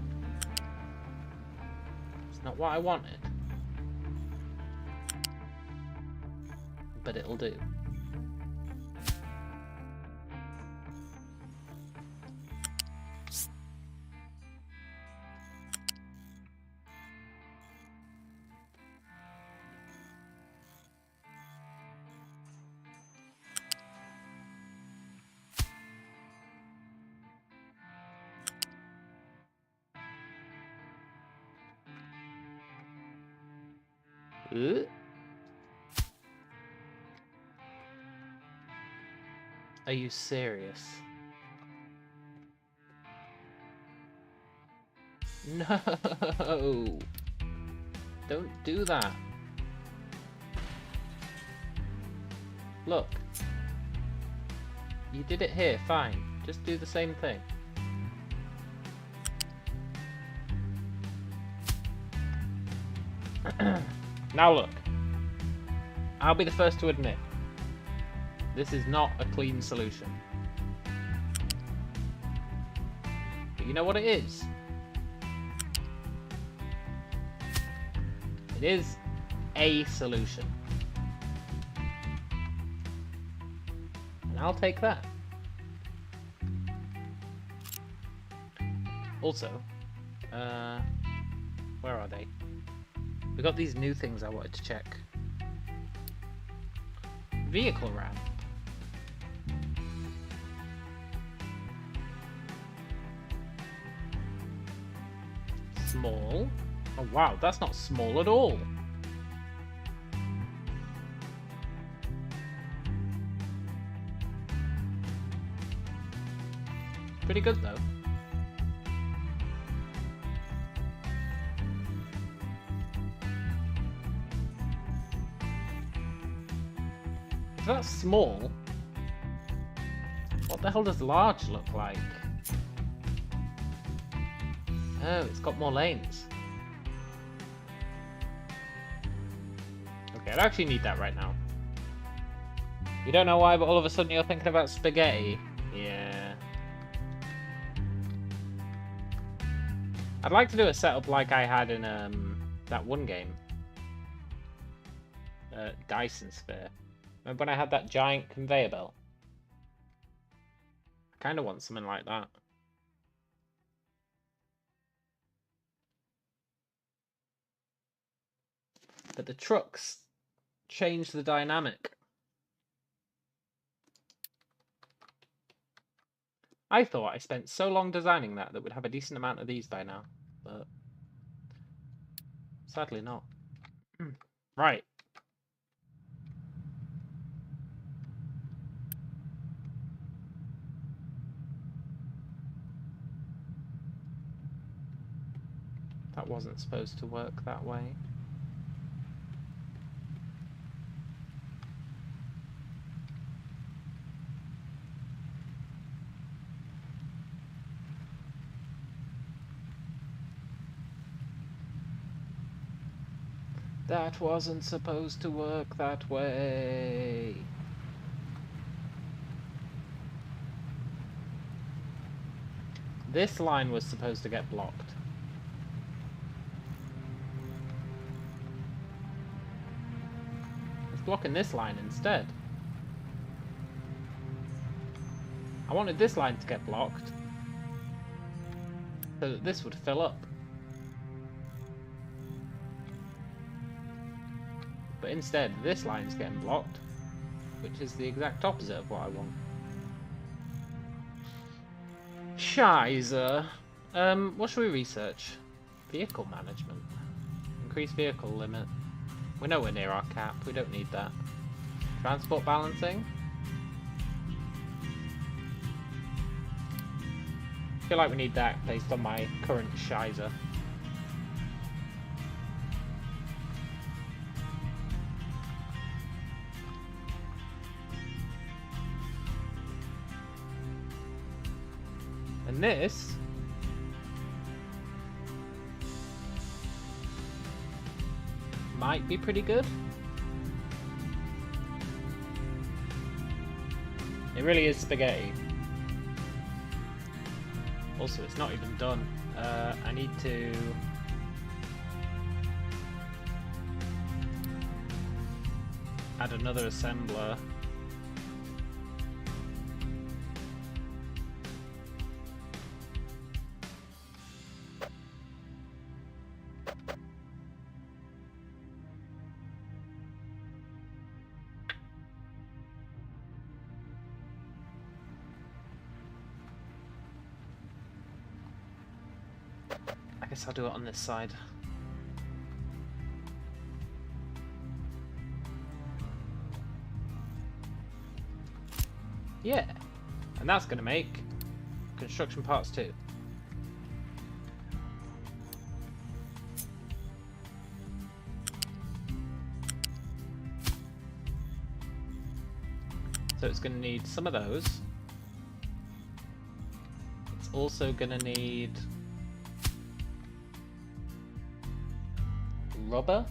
It's not what I wanted. But it'll do. Are you serious? No! Don't do that. Look. You did it here, fine. Just do the same thing. Now look. I'll be the first to admit. This is not a clean solution. But you know what it is? It is a solution. And I'll take that. Also, where are they? We got these new things I wanted to check. Vehicle ramp. Small. Oh wow, that's not small at all. Pretty good though. If that's small, what the hell does large look like? Oh, it's got more lanes. Okay, I actually need that right now. You don't know why, but all of a sudden you're thinking about spaghetti. Yeah. I'd like to do a setup like I had in that one game. Dyson Sphere. Remember when I had that giant conveyor belt? I kind of want something like that. But the trucks change the dynamic. I thought I spent so long designing that we'd have a decent amount of these by now, but sadly not. Right. That wasn't supposed to work that way. That wasn't supposed to work that way. This line was supposed to get blocked. It's blocking this line instead. I wanted this line to get blocked so that this would fill up. But instead, this line's getting blocked, which is the exact opposite of what I want. Shizer. What should we research? Vehicle management. Increase vehicle limit. We're nowhere near our cap, we don't need that. Transport balancing. I feel like we need that based on my current Shizer. And this might be pretty good. It really is spaghetti. Also, it's not even done. I need to add another assembler. I guess I'll do it on this side. Yeah, and that's going to make construction parts too. So it's going to need some of those. It's also going to need rubber.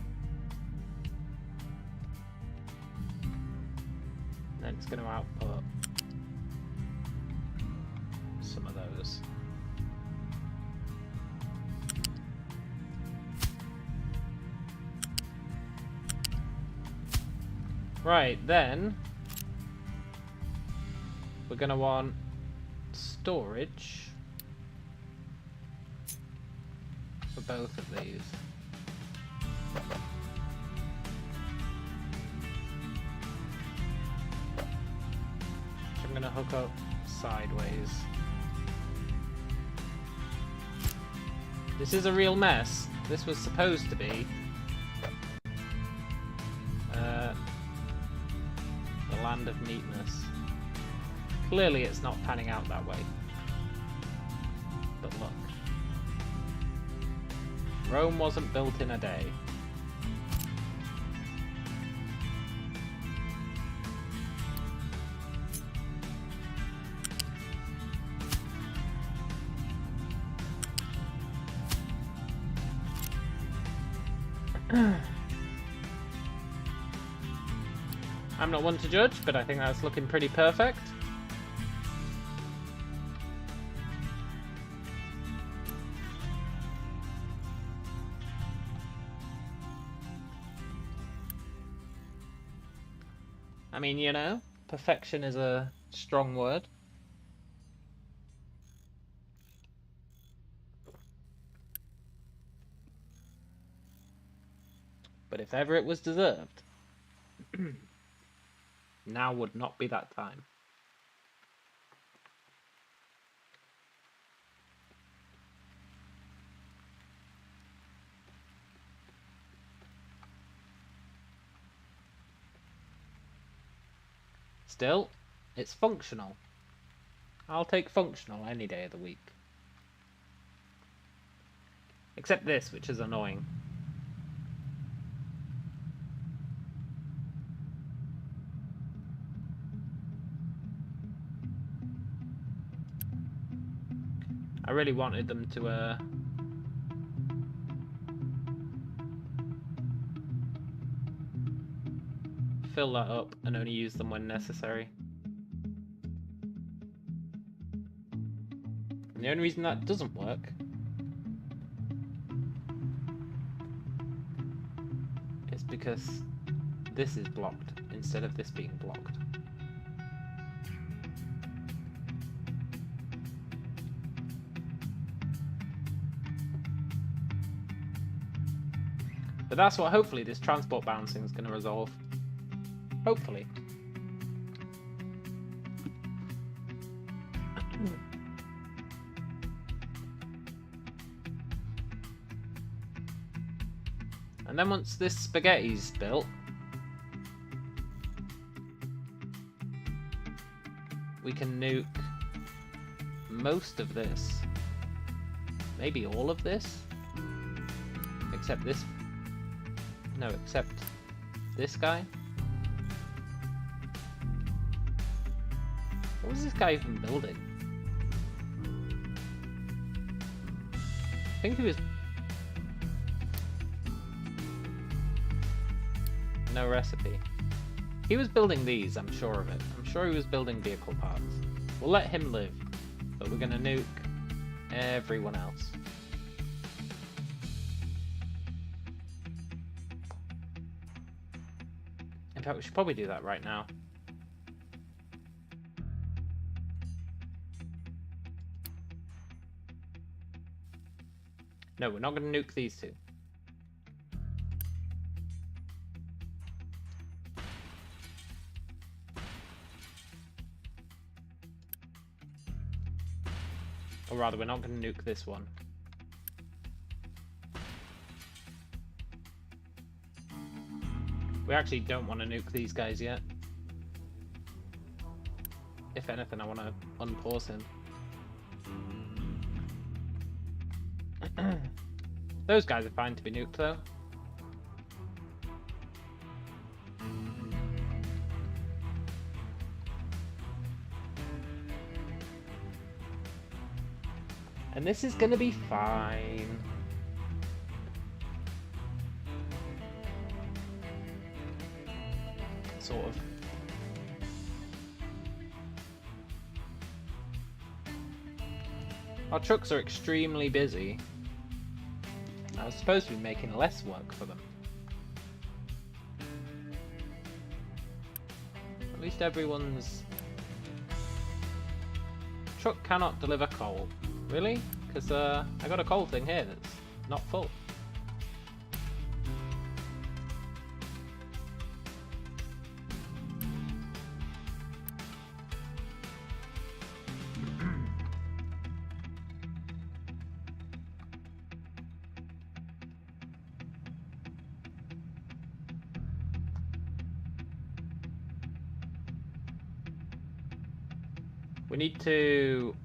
And then it's going to output some of those. Right, then we're going to want storage for both of these. I'm going to hook up sideways. This is a real mess. This was supposed to be the land of neatness. Clearly it's not panning out that way. But look. Rome wasn't built in a day. I'm not one to judge, but I think that's looking pretty perfect. I mean, you know, perfection is a strong word. But if ever it was deserved, now would not be that time. Still, it's functional. I'll take functional any day of the week. Except this, which is annoying. I really wanted them to fill that up and only use them when necessary. And the only reason that doesn't work is because this is blocked instead of this being blocked. But that's what hopefully this transport bouncing is going to resolve. Hopefully. And then once this spaghetti's built, we can nuke most of this. Maybe all of this? Except this. No, except this guy. What was this guy even building? I think he was... No recipe. He was building these, I'm sure of it. I'm sure he was building vehicle parts. We'll let him live, but we're gonna nuke everyone else. In fact, we should probably do that right now. No, we're not going to nuke these two. Or rather, we're not going to nuke this one. We actually don't want to nuke these guys yet. If anything, I want to unpause him. Those guys are fine to be nuked though. And this is gonna be fine. Sort of. Our trucks are extremely busy. I was supposed to be making less work for them. At least everyone's... Truck cannot deliver coal. Really? Because I got a coal thing here that's not full. We need to...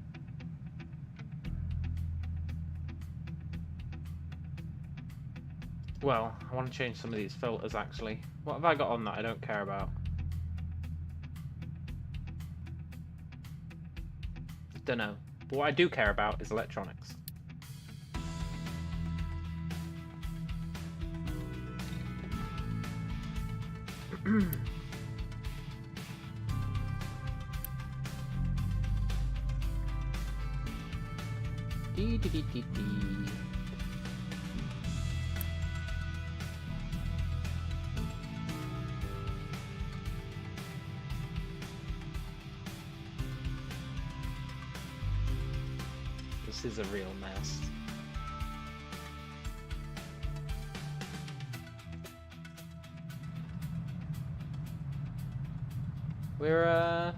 Well, I want to change some of these filters actually. What have I got on that I don't care about? Don't know. But what I do care about is electronics. Dee dee dee dee dee. This is a real mess. We're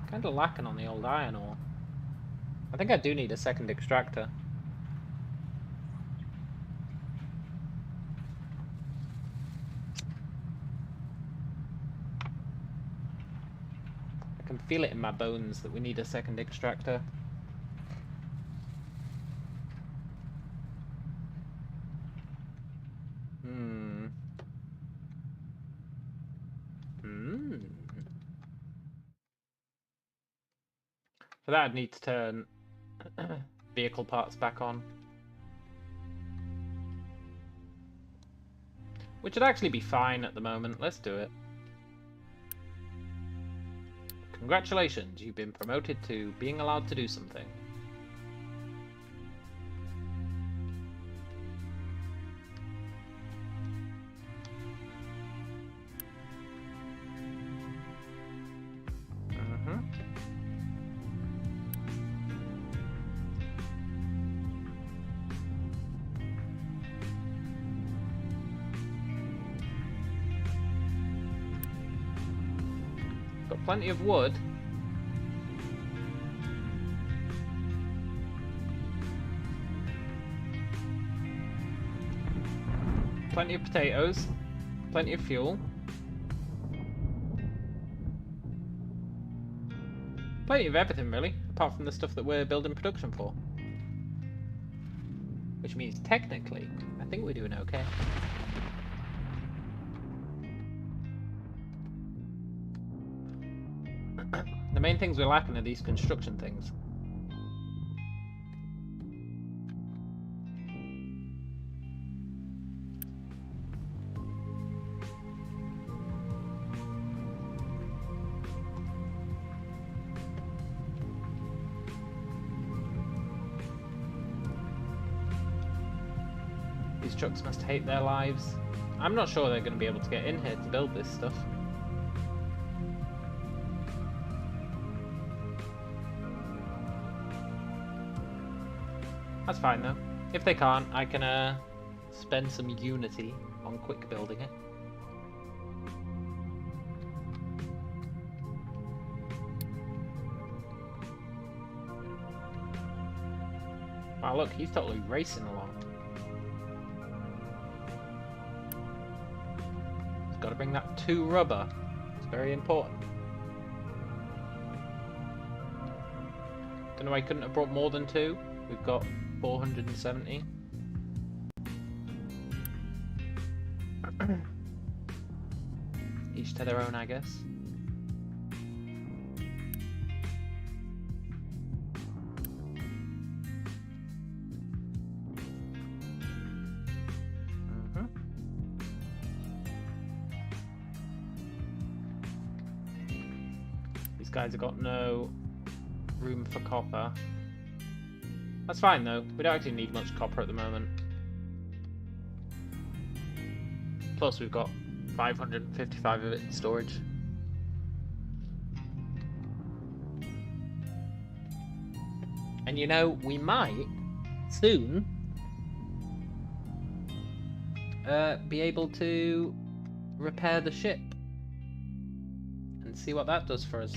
kind of lacking on the old iron ore. I think I do need a second extractor. I can feel it in my bones that we need a second extractor. For that, I'd need to turn vehicle parts back on. Which would actually be fine at the moment. Let's do it. Congratulations, you've been promoted to being allowed to do something. Got plenty of wood. Plenty of potatoes. Plenty of fuel. Plenty of everything, really, apart from the stuff that we're building production for. Which means, technically, I think we're doing okay. The main things we're lacking are these construction things. These trucks must hate their lives. I'm not sure they're going to be able to get in here to build this stuff. That's fine though. If they can't, I can spend some Unity on quick building it. Wow, look, he's totally racing along. He's got to bring that 2 rubber. It's very important. Don't know why he couldn't have brought more than 2. We've got 470. Each to their own, I guess. These guys have got no room for copper. That's fine though, we don't actually need much copper at the moment. Plus we've got 555 of it in storage. And you know, we might soon be able to repair the ship and see what that does for us.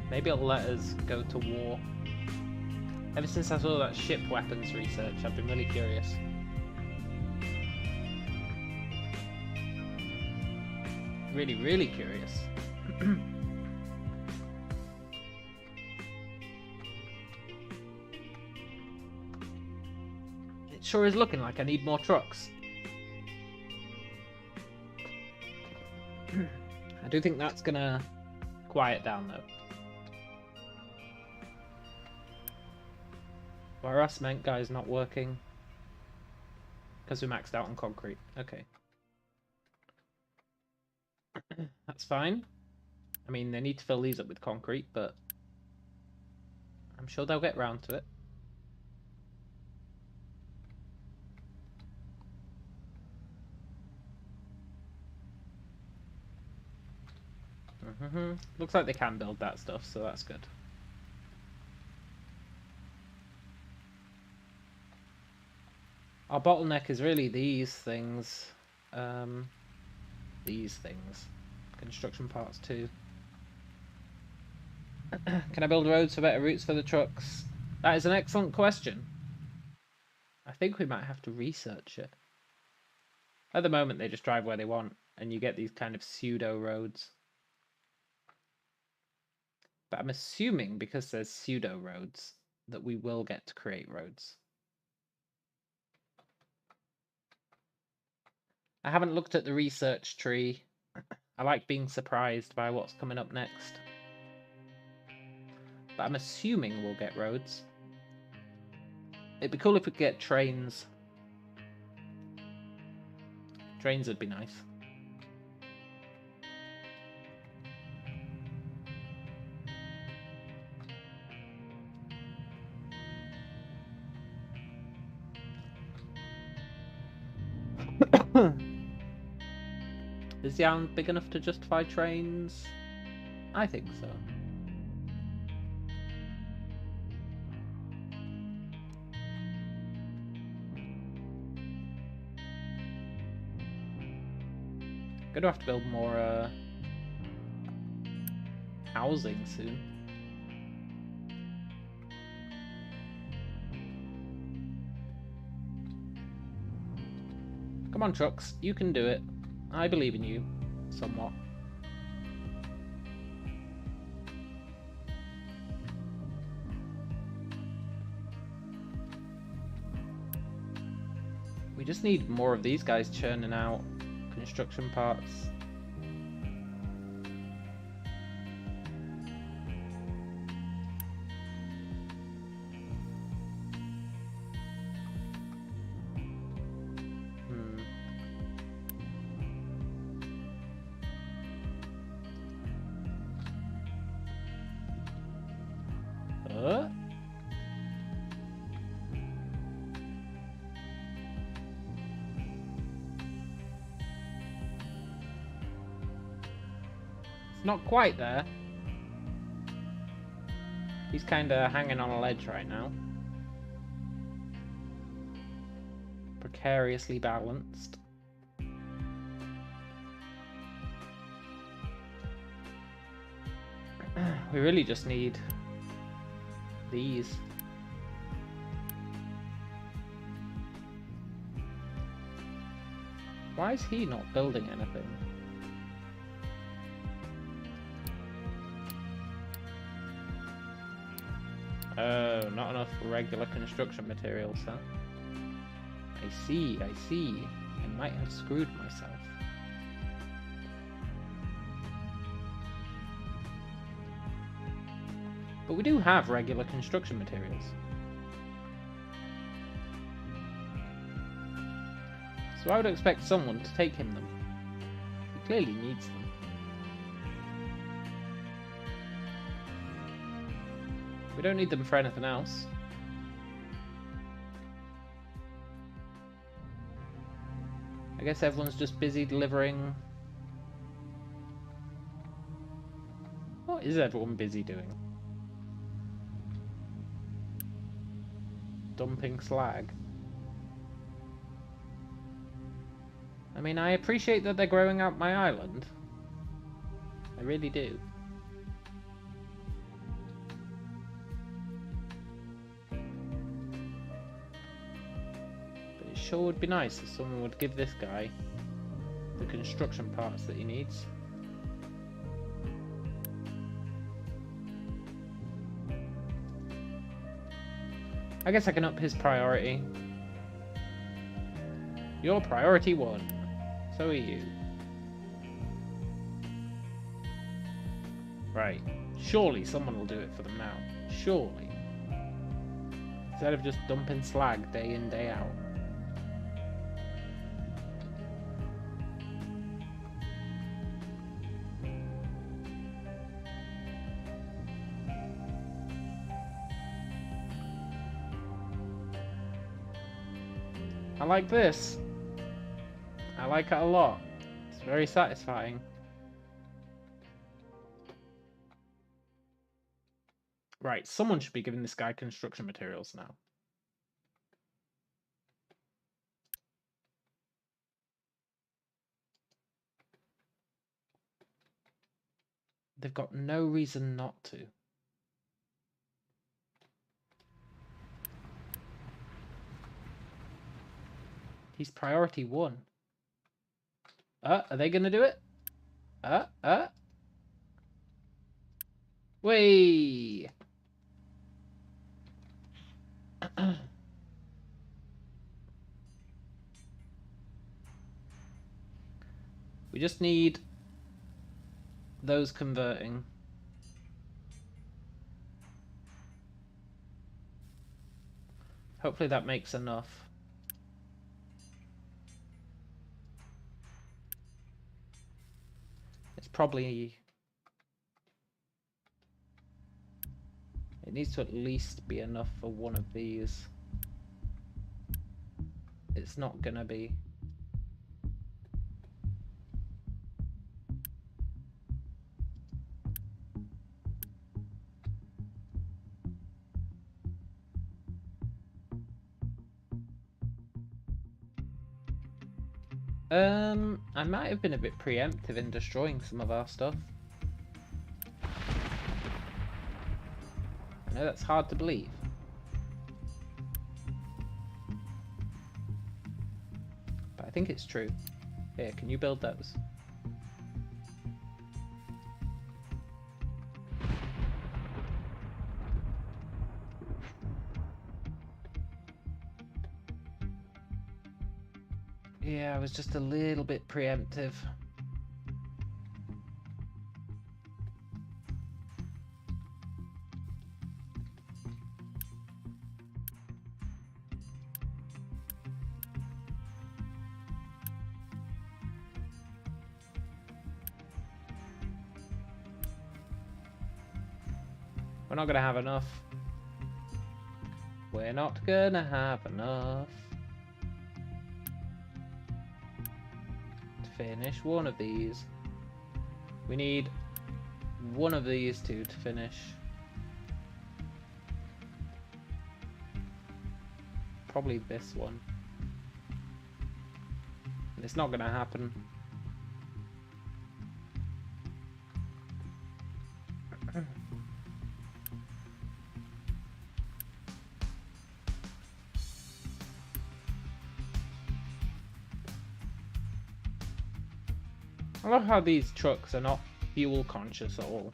Maybe it'll let us go to war. Ever since I saw that ship weapons research, I've been really curious. Really, really curious. It sure is looking like I need more trucks. I do think that's gonna quiet down though. Why are our cement guys not working? Because we maxed out on concrete. Okay. That's fine. I mean, they need to fill these up with concrete, but I'm sure they'll get round to it. Looks like they can build that stuff, so that's good. Our bottleneck is really these things. These things. Construction parts too. Can I build roads for better routes for the trucks? That is an excellent question. I think we might have to research it. At the moment, they just drive where they want, and you get these kind of pseudo roads. But I'm assuming because there's pseudo roads that we will get to create roads. I haven't looked at the research tree. I like being surprised by what's coming up next. But I'm assuming we'll get roads. It'd be cool if we could get trains. Trains would be nice. Is the island big enough to justify trains? I think so. Gonna have to build more housing soon. Come on, trucks, you can do it. I believe in you, somewhat. We just need more of these guys churning out construction parts. Not quite there. He's kind of hanging on a ledge right now. Precariously balanced. We really just need these. Why is he not building anything? Oh, not enough regular construction materials, huh? I see, I see. I might have screwed myself. But we do have regular construction materials. So I would expect someone to take him them. He clearly needs them. We don't need them for anything else. I guess everyone's just busy delivering. What is everyone busy doing? Dumping slag. I mean, I appreciate that they're growing out my island. I really do. But it sure would be nice if someone would give this guy the construction parts that he needs. I guess I can up his priority. You're priority 1. So are you. Right. Surely someone will do it for them now. Surely. Instead of just dumping slag day in, day out. I like this. I like it a lot. It's very satisfying. Right, someone should be giving this guy construction materials now. They've got no reason not to. He's priority 1. Are they going to do it? Whee! We just need those converting. Hopefully that makes enough. It's probably... It needs to at least be enough for one of these. It's not gonna be. I might have been a bit preemptive in destroying some of our stuff. I know that's hard to believe. But I think it's true. Here, can you build those? Yeah, I was just a little bit preemptive. We're not gonna have enough. We're not gonna have enough to finish one of these. We need one of these two to finish. Probably this one. And it's not gonna happen. I love how these trucks are not fuel conscious at all.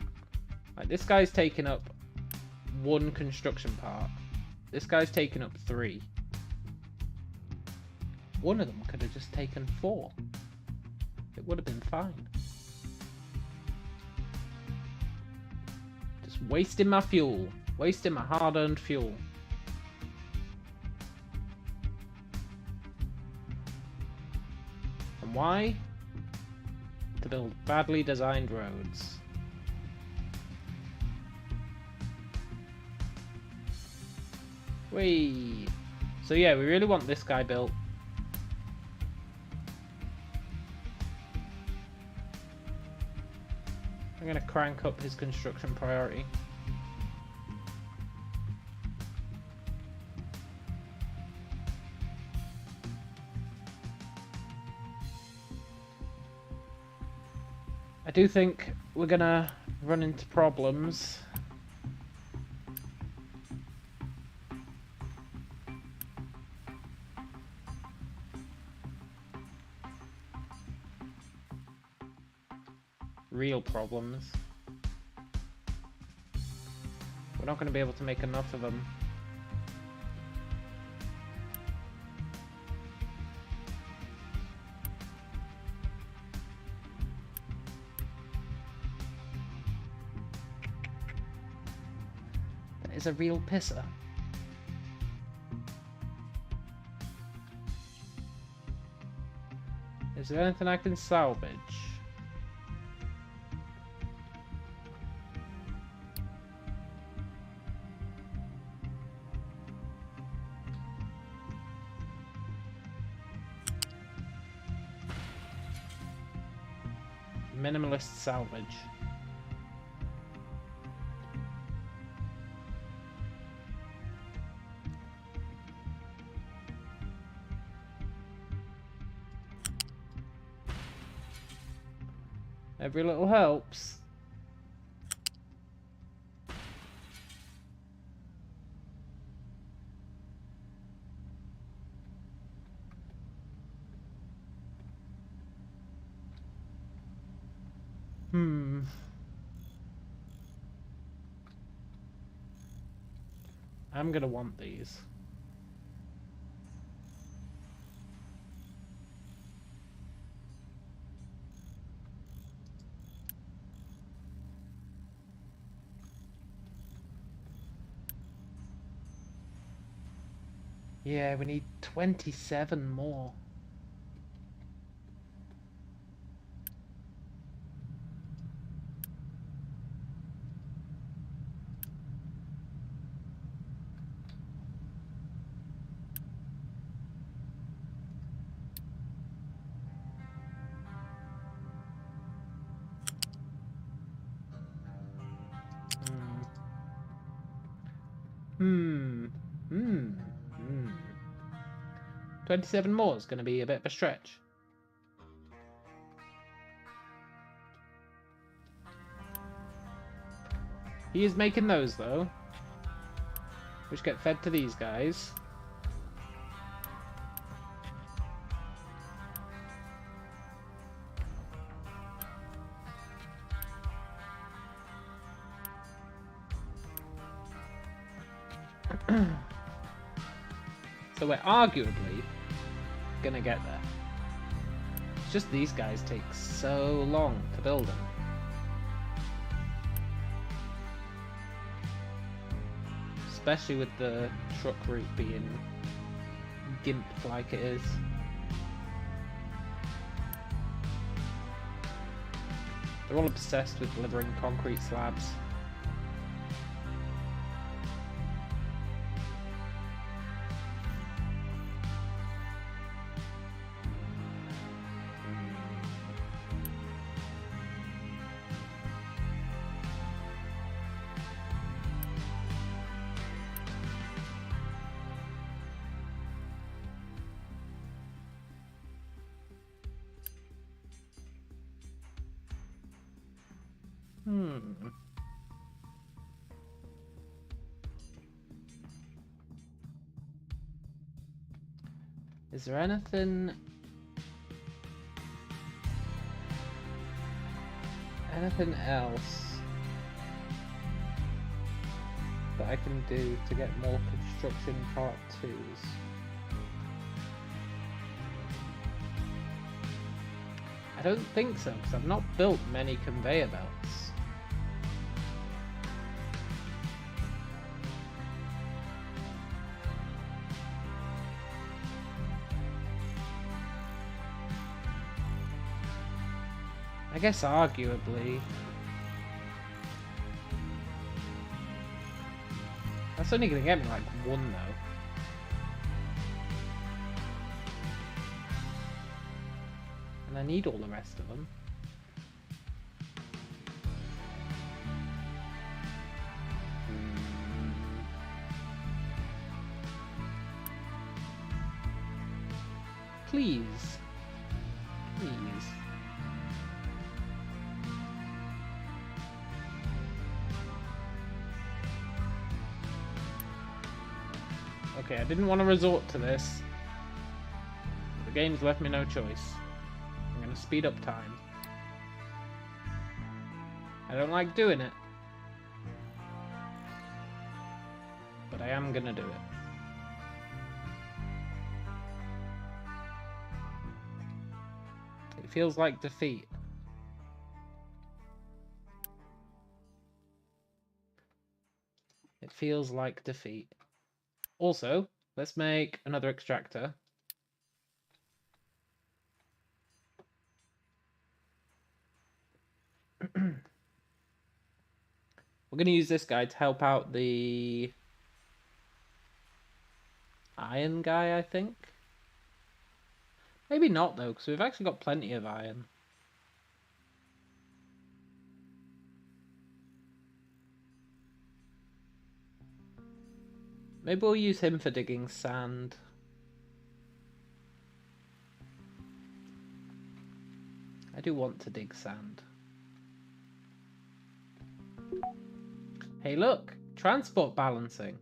Like, this guy's taking up 1 construction part. This guy's taking up 3. One of them could have just taken 4. It would have been fine. Just wasting my fuel. Wasting my hard-earned fuel. And why? To build badly designed roads. Whee! So yeah, we really want this guy built. I'm gonna crank up his construction priority. I do think we're gonna run into problems. Real problems. We're not gonna be able to make enough of them. Is a real pisser. Is there anything I can salvage? Minimalist salvage. Every little helps. Hmm. I'm gonna want these. Yeah, we need 27 more. Hmm. Hmm. Hmm. 27 more is going to be a bit of a stretch. He is making those, though, which get fed to these guys. So we're arguably gonna get there. It's just these guys take so long to build them. Especially with the truck route being gimped like it is. They're all obsessed with delivering concrete slabs. Is there anything else that I can do to get more construction part 2s? I don't think so, because I've not built many conveyor belts. I guess arguably that's only gonna get me like 1 though. And I need all the rest of them. Please. Please. Okay, I didn't want to resort to this. The game's left me no choice. I'm gonna speed up time. I don't like doing it, but I am gonna do it. It feels like defeat. It feels like defeat. Also, let's make another extractor. We're going to use this guy to help out the iron guy, I think. Maybe not, though, because we've actually got plenty of iron. Maybe we'll use him for digging sand. I do want to dig sand. Hey, look! Transport balancing.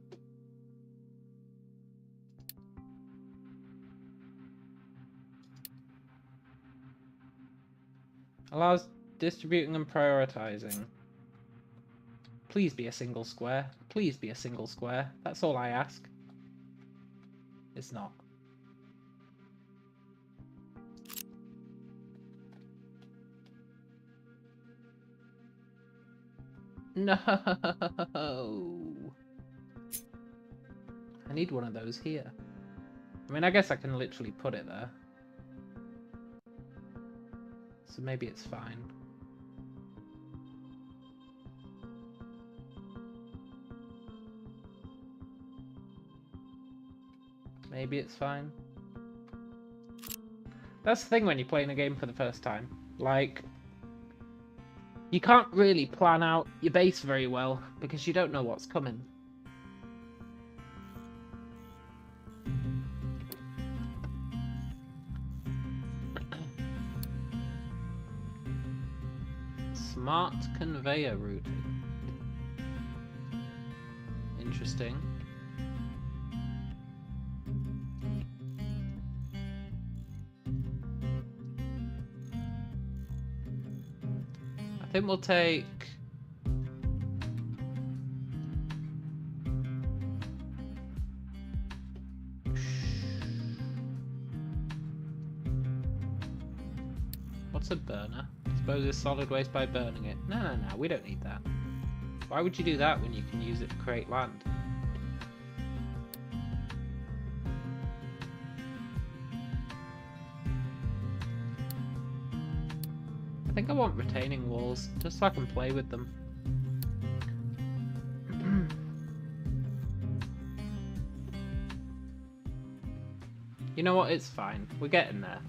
Allows Distributing and prioritizing. Please be a single square. Please be a single square. That's all I ask. It's not. No! I need one of those here. I mean, I guess I can literally put it there. So maybe it's fine. Maybe it's fine. That's the thing when you're playing a game for the first time. Like, you can't really plan out your base very well because you don't know what's coming. Smart conveyor routing. Interesting. I think we'll take... What's a burner? Disposes solid waste by burning it. No, we don't need that. Why would you do that when you can use it to create land? I think I want retaining walls, just so I can play with them. You know what? It's fine. We're getting there.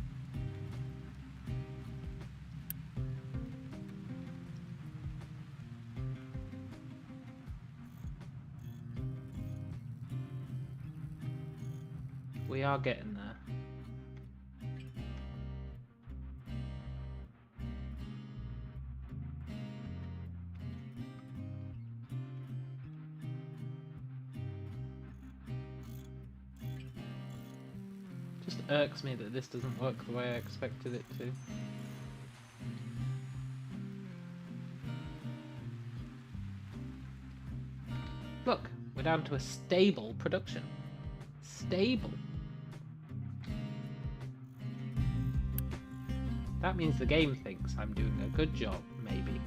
We are getting there. Just irks me that this doesn't work the way I expected it to. Look, we're down to a stable production. Stable. That means the game thinks I'm doing a good job, maybe.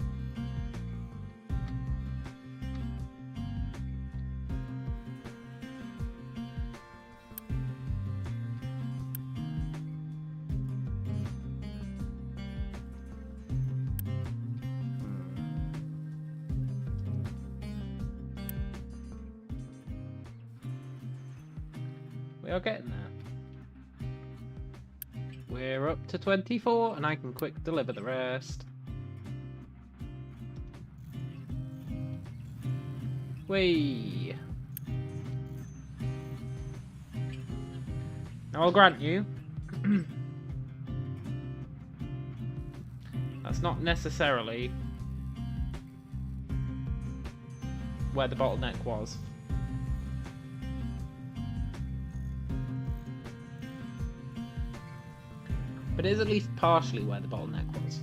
We are getting there. We're up to 24 and I can quick deliver the rest. Whee! Now I'll grant you, that's not necessarily where the bottleneck was. But it is at least partially where the bottleneck was.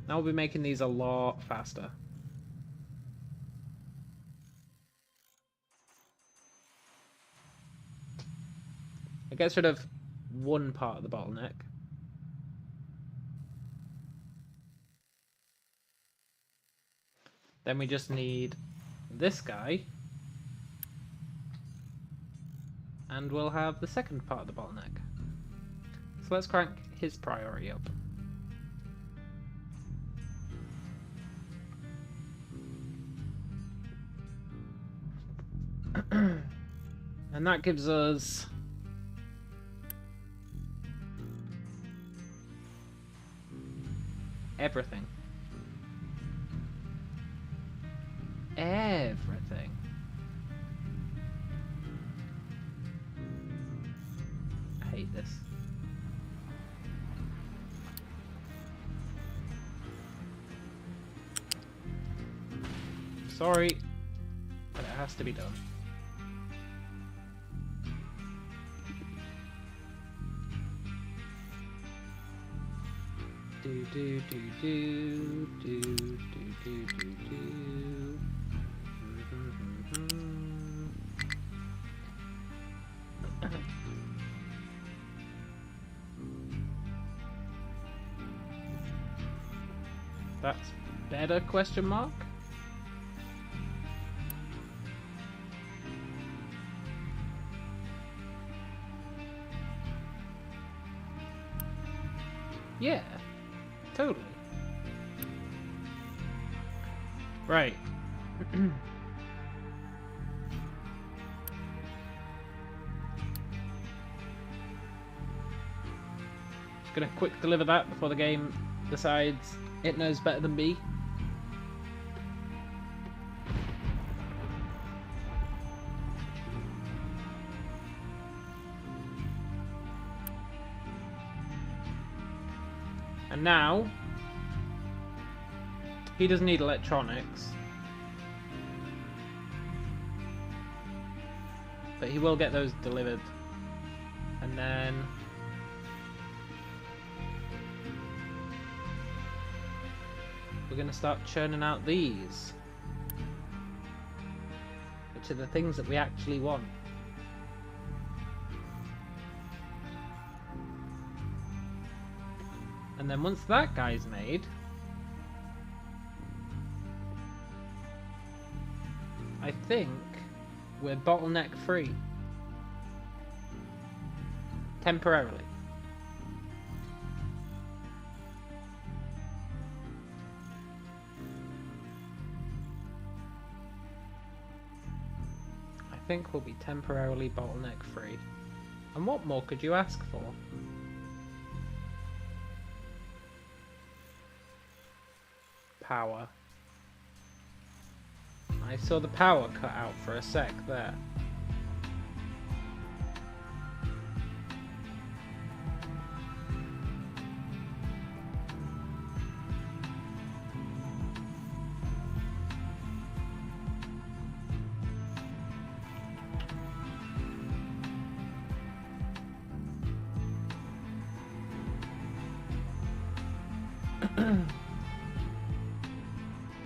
Now we'll be making these a lot faster. It gets rid of one part of the bottleneck. Then we just need this guy. And we'll have the second part of the bottleneck. So let's crank his priority up. And that gives us everything. Everything. I hate this. Sorry, but it has to be done. Do do do do do do do do do. That's better, question mark? Yeah, totally. Right. Just gonna quick deliver that before the game decides it knows better than me. And now, he doesn't need electronics, but he will get those delivered. And then we're going to start churning out these, which are the things that we actually want. And then once that guy's made, I think we're bottleneck free. Temporarily. I think we'll be temporarily bottleneck free. And what more could you ask for? Power. I saw the power cut out for a sec there.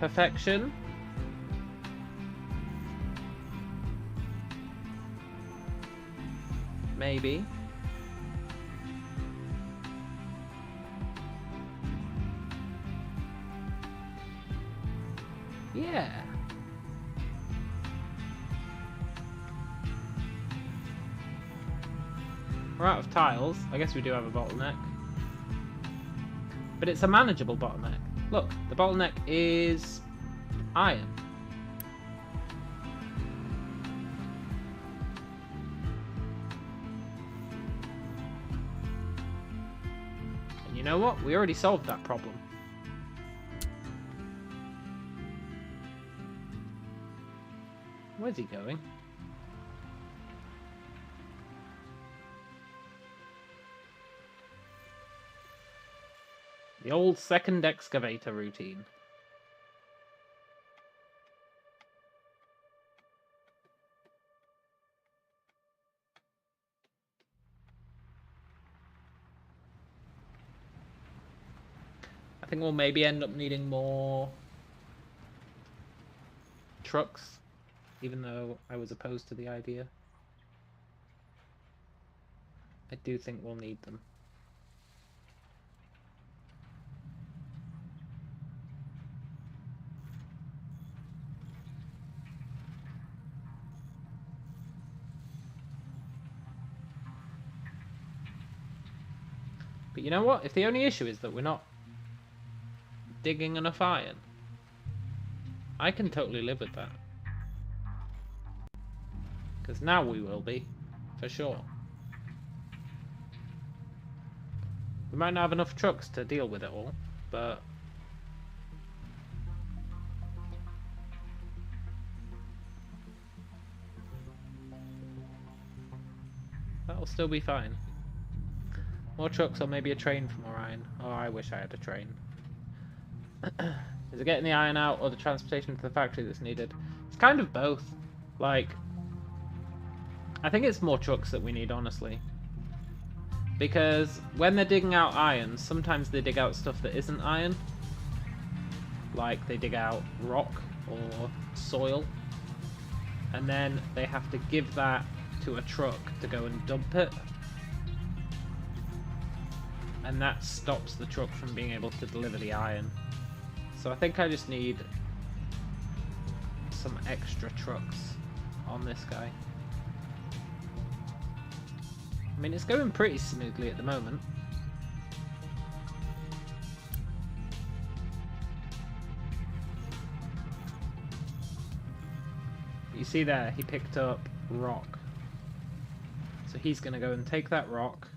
Perfection. Maybe. Yeah. We're out of tiles. I guess we do have a bottleneck. But it's a manageable bottleneck. Look, the bottleneck is iron. And you know what? We already solved that problem. Where's he going? The old second excavator routine. I think we'll maybe end up needing more trucks, even though I was opposed to the idea. I do think we'll need them. But you know what? If the only issue is that we're not digging enough iron, I can totally live with that. Because now we will be, for sure. We might not have enough trucks to deal with it all, but that'll still be fine. More trucks or maybe a train for more iron. Oh, I wish I had a train. Is it getting the iron out or the transportation to the factory that's needed? It's kind of both. Like, I think it's more trucks that we need, honestly. Because when they're digging out iron, sometimes they dig out stuff that isn't iron. Like they dig out rock or soil. And then they have to give that to a truck to go and dump it. And that stops the truck from being able to deliver the iron. So I think I just need some extra trucks on this guy. I mean, it's going pretty smoothly at the moment. You see there, he picked up rock. So he's going to go and take that rock.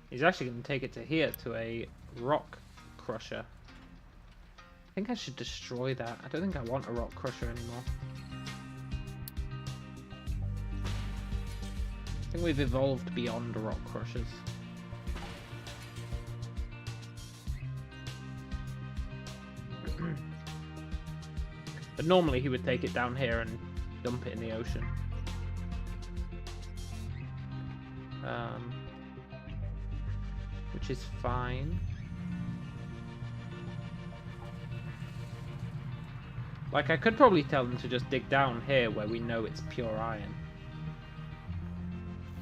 He's actually going to take it to here, to a rock crusher. I think I should destroy that. I don't think I want a rock crusher anymore. I think we've evolved beyond rock crushers. But normally he would take it down here and dump it in the ocean. Which is fine. Like, I could probably tell them to just dig down here where we know it's pure iron.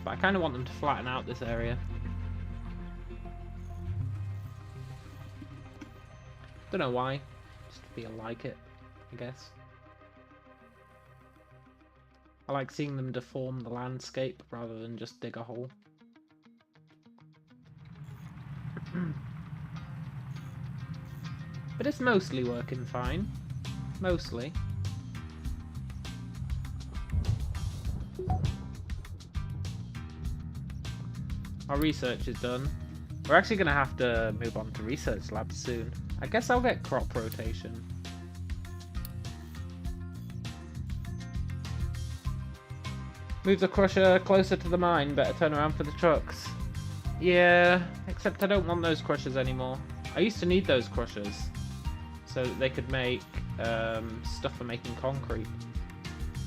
But I kind of want them to flatten out this area. Don't know why. Just feel like it, I guess. I like seeing them deform the landscape rather than just dig a hole. But it's mostly working fine. Mostly. Our research is done. We're actually going to have to move on to research labs soon. I guess I'll get crop rotation. Move the crusher closer to the mine. Better turn around for the trucks. Yeah, except I don't want those crushers anymore. I used to need those crushers so that they could make stuff for making concrete.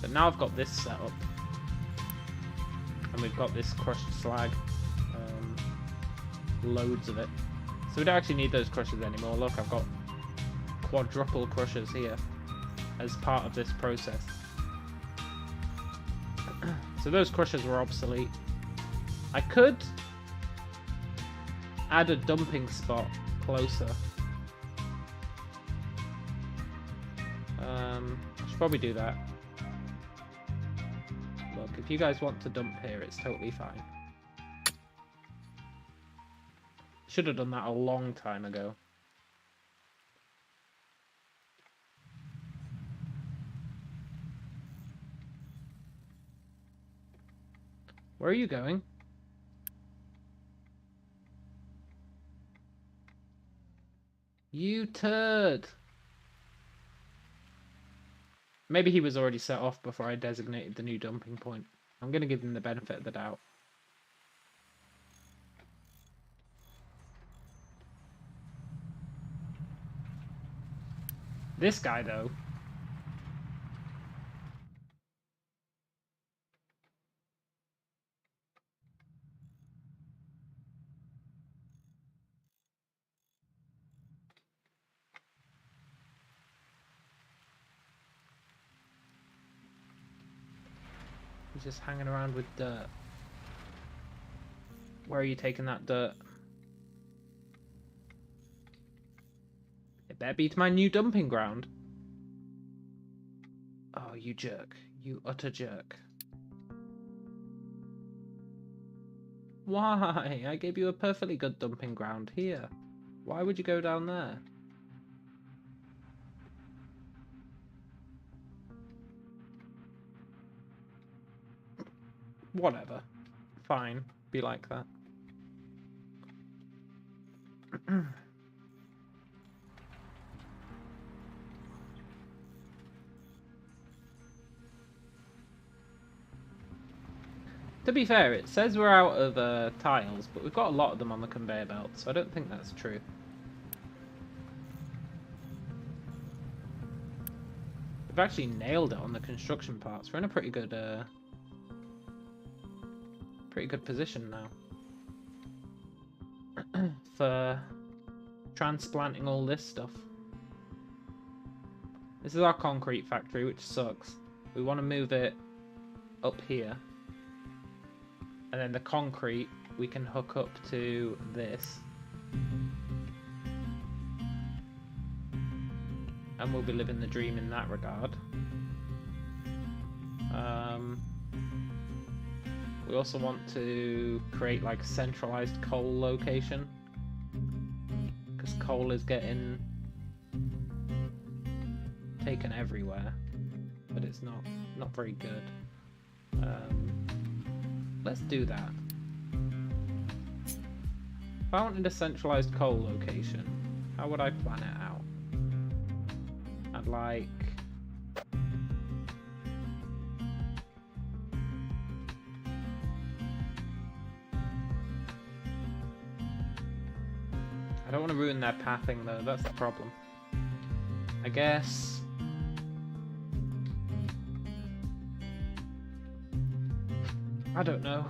But now I've got this set up. And we've got this crushed slag. Loads of it. So we don't actually need those crushers anymore. Look, I've got quadruple crushers here as part of this process. So those crushers were obsolete. I could add a dumping spot closer. I should probably do that. Look, if you guys want to dump here, it's totally fine. Should have done that a long time ago. Where are you going? You turd! Maybe he was already set off before I designated the new dumping point. I'm going to give him the benefit of the doubt. This guy, though. He's just hanging around with dirt. Where are you taking that dirt? It better be to my new dumping ground. Oh, you jerk. You utter jerk. Why? I gave you a perfectly good dumping ground here. Why would you go down there? Whatever. Fine. Be like that. To be fair, it says we're out of tiles, but we've got a lot of them on the conveyor belt, so I don't think that's true. We've actually nailed it on the construction parts. We're in a pretty good Pretty good position now for transplanting all this stuff. This is our concrete factory, which sucks. We want to move it up here. And then the concrete we can hook up to this. And we'll be living the dream in that regard. We also want to create like a centralized coal location. Because coal is getting taken everywhere. But it's not very good. Let's do that. If I wanted a centralized coal location, how would I plan it out? I'd like... I don't want to ruin their pathing though, that's the problem. I guess... I don't know.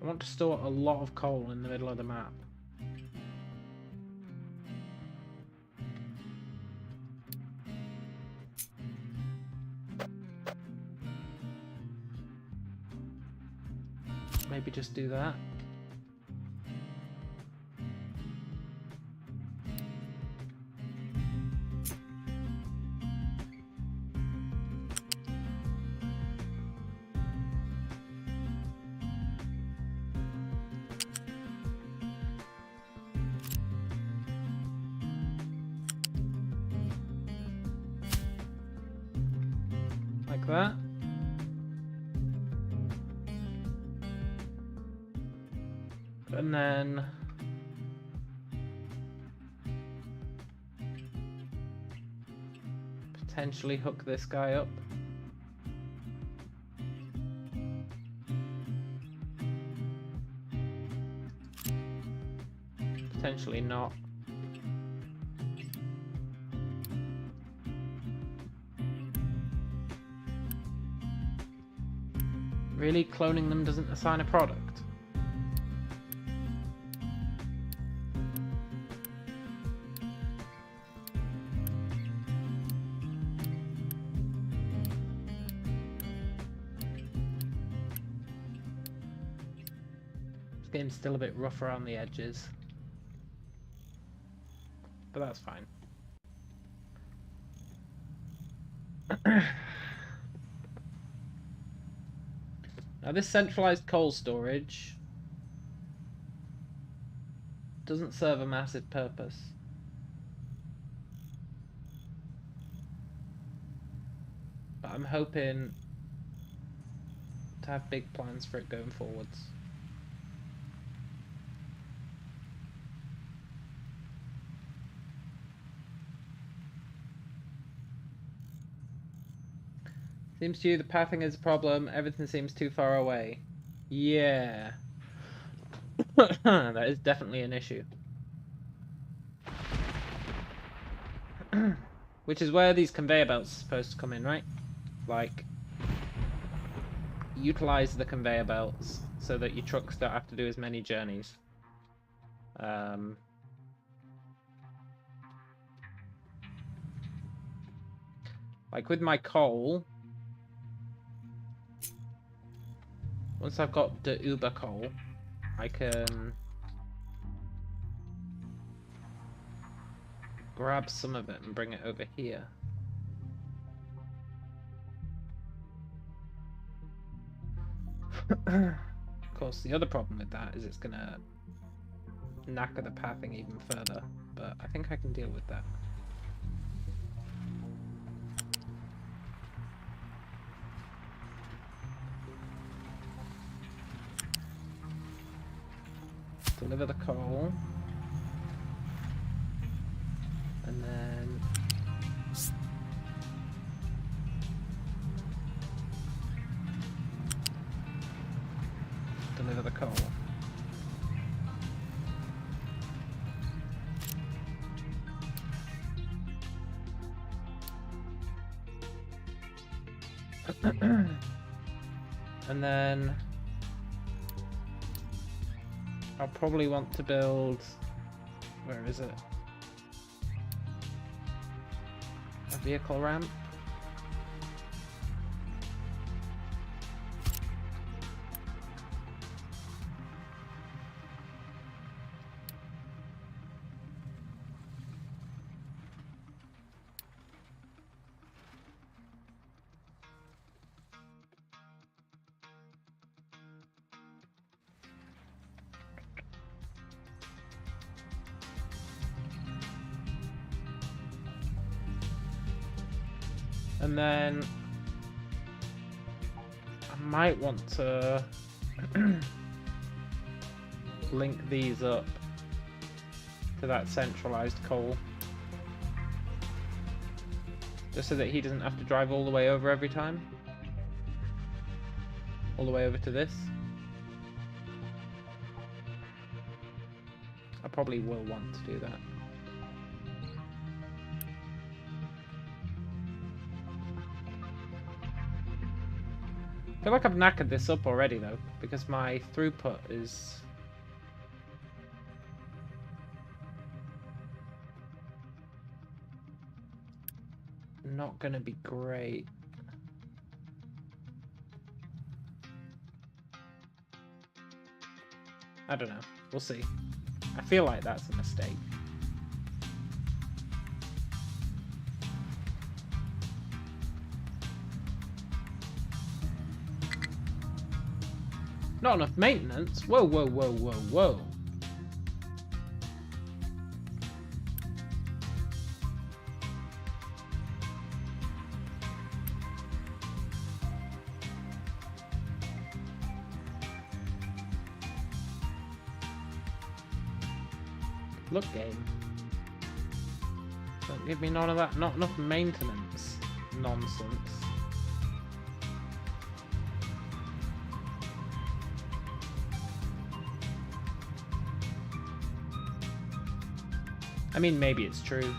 I want to store a lot of coal in the middle of the map. Maybe just do that. Like that. And then potentially hook this guy up. Potentially not. Really? Cloning them doesn't assign a product? This game's still a bit rough around the edges. But that's fine. Now this centralized coal storage doesn't serve a massive purpose. But I'm hoping to have big plans for it going forwards. Seems to you the pathing is a problem, everything seems too far away. Yeah. That is definitely an issue. Which is where these conveyor belts are supposed to come in, right? Like, utilize the conveyor belts so that your trucks don't have to do as many journeys. Like with my coal, once I've got the Uber coal, I can grab some of it and bring it over here. Of course, the other problem with that is it's gonna knacker the pathing even further, but I think I can deal with that. Deliver the coal. And then... deliver the coal. And then I'll probably want to build, where is it? A vehicle ramp. And then I might want to link these up to that centralized coal. Just so that he doesn't have to drive all the way over every time. All the way over to this. I probably will want to do that. I feel like I've knackered this up already though, because my throughput is... not gonna be great. I don't know. We'll see. I feel like that's a mistake. Not enough maintenance? Whoa, whoa, whoa, whoa, whoa. Look, game. Don't give me none of that. Not enough maintenance nonsense. I mean, maybe it's true.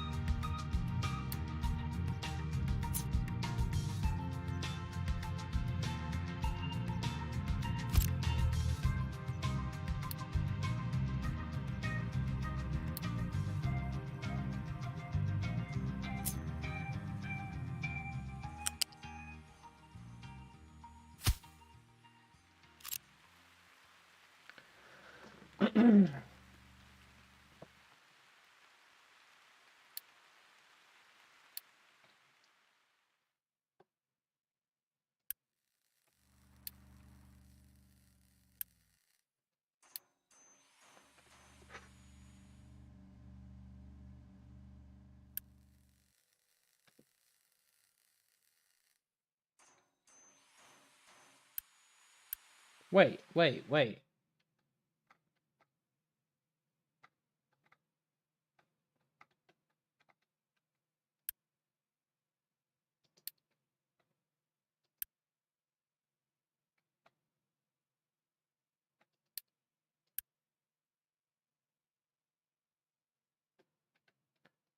Wait, wait, wait.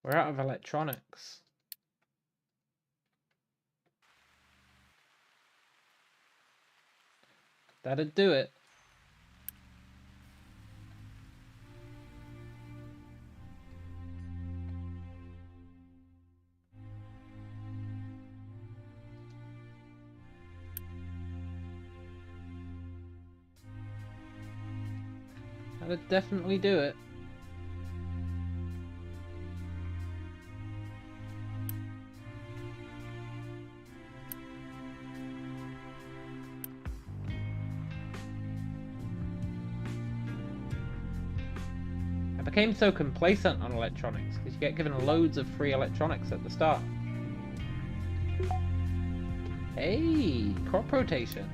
We're out of electronics. That'd do it. That'd definitely do it. I became so complacent on electronics because you get given loads of free electronics at the start. Hey, crop rotation.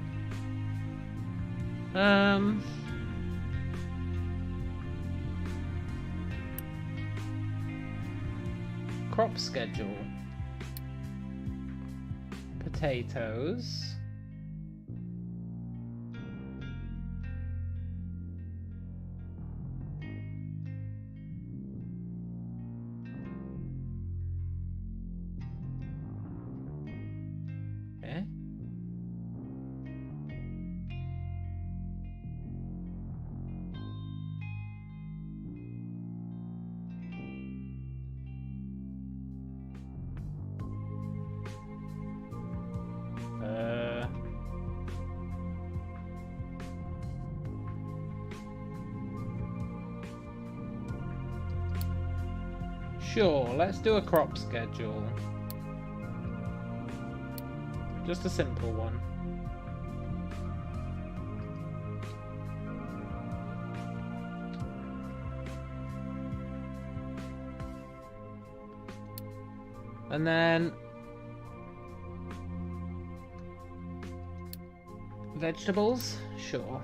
Crop schedule. Potatoes. Okay. Sure, let's do a crop schedule. Just a simple one. And then vegetables, sure.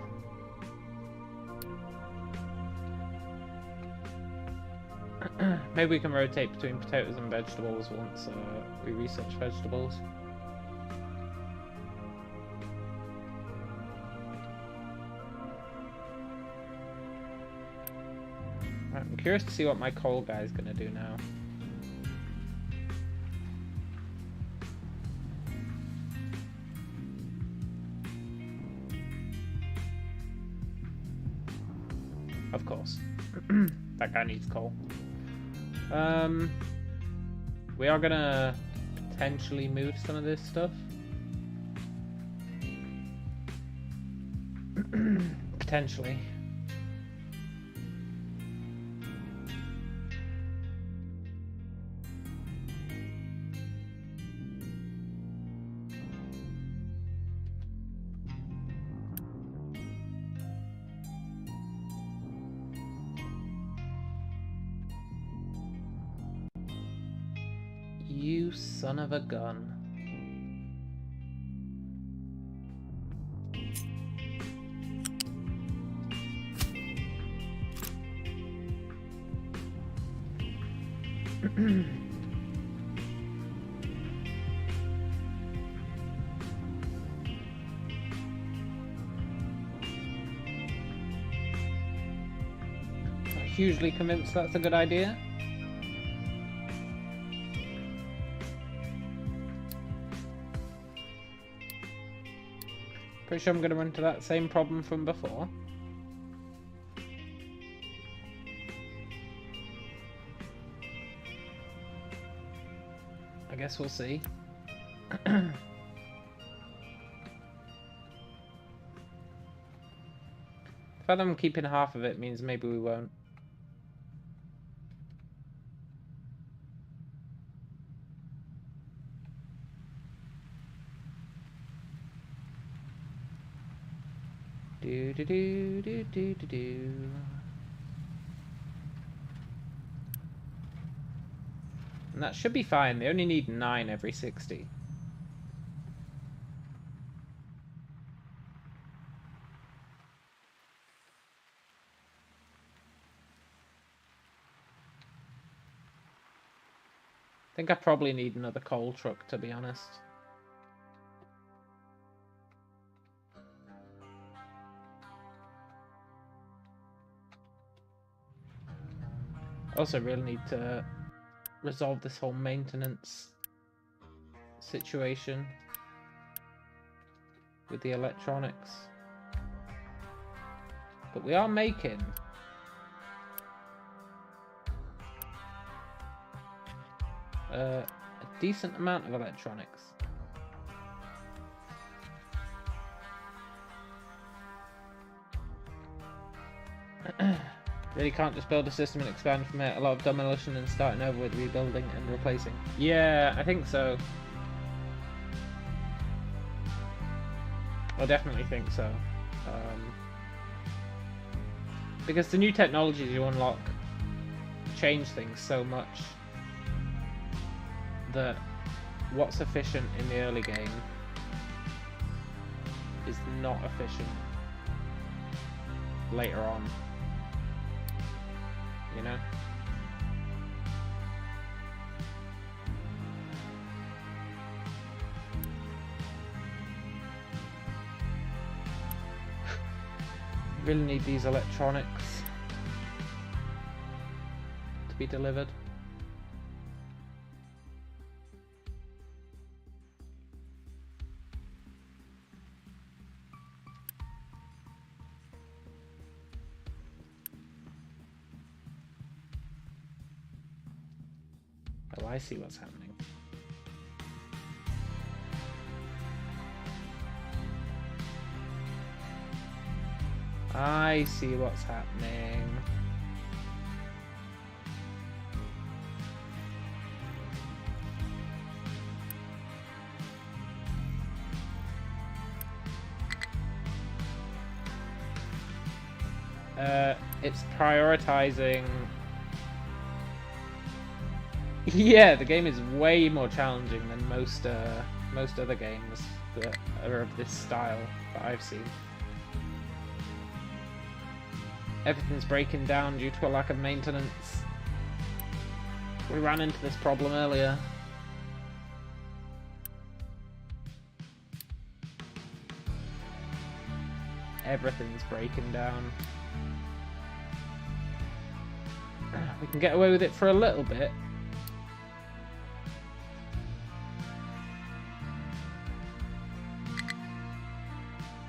Maybe we can rotate between potatoes and vegetables once we research vegetables. Right, I'm curious to see what my coal guy's gonna do now. Of course. That guy needs coal. We are gonna potentially move some of this stuff. Potentially. You son of a gun. Not hugely convinced that's a good idea. Pretty sure I'm going to run into that same problem from before. I guess we'll see. The fact that I'm keeping half of it means maybe we won't. Do do do do do do do. And that should be fine. They only need 9 every 60. I think I probably need another coal truck, to be honest. Also really need to resolve this whole maintenance situation with the electronics. But we are making a decent amount of electronics. Really can't just build a system and expand from it. A lot of demolition and starting over with rebuilding and replacing. Yeah, I think so. I definitely think so. Because the new technologies you unlock change things so much that what's efficient in the early game is not efficient later on. You know? Really need these electronics to be delivered. Oh, I see what's happening. I see what's happening. It's prioritizing. Yeah, the game is way more challenging than most other games that are of this style that I've seen. Everything's breaking down due to a lack of maintenance. We ran into this problem earlier. Everything's breaking down. We can get away with it for a little bit.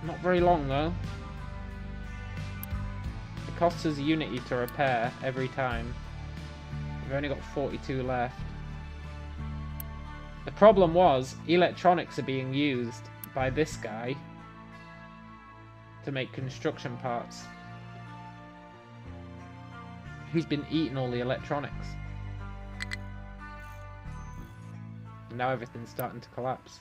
Not very long though. It costs us Unity to repair every time. We've only got 42 left. The problem was, electronics are being used by this guy to make construction parts. He's been eating all the electronics. And now everything's starting to collapse.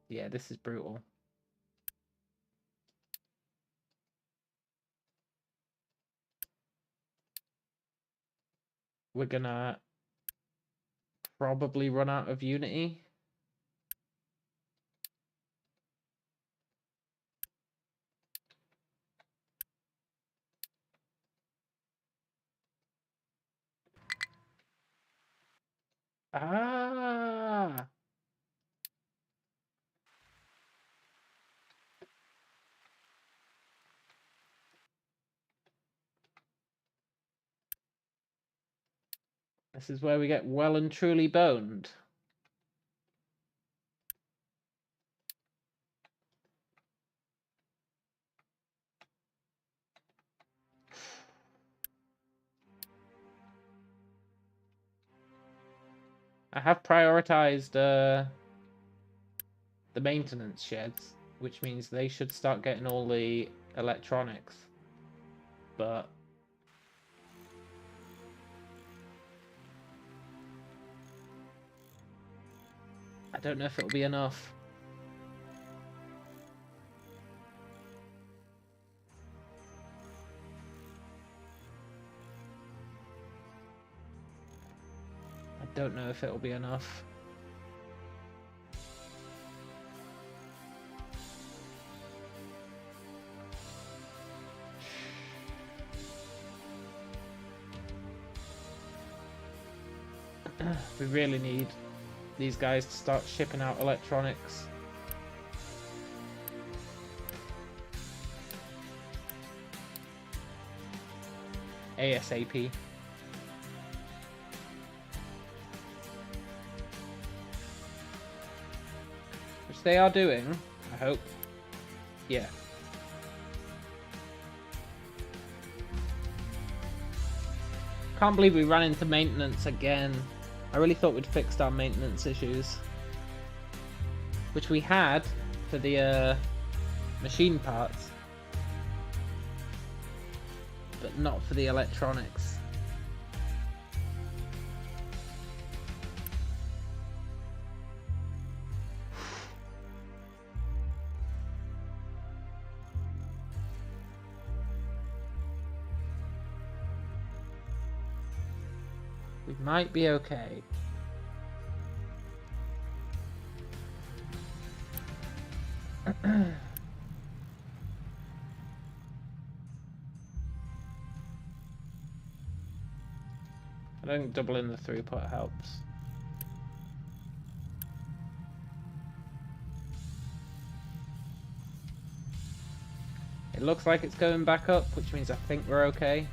Yeah, this is brutal. We're gonna probably run out of Unity. Ah! This is where we get well and truly boned. I have prioritized the maintenance sheds, which means they should start getting all the electronics. But I don't know if it'll be enough. I don't know if it'll be enough. We really need these guys to start shipping out electronics. ASAP. Which they are doing, I hope. Yeah. Can't believe we ran into maintenance again. I really thought we'd fixed our maintenance issues. Which we had for the machine parts. But not for the electronics. We might be okay. I think doubling the throughput helps. looks like it's going back up, which means I think we're okay.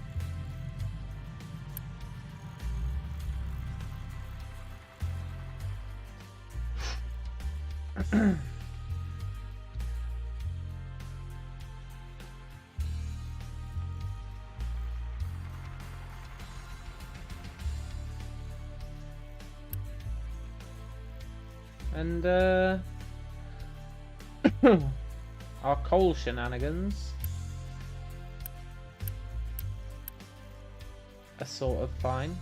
And our coal shenanigans are sort of fine.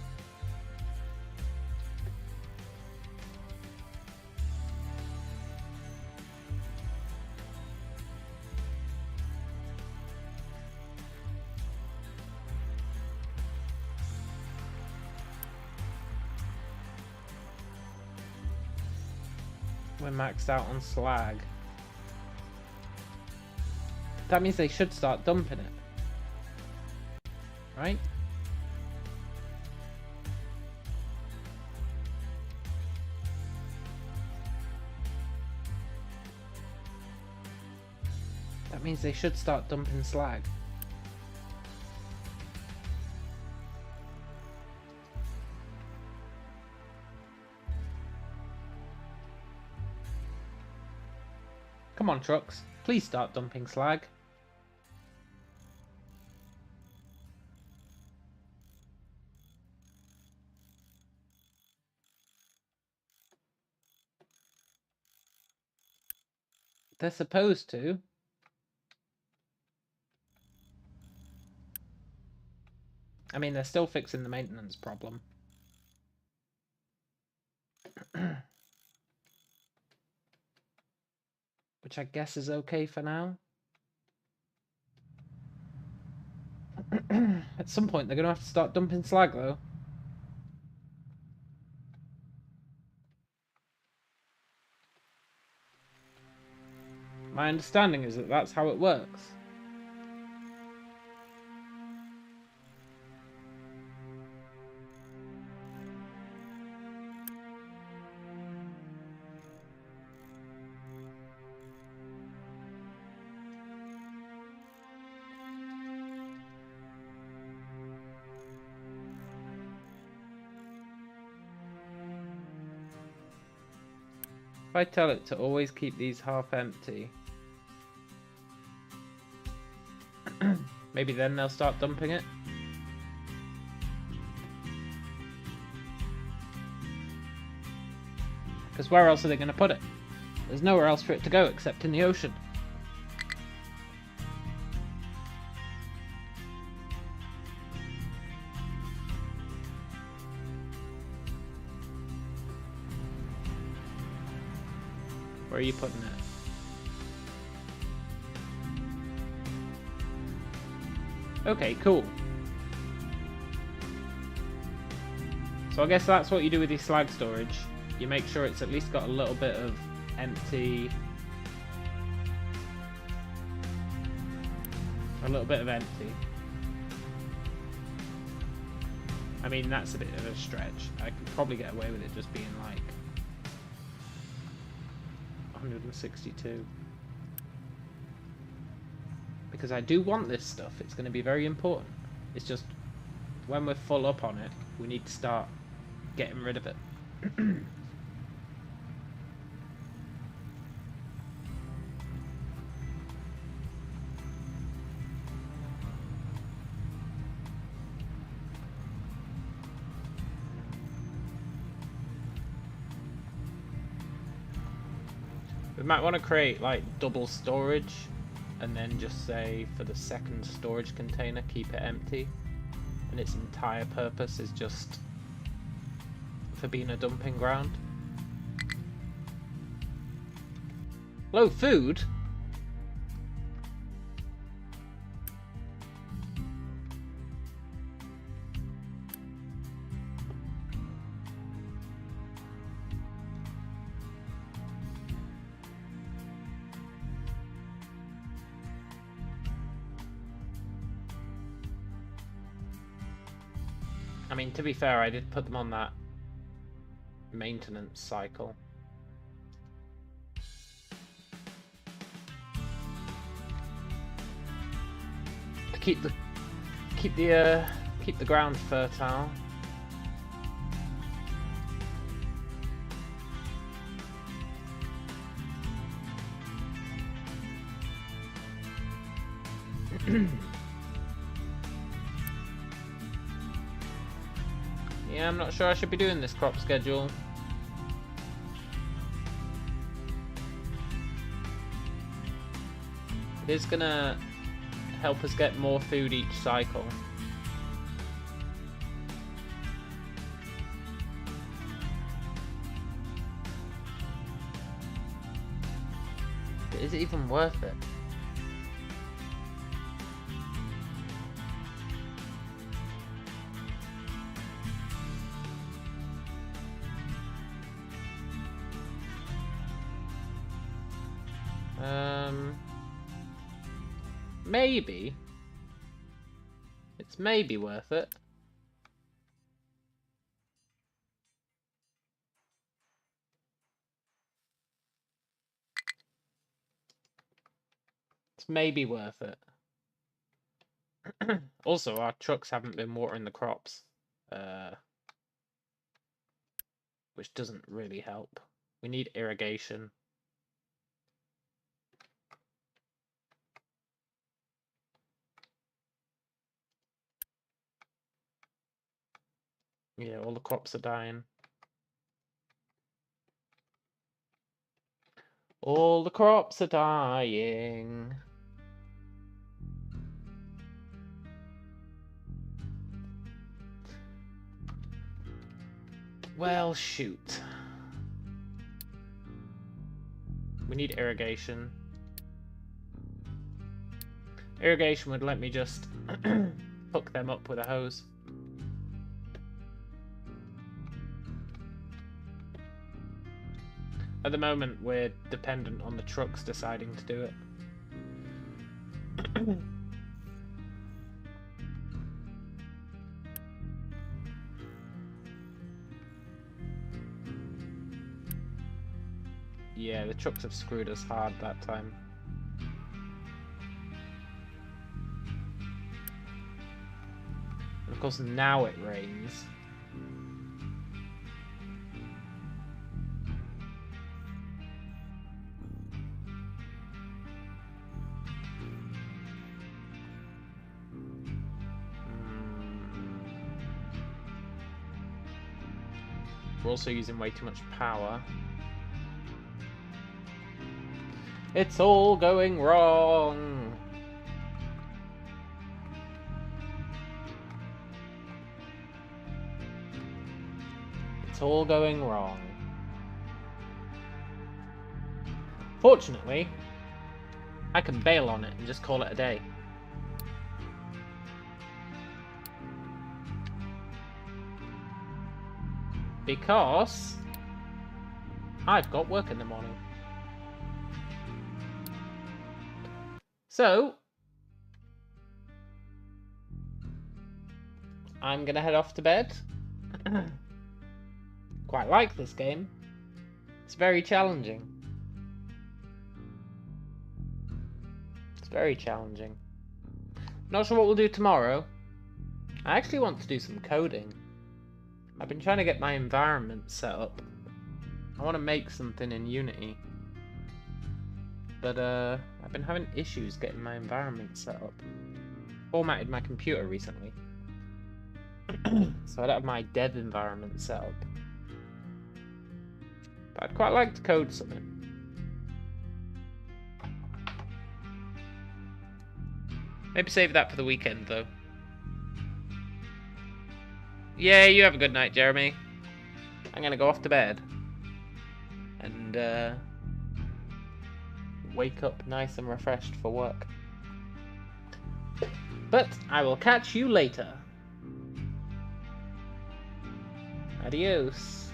We're maxed out on slag. That means they should start dumping it. Right? That means they should start dumping slag. Come on, trucks. Please start dumping slag. They're supposed to. I mean, they're still fixing the maintenance problem. Which I guess is okay for now. At some point, they're going to have to start dumping slag, though. My understanding is that that's how it works. If I tell it to always keep these half empty, maybe then they'll start dumping it. Because where else are they going to put it? There's nowhere else for it to go except in the ocean. Where are you putting it? Okay, cool. So I guess that's what you do with your slag storage. You make sure it's at least got a little bit of empty... A little bit of empty. I mean, that's a bit of a stretch. I could probably get away with it just being like 162. Because I do want this stuff. It's going to be very important. It's just when we're full up on it, we need to start getting rid of it. We might want to create like double storage and then just say for the second storage container keep it empty, and its entire purpose is just for being a dumping ground. Hello, food? I mean, to be fair, I did put them on that maintenance cycle. keep the ground fertile. Yeah, I'm not sure I should be doing this crop schedule. It is gonna help us get more food each cycle. But is it even worth it? Maybe. It's maybe worth it. It's maybe worth it. Also, our trucks haven't been watering the crops. Which doesn't really help. We need irrigation. Yeah, all the crops are dying. All the crops are dying. Well, shoot. We need irrigation. Irrigation would let me just hook them up with a hose. At the moment, we're dependent on the trucks deciding to do it. Yeah, the trucks have screwed us hard that time. And of course, now it rains. We're also using way too much power. It's all going wrong. It's all going wrong. Fortunately, I can bail on it and just call it a day. Because I've got work in the morning. So I'm gonna head off to bed. Quite like this game. It's very challenging. It's very challenging. Not sure what we'll do tomorrow. I actually want to do some coding. I've been trying to get my environment set up. I want to make something in Unity. But I've been having issues getting my environment set up. Formatted my computer recently. So I don't have my dev environment set up. But I'd quite like to code something. Maybe save that for the weekend though. Yeah, you have a good night, Jeremy. I'm gonna go off to bed. And wake up nice and refreshed for work. But I will catch you later. Adios.